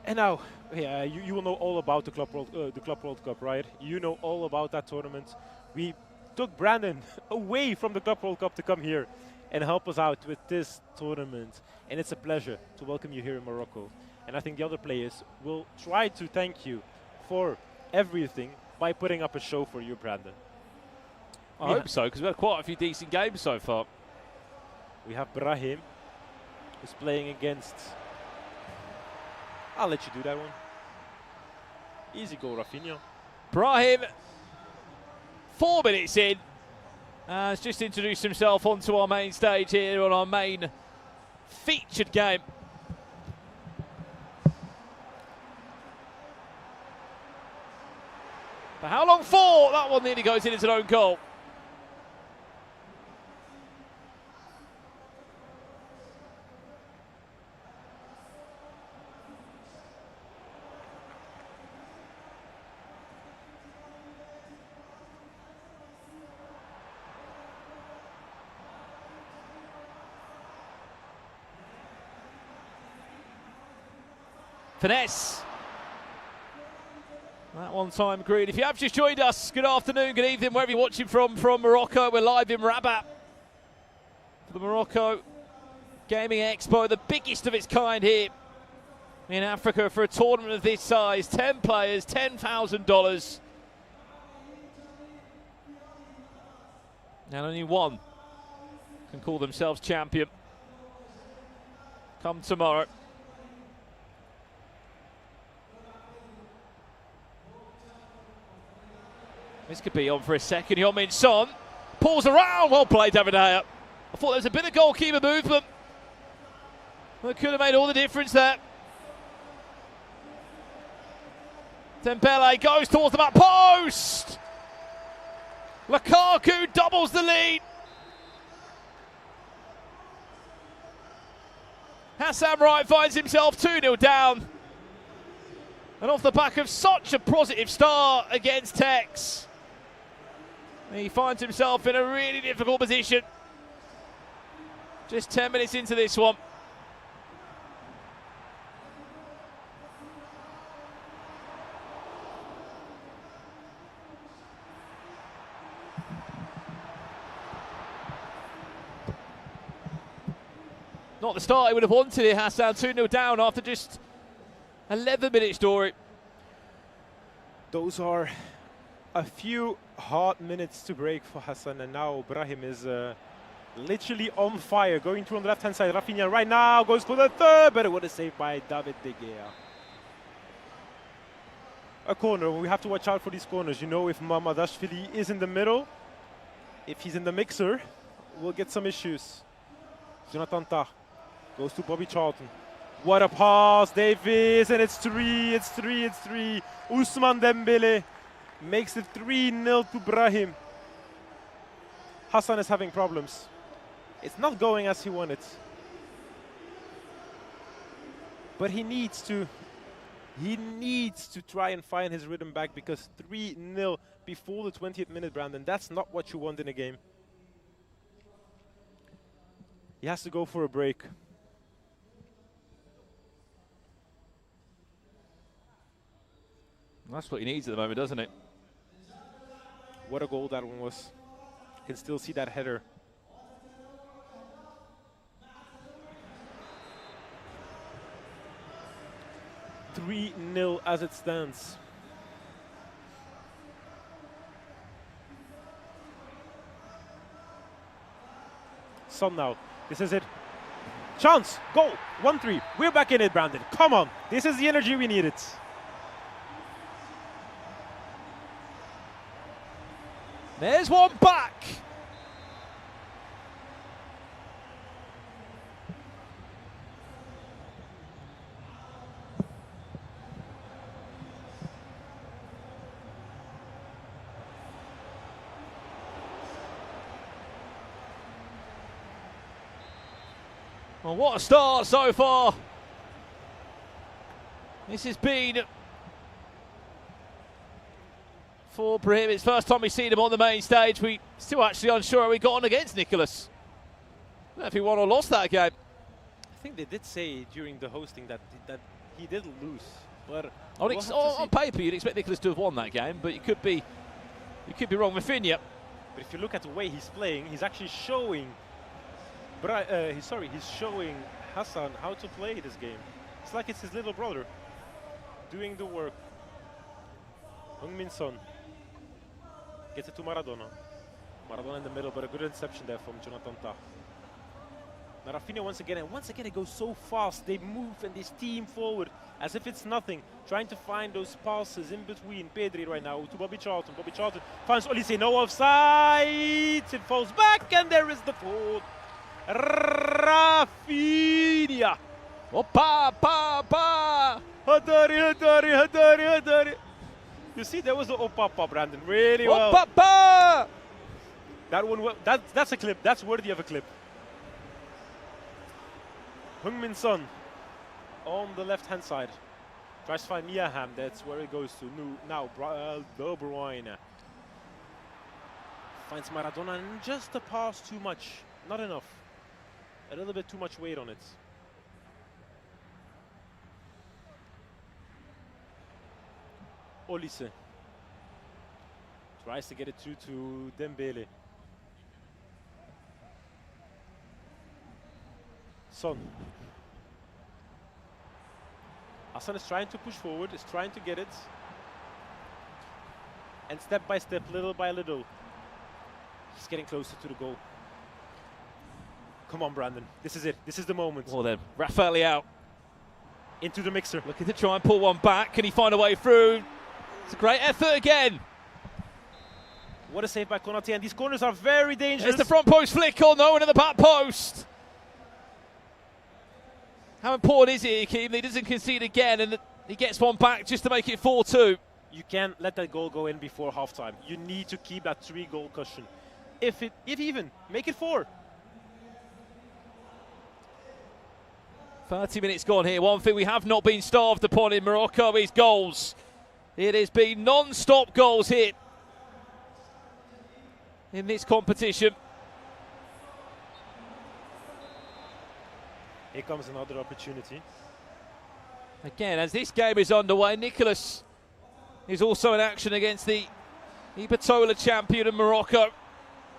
And now, yeah, you will know all about the Club World Cup, right? You know all about that tournament. We took Brandon away from the Club World Cup to come here and help us out with this tournament. And it's a pleasure to welcome you here in Morocco. And I think the other players will try to thank you for everything by putting up a show for you, Brandon. I hope so, because we've had quite a few decent games so far. We have Brahim, who's playing against... I'll let you do that one. Easy goal, Rafinha. Brahim, 4 minutes in, has just introduced himself onto our main stage here on our main featured game. But how long for? That one nearly goes in as an own goal. Finesse. That one time agreed. If you have just joined us, good afternoon, good evening, wherever you're watching from Morocco. We're live in Rabat for the Morocco Gaming Expo, the biggest of its kind here in Africa for a tournament of this size. 10 players, $10,000. And only one can call themselves champion. Come tomorrow. This could be on for a second. Heung-min Son pulls around. Well played, David Haya. I thought there was a bit of goalkeeper movement that could have made all the difference there. Dembele goes towards the back post. Lukaku doubles the lead. Hassan Wright finds himself 2-0 down. And off the back of such a positive start against Tex, he finds himself in a really difficult position. Just 10 minutes into this one. Not the start he would have wanted here, Hassan. 2-0 down after just 11 minutes, Dory. Those are a few hard minutes to break for Hassan, and now Brahim is literally on fire, going through on the left-hand side. Rafinha right now goes for the third, but it would have saved by David De Gea. a corner. We have to watch out for these corners. You know, if Mamadashvili is in the middle, if he's in the mixer, we'll get some issues. Jonathan Tah goes to Bobby Charlton. What a pass, Davis, and it's 3, it's 3, it's 3. Ousmane Dembele makes it 3-0 to Brahim. Hassan is having problems. It's not going as he wanted. But he needs to try and find his rhythm back, because 3-0 before the 20th minute, Brandon, that's not what you want in a game. He has to go for a break. That's what he needs at the moment, doesn't it? What a goal that one was. You can still see that header. "3-0 as it stands. Son now. This is it. Chance. Goal. 1-3. We're back in it, Brandon. Come on. This is the energy we needed. There's one back. Well, what a start so far. This has been, for Brahim, it's first time we've seen him on the main stage. We still actually unsure how we got on against Nicholas. I don't know if he won or lost that game. I think they did say during the hosting that he didn't lose. But on paper, you'd expect Nicholas to have won that game, but you could be wrong with Finja. But if you look at the way he's playing, he's actually showing. He's showing Hassan how to play this game. It's like it's his little brother doing the work. Heung-min Son gets it to Maradona. Maradona in the middle, but a good interception there from Jonathan Tah. Now Rafinha once again it goes so fast. They move and they steam forward as if it's nothing, trying to find those passes in between. Pedri right now to Bobby Charlton. Bobby Charlton finds Olise, no offside. It falls back, and there is the fourth. Rafinha. Opa, pa, pa. Hadari. You see, there was the opa, Brandon, really well. Opa, pa. That one, that's a clip. That's worthy of a clip. Heung-min Son on the left-hand side tries to find Miaham. That's where it goes to. Now De Bruyne finds Maradona, and just a pass too much, not enough. A little bit too much weight on it. Olise tries to get it through to Dembele. Son. Hassan is trying to push forward, is trying to get it. And step by step, little by little, he's getting closer to the goal. Come on, Brandon. This is it. This is the moment. Well then, Rafael out. Into the mixer. Looking to try and pull one back. Can he find a way through? It's a great effort again. What a save by Konate. And these corners are very dangerous. There's the front post flick on, no one in the back post. How important is it, Akeem? He doesn't concede again, and he gets one back just to make it 4-2. You can't let that goal go in before halftime. You need to keep that 3-goal cushion. If even, make it 4. 30 minutes gone here. One thing we have not been starved upon in Morocco is goals. It has been non-stop goals here in this competition. Here comes another opportunity. Again, as this game is underway, Nicholas is also in action against the Ibatola champion of Morocco.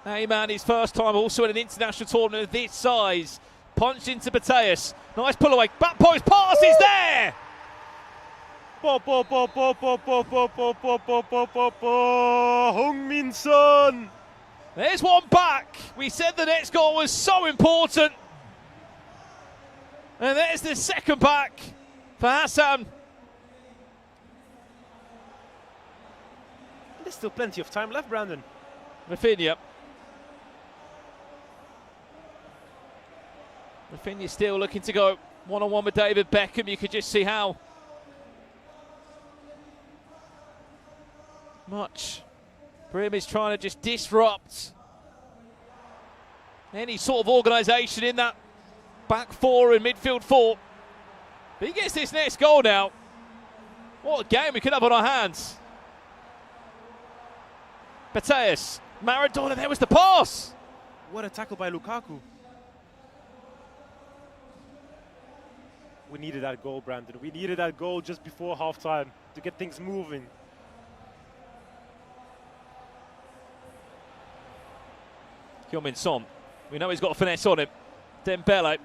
Ayman, his first time also in an international tournament of this size. Punched into Bateas. Nice pull away. Back post pass is there! Heung-min Son. There's one back. We said the next goal was so important. And there's the second back for Hassan. There's still plenty of time left, Brandon. Rafinha. Rafinha still looking to go one-on-one with David Beckham. You could just see how much Brim is trying to just disrupt any sort of organisation in that back four and midfield four. But he gets this next goal now. What a game we could have on our hands. Mateus, Maradona, there was the pass. What a tackle by Lukaku. We needed that goal, Brandon. We needed that goal just before half-time to get things moving. Heung-min Son, we know he's got a finesse on him. Dembele,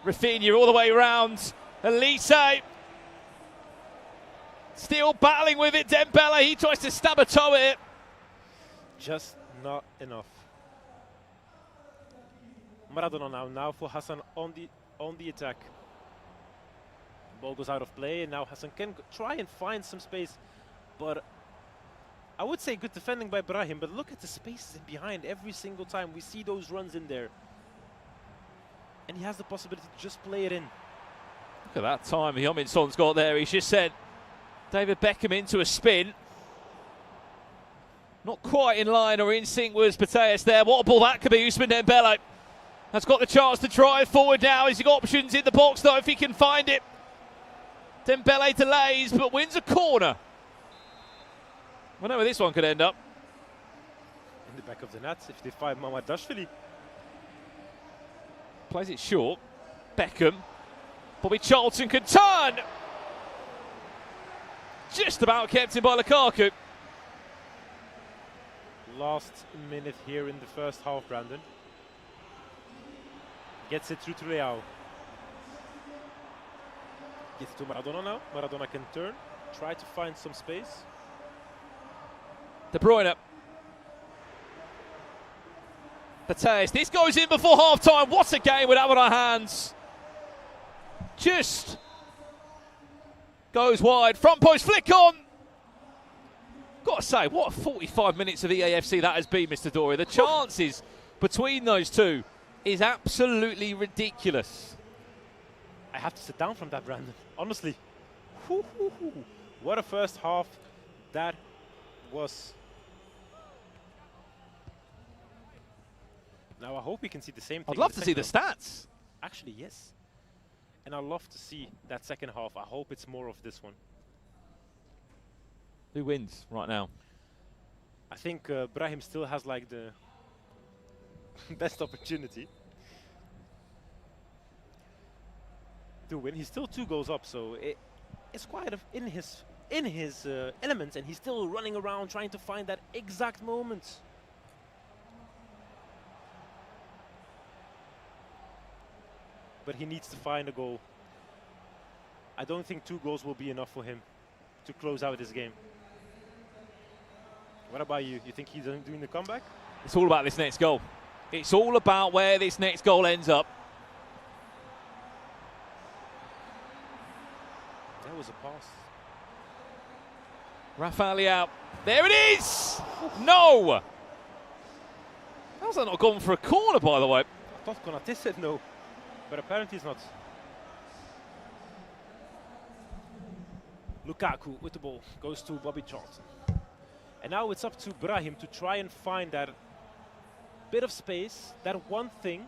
Rafinha all the way round. Elise, still battling with it. Dembele, he tries to stab a toe at it. Just not enough. Maradona now for Hassan on the attack. Ball goes out of play, and now Hassan can try and find some space, but I would say good defending by Brahim, but look at the spaces in behind every single time. We see those runs in there. And he has the possibility to just play it in. Look at that time Heung-min Son's got there. He's just sent David Beckham into a spin. Not quite in line or in sync with Mateus there. What a ball that could be. Ousmane Dembele has got the chance to drive forward now. He's got options in the box though if he can find it. Dembele delays but wins a corner. I know where this one could end up. In the back of the net, if they find Mamadashvili. Plays it short. Beckham. Bobby Charlton can turn. Just about kept in by Lukaku. Last minute here in the first half, Brandon. Gets it through to Leao. Gets to Maradona now. Maradona can turn. Try to find some space. De Bruyne. Mateus, this goes in before half-time. What a game we have on our hands. Just goes wide. Front post flick on. Got to say, what a 45 minutes of EAFC that has been, Mr. Dory. The chances between those two is absolutely ridiculous. I have to sit down from that, Brandon. Honestly. What a first half that was. Now I hope we can see the same thing. I'd love to see the stats. Actually, yes. And I'd love to see that second half. I hope it's more of this one. Who wins right now? I think Brahim still has like the best opportunity to win. He's still 2 goals up, so it's quite in his element, and he's still running around trying to find that exact moment. But he needs to find a goal. I don't think 2 goals will be enough for him to close out this game. What about you? You think he's doing the comeback? It's all about this next goal. It's all about where this next goal ends up. That was a pass. Rafael Leao. There it is! No! How's that not gone for a corner, by the way? I thought Konate said no, but apparently it's not. Lukaku with the ball goes to Bobby Charlton. And now it's up to Brahim to try and find that bit of space, that one thing,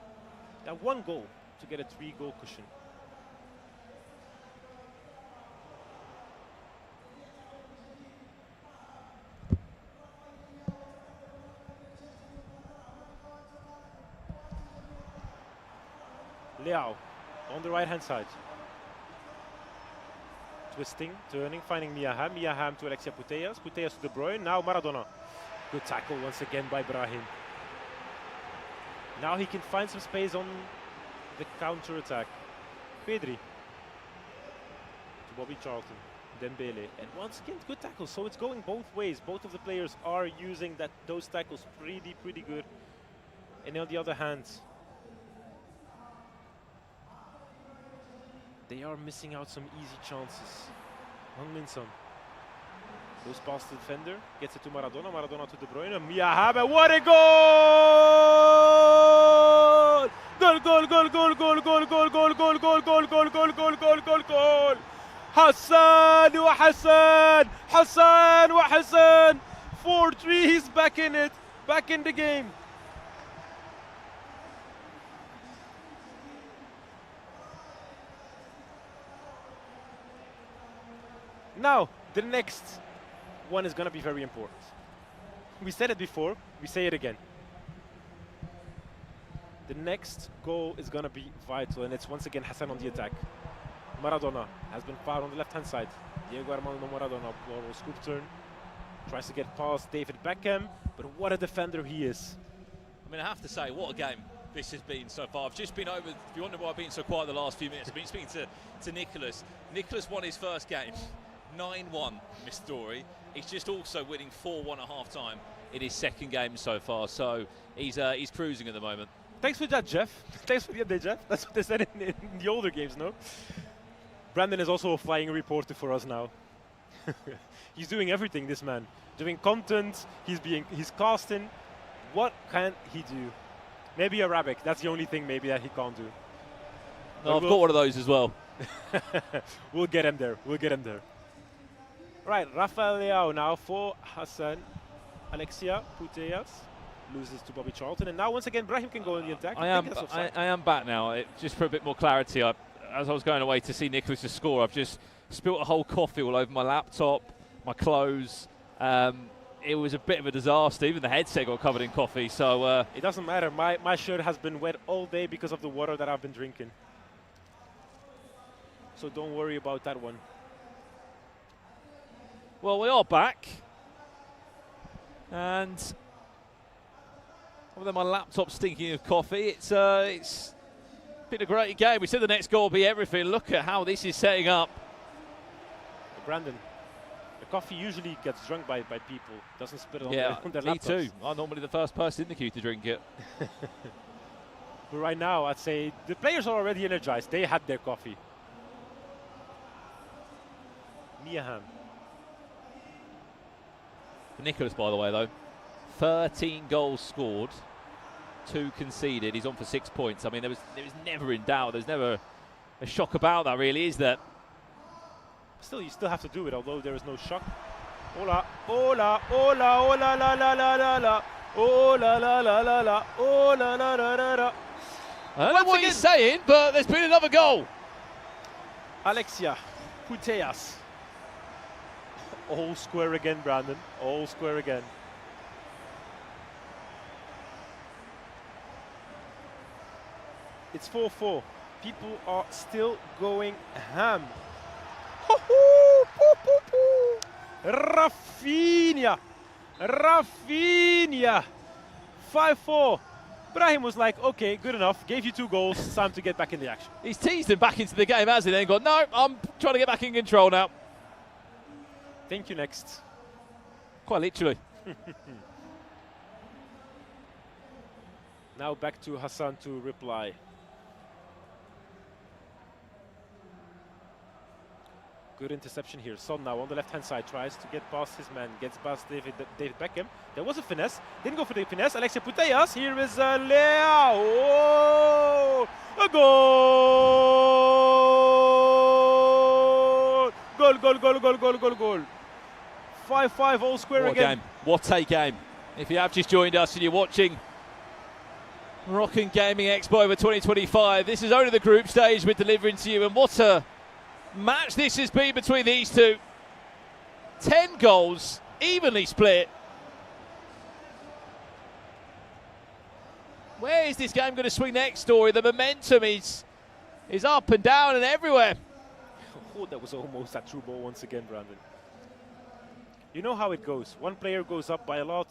that one goal to get a 3-goal cushion. Leao on the right-hand side. Twisting, turning, finding Miaham. Miaham to Alexia Putellas. Putellas to De Bruyne. Now Maradona. Good tackle once again by Brahim. Now he can find some space on the counter-attack. Pedri. To Bobby Charlton. Dembele. And once again, good tackle. So it's going both ways. Both of the players are using those tackles pretty good. And on the other hand, they are missing out some easy chances. Heung-min Son. Goes past the defender, gets it to Maradona, Maradona to De Bruyne, Mia Haber, what a goal! Goal, goal, goal, goal, goal, goal, goal, goal, goal, goal, goal, goal, goal, goal, goal, goal, goal! Hassan وحسن Hassan وحسن 4-3, he's back in it, back in the game. Now, the next one is going to be very important. We said it before, we say it again. The next goal is going to be vital, and it's once again Hassan on the attack. Maradona has been fouled on the left-hand side. Diego Armando Maradona, scoop turn. Tries to get past David Beckham, but what a defender he is. I mean, I have to say, what a game this has been so far. I've just been over, if you wonder why I've been so quiet the last few minutes, I've been speaking to Nicholas. Nicholas won his first game, 9-1, Miss Story. He's just also winning 4-1 at half-time in his second game so far, so he's cruising at the moment. Thanks for that, Jeff. Thanks for the update, Jeff. That's what they said in the older games, no? Brandon is also a flying reporter for us now. He's doing everything, this man. Doing content, he's casting. What can he do? Maybe Arabic, that's the only thing maybe that he can't do. No, I've got one of those as well. We'll get him there, we'll get him there. Right, Rafael Leao now for Hassan. Alexia Putellas loses to Bobby Charlton, and now once again Brahim can go in the attack. I am back now, just for a bit more clarity. As I was going away to see Nicholas' score, I've just spilt a whole coffee all over my laptop, my clothes. It was a bit of a disaster. Even the headset got covered in coffee. So it doesn't matter. My shirt has been wet all day because of the water that I've been drinking. So don't worry about that one. Well, we are back. And although my laptop's stinking of coffee, it's been a great game. We said the next goal will be everything. Look at how this is setting up. Brandon, the coffee usually gets drunk by people. Doesn't spit it on their me laptops. too. I'm normally the first person in the queue to drink it. But right now, I'd say the players are already energized. They had their coffee. Miaham. For Nicholas, by the way, though, 13 goals scored, 2 conceded. He's on for 6 points. I mean, there was never in doubt. There's never a shock about that, really, is there? Still, you still have to do it, although there is no shock. Hola, hola, hola, hola, la, la, la, la, la. Oh, la, la, la, la, la. Oh, la, la, la, la, la. I don't know what he's saying, but there's been another goal. Alexia Putellas. All square again, Brandon. All square again. It's 4-4. People are still going ham. Rafinha. Rafinha. 5-4. Brahim was like, okay, good enough. Gave you 2 goals. It's time to get back in the action. He's teased him back into the game, hasn't he? Then gone, no, I'm trying to get back in control now. Thank you, next. Quite literally. Now back to Hassan to reply. Good interception here. Son now on the left-hand side tries to get past his man, gets past David Beckham. There was a finesse, didn't go for the finesse. Alexia Putellas, here is Leao. Oh, a goal! Goal, goal, goal, goal, goal, goal, goal. 5-5, all square What again. A game. What a game. If you have just joined us and you're watching Moroccan Gaming Expo over 2025, this is only the group stage we're delivering to you, and what a match this has been between these two. 10 goals, evenly split. Where is this game going to swing next, Story? The momentum is up and down and everywhere. Oh, that was almost a true ball once again, Brandon. You know how it goes. One player goes up by a lot,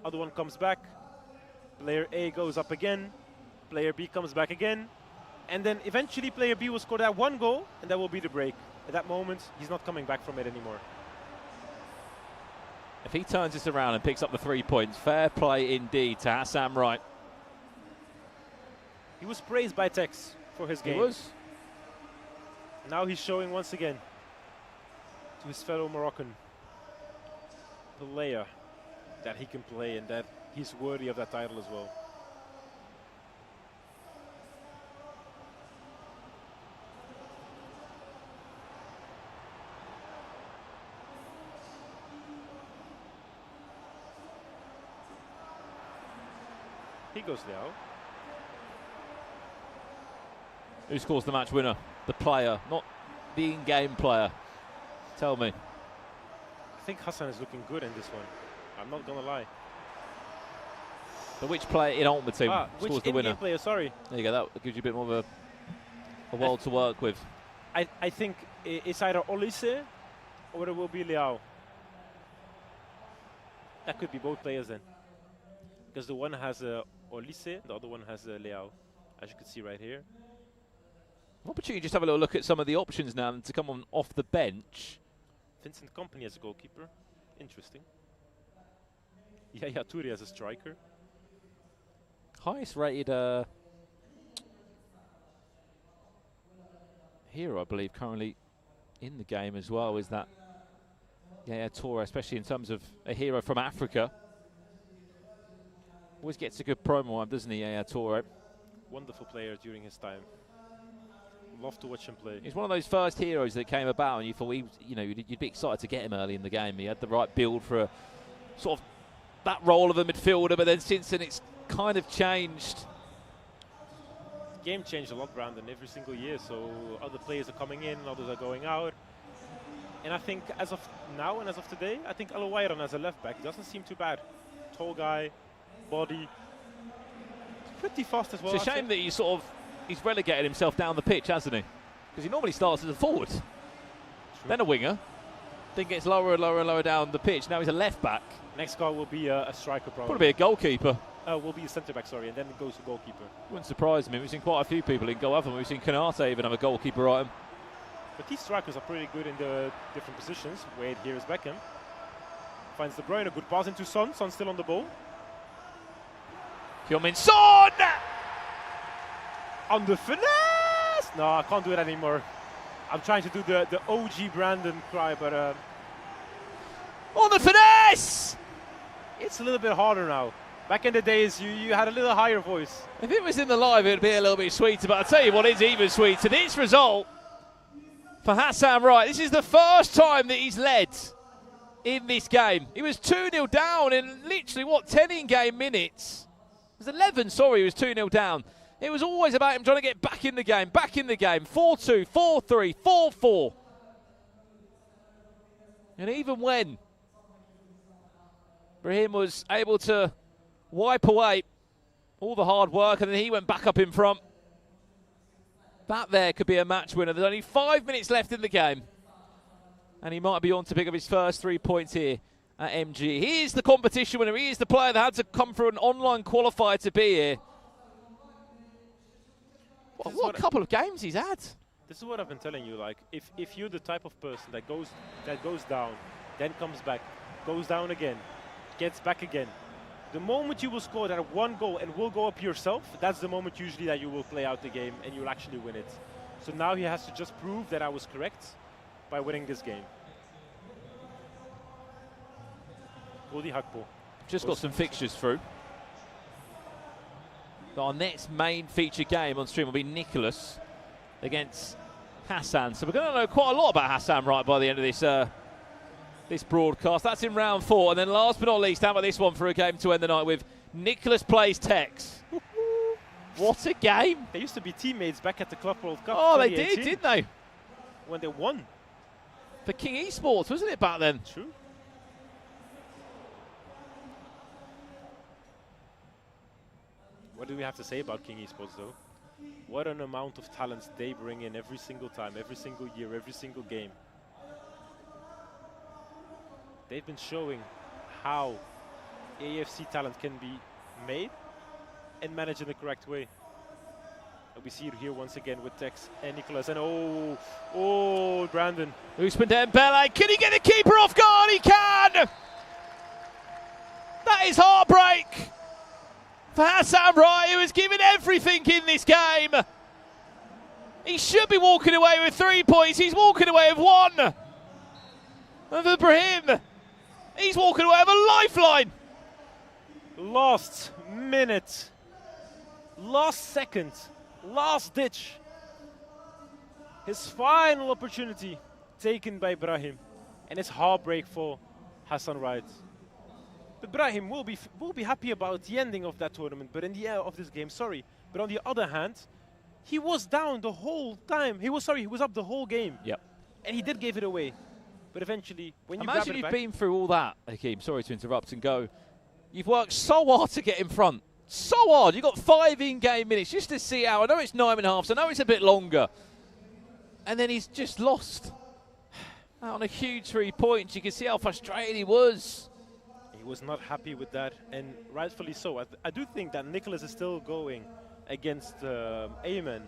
other one comes back. Player A goes up again, player B comes back again, and then eventually player B will score that 1 goal, and that will be the break. At that moment, he's not coming back from it anymore. If he turns this around and picks up the 3 points, fair play indeed to Hassan Wright. He was praised by Tex for his game. He was. Now he's showing once again to his fellow Moroccan. player that he can play and that he's worthy of that title as well. He goes Liao. Who scores the match winner? The player, not the in-game player. Tell me. I think Hassan is looking good in this one. I'm not gonna lie. But which player in Ultimate Team scores the winner? In-game player, sorry. There you go, that gives you a bit more of a world to work with. I think it's either Olise or it will be Liao. That could be both players then. Because the one has Olise, the other one has Liao, as you can see right here. Opportunity just have a little look at some of the options now and to come on off the bench. Vincent Kompany as a goalkeeper. Interesting. Yaya Toure as a striker. Highest rated hero, I believe, currently in the game as well is that Yaya Toure, especially in terms of a hero from Africa. Always gets a good promo, doesn't he, Yaya Toure? Wonderful player during his time. Love to watch him play. He's one of those first heroes that came about, and you thought you'd be excited to get him early in the game. He had the right build for a sort of that role of a midfielder, but then since then it's kind of changed. The game changed a lot, Brandon, every single year. So other players are coming in, others are going out. And I think as of now and as of today, I think Alouairan as a left back doesn't seem too bad. Tall guy, body, pretty fast as well. It's a shame that he's relegated himself down the pitch, hasn't he? Because he normally starts as a forward, then a winger, then gets lower and lower and lower down the pitch. Now he's a left back. Next guy will be a striker, probably. Probably a goalkeeper. Will be a centre back, sorry, and then it goes to goalkeeper. Wouldn't surprise me. We've seen quite a few people in goal, haven't we? We've seen Kanate even have a goalkeeper item. But these strikers are pretty good in the different positions. Wade here is Beckham. Finds De Bruyne, a good pass into Son. Son still on the ball. Heung-min Son! On the finesse! No, I can't do it anymore. I'm trying to do the OG Brandon cry, but... on the finesse! It's a little bit harder now. Back in the days, you had a little higher voice. If it was in the live, it would be a little bit sweeter, but I'll tell you what, it's even sweeter. This result for Hassan Wright, this is the first time that he's led in this game. He was 2-0 down in literally, 10 in-game minutes? It was 11, sorry, he was 2-0 down. It was always about him trying to get back in the game, 4-2, 4-3, 4-4. And even when Brahim was able to wipe away all the hard work and then he went back up in front, that there could be a match winner. There's only 5 minutes left in the game. And he might be on to pick up his first 3 points here at MGE. He is the competition winner. He is the player that had to come through an online qualifier to be here. What a couple of games he's had. This is what I've been telling you. Like, if you're the type of person that goes down, then comes back, goes down again, gets back again, the moment you will score that one goal and will go up yourself, that's the moment usually that you will play out the game and you'll actually win it. So now he has to just prove that I was correct by winning this game. Cody Hakpo. Just got some fixtures through. Our next main feature game on stream will be Nicholas against Hassan. So we're going to know quite a lot about Hassan Wright by the end of this this broadcast. That's in round 4. And then last but not least, how about this one for a game to end the night with? Nicholas plays Tex. What a game. They used to be teammates back at the Club World Cup. Oh, they did, didn't they? When they won. For King Esports, wasn't it, back then? True. What do we have to say about King Esports, though? What an amount of talents they bring in every single time, every single year, every single game. They've been showing how AFC talent can be made and managed in the correct way. And we see it here once again with Tex and Nicholas. And oh, Brandon. Ousmane Dembele, can he get the keeper off guard? He can! That is heartbreak for Hassan Wright, who has given everything in this game. He should be walking away with 3 points. He's walking away with 1. And for Brahim, He's walking away with a lifeline. Last minute, last second, last ditch. His final opportunity taken by Brahim, and it's heartbreak for Hassan Wright. But Brahim will be happy about the ending of that tournament, but in the end of this game, sorry. But on the other hand, he was down the whole time. He was up the whole game. Yep. And he did give it away. But eventually, when you Imagine grab it you've back, been through all that, Hakeem. Sorry to interrupt and go. You've worked so hard to get in front. So hard. You've got 5 in-game minutes just to see out. I know it's 9.5, so I know it's a bit longer. And then he's just lost. Out on a huge 3 points. You can see how frustrated he was. he was not happy with that, and rightfully so. I do think that Nicholas is still going against Ayman.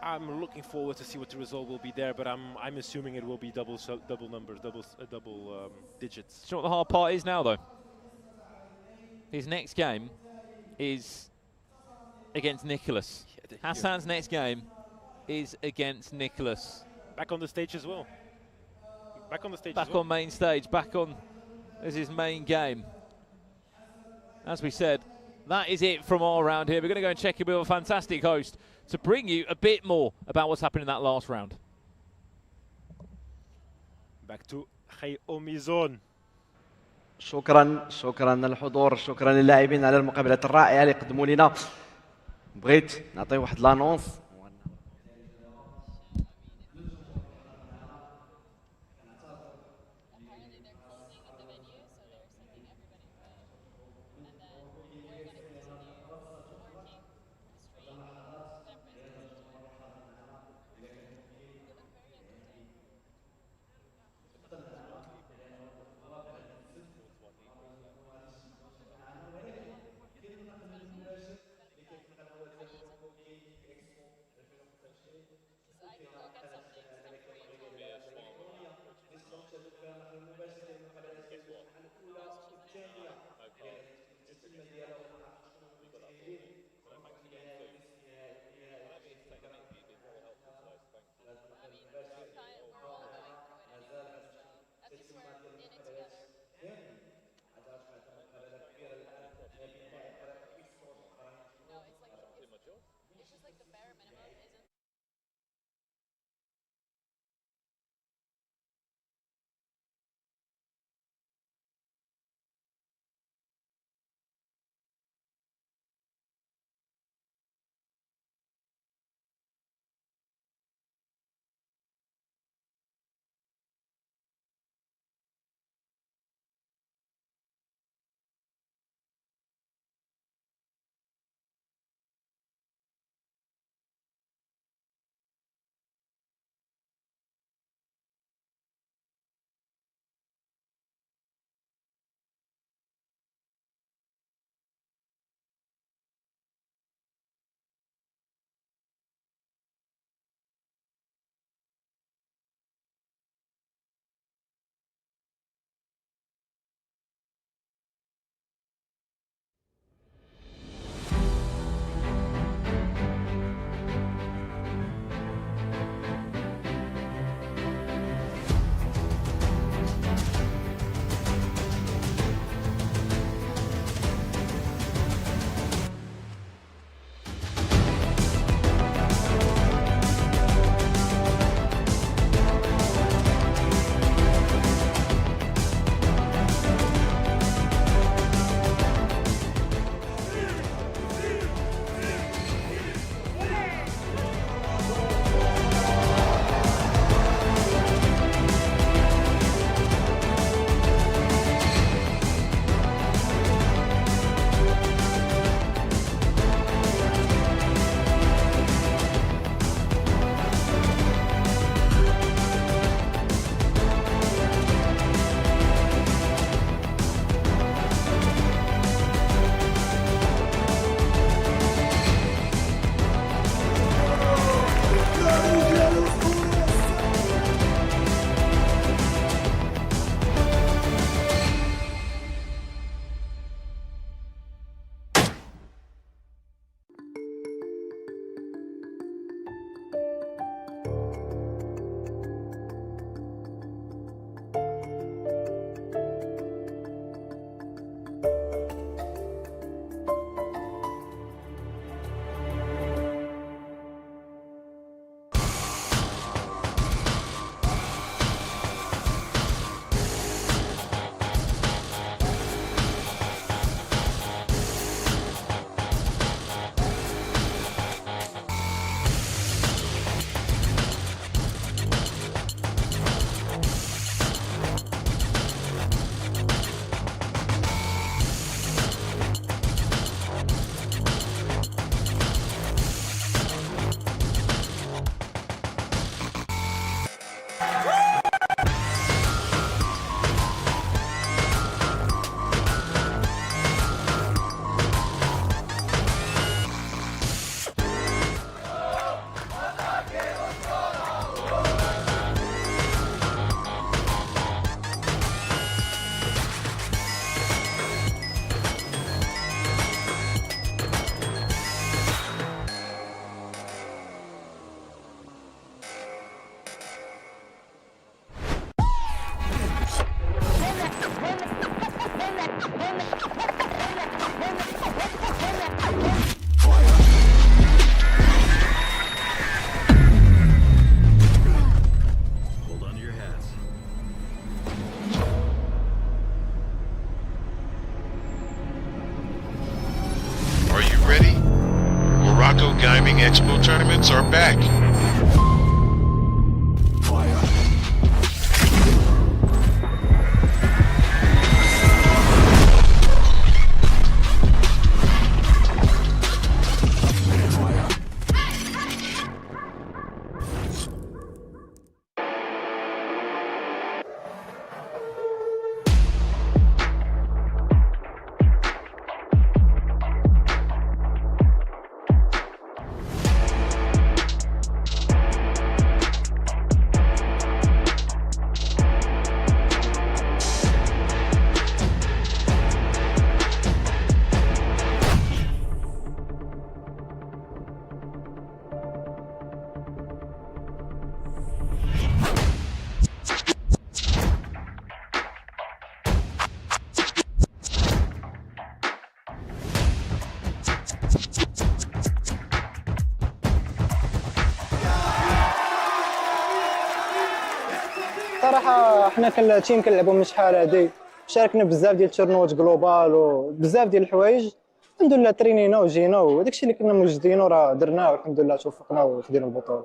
I'm looking forward to see what the result will be there, but I'm assuming it will be double numbers, double digits. Do you know what the hard part is now, though? His next game is against Nicholas. Hassan's next game is against Nicholas. Back on the stage as well. Back on the stage. Back on main stage. Back on as his main game. As we said, that is it from our round here. We're going to go and check in with a fantastic host to bring you a bit more about what's happened in that last round. Back to Omizon. شكرا للحضور، شكرا للاعبين على المقابلات الرائعه اللي قدموا لنا. بغيت نعطي واحد لانونس Morocco Gaming Expo tournaments are back. صراحه حنا كالتيم كنلعبوا من شحال هادي، شاركنا بزاف ديال التورنوات جلوبال وبزاف ديال الحوايج. الحمد لله ترينينا وجينا وداكشي اللي كنا موجدينه راه درناه والحمد لله توفقنا وخدينا البطوله.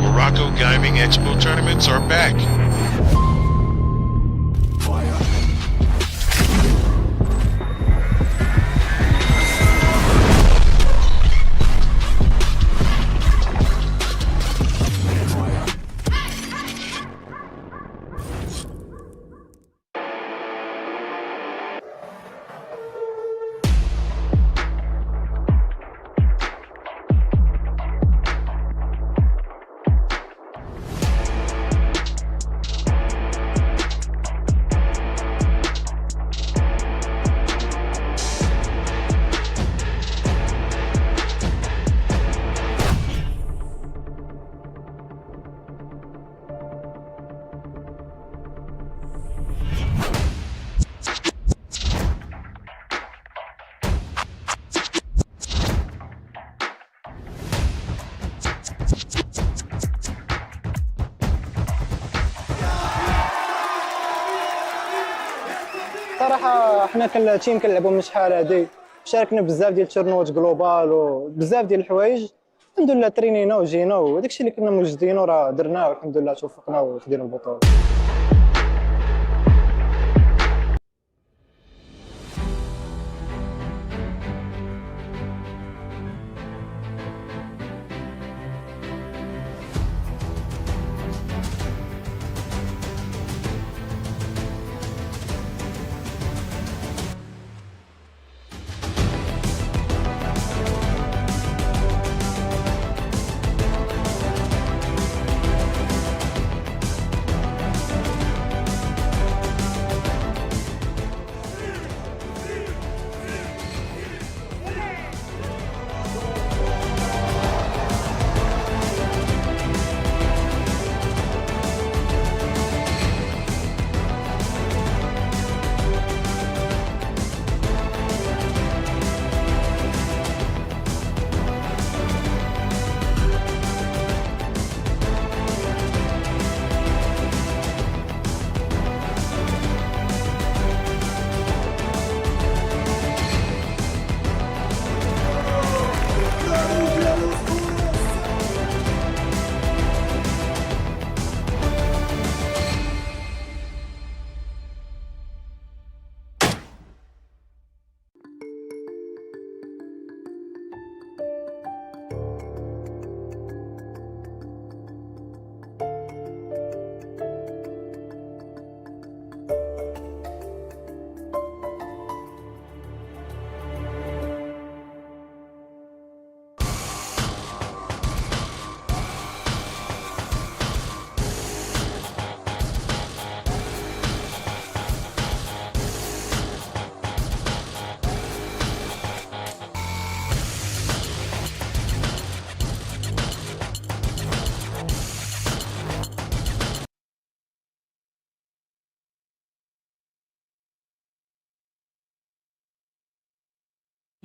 Morocco Gaming Expo tournaments are back. صراحه حنا كالتيم كنلعبوا من شحال هادي، شاركنا بزاف ديال التورنوات جلوبال وبزاف ديال الحوايج. الحمد لله ترينينا وجينا وداك الشيء اللي كنا موجدينه راه درناه والحمد لله توفقنا وخدينا البطوله.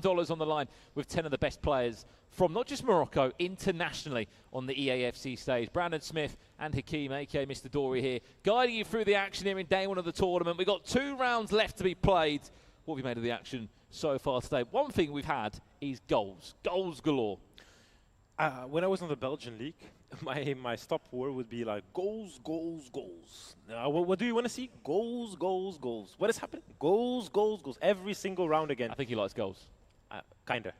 Dollars on the line with 10 of the best players from not just Morocco, internationally on the EAFC stage. Brandon Smith and Hakeem, aka Mr. Dory here, guiding you through the action here in day one of the tournament. We've got 2 rounds left to be played. What have you made of the action so far today? One thing we've had is goals. Goals galore. When I was on the Belgian league, my stop word would be like goals, goals, goals. What do you want to see? Goals, goals, goals. What is happening? Goals, goals, goals. Every single round again. I think he likes goals. Kinda.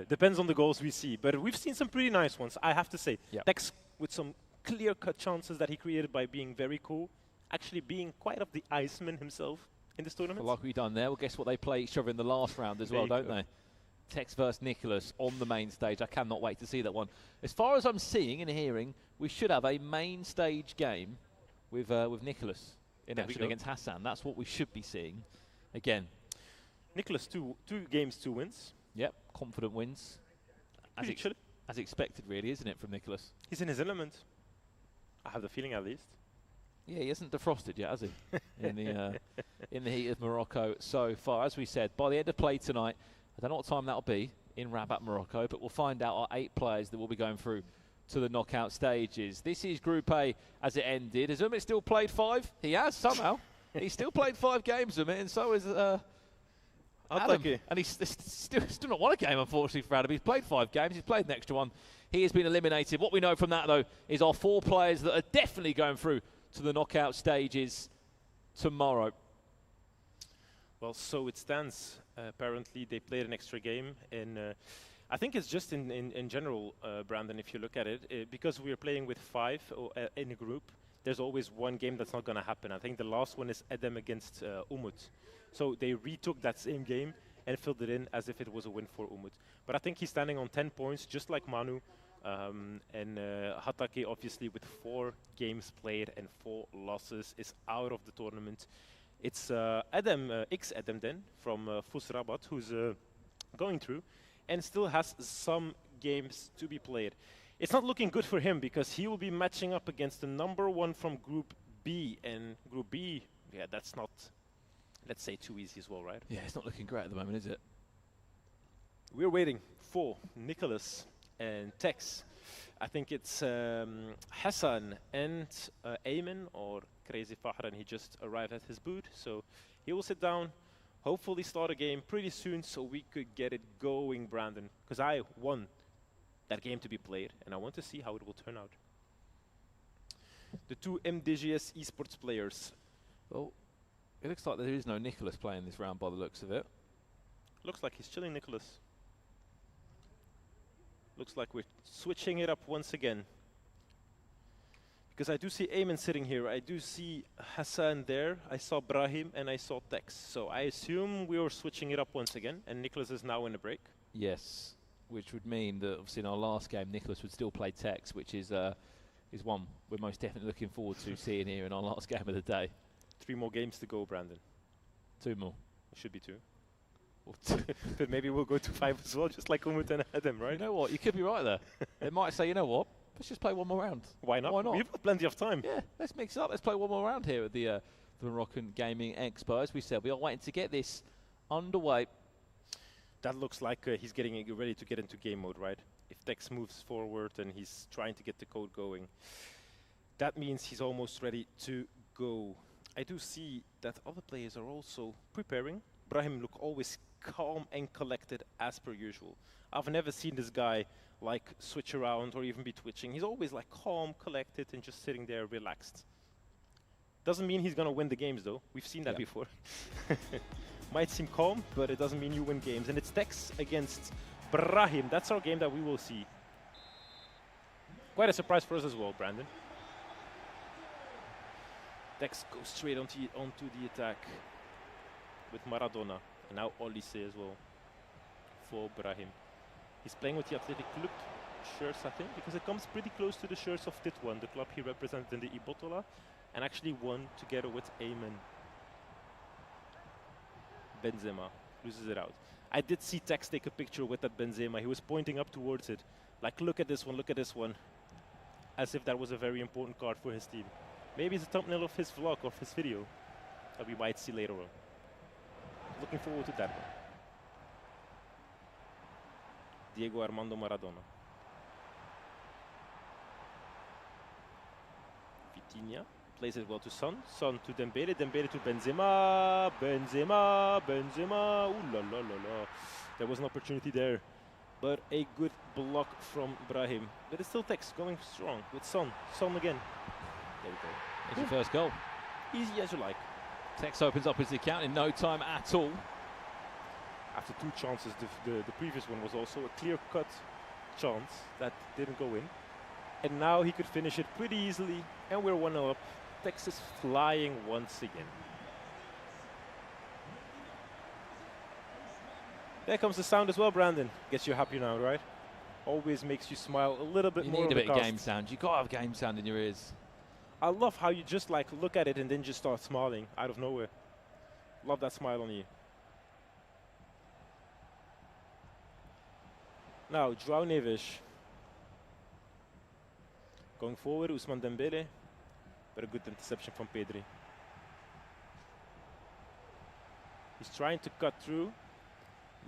Depends on the goals we see. But we've seen some pretty nice ones, I have to say. Yep. Tex with some clear-cut chances that he created by being very cool. Actually being quite of the Iceman himself in this tournament. Well, like we've done there, well, guess what? They play each other in the last round as well, don't they? Tex versus Nicholas on the main stage. I cannot wait to see that one. As far as I'm seeing and hearing, we should have a main stage game with Nicholas in action against Hassan. That's what we should be seeing again. Nicholas, two games, 2 wins. Yep, confident wins. As expected, really, isn't it, from Nicholas? He's in his element. I have the feeling, at least. Yeah, he hasn't defrosted yet, has he? in the heat of Morocco so far. As we said, by the end of play tonight, I don't know what time that'll be in Rabat, Morocco, but we'll find out our 8 players that will be going through to the knockout stages. This is Group A as it ended. Has Umit still played 5? He has, somehow. He's still played 5 games, Umit, and so is Adam. And he's still not won a game, unfortunately, for Adam. He's played 5 games. He's played an extra one. He has been eliminated. What we know from that, though, is our 4 players that are definitely going through to the knockout stages tomorrow. Well, so it stands. Apparently, they played an extra game. And I think it's just in general, Brandon, if you look at it, because we are playing with 5 in a group, there's always one game that's not going to happen. I think the last one is Edem against Umut. So they retook that same game and filled it in as if it was a win for Umut. But I think he's standing on 10 points, just like Manu. And Hatake, obviously, with 4 games played and 4 losses, is out of the tournament. It's Edem, X-Edem then, from Fus Rabat, who's going through and still has some games to be played. It's not looking good for him because he will be matching up against the number 1 from Group B. And Group B, yeah, that's not, let's say, too easy as well, right? Yeah, it's not looking great at the moment, is it? We're waiting for Nicholas and Tex. I think it's Hassan and Ayman or Crazy Fahran. He just arrived at his booth, so he will sit down, hopefully start a game pretty soon so we could get it going, Brandon, because I want that game to be played, and I want to see how it will turn out. The two MDGS esports players. Well, it looks like there is no Nicholas playing this round by the looks of it. Looks like he's chilling, Nicholas. Looks like we're switching it up once again. Because I do see Ayman sitting here. I do see Hassan there. I saw Brahim and I saw Tex. So I assume we were switching it up once again. And Nicholas is now in the break. Yes, which would mean that obviously in our last game, Nicholas would still play Tex, which is one we're most definitely looking forward to seeing here in our last game of the day. 3 more games to go, Brandon. 2 more. It should be 2. But maybe we'll go to 5 as well, just like Umut and Adam, right? You know what? You could be right there. They might say, you know what? Let's just play one more round. Why not? Why not? We've got plenty of time. Yeah, let's mix it up. Let's play one more round here at the Moroccan Gaming Expo. As we said, we are waiting to get this underway. That looks like he's getting ready to get into game mode, right? If Tex moves forward and he's trying to get the code going, that means he's almost ready to go. I do see that other players are also preparing. Brahim look always calm and collected as per usual. I've never seen this guy like switch around or even be twitching. He's always like calm, collected, and just sitting there relaxed. Doesn't mean he's gonna win the games though. We've seen that before. Might seem calm, but it doesn't mean you win games. And it's Tex against Brahim. That's our game that we will see. Quite a surprise for us as well, Brandon. Tex goes straight onto the attack with Maradona. And now Olise as well for Brahim. He's playing with the Athletic Club shirts, I think, because it comes pretty close to the shirts of Titouan, the club he represented in the Ibotola, and actually won together with Ayman. Benzema loses it out. I did see Tex take a picture with that Benzema. He was pointing up towards it. Like, look at this one. As if that was a very important card for his team. Maybe it's a thumbnail of his vlog, of his video, that we might see later on. Looking forward to that one. Diego Armando Maradona. Vitinha plays it well to Son. Son to Dembele. Dembele to Benzema. Benzema. Ooh la la la la. There was an opportunity there. But a good block from Brahim. But it's still Tex going strong with Son. Son again. There we go. It's your first goal. Easy as you like. Tex opens up his account in no time at all. After 2 chances, the previous one was also a clear-cut chance that didn't go in. And now he could finish it pretty easily, and we're 1-0 up. Tex is flying once again. There comes the sound as well, Brandon. Gets you happy now, right? Always makes you smile a little bit more. You need a bit of game sound. You've got to have game sound in your ears. I love how you just like look at it and then just start smiling out of nowhere. Love that smile on you. Now, João Neves. Going forward, Ousmane Dembele. But a good interception from Pedri. He's trying to cut through.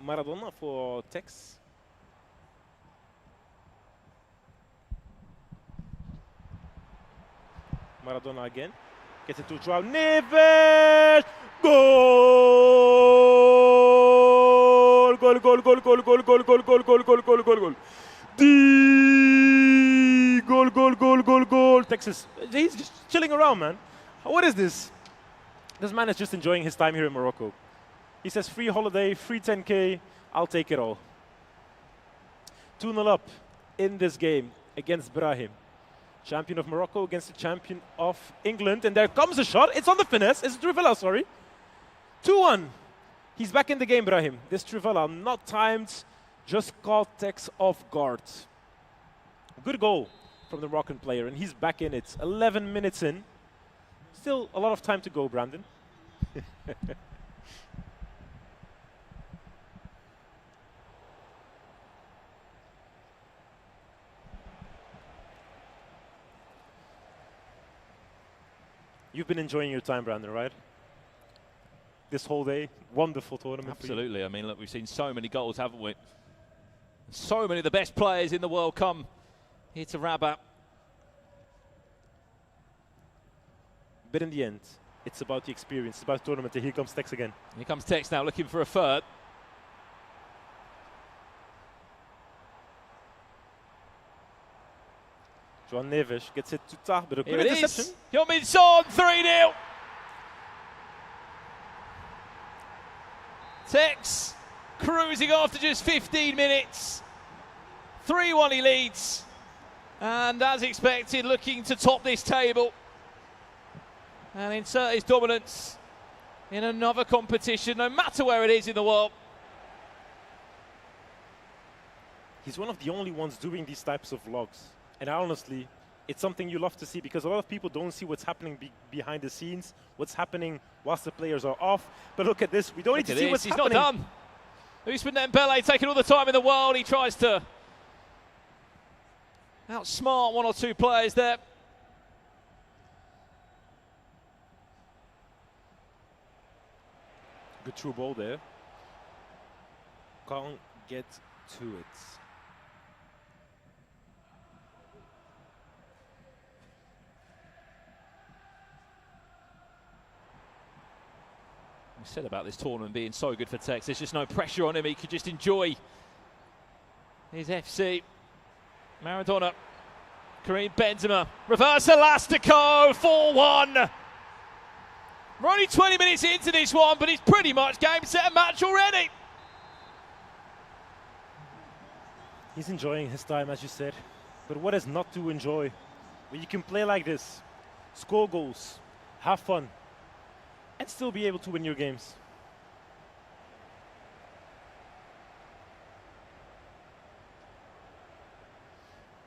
Maradona for Tex. Maradona again. Gets it to João Neves. Goal! Goal! Goal! Goal! Goal! Goal! Goal! Goal! Goal! Goal! Goal! Goal! Goal! Goal! Goal! Goal! Goal! Goal! Goal! Texas. He's just chilling around, man. What is this? This man is just enjoying his time here in Morocco. He says, free holiday, free 10K, I'll take it all. 2-0 up in this game against Brahim. Champion of Morocco against the champion of England. And there comes a shot. It's on the finesse. It's Trivela, sorry. 2-1. He's back in the game, Brahim. This Trivela, not timed, just caught Tex off guard. Good goal from the Moroccan player, and he's back in it. 11 minutes in. Still a lot of time to go, Brandon. You've been enjoying your time, Brandon, right? This whole day, wonderful tournament. Absolutely. I mean, look, we've seen so many goals, haven't we? So many of the best players in the world come here to Rabat. But in the end, it's about the experience, it's about the tournament. And here comes Tex again. Here comes Tex now looking for a third. João Neves gets it to Tah, but a Here good it interception. is. Heung-min Son, 3-0. Tex cruising after just 15 minutes. 3-1 he leads. And as expected, looking to top this table and insert his dominance in another competition, no matter where it is in the world. He's one of the only ones doing these types of vlogs. And honestly, it's something you love to see because a lot of people don't see what's happening behind the scenes, what's happening whilst the players are off. But look at this, we don't need to see what's happening. He's not done. Ousmane Dembele taking all the time in the world. He tries to outsmart one or two players there. Good through ball there. Can't get to it. We said about this tournament being so good for Tex. There's just no pressure on him. He could just enjoy his FC. Maradona. Karim Benzema. Reverse Elastico. 4-1. We're only 20 minutes into this one, but it's pretty much game, set, and match already. He's enjoying his time, as you said. But what is not to enjoy? When you can play like this, score goals, have fun, and still be able to win your games.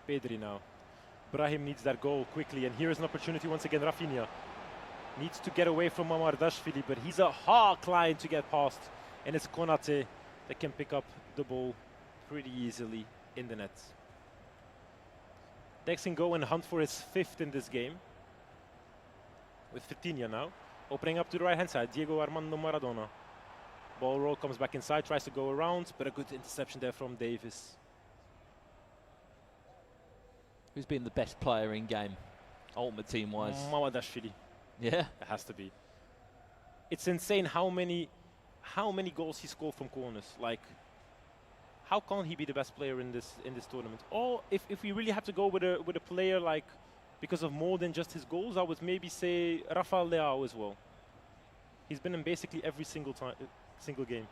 Pedri now. Brahim needs that goal quickly, and here is an opportunity once again. Rafinha needs to get away from Mamardashvili, but he's a hard client to get past, and it's Konate that can pick up the ball pretty easily in the net. Tex can go and hunt for his 5th in this game. With Vitinha now, opening up to the right-hand side, Diego Armando Maradona. Ball roll comes back inside, tries to go around, but a good interception there from Davis. Who's been the best player in game, ultimate team-wise? Mamardashvili. Yeah, it has to be. It's insane how many goals he scored from corners. Like, how can't he be the best player in this tournament? Or if we really have to go with a player like, because of more than just his goals, I would maybe say Rafael Leao as well. He's been in basically every single game.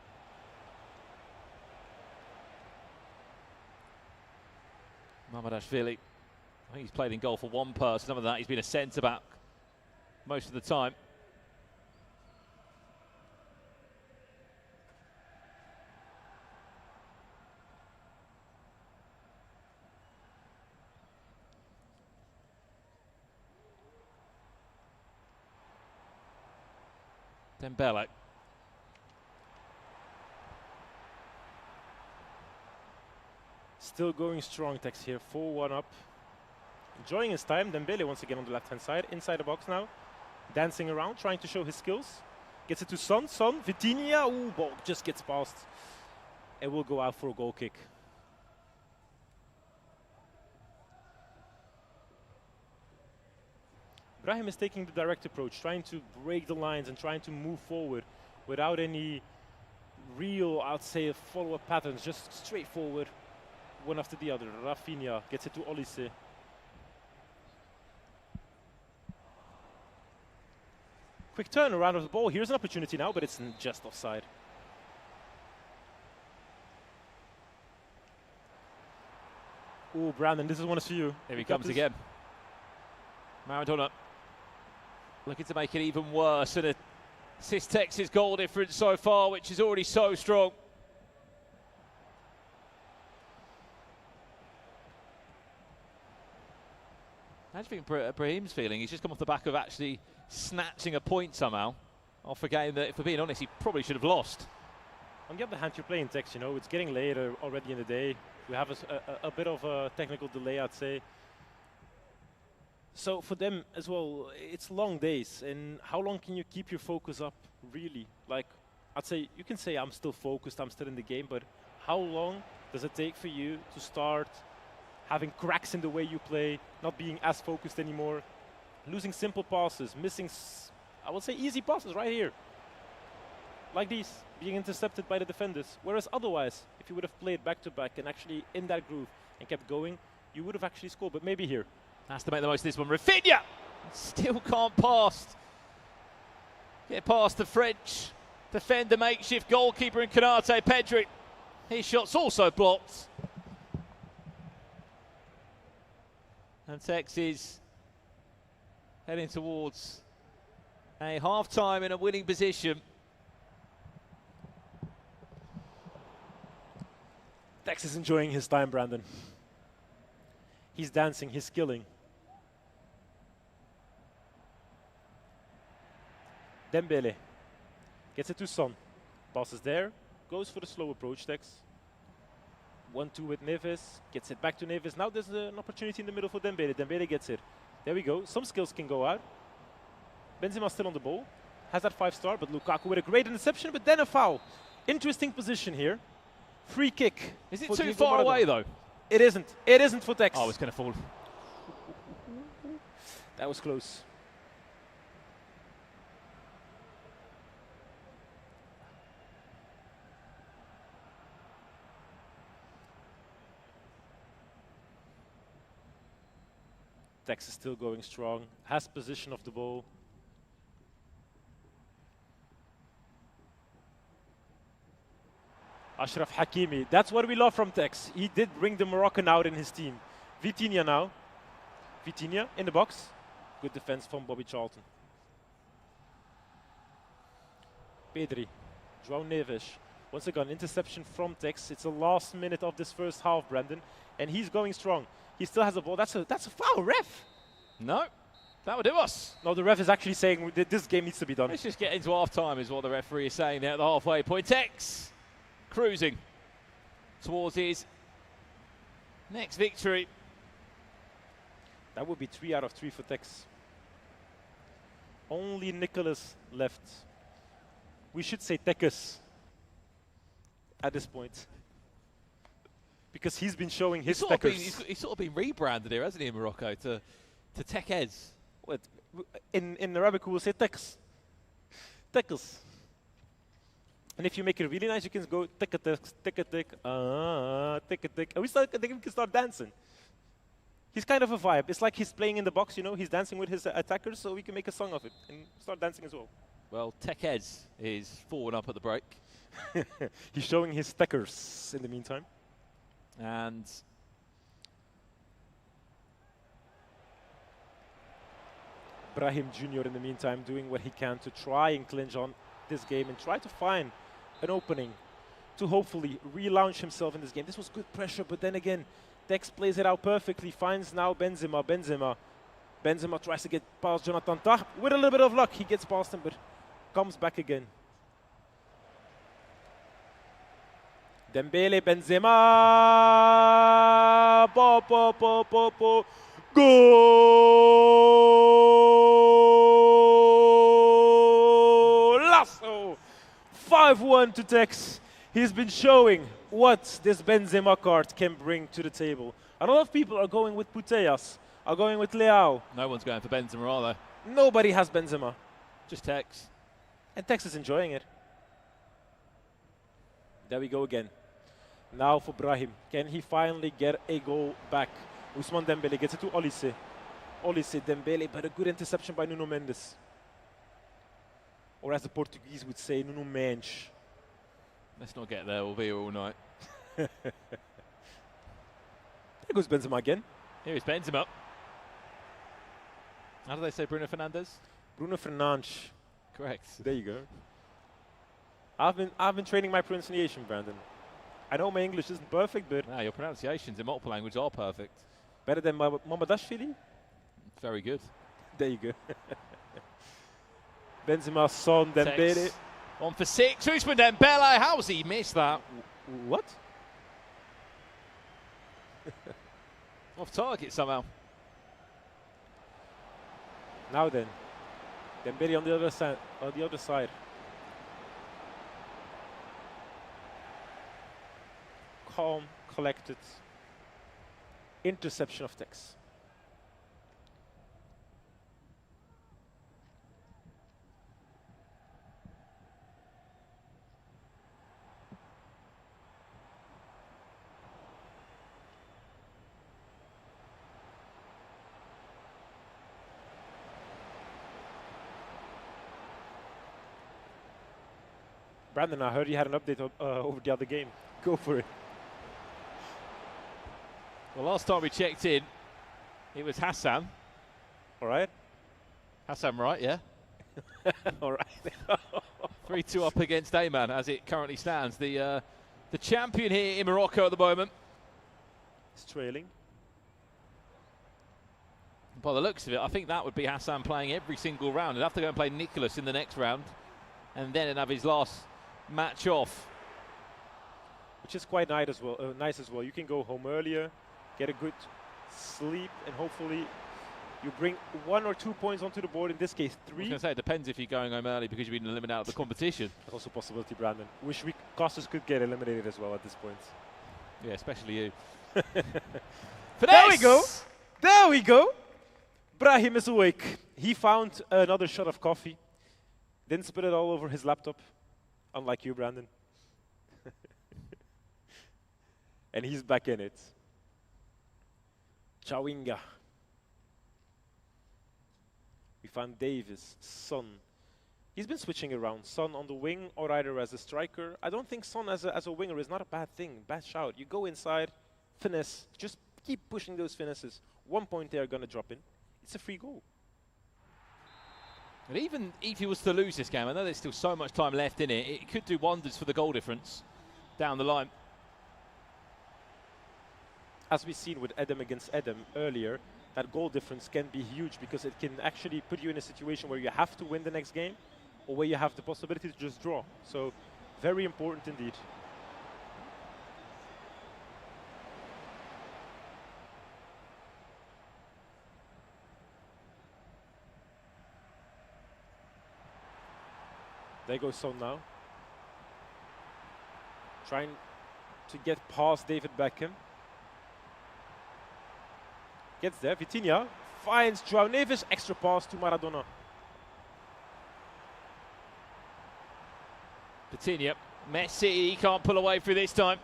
Mamardashvili. I think he's played in goal for one person. Other than that, he's been a centre-back most of the time. Dembele. Still going strong, Tex here, 4-1 up. Enjoying his time. Dembele once again on the left-hand side, inside the box now. Dancing around, trying to show his skills. Gets it to Son, Vitinha. Ooh, ball just gets past. And will go out for a goal kick. Brahim is taking the direct approach, trying to break the lines and trying to move forward without any real, I'd say, follow-up patterns, just straightforward, one after the other. Rafinha gets it to Olise. Quick turn around of the ball. Here's an opportunity now, but it's just offside. Oh, Brandon, this is one for you. Here he comes again. Maradona looking to make it even worse and assist Tex's goal difference so far, which is already so strong. How do you think Brahim's feeling? He's just come off the back of actually snatching a point somehow off a game that, if we're being honest, he probably should have lost. On the other hand, you're playing Tex, you know, it's getting later already in the day. We have a bit of a technical delay, I'd say. So for them as well, it's long days. And how long can you keep your focus up, really? Like, I'd say, you can say I'm still focused, I'm still in the game, but how long does it take for you to start having cracks in the way you play, not being as focused anymore, losing simple passes, missing, I would say, easy passes right here. Like these, being intercepted by the defenders. Whereas otherwise, if you would have played back-to-back and actually in that groove and kept going, you would have actually scored, but maybe here. Has to make the most of this one. Rafinha still can't pass. Get past the French defender, makeshift goalkeeper in Konate Pedri. His shot's also blocked. And Tex is heading towards a half-time in a winning position. Tex is enjoying his time, Brandon. He's dancing, he's skilling. Dembele gets it to Son. Passes there, goes for the slow approach, Tex. 1-2 with Neves, gets it back to Neves. Now there's an opportunity in the middle for Dembele. Dembele gets it. There we go. Some skills can go out. Benzema still on the ball. Has that 5-star, but Lukaku with a great interception, but then a foul. Interesting position here. Free kick. Is it too far away, though? It isn't. It isn't for Tex. Oh, it's going to fall. That was close. Tex is still going strong, has possession of the ball. Ashraf Hakimi, that's what we love from Tex. He did bring the Moroccan out in his team. Vitinha now. Vitinha in the box. Good defense from Bobby Charlton. Pedri, João Neves. Once again, interception from Tex. It's the last minute of this first half, Brandon, and he's going strong. He still has a ball. That's a foul, ref. No, that would do us. No, the ref is actually saying that this game needs to be done. Let's just get into half-time is what the referee is saying there at the halfway point. Tex cruising towards his next victory. That would be 3 out of 3 for Tex. Only Nicholas left. We should say Tekus at this point, because he's been showing his Tekus. He's sort of been rebranded here, hasn't he, in Morocco, to Tekez. In Arabic, we will say Tex. Tekus. And if you make it really nice, you can go tek-a-tek, tek-a-tek, tek-a-tek. And we can start dancing. He's kind of a vibe. It's like he's playing in the box, you know. He's dancing with his attackers, so we can make a song of it and start dancing as well. Well, Tekez is forward up at the break. He's showing his stackers in the meantime. And Brahim Jr. in the meantime doing what he can to try and clinch on this game and try to find an opening to hopefully relaunch himself in this game. This was good pressure, but then again, Tex plays it out perfectly, finds now Benzema. Benzema tries to get past Jonathan Tah. With a little bit of luck, he gets past him, but comes back again. Dembele, Benzema, goal! Lasso, 5-1 to Tex. He's been showing what this Benzema card can bring to the table. A lot of people are going with Putellas, are going with Leao. No one's going for Benzema, are they? Nobody has Benzema. Just Tex. And Tex is enjoying it. There we go again. Now for Brahim. Can he finally get a goal back? Ousmane Dembele gets it to Olise. Olise, Dembele, but a good interception by Nuno Mendes. Or as the Portuguese would say, Nuno Mendes. Let's not get there, we'll be here all night. There goes Benzema again. Here is Benzema. How do they say Bruno Fernandes? Bruno Fernandes. Correct. There you go. I've been training my pronunciation, Brandon. I know my English isn't perfect, but your pronunciations in multiple languages are perfect. Better than Mamadashvili? Very good. There you go. Benzema, Son, Dembele. On for 6. Ousmane Dembele. How's he missed that? What? Off target somehow. Now then, Dembele on the other side. Calm, collected. interception of Tex. Brandon, I heard you had an update over the other game. Go for it. Well, last time we checked in, it was Hassan. All right. Hassan, right? Yeah. All right. 3-2 up against Ayman as it currently stands. The champion here in Morocco at the moment. He's trailing. By the looks of it, I think that would be Hassan playing every single round. He'd have to go and play Nicholas in the next round, and then have his last match off. Which is quite nice as well. Nice as well. You can go home earlier, get a good sleep, and hopefully you bring 1 or 2 points onto the board. In this case, 3. I was going to say it depends if you're going home early because you've been eliminated out of the competition. That's also a possibility, Brandon. Wish Costas could get eliminated as well at this point. Yeah, especially you. There we go. There we go. Brahim is awake. He found another shot of coffee. Didn't spit it all over his laptop. Unlike you, Brandon. And he's back in it. Chawinga. We found Davis, Son. He's been switching around. Son on the wing or either as a striker. I don't think Son as a winger is not a bad thing. Bad shout. You go inside, finesse. Just keep pushing those finesses. 1 point there going to drop in. It's a free goal. But even if he was to lose this game, I know there's still so much time left in it, it could do wonders for the goal difference down the line. As we've seen with Edem against Edem earlier, that goal difference can be huge because it can actually put you in a situation where you have to win the next game or where you have the possibility to just draw. So, very important indeed. There goes Son now. Trying to get past David Beckham. Gets there. Vitinha finds João Neves. Extra pass to Maradona. Vitinha. Messi, he can't pull away through this time.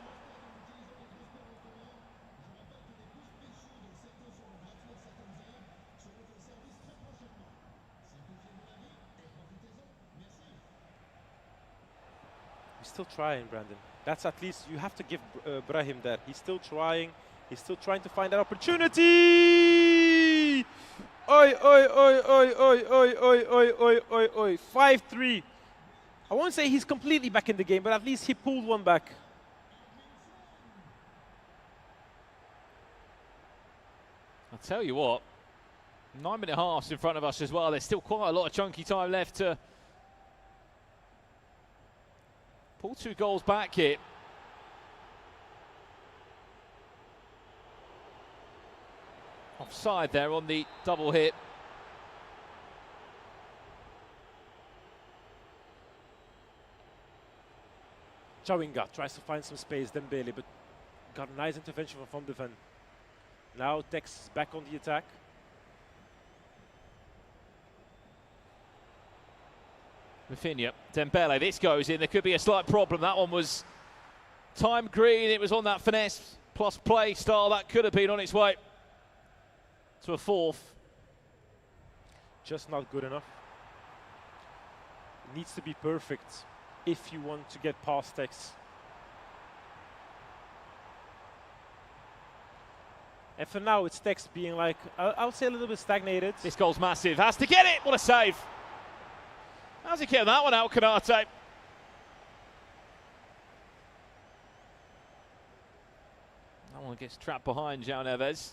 Still trying, Brandon. That's at least, you have to give Brahim that. He's still trying. He's still trying to find that opportunity. Oi, oi, oi, oi, oi, oi, oi, oi, oi, oi, oi. 5-3. I won't say he's completely back in the game, but at least he pulled one back. I'll tell you what, 9-minute halves in front of us as well. There's still quite a lot of chunky time left to pull 2 goals back here. Offside there on the double hit. Chawinga tries to find some space, Dembele, but got a nice intervention from Van de Ven. Now Tex is back on the attack. Rafinha, Dembele, this goes in. There could be a slight problem. That one was time green. It was on that finesse plus play style. That could have been on its way to a 4th. Just not good enough. It needs to be perfect if you want to get past Tex. And for now, it's Tex being like, I would say a little bit stagnated. This goal's massive. Has to get it. What a save. How's he kept that one out, Canate? That one gets trapped behind João Neves.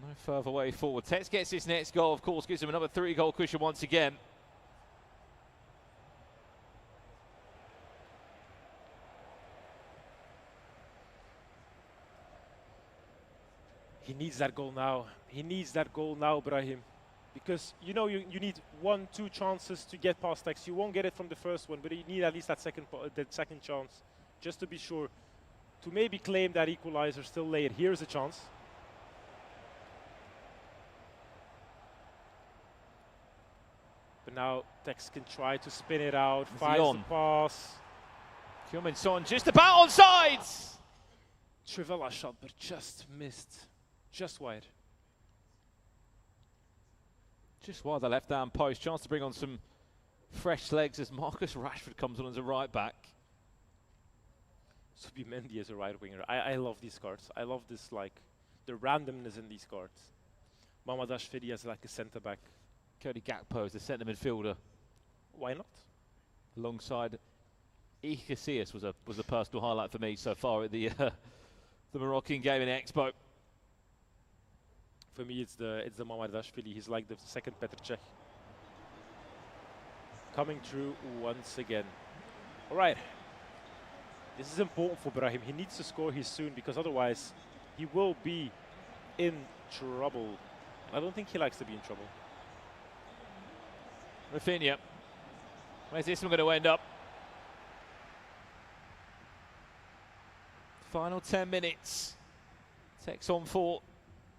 No further way forward. Tex gets his next goal, of course, gives him another 3-goal cushion once again. He needs that goal now. He needs that goal now, Brahim. Because you know you need 1-2 chances to get past Tex. You won't get it from the first one, but you need at least that second chance, just to be sure, to maybe claim that equalizer still late. Here's a chance. But now Tex can try to spin it out, finds the pass. Hyun-Min Son just about on sides. Trivela shot, but just missed, just wide. Just wide the left-hand post. Chance to bring on some fresh legs as Marcus Rashford comes on as a right back. Subimendi as a right winger. I love these cards. I love this, like, the randomness in these cards. Mamadashvili as like a centre back. Cody Gakpo as the centre midfielder. Why not? Alongside Iker Casillas was a personal highlight for me so far at the Moroccan Gaming Expo. For me, it's the Mamadashvili. He's like the second Petr Cech. Coming through once again. All right. This is important for Brahim. He needs to score here soon because otherwise he will be in trouble. I don't think he likes to be in trouble. Rafinha. Where's this one going to end up? Final 10 minutes. Tex on for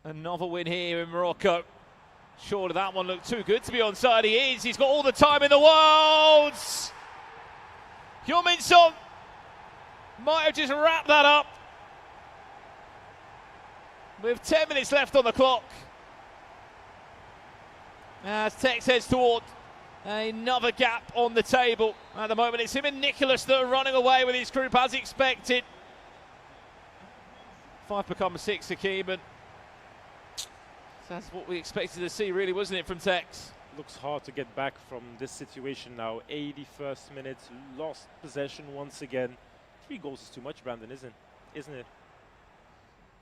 another win here in Morocco. Surely that one looked too good to be onside. He is. He's got all the time in the world. Hyun-Min Son might have just wrapped that up. With 10 minutes left on the clock. As Tex heads toward another gap on the table. At the moment, it's him and Nicholas that are running away with his group as expected. 5 becomes 6 for Keeman. That's what we expected to see, really, wasn't it, from Tex? Looks hard to get back from this situation now. 81st minute, lost possession once again. 3 goals is too much, Brandon, isn't it?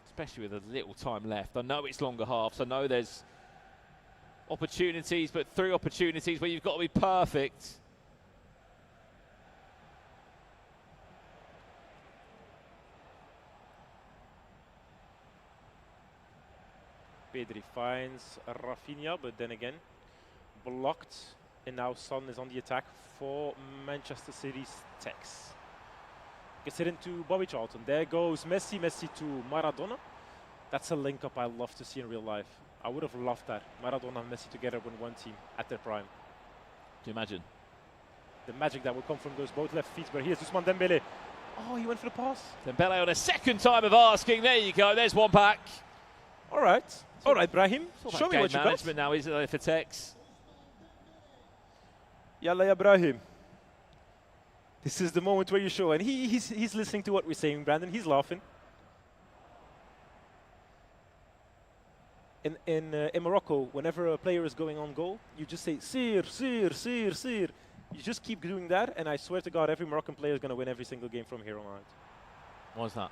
Especially with a little time left. I know it's longer halves. I know there's opportunities, but 3 opportunities where you've got to be perfect. Pedri finds Rafinha, but then again, blocked. And now Son is on the attack for Manchester City's Tex. Gets it into Bobby Charlton. There goes Messi. Messi to Maradona. That's a link-up I love to see in real life. I would have loved that. Maradona and Messi together in one team at their prime. Do you imagine? The magic that would come from those both left feet. But here's Ousmane Dembele. Oh, he went for the pass. Dembele on a second time of asking. There you go. There's one back. All right. All right, Brahim. Show me what you got. Management now, isn't it, for Tex? Yalla ya Brahim. This is the moment where you show. And he's listening to what we're saying, Brandon. He's laughing. In Morocco, whenever a player is going on goal, you just say, Sir, Sir, Sir, Sir. You just keep doing that, and I swear to God, every Moroccan player is going to win every single game from here on out. What's that?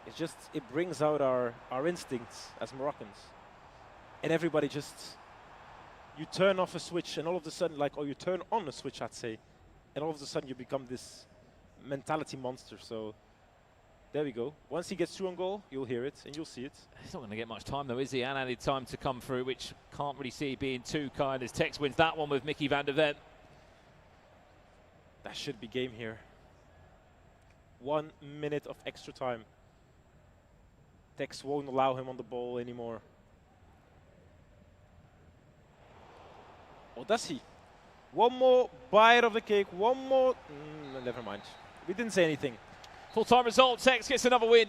It's just, it brings out our instincts as Moroccans. And everybody just, you turn off a switch and all of a sudden, or you turn on a switch, I'd say, and all of a sudden you become this mentality monster. So there we go. Once he gets through on goal, you'll hear it and you'll see it. He's not going to get much time though, is he? And added time to come through, which can't really see being too kind as Tex wins that one with Mickey van der Ven. That should be game here. 1 minute of extra time. Tex won't allow him on the ball anymore. Or does he? One more bite of the cake, one more. Never mind. We didn't say anything. Full-time result. Tex gets another win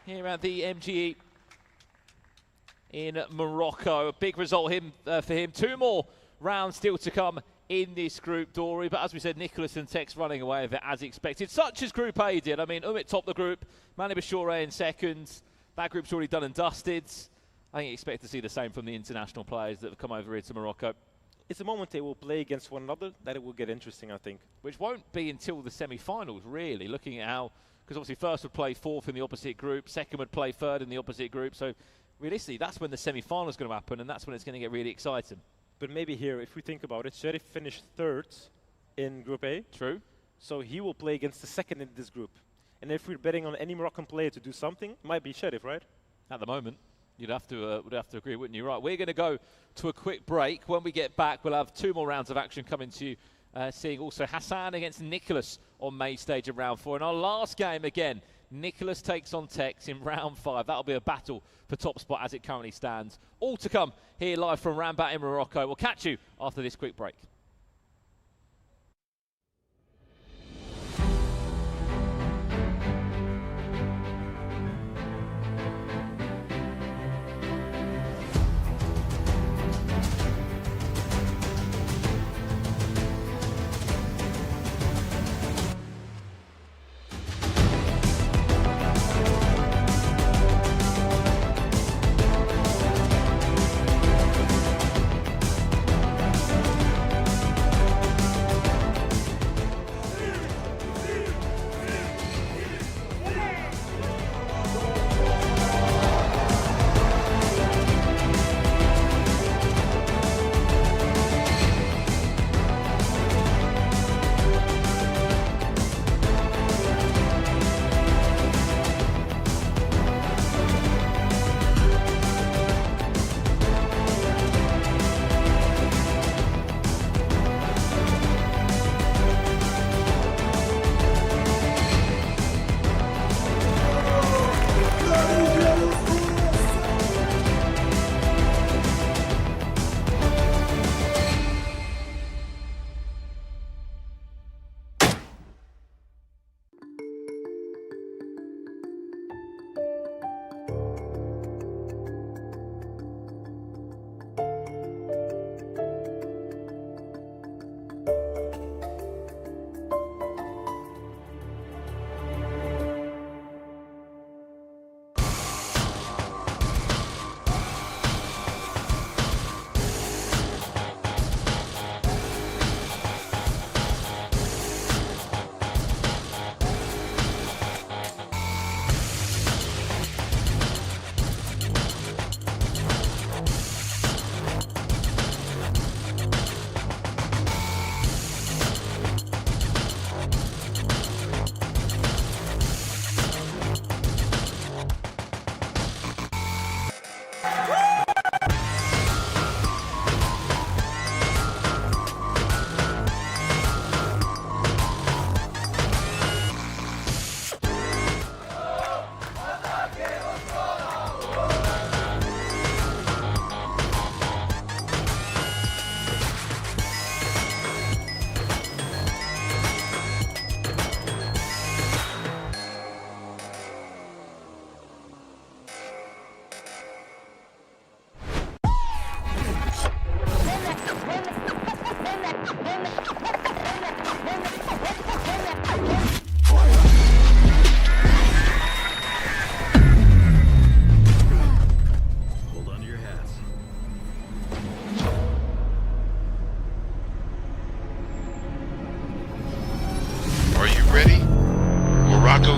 here at the MGE in Morocco. A big result for him. 2 more rounds still to come in this group, Dory. But as we said, Nicholas and Tex running away with it as expected, such as Group A did. I mean, Umit topped the group, Mani Bashoure in second. That group's already done and dusted. I think you expect to see the same from the international players that have come over here to Morocco. It's a moment they will play against one another that it will get interesting, I think. Which won't be until the semi-finals, really, looking at how, because obviously first would play fourth in the opposite group, second would play third in the opposite group. So realistically, that's when the semi-final is going to happen, and that's when it's going to get really exciting. But maybe here, if we think about it, Sheriff finished third in Group A. True. So he will play against the second in this group. And if we're betting on any Moroccan player to do something, it might be Sheriff, right? At the moment. You'd have to would have to agree, wouldn't you? Right, we're going to go to a quick break. When we get back, we'll have 2 more rounds of action coming to you. Seeing also Hassan against Nicholas on main stage in round 4. And our last game again, Nicholas takes on Tex in round 5. That'll be a battle for top spot as it currently stands. All to come here live from Rabat in Morocco. We'll catch you after this quick break.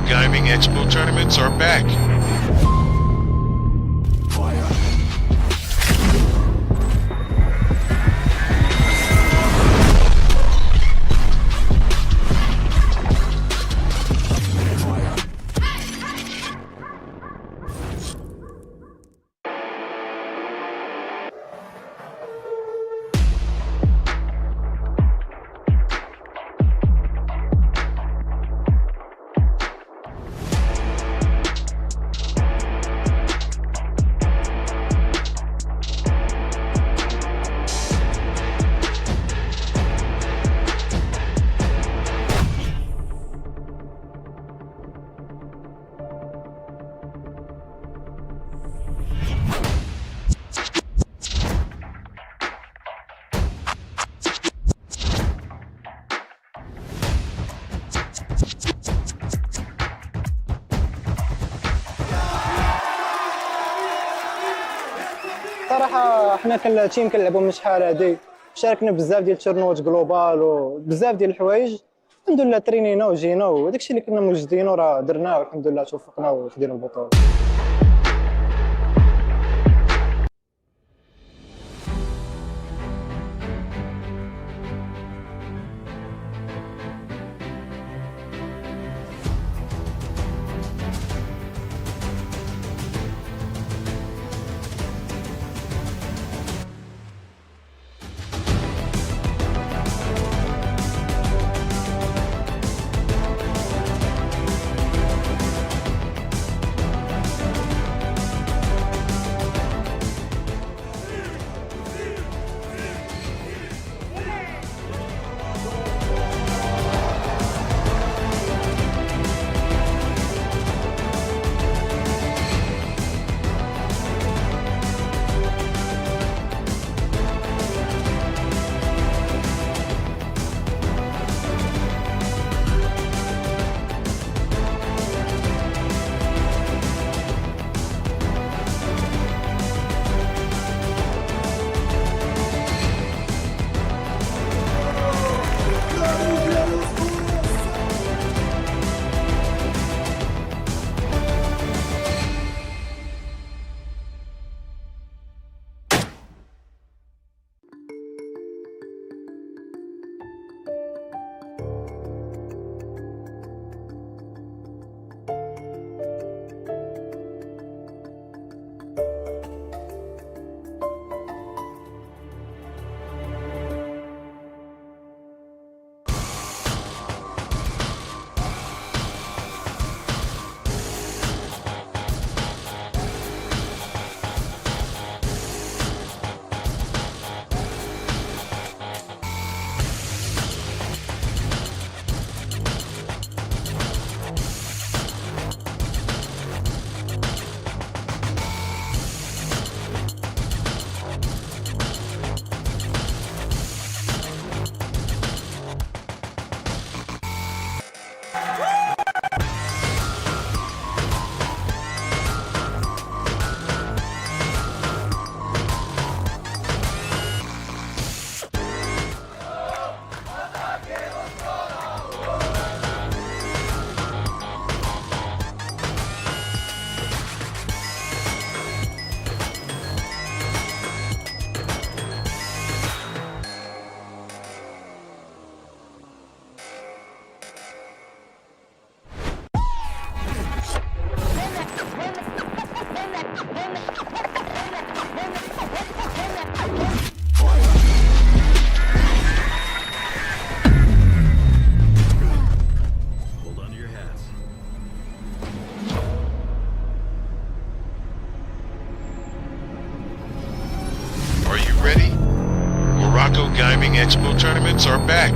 Gaming Expo tournaments are back. صراحه حنا كالتيم كنلعبوا من شحال هادي، شاركنا بزاف ديال التورنوات جلوبال وبزاف ديال الحوايج. الحمد لله ترينينا وجينا وداك الشيء اللي كنا موجدينه راه درناه والحمد لله توفقنا وخدينا البطوله. ready? Morocco Gaming Expo tournaments are back.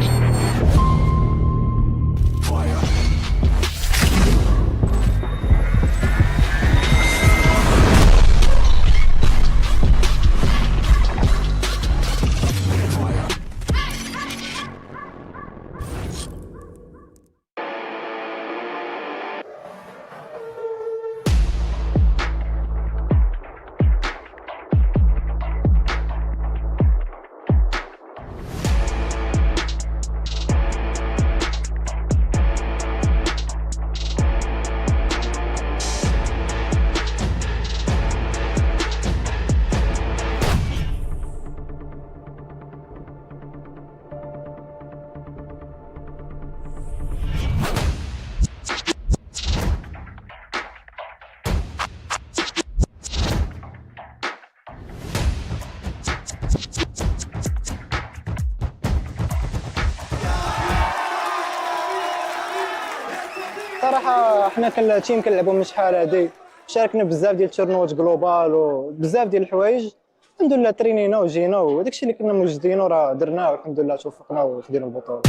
صراحه حنا كالتيم كنلعبوا من شحال هادي، شاركنا بزاف ديال التورنوات جلوبال وبزاف ديال الحوايج. الحمد لله ترينينا وجينا وداك الشيء اللي كنا موجدينه راه درناه والحمد لله توفقنا وخدينا البطوله.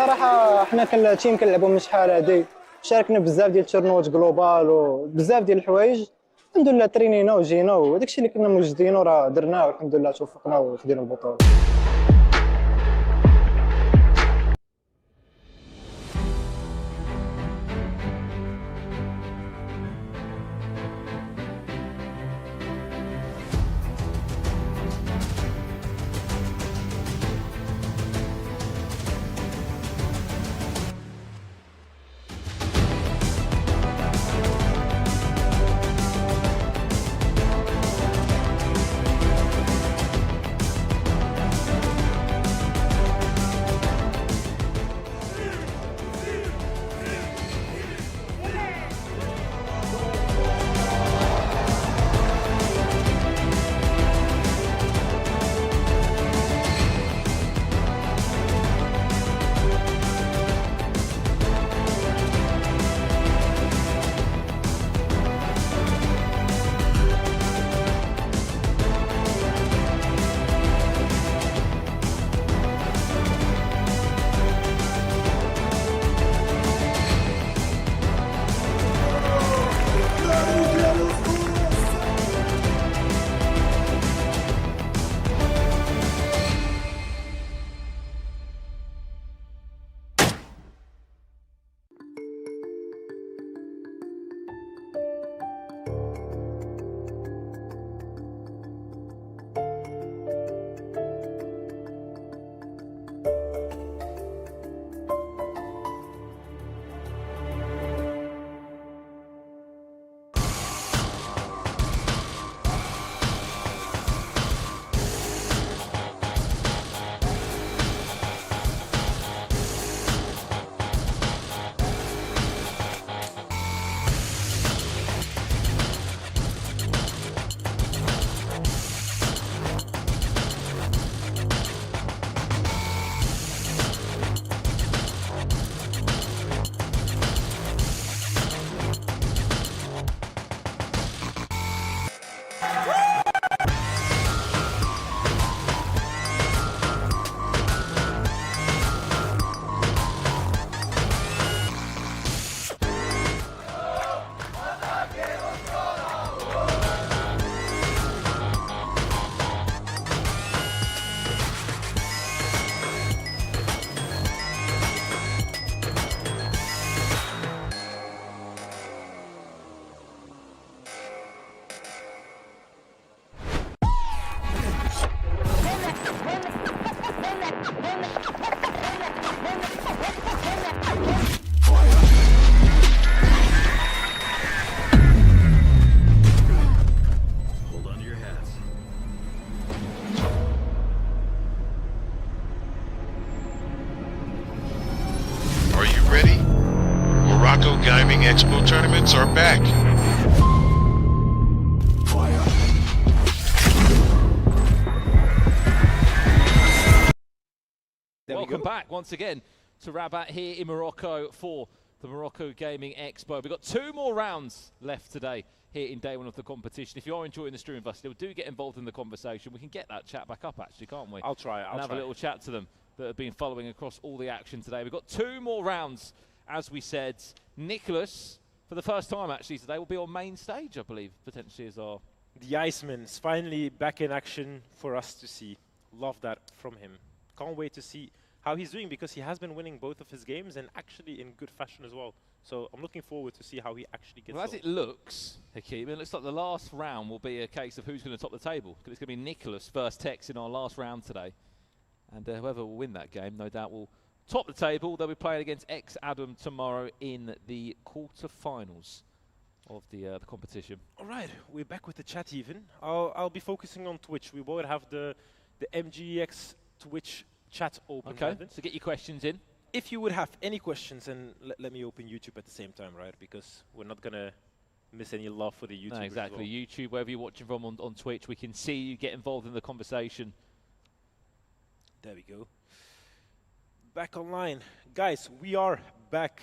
صراحه حنا التيم كنلعبوا من شحال هادي شاركنا بزاف ديال التورنوات جلوبال وبزاف ديال الحوايج الحمد لله ترينينا وجينا وداكشي اللي كنا موجدينه راه درناه والحمد لله توفقنا وخدينا البطوله. Gaming Expo tournaments are back. Welcome back once again to Rabat here in Morocco for the Morocco Gaming Expo. We've got 2 more rounds left today here in day 1 of the competition. If you are enjoying the stream with us, do get involved in the conversation. We can get that chat back up actually, can't we? I'll try. And have a little chat to them that have been following across all the action today. We've got 2 more rounds, as we said. Nicholas, for the first time actually today, will be on main stage, I believe, potentially as our... The Iceman's finally back in action for us to see. Love that from him. Can't wait to see how he's doing, because he has been winning both of his games and actually in good fashion as well. So I'm looking forward to see how he actually gets Well, as it looks, Hakeem, it looks like the last round will be a case of who's going to top the table. Because it's going to be Nicholas versus Tex in our last round today. And whoever will win that game, no doubt, will top the table. They'll be playing against Adam tomorrow in the quarter-finals of the competition. All right, we're back with the chat even. I'll be focusing on Twitch. We both have the MGEX Twitch chat open. Okay, so get your questions in. If you would have any questions, and let me open YouTube at the same time, right? Because we're not going to miss any love for the YouTube. No, exactly. Well. YouTube, wherever you're watching from on Twitch, we can see you get involved in the conversation. There we go. Back online. Guys, we are back.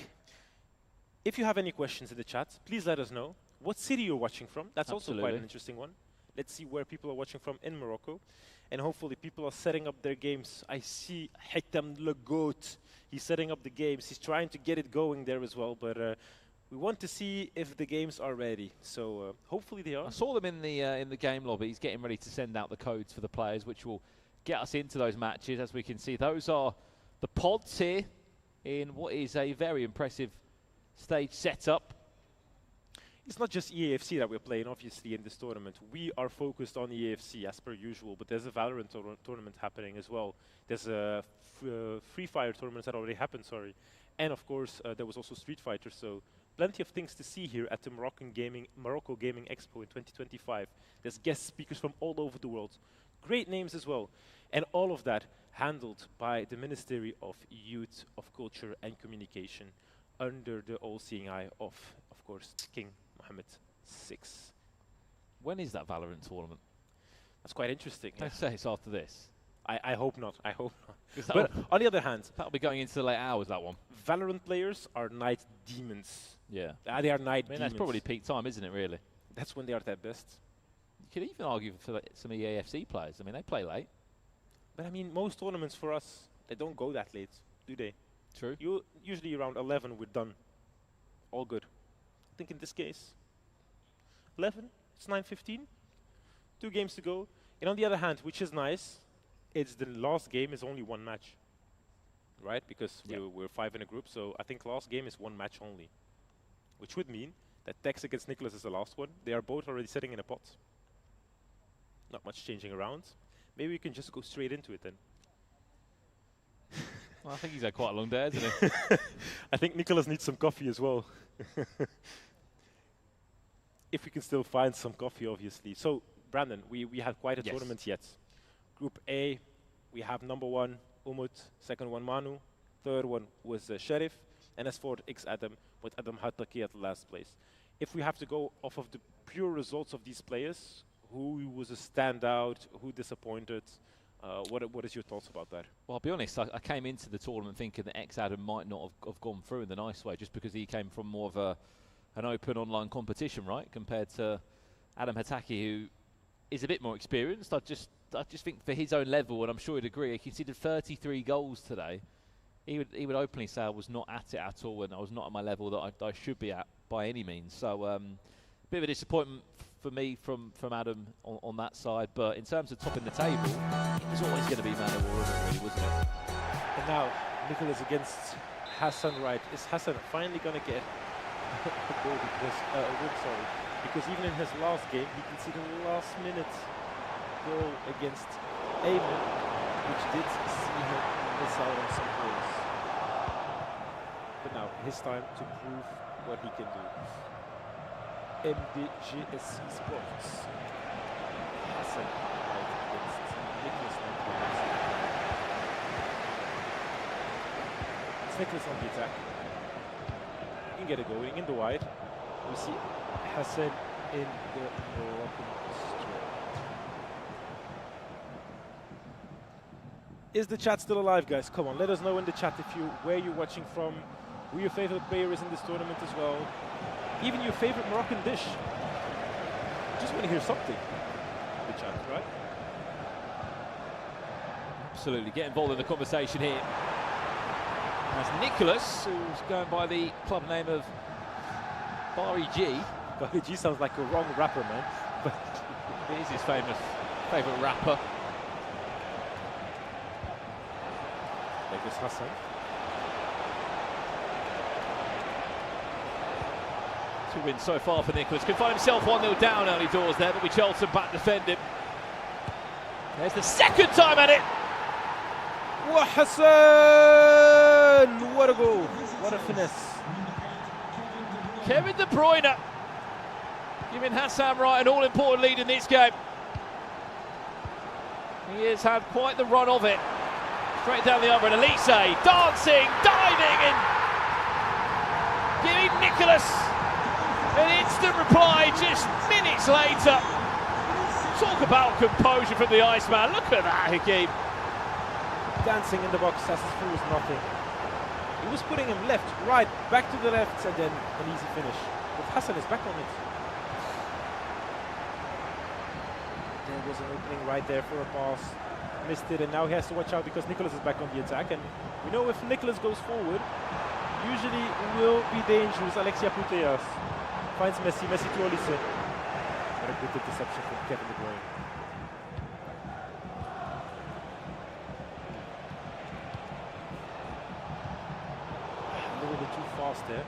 If you have any questions in the chat, please let us know what city you're watching from. That's also quite an interesting one. Let's see where people are watching from in Morocco. and hopefully people are setting up their games. I see Hitam Legoat. He's setting up the games. He's trying to get it going there as well, but we want to see if the games are ready. So hopefully they are. I saw them in the game lobby. He's getting ready to send out the codes for the players, which will get us into those matches. As we can see, those are the pods here in what is a very impressive stage setup. It's not just EAFC that we're playing, obviously, in this tournament. We are focused on EAFC as per usual, but there's a Valorant tournament happening as well. There's a Free Fire tournament that already happened, sorry. And of course, there was also Street Fighter, so plenty of things to see here at the Morocco Gaming Expo in 2025. There's guest speakers from all over the world. Great names as well. And all of that handled by the Ministry of Youth, of Culture and Communication under the all-seeing eye of course, King Mohammed VI. When is that Valorant tournament? That's quite interesting. Don't say it's after this. I hope not. I hope not. But on the other hand, that'll be going into the late hours, that one. Valorant players are night demons. Yeah. They are night demons. That's probably peak time, isn't it, really? That's when they are at their best. You could even argue for some EAFC players. I mean, they play late. But I mean, most tournaments for us, they don't go that late, do they? True. Usually around 11, we're done. All good. I think in this case, 11, it's 9:15. 2 games to go. And on the other hand, which is nice, it's the last game is only 1 match. Right? Because we're 5 in a group, so I think last game is 1 match only. Which would mean that Tex against Nicholas is the last one. They are both already sitting in a pot. Not much changing around. Maybe we can just go straight into it then. Well, I think he's had quite a long day, hasn't he? I think Nicholas needs some coffee as well. If we can still find some coffee, obviously. So, Brandon, we have quite a tournament yet. Group A, we have number 1, Umut, second one, Manu, third one was Sheriff, and as for X Adam, with Adam Hattaki at the last place. If we have to go off of the pure results of these players, who was a standout, who disappointed, what is your thoughts about that? Well, I'll be honest, I came into the tournament thinking that X Adam might not have gone through in the nice way, just because he came from more of an open online competition, right, compared to Adam Hattaki, who is a bit more experienced. I just think for his own level, and I'm sure he'd agree, he conceded 33 goals today. He would openly say I was not at it at all, and I was not at my level that I should be at by any means. So, a bit of a disappointment for me from Adam on that side. But in terms of topping the table, it was always going to be man of war, really, wasn't it? And now Nicholas against Hassan, right? Is Hassan finally going to get a goal because even in his last game, he conceded a last-minute goal against Ayman, which did see him miss out on some goals. But now, his time to prove what he can do. MGE Sports. Hassan right against Nicholas. It's Nicholas on the attack. You can get it going in the wide. We see Hassan in the Moroccan straight. Is the chat still alive, guys? Come on, let us know in the chat where you're watching from, who your favorite player is in this tournament as well. Even your favorite Moroccan dish. Just want to hear something in the chat, right? Absolutely, get involved in the conversation here. That's Nicholas, who's going by the club name of Bari G. Bari G sounds like a wrong rapper, man. But it is his favourite rapper. There goes Hassan. 2 wins so far for Nicholas. Can find himself 1-0 down early doors there, but we Chelsea back defend him. There's the second time at it. Hassan! What a goal! What a finesse! Kevin De Bruyne giving Hassan Wright an all-important lead in this game. He has had quite the run of it. Straight down the other, and Elise dancing, diving, and giving Nicholas an instant reply just minutes later. Talk about composure from the Iceman. Look at that, Hakeem. Dancing in the box as if it was nothing. He was putting him left, right, back to the left, and then an easy finish. But Hassan is back on it. There was an opening right there for a pass. Missed it, and now he has to watch out because Nicholas is back on the attack. And we know if Nicholas goes forward, usually will be dangerous. Alexia Putellas finds Messi. Messi to Olise. What a good interception from Kevin De Bruyne. A little bit too fast there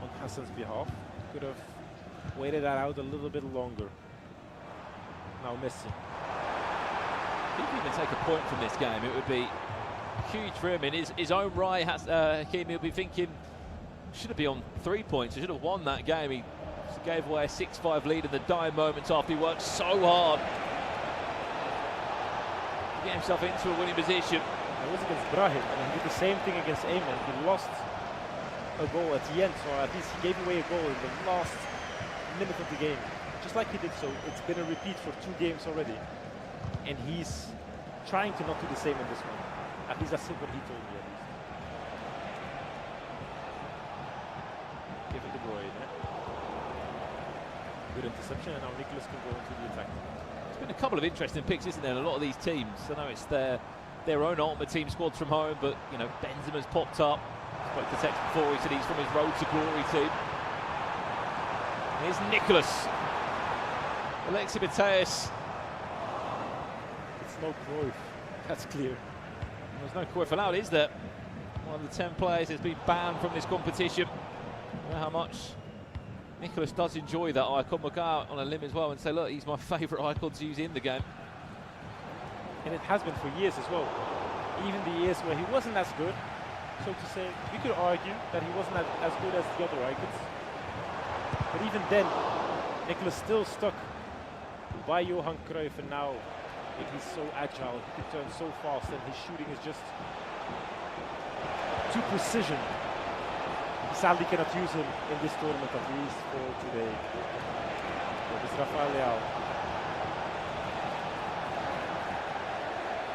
on Hassan's behalf. Could have waited that out a little bit longer. Now Messi. He could even take a point from this game. It would be huge for him in his own right. Hakim, he'll be thinking, should have been on 3 points. He should have won that game. He gave away a 6-5 lead in the dying moments after he worked so hard to get himself into a winning position. It was against Brahim, and he did the same thing against Ayman. He lost a goal at the end, so at least he gave away a goal in the last minute of the game. Just like he did so, it's been a repeat for 2 games already. And he's trying to not do the same in this one. At least that's what he told me, at least. Give it to Bruyne. Good interception, and now Nicholas can go into the attack. There's been a couple of interesting picks, isn't there? A lot of these teams, I know it's their own ultimate team squads from home, but you know, Benzema's popped up. Spoke to Tex before, he said he's from his Road to Glory team. Here's Nicholas. Alexi Mateus. It's no Cruyff, that's clear. There's no Cruyff allowed, is there? One of the 10 players has been banned from this competition. I know how much Nicholas does enjoy that icon. We'll go out on a limb as well and say, look, he's my favourite icon to use in the game. And it has been for years as well. Even the years where he wasn't as good, so to say, we could argue that he wasn't as good as the other icons. But even then, Nicholas still stuck by Johan Cruyff, and now he's so agile, he can turn so fast, and his shooting is just to precision. He sadly cannot use him in this tournament, at least for today. That is Rafael Leao.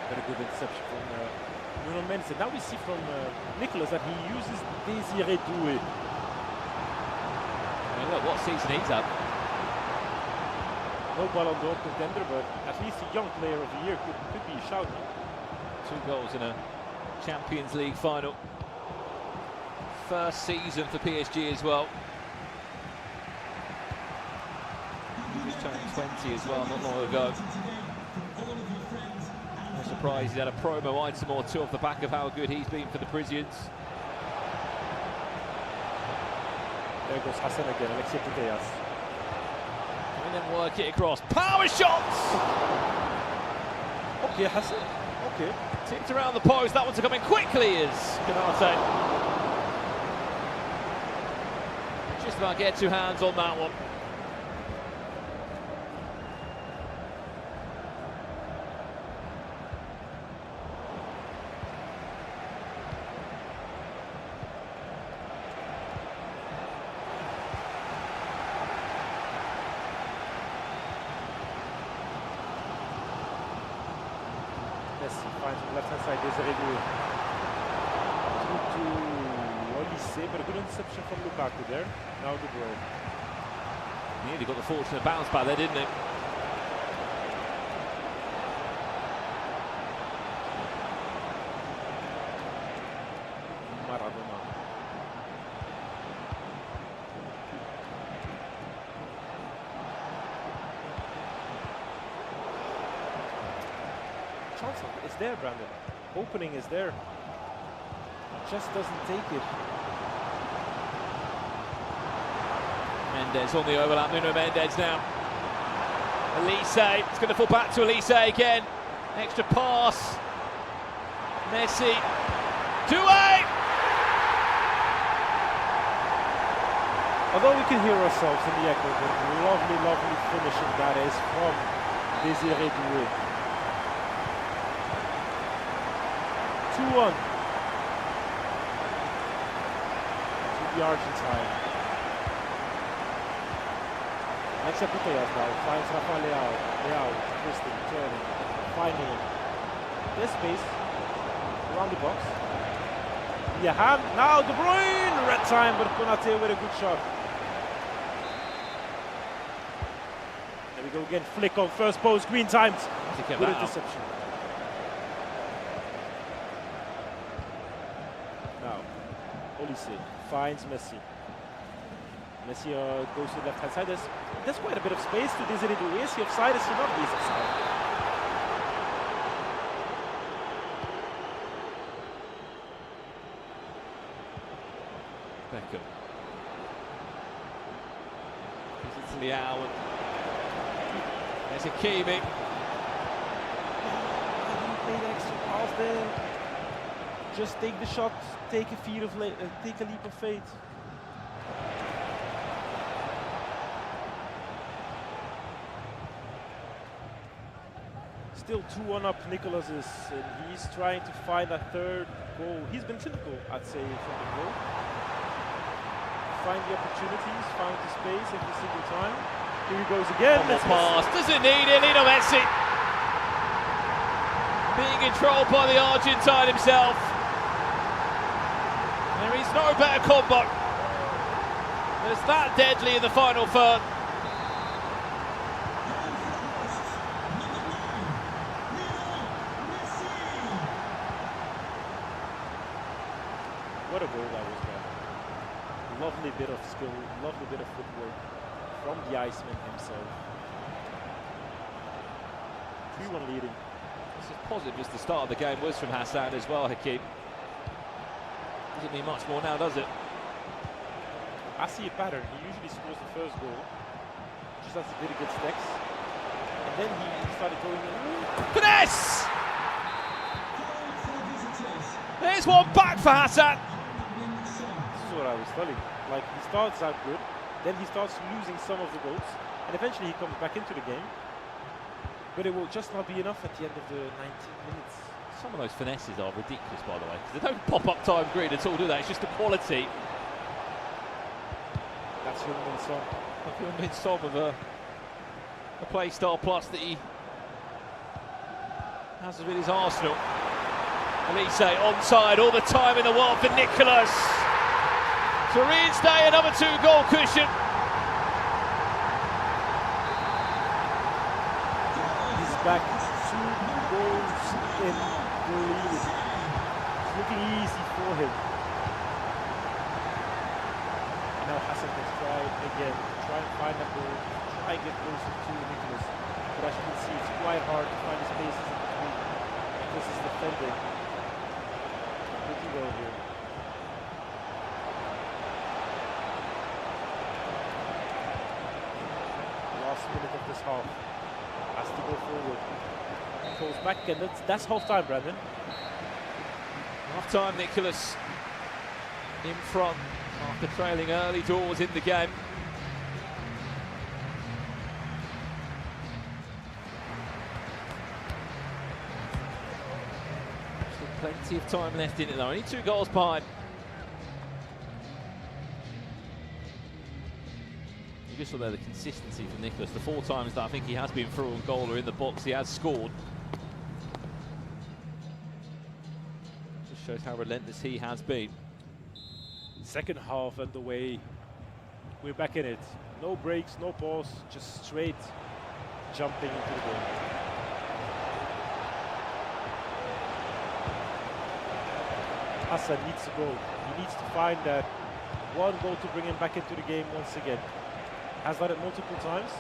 Very good interception from Nuno Mendes. And now we see from Nicholas that he uses Désiré Doué. And look what season he's had. No Ballon d'Or contender, but at least a young player of the year could be a shout. 2 goals in a Champions League final. First season for PSG as well. He just turned 20 as well not long ago. No surprise, he had a promo item or 2 off the back of how good he's been for the Parisians. There goes Hassan again, Alexia Putellas. And then work it across. Power shots! Okay, Hassan. Okay. Tipped around the post. That one's coming quickly is Canate. Just about get 2 hands on that one. Messi finds on the left-hand side, Désiré Doué. To Olise, but a good interception from Lukaku there. Now De Bruyne. Nearly got the fortunate bounce back there, didn't it? Maradona. Chance is there, Brandon. Opening is there. Just doesn't take it. Mendes on the overlap. Nuno Mendes now. Olise. It's going to fall back to Olise again. Extra pass. Messi. Doué. Although we can hear ourselves in the echo, but lovely, lovely finishing that is from Désiré Doué. 2-1 to the Argentine. Alexia Putellas now finds Rafael Leao. Leao twisting, turning, finding this space around the box. Yeah, hand now De Bruyne, red time, but Konate with a good shot. we go again. Flick on first post, green timed. get Good that out. interception. Now, Olise finds Messi. Messi goes to the left-hand side. There's quite a bit of space to Desiree Doué. Is he offside? Is he not? He's offside. Beckham. It's Leao. There's Hakimi. Play the extra pass there. Just take the shot. Take a leap of faith. Still 2-1 up, Nicholas is, and he's trying to find a third goal. He's been clinical, I'd say, from the goal. Find the opportunities, found the space every single time. Here he goes again. On the pass, doesn't need it, Lionel Messi. Being controlled by the Argentine himself. There is no better combo. It's that deadly in the final third. What a goal that was, man. Lovely bit of skill, lovely bit of footwork from the Iceman himself. 3-1 leading. This is positive as the start of the game was from Hassan as well, Hakim. Doesn't need much more now, does it? I see a pattern. He usually scores the first goal, just as he did against Nex. And then he started going in. Finesse! There's one back for Hassan. This is what I was telling. Like, he starts out good, then he starts losing some of the goals, and eventually he comes back into the game. But it will just not be enough at the end of the 19 minutes. Some of those finesses are ridiculous, by the way, because they don't pop up time grid at all, do they? It's just the quality. That's Heung-min Son. Heung-min Son with a play style plus that he has with his Arsenal. Elise onside all the time in the world for Nicholas. To reinstate another 2-goal cushion. He's back 2 goals in the lead. It's looking easy for him. And now Hassan can try again, try and find that goal, try and get closer to Nicholas. But as you can see, it's quite hard to find the spaces in between. Nicholas is defending pretty well here. Last minute of this half. Has to go forward. Goes back, and that's half time, Brandon. Half time, Nicholas in front after trailing early doors in the game. Still plenty of time left in it though, only 2 goals behind. You just saw there the consistency from Nicholas. The 4 times that I think he has been through on goal or in the box, he has scored. Just shows how relentless he has been. Second half underway. We're back in it. No breaks, no pause, just straight jumping into the game. Hassan needs to go. He needs to find that one goal to bring him back into the game once again. Has done it multiple times.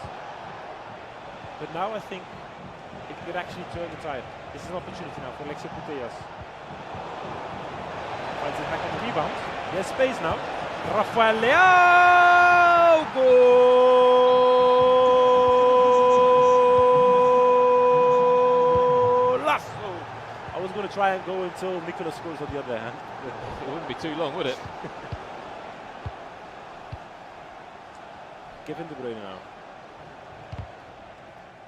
But now I think it could actually turn the tide. This is an opportunity now for Alexia Putellas. Finds it back on the rebound. There's space now. Rafael Leao! Goal! Lasso! I was going to try and go until Nicholas scores on the other hand. It wouldn't be too long, would it? Kevin De Bruyne now.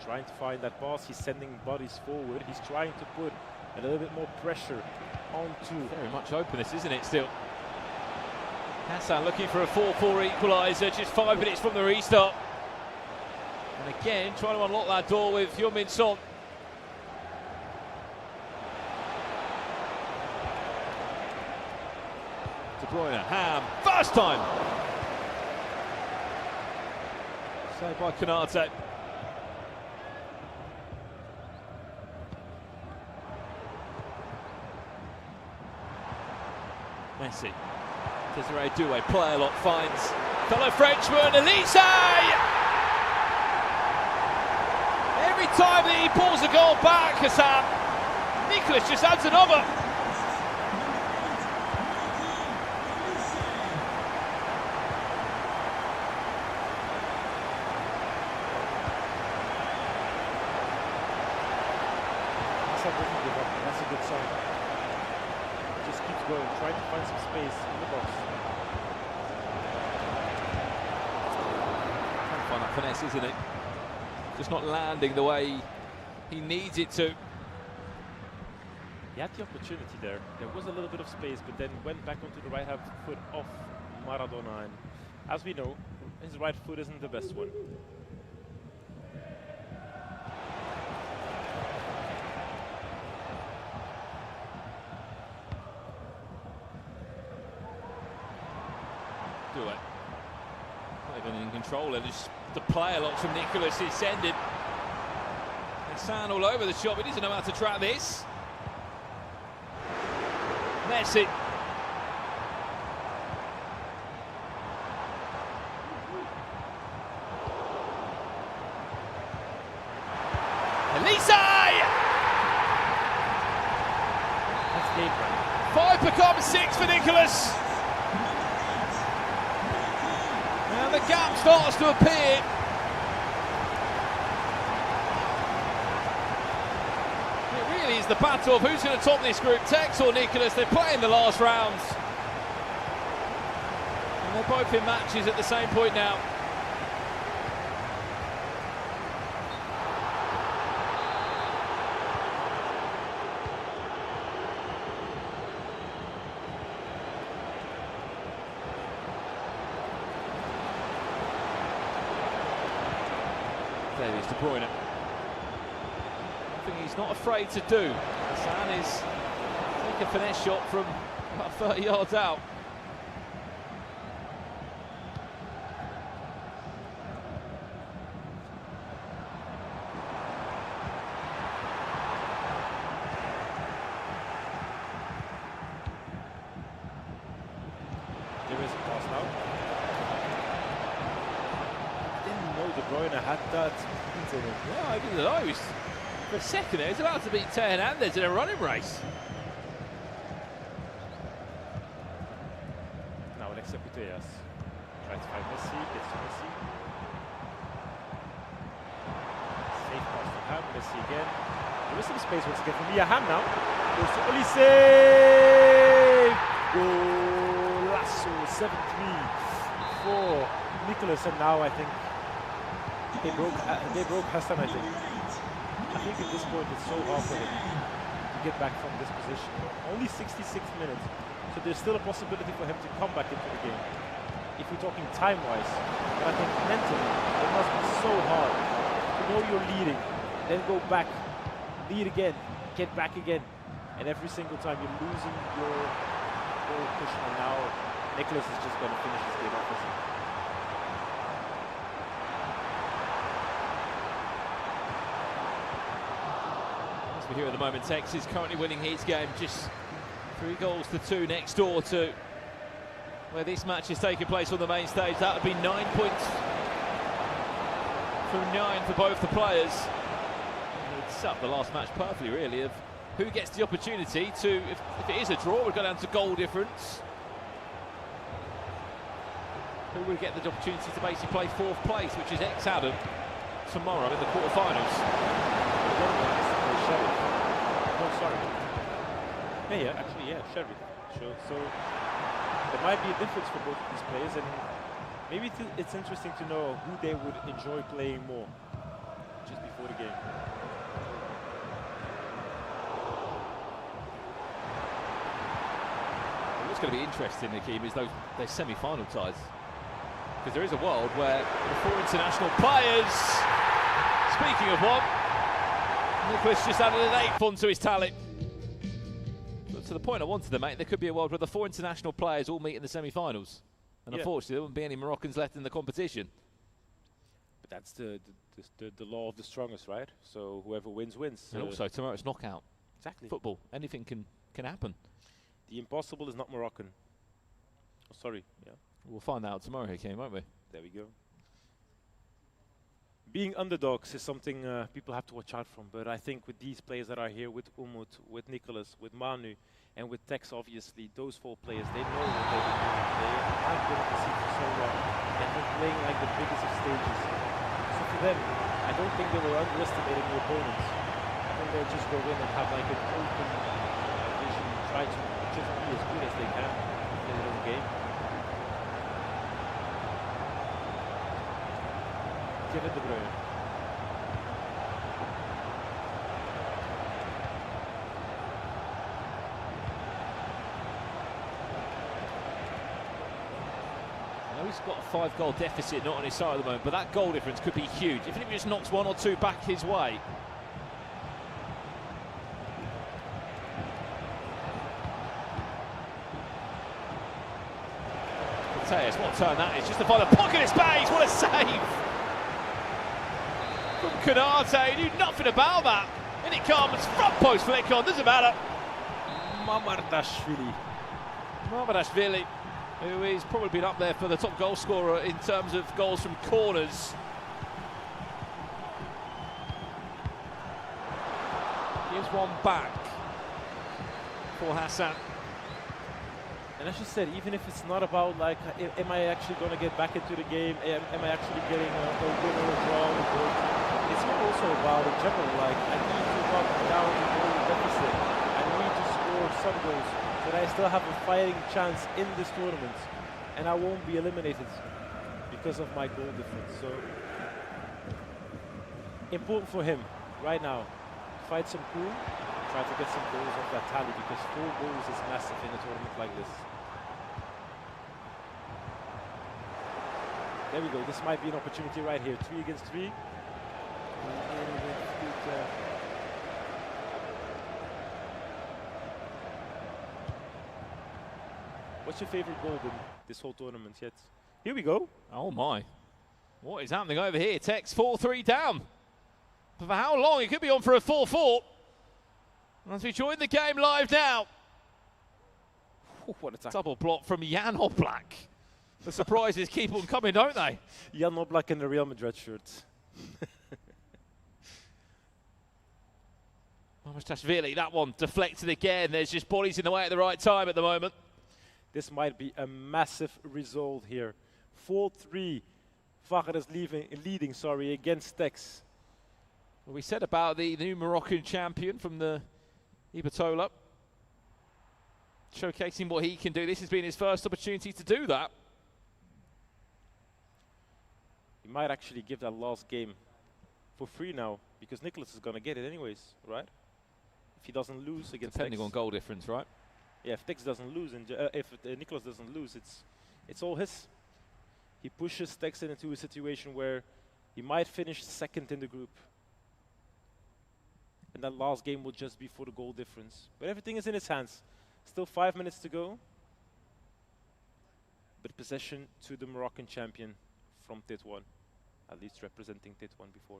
Trying to find that pass. He's sending bodies forward. He's trying to put a little bit more pressure onto. Very much open this, isn't it, still? Hassan looking for a 4-4 equaliser, just 5 minutes from the restart. And again, trying to unlock that door with Heung-min Son. De Bruyne, Ham, first time! Saved by Konate. Messi. Desiree Doué, play a lot, finds fellow Frenchman, Elise! Every time that he pulls a goal back, Hassan, Nicholas just adds another. Doesn't give up. That's a good sign. Just keeps going, trying to find some space in the box. Trying to find that finesse, isn't it? Just not landing the way he needs it to. He had the opportunity there. There was a little bit of space, but then went back onto the right hand foot of Maradona. And as we know, his right foot isn't the best one. Do it. Not even in control, and just the play a lot from Nicholas is sending. Hassan all over the shot, but he doesn't know how to track this. Messi. Elise! That's game plan. 5 becomes 6 for Nicholas. Now the gap starts to appear. It really is the battle of who's going to top this group, Tex or Nicholas. They're playing the last rounds. And they're both in matches at the same point now. Davies De Bruyne. Something he's not afraid to do. Hassan is take a finesse shot from about 30 yards out. There is a pass now. Didn't know De Bruyne had that in him. Yeah, I didn't know. He was, for a second there, he's about to beat Teo Hernandez in a running race. Now Alexia Putellas tries to find Messi, gets to Messi. Safe pass from Ham, Messi again. There is some space once again for Mia Ham now. Goes to Olise! Golasso, 7-3 for Nicholas, and now I think they broke Hassan, I think. I think at this point it's so hard for him to get back from this position. Only 66 minutes, so there's still a possibility for him to come back into the game. If we're talking time-wise, but I think mentally it must be so hard to know you're leading, then go back, lead again, get back again, and every single time you're losing your goal push. And now Nicholas is just going to finish this game off, isn't he? As we hear at the moment, Tex is currently winning his game, just 3-2 next door to where this match is taking place on the main stage. That would be 9 points from 9 for both the players. And it's up the last match perfectly, really, of who gets the opportunity to, if it is a draw, we'll go down to goal difference. Who will get the opportunity to basically play 4th place, which is ex-Adam, tomorrow in the quarterfinals. Oh, sorry. Yeah, actually, yeah, Sherry. So there might be a difference for both of these players, and maybe it's interesting to know who they would enjoy playing more just before the game. What's going to be interesting, Nakeem, is those semi-final ties. Because there is a world where the 4 international players, speaking of one, Nicholas just added an 8th onto his tally. But to the point I wanted to make, there could be a world where the 4 international players all meet in the semi-finals. And unfortunately, there wouldn't be any Moroccans left in the competition. But that's the law of the strongest, right? So whoever wins, wins. And also, tomorrow it's knockout. Exactly. Football. Anything can happen. The impossible is not Moroccan. Oh, sorry. Yeah. We'll find out tomorrow here, Kim, won't we? There we go. Being underdogs is something people have to watch out from, but I think with these players that are here, with Umut, with Nicholas, with Manu, and with Tex, obviously, those 4 players, they know what they're doing. They have been in the scene for so long, and been playing like the biggest of stages. So for them, I don't think they were underestimating the opponents. I think they'll just go in and have like an open vision, try to just be as good as they can in their own game. Kevin De Bruyne. I know he's got a 5-goal deficit not on his side at the moment, but that goal difference could be huge. Even if he just knocks 1 or 2 back his way. Mateus, what a turn that is, just to find the pocket of space, what a save! From Konate, he knew nothing about that. In it comes, front post flick on, doesn't matter. Mamardashvili. Mamardashvili, who has probably been up there for the top goal scorer in terms of goals from corners. Gives one back for Hassan. And as you said, even if it's not about like, am I actually going to get back into the game? Am I actually getting a win or a draw? It's also about in general, like I need to knock down the goal deficit. I need to score some goals so that I still have a fighting chance in this tournament, and I won't be eliminated because of my goal difference. So important for him right now. Fight some cool, try to get some goals off that tally, because 4 goals is massive in a tournament like this. There we go. This might be an opportunity right here. 3 against 3. What's your favorite goal in this whole tournament yet? Here we go. Oh my. What is happening over here? Tex 4-3 down. But for how long? It could be on for a 4-4. As we join the game live now. What a tackle. Double block from Jan Oblak. The surprises keep on coming, don't they? Jan Oblak in the Real Madrid shirt. Mamardashvili, that one deflected again. There's just bodies in the way at the right time at the moment. This might be a massive result here. 4-3. Fahd is leading against Tex. Well, we said about the new Moroccan champion from the Ibatola, showcasing what he can do. This has been his first opportunity to do that. He might actually give that last game for free now, because Nicholas is going to get it anyways, right? If he doesn't lose against Depending Tex. on goal difference, right? Yeah, if Tex doesn't lose, and if Nicholas doesn't lose, it's all his. He pushes Tex into a situation where he might finish second in the group. And that last game will just be for the goal difference. But everything is in his hands. Still 5 minutes to go. But possession to the Moroccan champion from Tetouan. At least representing Tetouan before.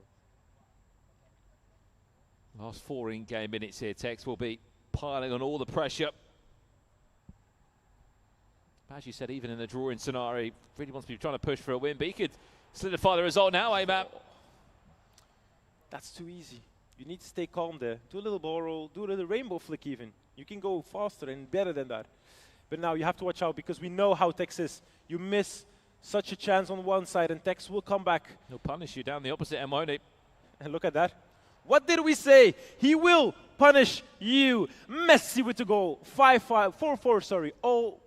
Last 4 in-game minutes here. Tex will be piling on all the pressure. As you said, even in the drawing scenario, he really wants to be trying to push for a win. But he could solidify the result now, eh, Matt? That's too easy. You need to stay calm there. Do a little ball roll, do a little rainbow flick even. You can go faster and better than that. But now you have to watch out, because we know how Tex is. You miss such a chance on one side and Tex will come back. He'll punish you down the opposite end, won't he? And look at that. What did we say? He will punish you. Messi with the goal. 5-5, 4-4, sorry. All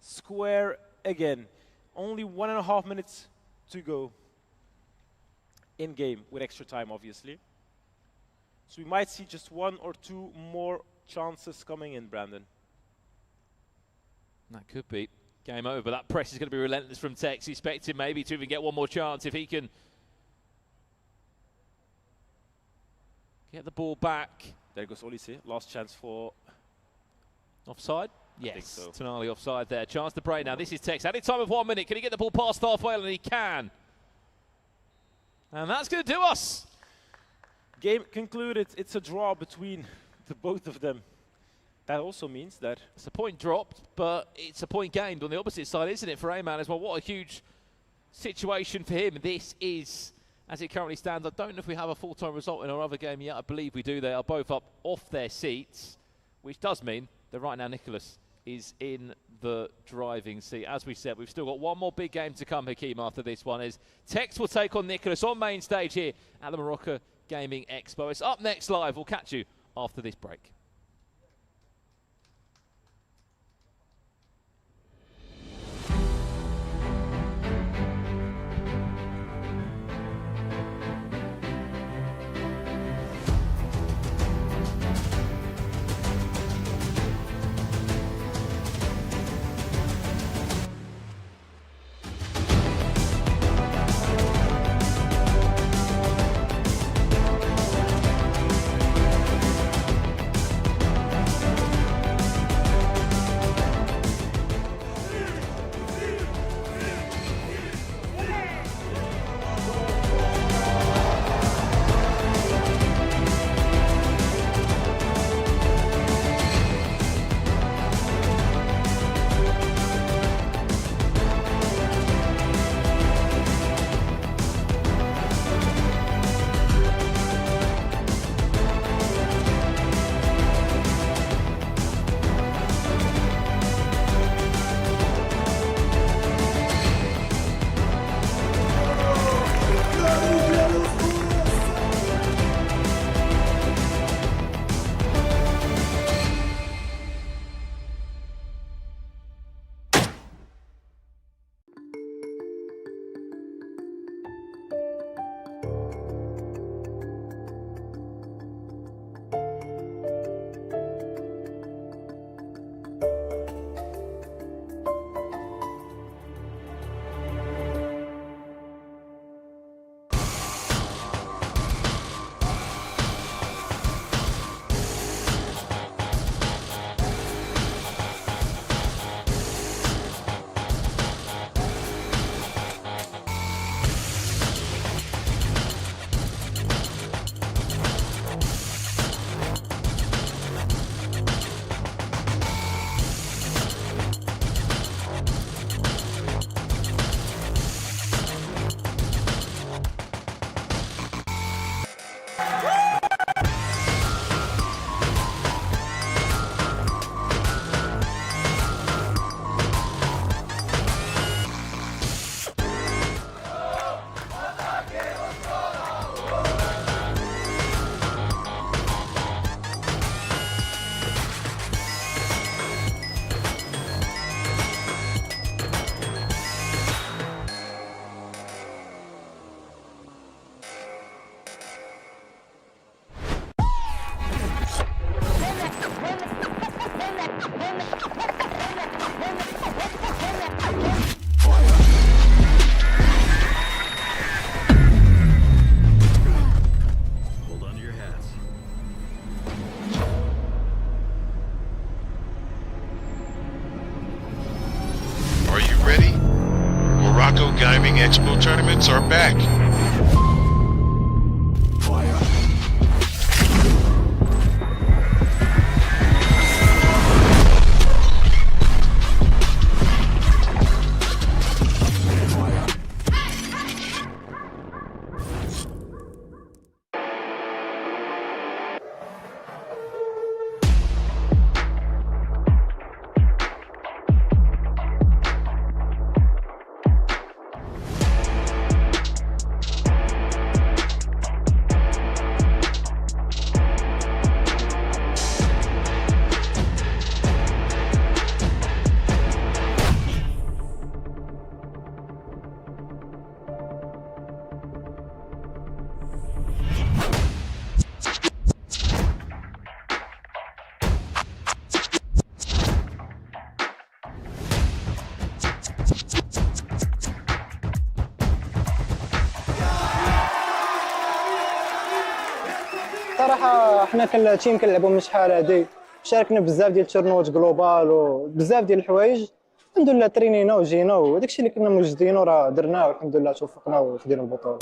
square again. Only 1.5 minutes to go in game, with extra time, obviously. So we might see just 1 or 2 more chances coming in, Brandon. That could be game over. That press is going to be relentless from Tex. Expecting maybe to even get one more chance if he can get the ball back. There goes Olise. Last chance for... Offside? Yes, so. Tonali offside there. Chance to break now. This is Tex. Added time of 1 minute. Can he get the ball past halfway? And he can. And that's going to do us. Game concluded. It's a draw between the both of them. that also means that it's a point dropped, but it's a point gained on the opposite side, isn't it, for Ayman as well? What a huge situation for him. This is, as it currently stands, I don't know if we have a full-time result in our other game yet. I believe we do. They are both up off their seats, which does mean that right now Nicholas is in the driving seat. As we said, we've still got one more big game to come, Hakeem, after this one. As Tex will take on Nicholas on main stage here at the Morocco Gaming Expo. It's up next live. We'll catch you after this break. Gaming Expo tournaments are back. صراحه حنا كالتيم كنلعبوا من شحال هادي شاركنا بزاف ديال التورنوات جلوبال وبزاف ديال الحوايج. الحمد لله ترينينا وجينا وداكشي اللي كنا موجدينه راه درناه والحمد لله توفقنا وخدينا البطوله.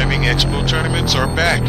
Gaming Expo tournaments are back.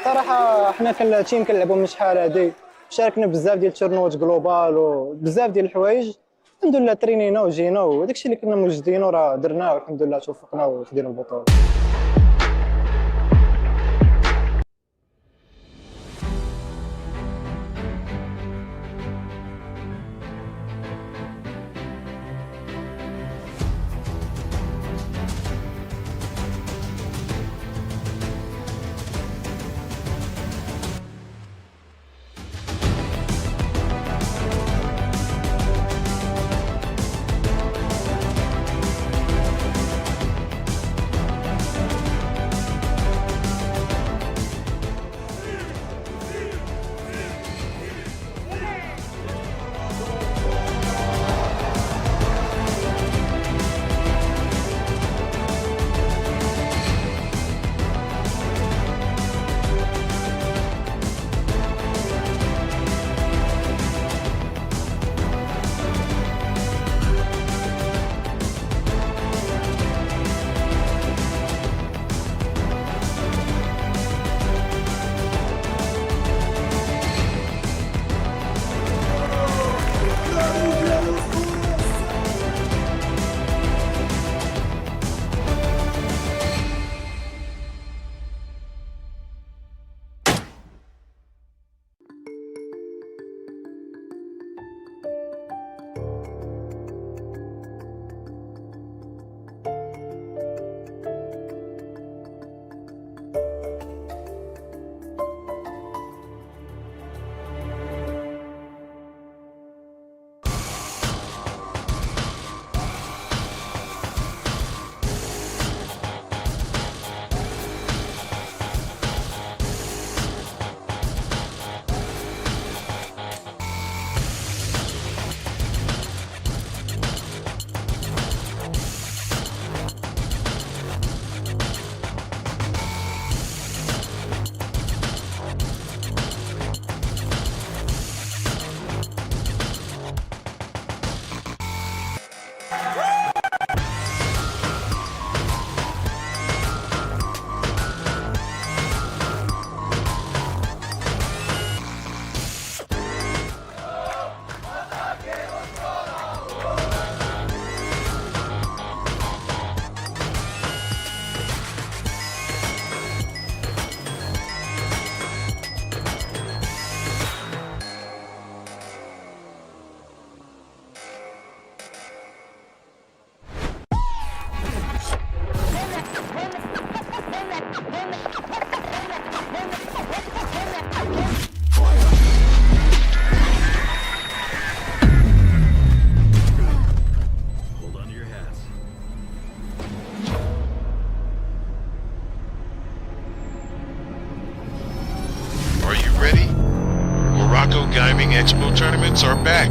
صراحه حنا كالتيم كنلعبوا من شحال هادي شاركنا بزاف ديال التورنوات جلوبال وبزاف ديال الحوايج. الحمد لله ترينينا وجينا وداكشي اللي كنا موجدين وراه درناه والحمد لله توفقنا وخدينا البطوله. Gaming Expo tournaments are back.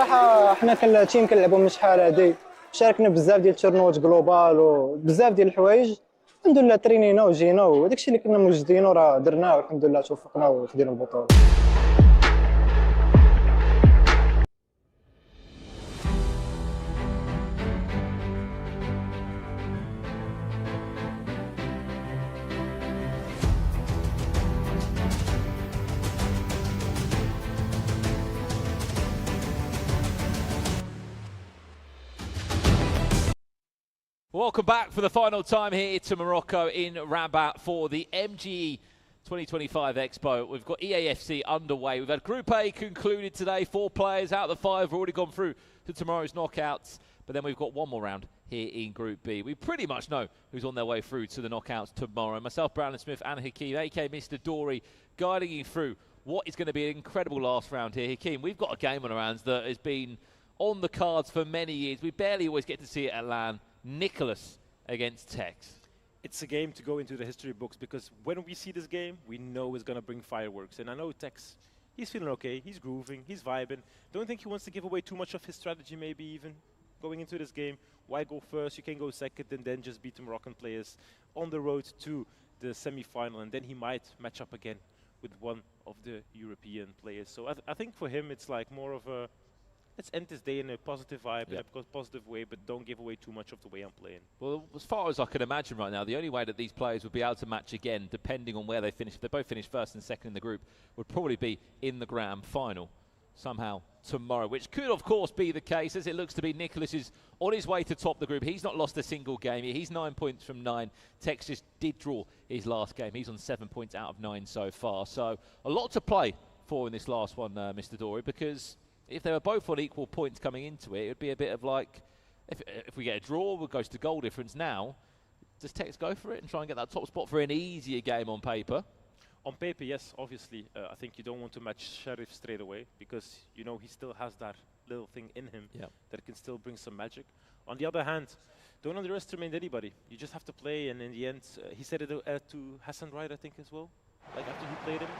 صراحه حنا كالتيم كنلعبوا من شحال هادي، شاركنا بزاف ديال التورنوات جلوبال وبزاف ديال الحوايج. الحمد لله ترينينا وجينا وداك الشيء اللي كنا موجدينه راه درناه والحمد لله توفقنا وخدينا البطوله. Welcome back for the final time here to Morocco in Rabat for the MGE 2025 Expo. We've got EAFC underway. We've had Group A concluded today. 4 players out of the 5 have already gone through to tomorrow's knockouts. But then we've got one more round here in Group B. We pretty much know who's on their way through to the knockouts tomorrow. Myself, Brandon Smith, and Hakeem, a.k.a. Mr. Dory, guiding you through what is going to be an incredible last round here. Hakeem, we've got a game on our hands that has been on the cards for many years. We barely always get to see it at LAN. Nicholas against Tex. It's a game to go into the history books because when we see this game, we know it's going to bring fireworks. And I know Tex, he's feeling okay, he's grooving, he's vibing. Don't think he wants to give away too much of his strategy maybe even going into this game. Why go first? You can go second and then just beat the Moroccan players on the road to the semi-final, and then he might match up again with one of the European players. So I think for him it's like more of a, let's end this day in a positive vibe, in a positive way, but don't give away too much of the way I'm playing. Well, as far as I can imagine right now, the only way that these players would be able to match again, depending on where they finish, if they both finish first and second in the group, would probably be in the grand final somehow tomorrow, which could, of course, be the case, as it looks to be Nicholas is on his way to top the group. He's not lost a single game. He's 9 points from 9. Tex just did draw his last game. He's on 7 points out of 9 so far. So a lot to play for in this last one, Mr. Dory, because if they were both on equal points coming into it, it would be a bit of like, if we get a draw, it goes to goal difference now. Does Tex go for it and try and get that top spot for an easier game on paper? On paper, yes, obviously. I think you don't want to match Sheriff straight away because, you know, he still has that little thing in him that can still bring some magic. On the other hand, don't underestimate anybody. You just have to play, and in the end, he said it to Hassan Wright, I think, as well. Like, after he played him,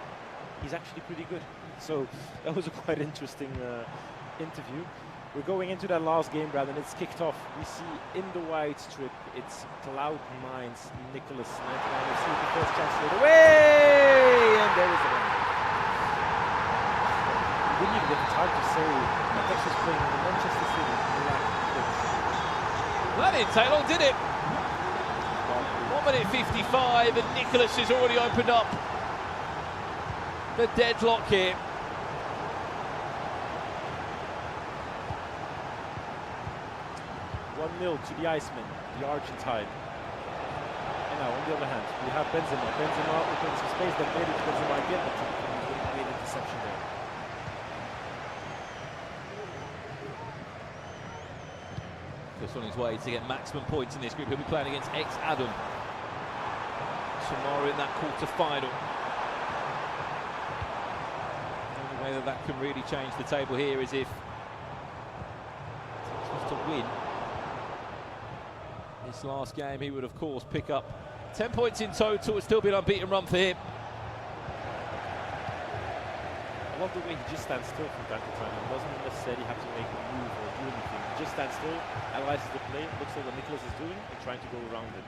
he's actually pretty good. So that was a quite interesting interview. We're going into that last game, Brad, and it's kicked off. We see in the white strip, it's Cloud9's Nicholas 99 FC, the first chance straight away, and there is the one. We didn't even get the time to say that Tex was playing in the Manchester City. That didn't take long, did it? 1 minute 55, and Nicholas has already opened up the deadlock here. 1-0 to the Iceman, the Argentine. And now, on the other hand, we have Benzema. Benzema opens some space, then maybe Benzema again, but he made an interception there. Just on his way to get maximum points in this group. He'll be playing against ex-Adam tomorrow in that quarter-final. The only way that can really change the table here is if he wants to win this last game. He would, of course, pick up 10 points in total. It's still been an unbeaten run for him. I love the way he just stands still from time to time. He doesn't necessarily have to make a move or do anything. He just stands still, analyzes the play, looks at what Nicholas is doing, and trying to go around it.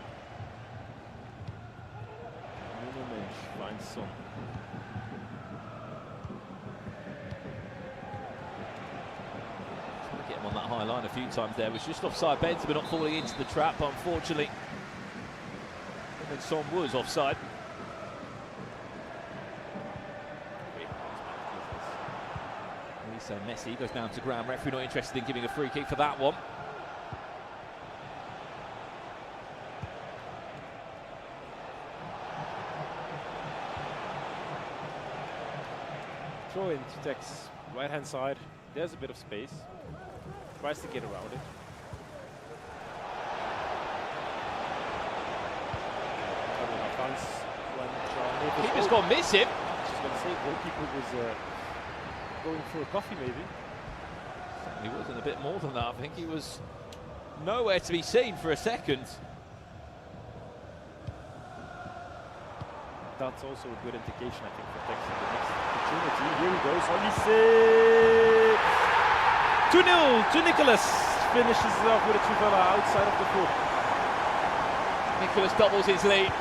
Nuno Mensch finds Son. Get him on that high line a few times there. Was just offside. Benzema not falling into the trap, but unfortunately, and Son was offside. So Messi goes down to ground. Referee not interested in giving a free kick for that one. Throw in to Tex, right hand side. There's a bit of space. Tries to get around it. Keeper's gone miss him. Just going to say, goalkeeper was going for a coffee maybe. He wasn't a bit more than that. I think he was nowhere to be seen for a second. That's also a good indication, I think, for Tex in the next opportunity. Here he goes, Olise! 2-0 to Nicholas. Finishes off with a trivela outside of the foot. Nicholas doubles his lead.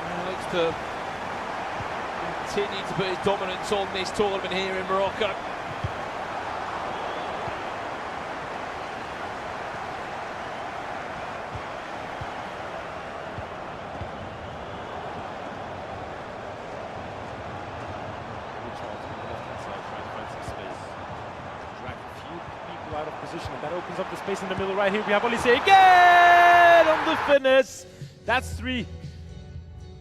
And looks to continue to put his dominance on this tournament here in Morocco. Out of position, and that opens up the space in the middle right here. We have Olise again on the finish. That's 3.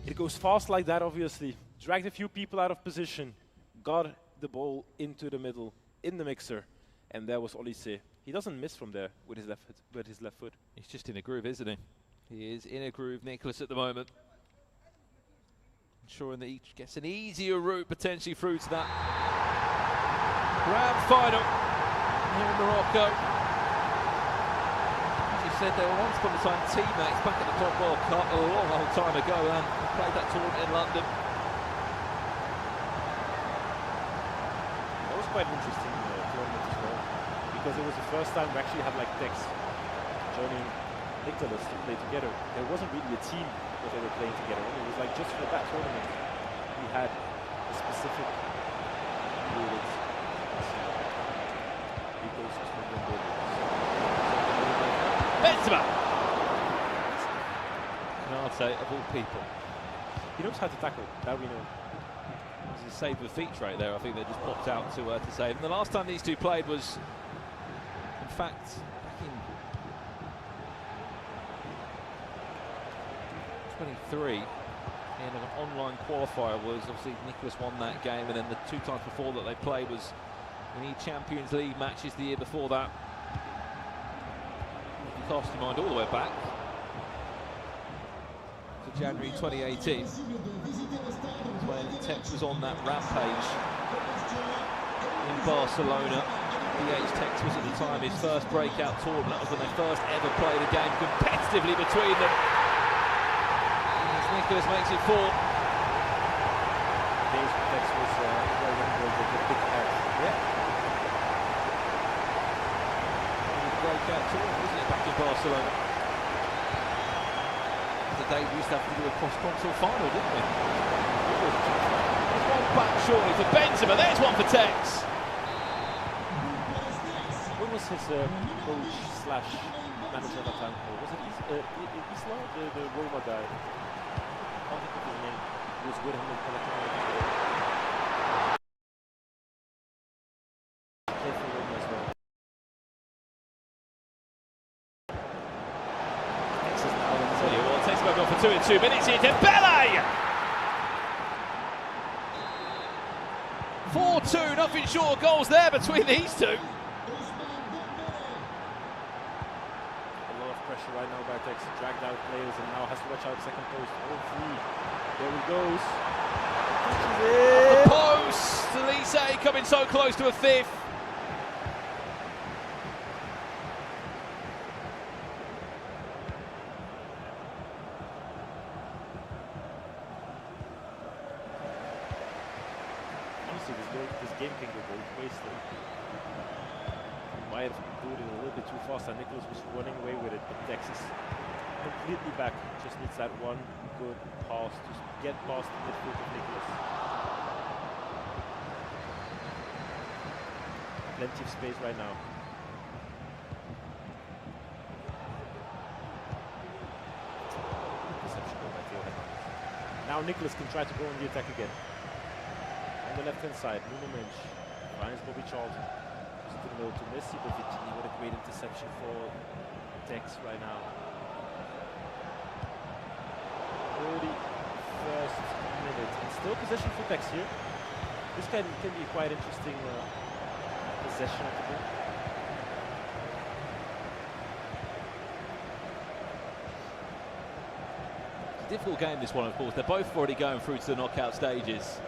It goes fast like that, obviously. Dragged a few people out of position, got the ball into the middle, in the mixer, and there was Olise. He doesn't miss from there with his left foot. He's just in a groove, isn't he? He is in a groove, Nicholas, at the moment. Ensuring that he gets an easier route potentially through to that grand final here in Morocco. As you said, they were once upon a time teammates back at the Top World Cup a long time ago, and played that tournament in London. That was quite an interesting tournament as well, because it was the first time we actually had like Tex joining Nicholas to play together. There wasn't really a team that they were playing together. It was like just for that tournament we had a specific unit. Benzema! Canate, of all people. He knows how to tackle, that we know. It was a save with feet right there, I think, that just popped out to save. And the last time these two played was, in fact, back in 23. In an online qualifier was, obviously, Nicholas won that game, and then the 2 times before that they played was in the Champions League matches the year before that. If you cast your mind all the way back to January 2018, when Tex was on that rampage in Barcelona. Tex was at the time his first breakout tournament. That was when they first ever played a game competitively between them. As Nicholas makes it 4. Tex was the big head. Yeah. Breakout tournament, wasn't it, back in Barcelona? The day we used to have to do a cross-console final, didn't we? There's one back shortly for Benzema. There's one for Tex. When was his coach slash manager at that time? Was it Isla, the Roma guy? I can't think of his name. He was with him in California. Played for Roma as well. Takes back on for 2 in 2 minutes here. Dembele! 4-2, nothing short of goals there between these two. A lot of pressure right now by Tex. Dragged out players and now has to watch out second post. All 3. There he goes. The post! Olise coming so close to a 5th. This game can go both ways though. He might have do it a little bit too fast and Nicholas was running away with it, but Tex is completely back. Just needs that one good pass to get past the midfield of Nicholas. Plenty of space right now. Now Nicholas can try to go on the attack again. On the left hand side, Nuno Mendes finds Bobby Charlton. Just in the middle to Messi, but Vitinha with a great interception for Tex right now. 31st minute. And still possession for Tex here. This can be quite interesting possession of the ball. It's a difficult game, this one, of course. They're both already going through to the knockout stages.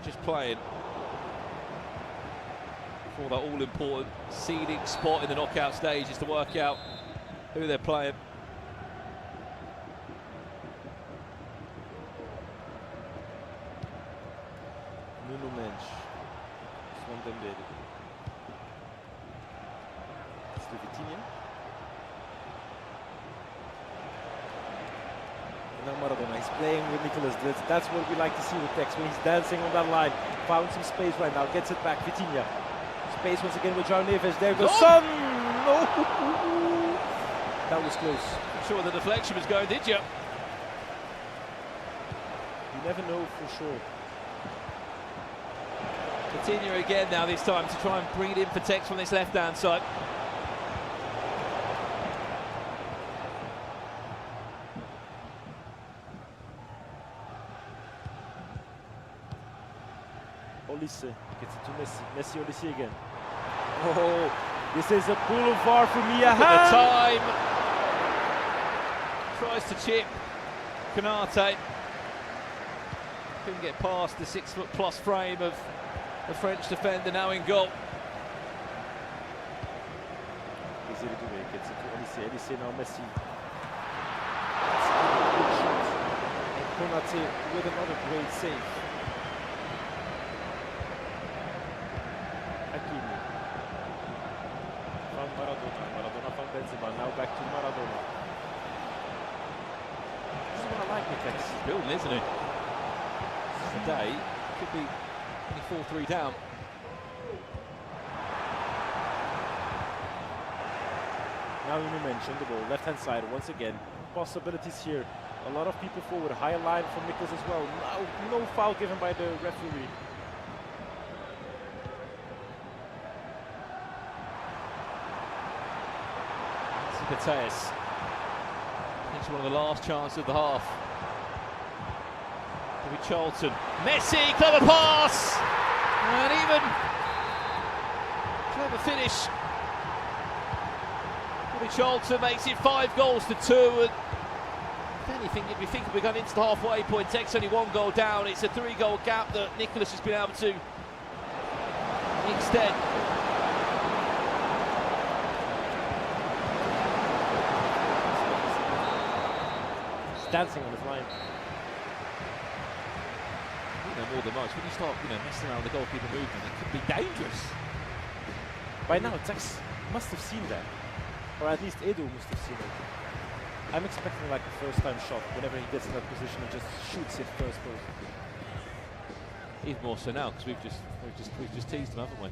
Just playing for that all-important seeding spot in the knockout stages to work out who they're playing. Nuno Mendes. dele. It's to Vitinha. And now Maradona, he's playing with Nicolas. That's what we like to see with Tex, when he's dancing on that line. Found some space right now, gets it back, Vitinha. Space once again with João Neves, there goes Son! No! That was close. I'm sure the deflection was going, did you? You never know for sure. Coutinho again now this time to try and bring it in for Tex from this left-hand side. Olise gets it to Messi. Messi, Olise again. Oh, this is a boulevard for Mia. Look at the time. Tries to chip. Konate couldn't get past the 6-foot-plus frame of the French defender, now in goal. Easy to do it. Gets it to Olise. Olise now Messi. And Konate with another great save. Hakimi. Found Maradona. Maradona found Benzema. Now back to Maradona. This is what I like with Tex. He's building, isn't he? Today could be only 4-3 down. Now you mentioned the ball, left hand side once again. Possibilities here. A lot of people forward. High line from Nicholas as well. No foul given by the referee. Pateas. It's one of the last chances of the half. Maybe Charlton. Messi, clever pass! And even clever finish. Maybe Charlton makes it 5 goals to 2. And if anything, you'd be thinking we're going into the halfway point. Takes only 1 goal down. It's a 3-goal gap that Nicholas has been able to extend. Dancing on his line. More than most. When you start, messing around with the goalkeeper movement, it could be dangerous. By now, Tex must have seen that, or at least Edu must have seen it. I'm expecting like a first-time shot whenever he gets in that position and just shoots it first post. Even more so now because we've just teased them, haven't we?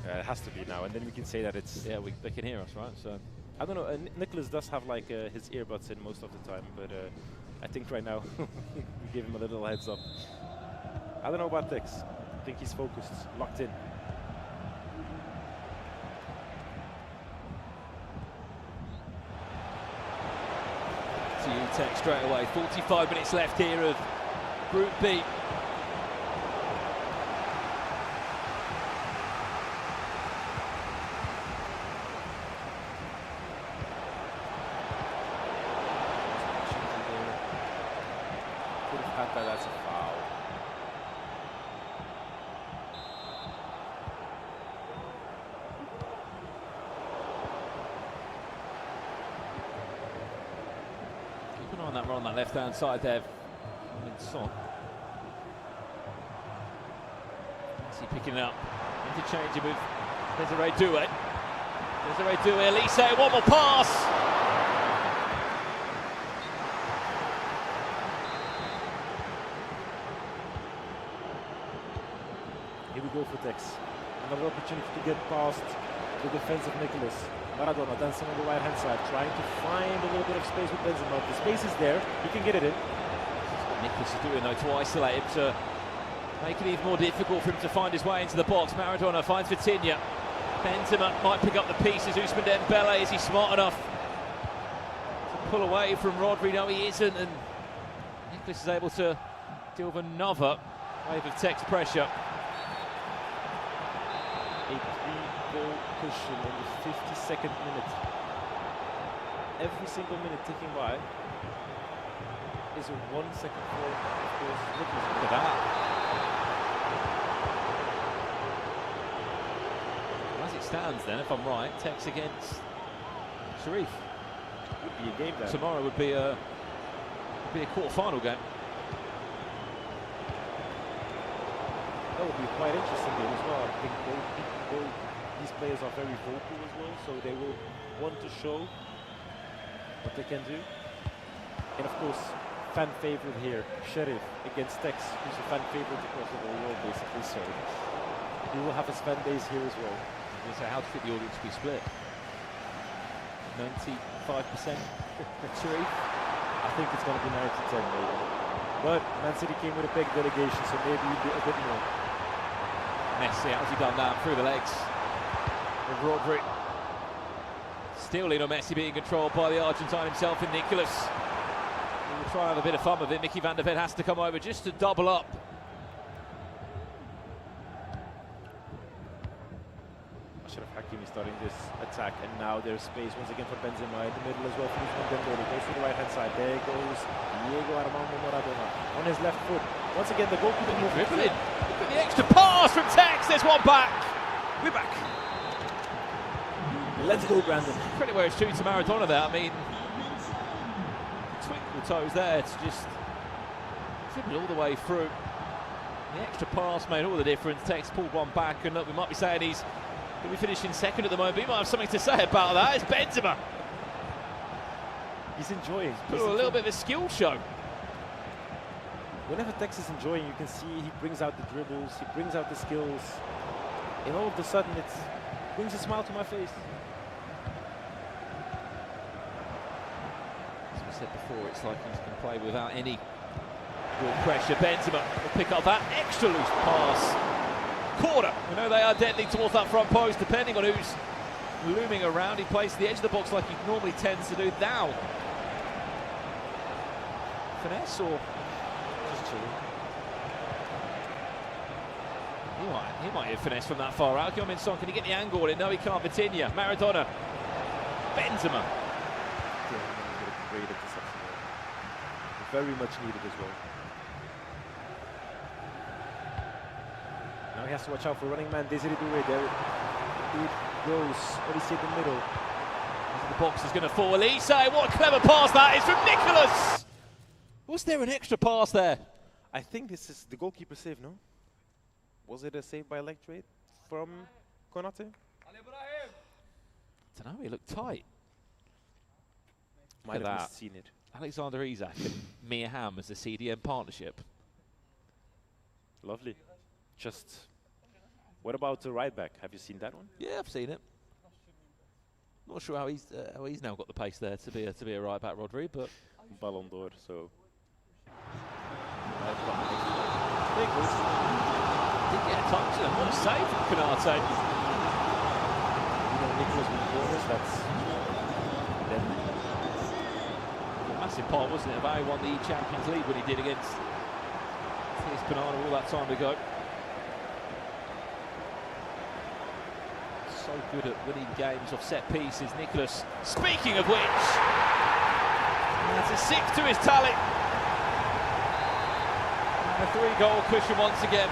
It has to be now, and then we can say that it's. Yeah, they can hear us, right? So I don't know. Nicholas does have like his earbuds in most of the time, but I think right now we gave him a little heads up. I don't know about Tex. I think he's focused, locked in. To you, Tex, straight away. 45 minutes left here of Group B. Could have had that as a foul. Keep an eye on that run on that left-hand side there. Son. Messi picking it up. Interchanging with Desiree Doué. Desiree Doué, Elise, one more pass! Here we go for Tex. Another opportunity to get past the defense of Nicholas. Maradona dancing on the right-hand side, trying to find a little bit of space with Benzema. The space is there. He can get it in. Nicholas is doing though to isolate him, to make it even more difficult for him to find his way into the box. Maradona finds Vitinha. Benzema might pick up the pieces. Ousmane Dembele, is he smart enough to pull away from Rodri? No, he isn't, and Nicholas is able to deal with another wave of Tex pressure. A 3-goal cushion in the 52nd minute. Every single minute ticking by is a 1 second for, of course, Nicholas. Look at that. Well, as it stands then, if I'm right, Tex against Sharif. Would be a game then. Tomorrow would be a quarter-final game. That would be quite interesting game as well. I think both these players are very vocal as well, so they will want to show what they can do. And of course, fan favorite here, Sheriff against Tex, who's a fan favorite across the whole world basically, so he will have his fan base here as well. So how do you think the audience will be split? 95% Sharif? I think it's going to be 9-10 maybe. But Man City came with a big delegation, so maybe a bit more. Messi, how's he done that? Through the legs of Rodri. Still Lionel Messi being controlled by the Argentine himself in Nicolas. We'll try and have a bit of fun with it. Mickey van der Ven has to come over just to double up. Ashraf Hakimi starting this attack, and now there's space once again for Benzema in the middle as well. Dembele goes to the right hand side. There goes Diego Armando Maradona on his left foot. Once again, the goalkeeper moving. Dribbling. Look at the extra pass from Tex. There's one back. We're back. Let's go, Brandon. Pretty well it's true to Maradona there. I mean, twinkle toes there to just dribble all the way through. The extra pass made all the difference. Tex pulled one back, and look, we might be saying he's going to be finishing second at the moment, but he might have something to say about that. It's Benzema. He's enjoying. He's a little bit of a skill show. Whenever Tex is enjoying, you can see he brings out the dribbles, he brings out the skills, and all of a sudden it brings a smile to my face. As we said before, it's like he can play without any real pressure. Benzema will pick up that extra loose pass. Corner. We know they are deadly towards that front post, depending on who's looming around. He plays to the edge of the box like he normally tends to do now. Finesse or just chilling? He might have finesse from that far out. Heung-min Son, can he get the angle on it? No, he can't. Vitinha, Maradona, Benzema. Great interception there. Very much needed as well. Now he has to watch out for running man Desiree Doué. There it goes. What do you see in the middle? The box is going to fall. Elise, what a clever pass that is from Nicolas! Was there an extra pass there? I think this is the goalkeeper save, no? Was it a save by leg trade from Konate? I don't know, he looked tight. Might have seen it. Alexander Isak and Mia Hamm as the CDM partnership. Lovely. Just, what about the right back? Have you seen that one? Yeah, I've seen it. Not sure how he's now got the pace there to be a right back, Rodri, but Ballon d'Or, so. Did get a touch and what a save from Konate. You know, Nicolas with corners, that's a massive part, wasn't it, of how he won the Champions League when he did against Panana all that time ago. So good at winning games off set pieces, Nicolas. Speaking of which, that's a sixth to his tally. And a 3-goal cushion once again.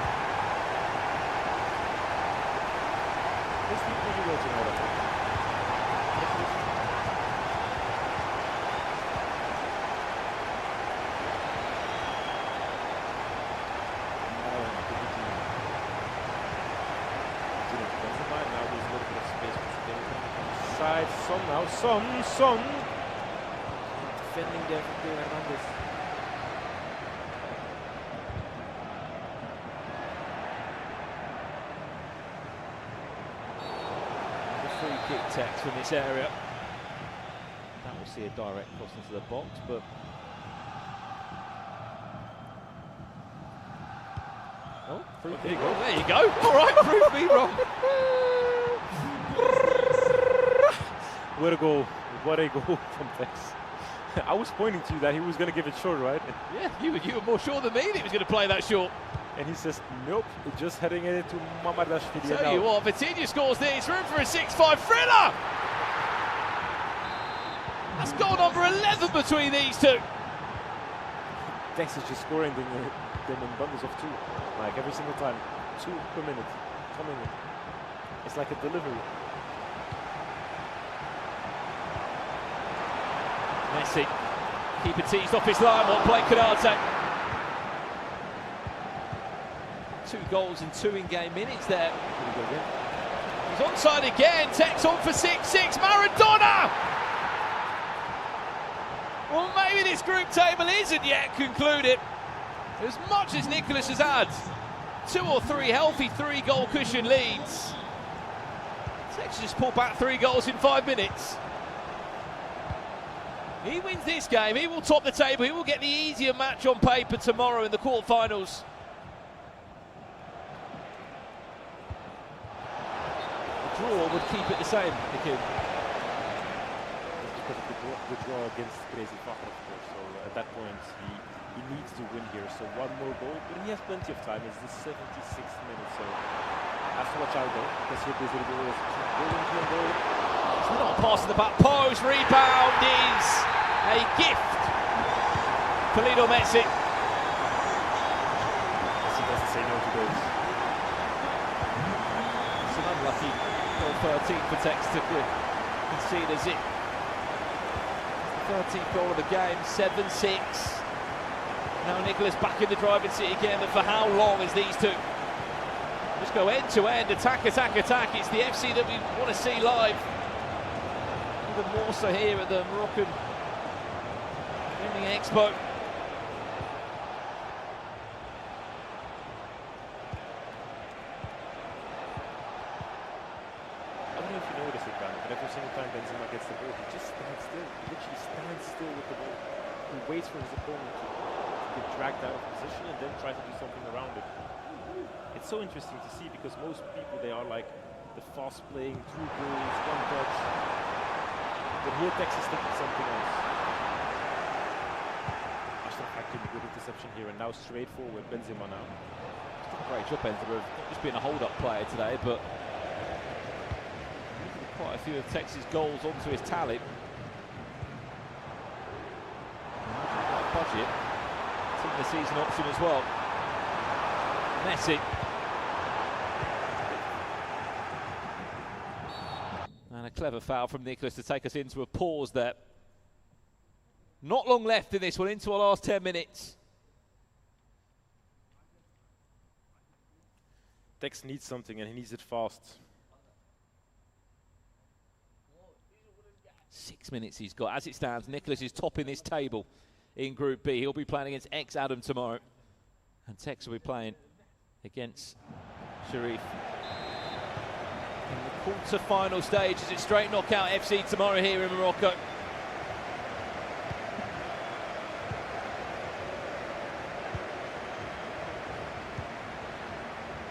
Son defending there from Theo Hernandez. The free kick Tex from this area. That will see a direct cross into the box, but oh, free kick. Oh, there you go. All right, prove me wrong. What a goal. What a goal from Tex. I was pointing to you that he was going to give it short, right? Yeah, you were more sure than me that he was going to play that short. And he says, nope, just heading it into Mamadashvili. Tell you what, Vitinha scores this. Room for a 6-5 thriller! That's goal number 11 between these two. Tex is just scoring them in bundles of 2. Like every single time. 2 per minute. Coming in. It's like a delivery. Messi, keeper teased off his line, what play Konate. 2 goals in 2 in-game minutes there. He's onside again. Tex on for 6-6. Maradona! Well, maybe this group table isn't yet concluded. As much as Nicholas has had 2 or 3 healthy 3-goal cushion leads, Tex just pulled back 3 goals in 5 minutes. He wins this game, he will top the table, he will get the easier match on paper tomorrow in the quarterfinals. A draw would keep it the same, Nikhil. Because of the draw against Crazy Fakhr, of course. So at that point, he needs to win here. So 1 more goal, but he has plenty of time. It's the 76th minute, so has to watch out though, because here Brazil is going to a goal. It's not a pass in the back post. Rebound is a gift for Lionel Messi. Messi doesn't say no to goals. It's an unlucky goal 13 for Tex to concede as it. 13th goal of the game, 7-6. Now Nicholas back in the driving seat again, but for how long is these two? Just go end to end, attack, attack, attack. It's the FC that we want to see live. Even more so here at the Moroccan Gaming Expo. I don't know if you notice it, but every single time Benzema gets the ball, he just stands still. He literally stands still with the ball. He waits for his opponent to get dragged out of position and then tries to do something around it. It's so interesting to see because most people, they are like the fast playing, 2 goals, 1 touch. But here Tex is thinking something else. Ashraf Hakimi, good interception here, and now straight forward, Benzema now. He's done a great job, Benzema, of not just being a hold-up player today, but quite a few of Tex's goals onto his talent. Budget. It's in the season option as well. Messi. And a clever foul from Nicholas to take us into a pause there. Not long left in this one, into our last 10 minutes. Tex needs something and he needs it fast. 6 minutes he's got. As it stands, Nicholas is topping this table in Group B. He'll be playing against ex-Adam tomorrow. And Tex will be playing against Sharif. In the quarter-final stage, is it straight knockout FC tomorrow here in Morocco. I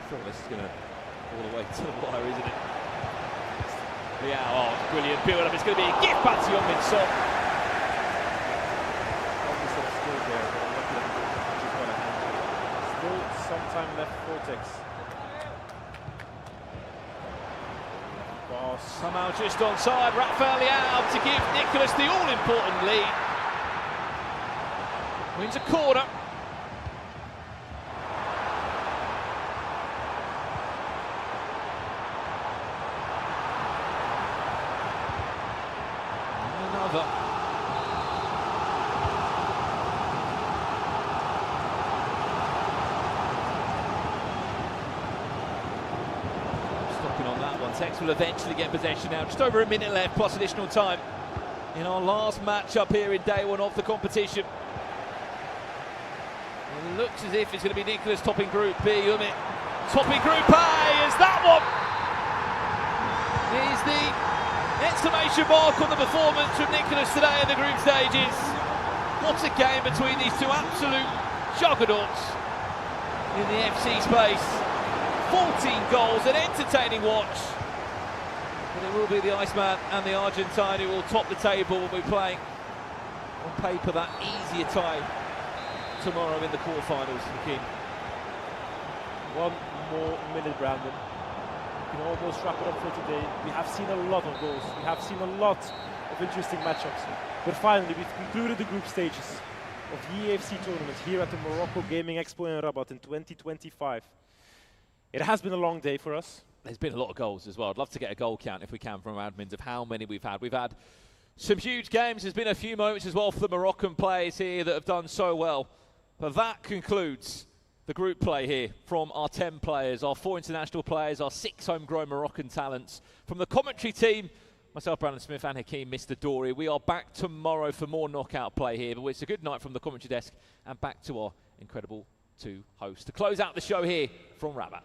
thought this is going to all the way to the wire, isn't it? Yeah, oh, it's brilliant build-up. It's going to be a gift back to Yeon-min Son. Still some time left for Tex. Somehow just onside, Rafael Leao to give Nicholas the all-important lead. Wins a corner. Another. Stopping on that one. Tex will eventually get possession now. Just over a minute left, plus additional time in our last match up here in day 1 of the competition. It looks as if it's going to be Nicholas topping Group B. Umit topping Group A. Is that one? Is the exclamation mark on the performance from Nicholas today in the group stages. What a game between these two absolute juggernauts in the FC space. 14 goals, an entertaining watch. But it will be the Iceman and the Argentine who will top the table when we're playing on paper that easier tie tomorrow in the quarterfinals. King. 1 more minute, Brandon. We can almost wrap it up for today. We have seen a lot of goals. We have seen a lot of interesting matchups. But finally, we've concluded the group stages of the EAFC tournament here at the Morocco Gaming Expo in Rabat in 2025. It has been a long day for us. There's been a lot of goals as well. I'd love to get a goal count if we can from admins of how many we've had. We've had some huge games. There's been a few moments as well for the Moroccan players here that have done so well. But that concludes the group play here from our 10 players, our 4 international players, our 6 homegrown Moroccan talents. From the commentary team, myself, Brandon Smith, and Hakeem, Mr. Dory. We are back tomorrow for more knockout play here, but it's a good night from the commentary desk and back to our incredible 2 hosts to close out the show here from Rabat.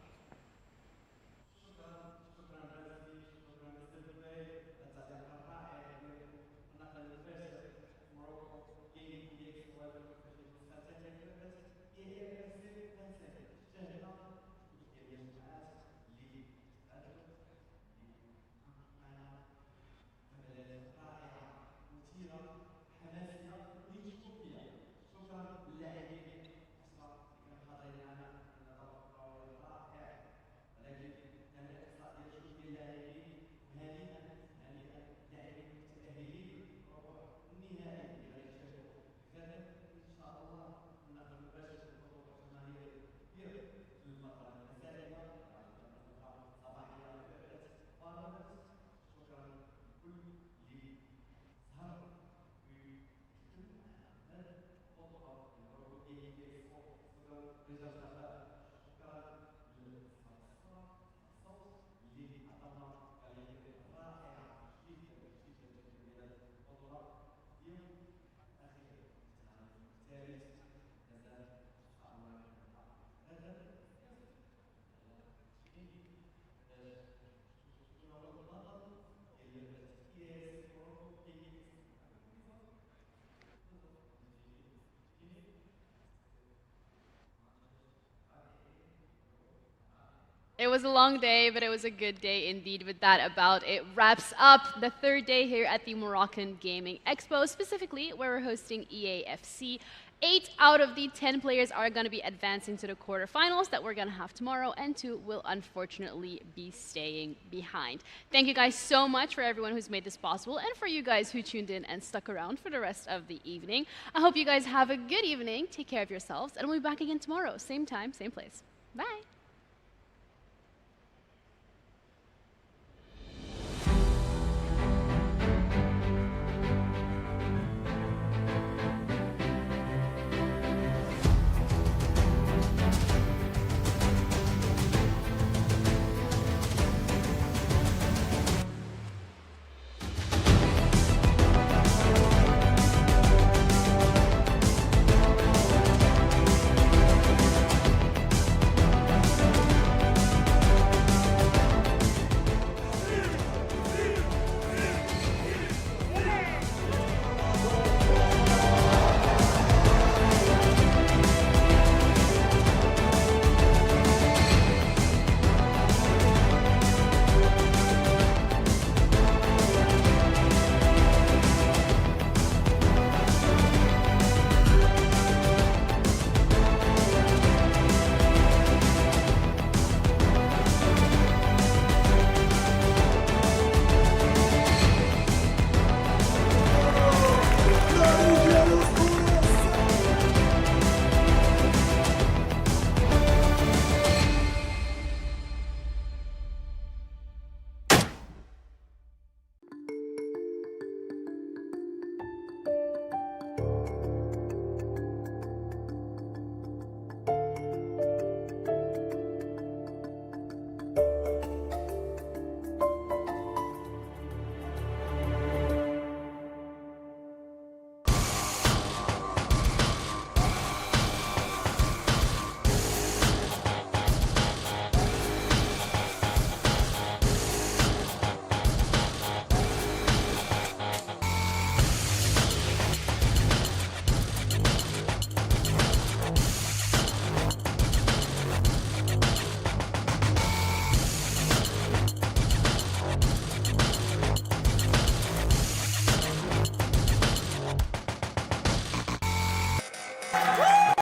It was a long day, but it was a good day indeed. With that about it wraps up the 3rd day here at the Moroccan Gaming Expo, specifically where we're hosting EAFC. 8 out of the 10 players are going to be advancing to the quarterfinals that we're going to have tomorrow, and 2 will unfortunately be staying behind. Thank you guys so much for everyone who's made this possible, and for you guys who tuned in and stuck around for the rest of the evening. I hope you guys have a good evening. Take care of yourselves, and we'll be back again tomorrow. Same time, same place. Bye.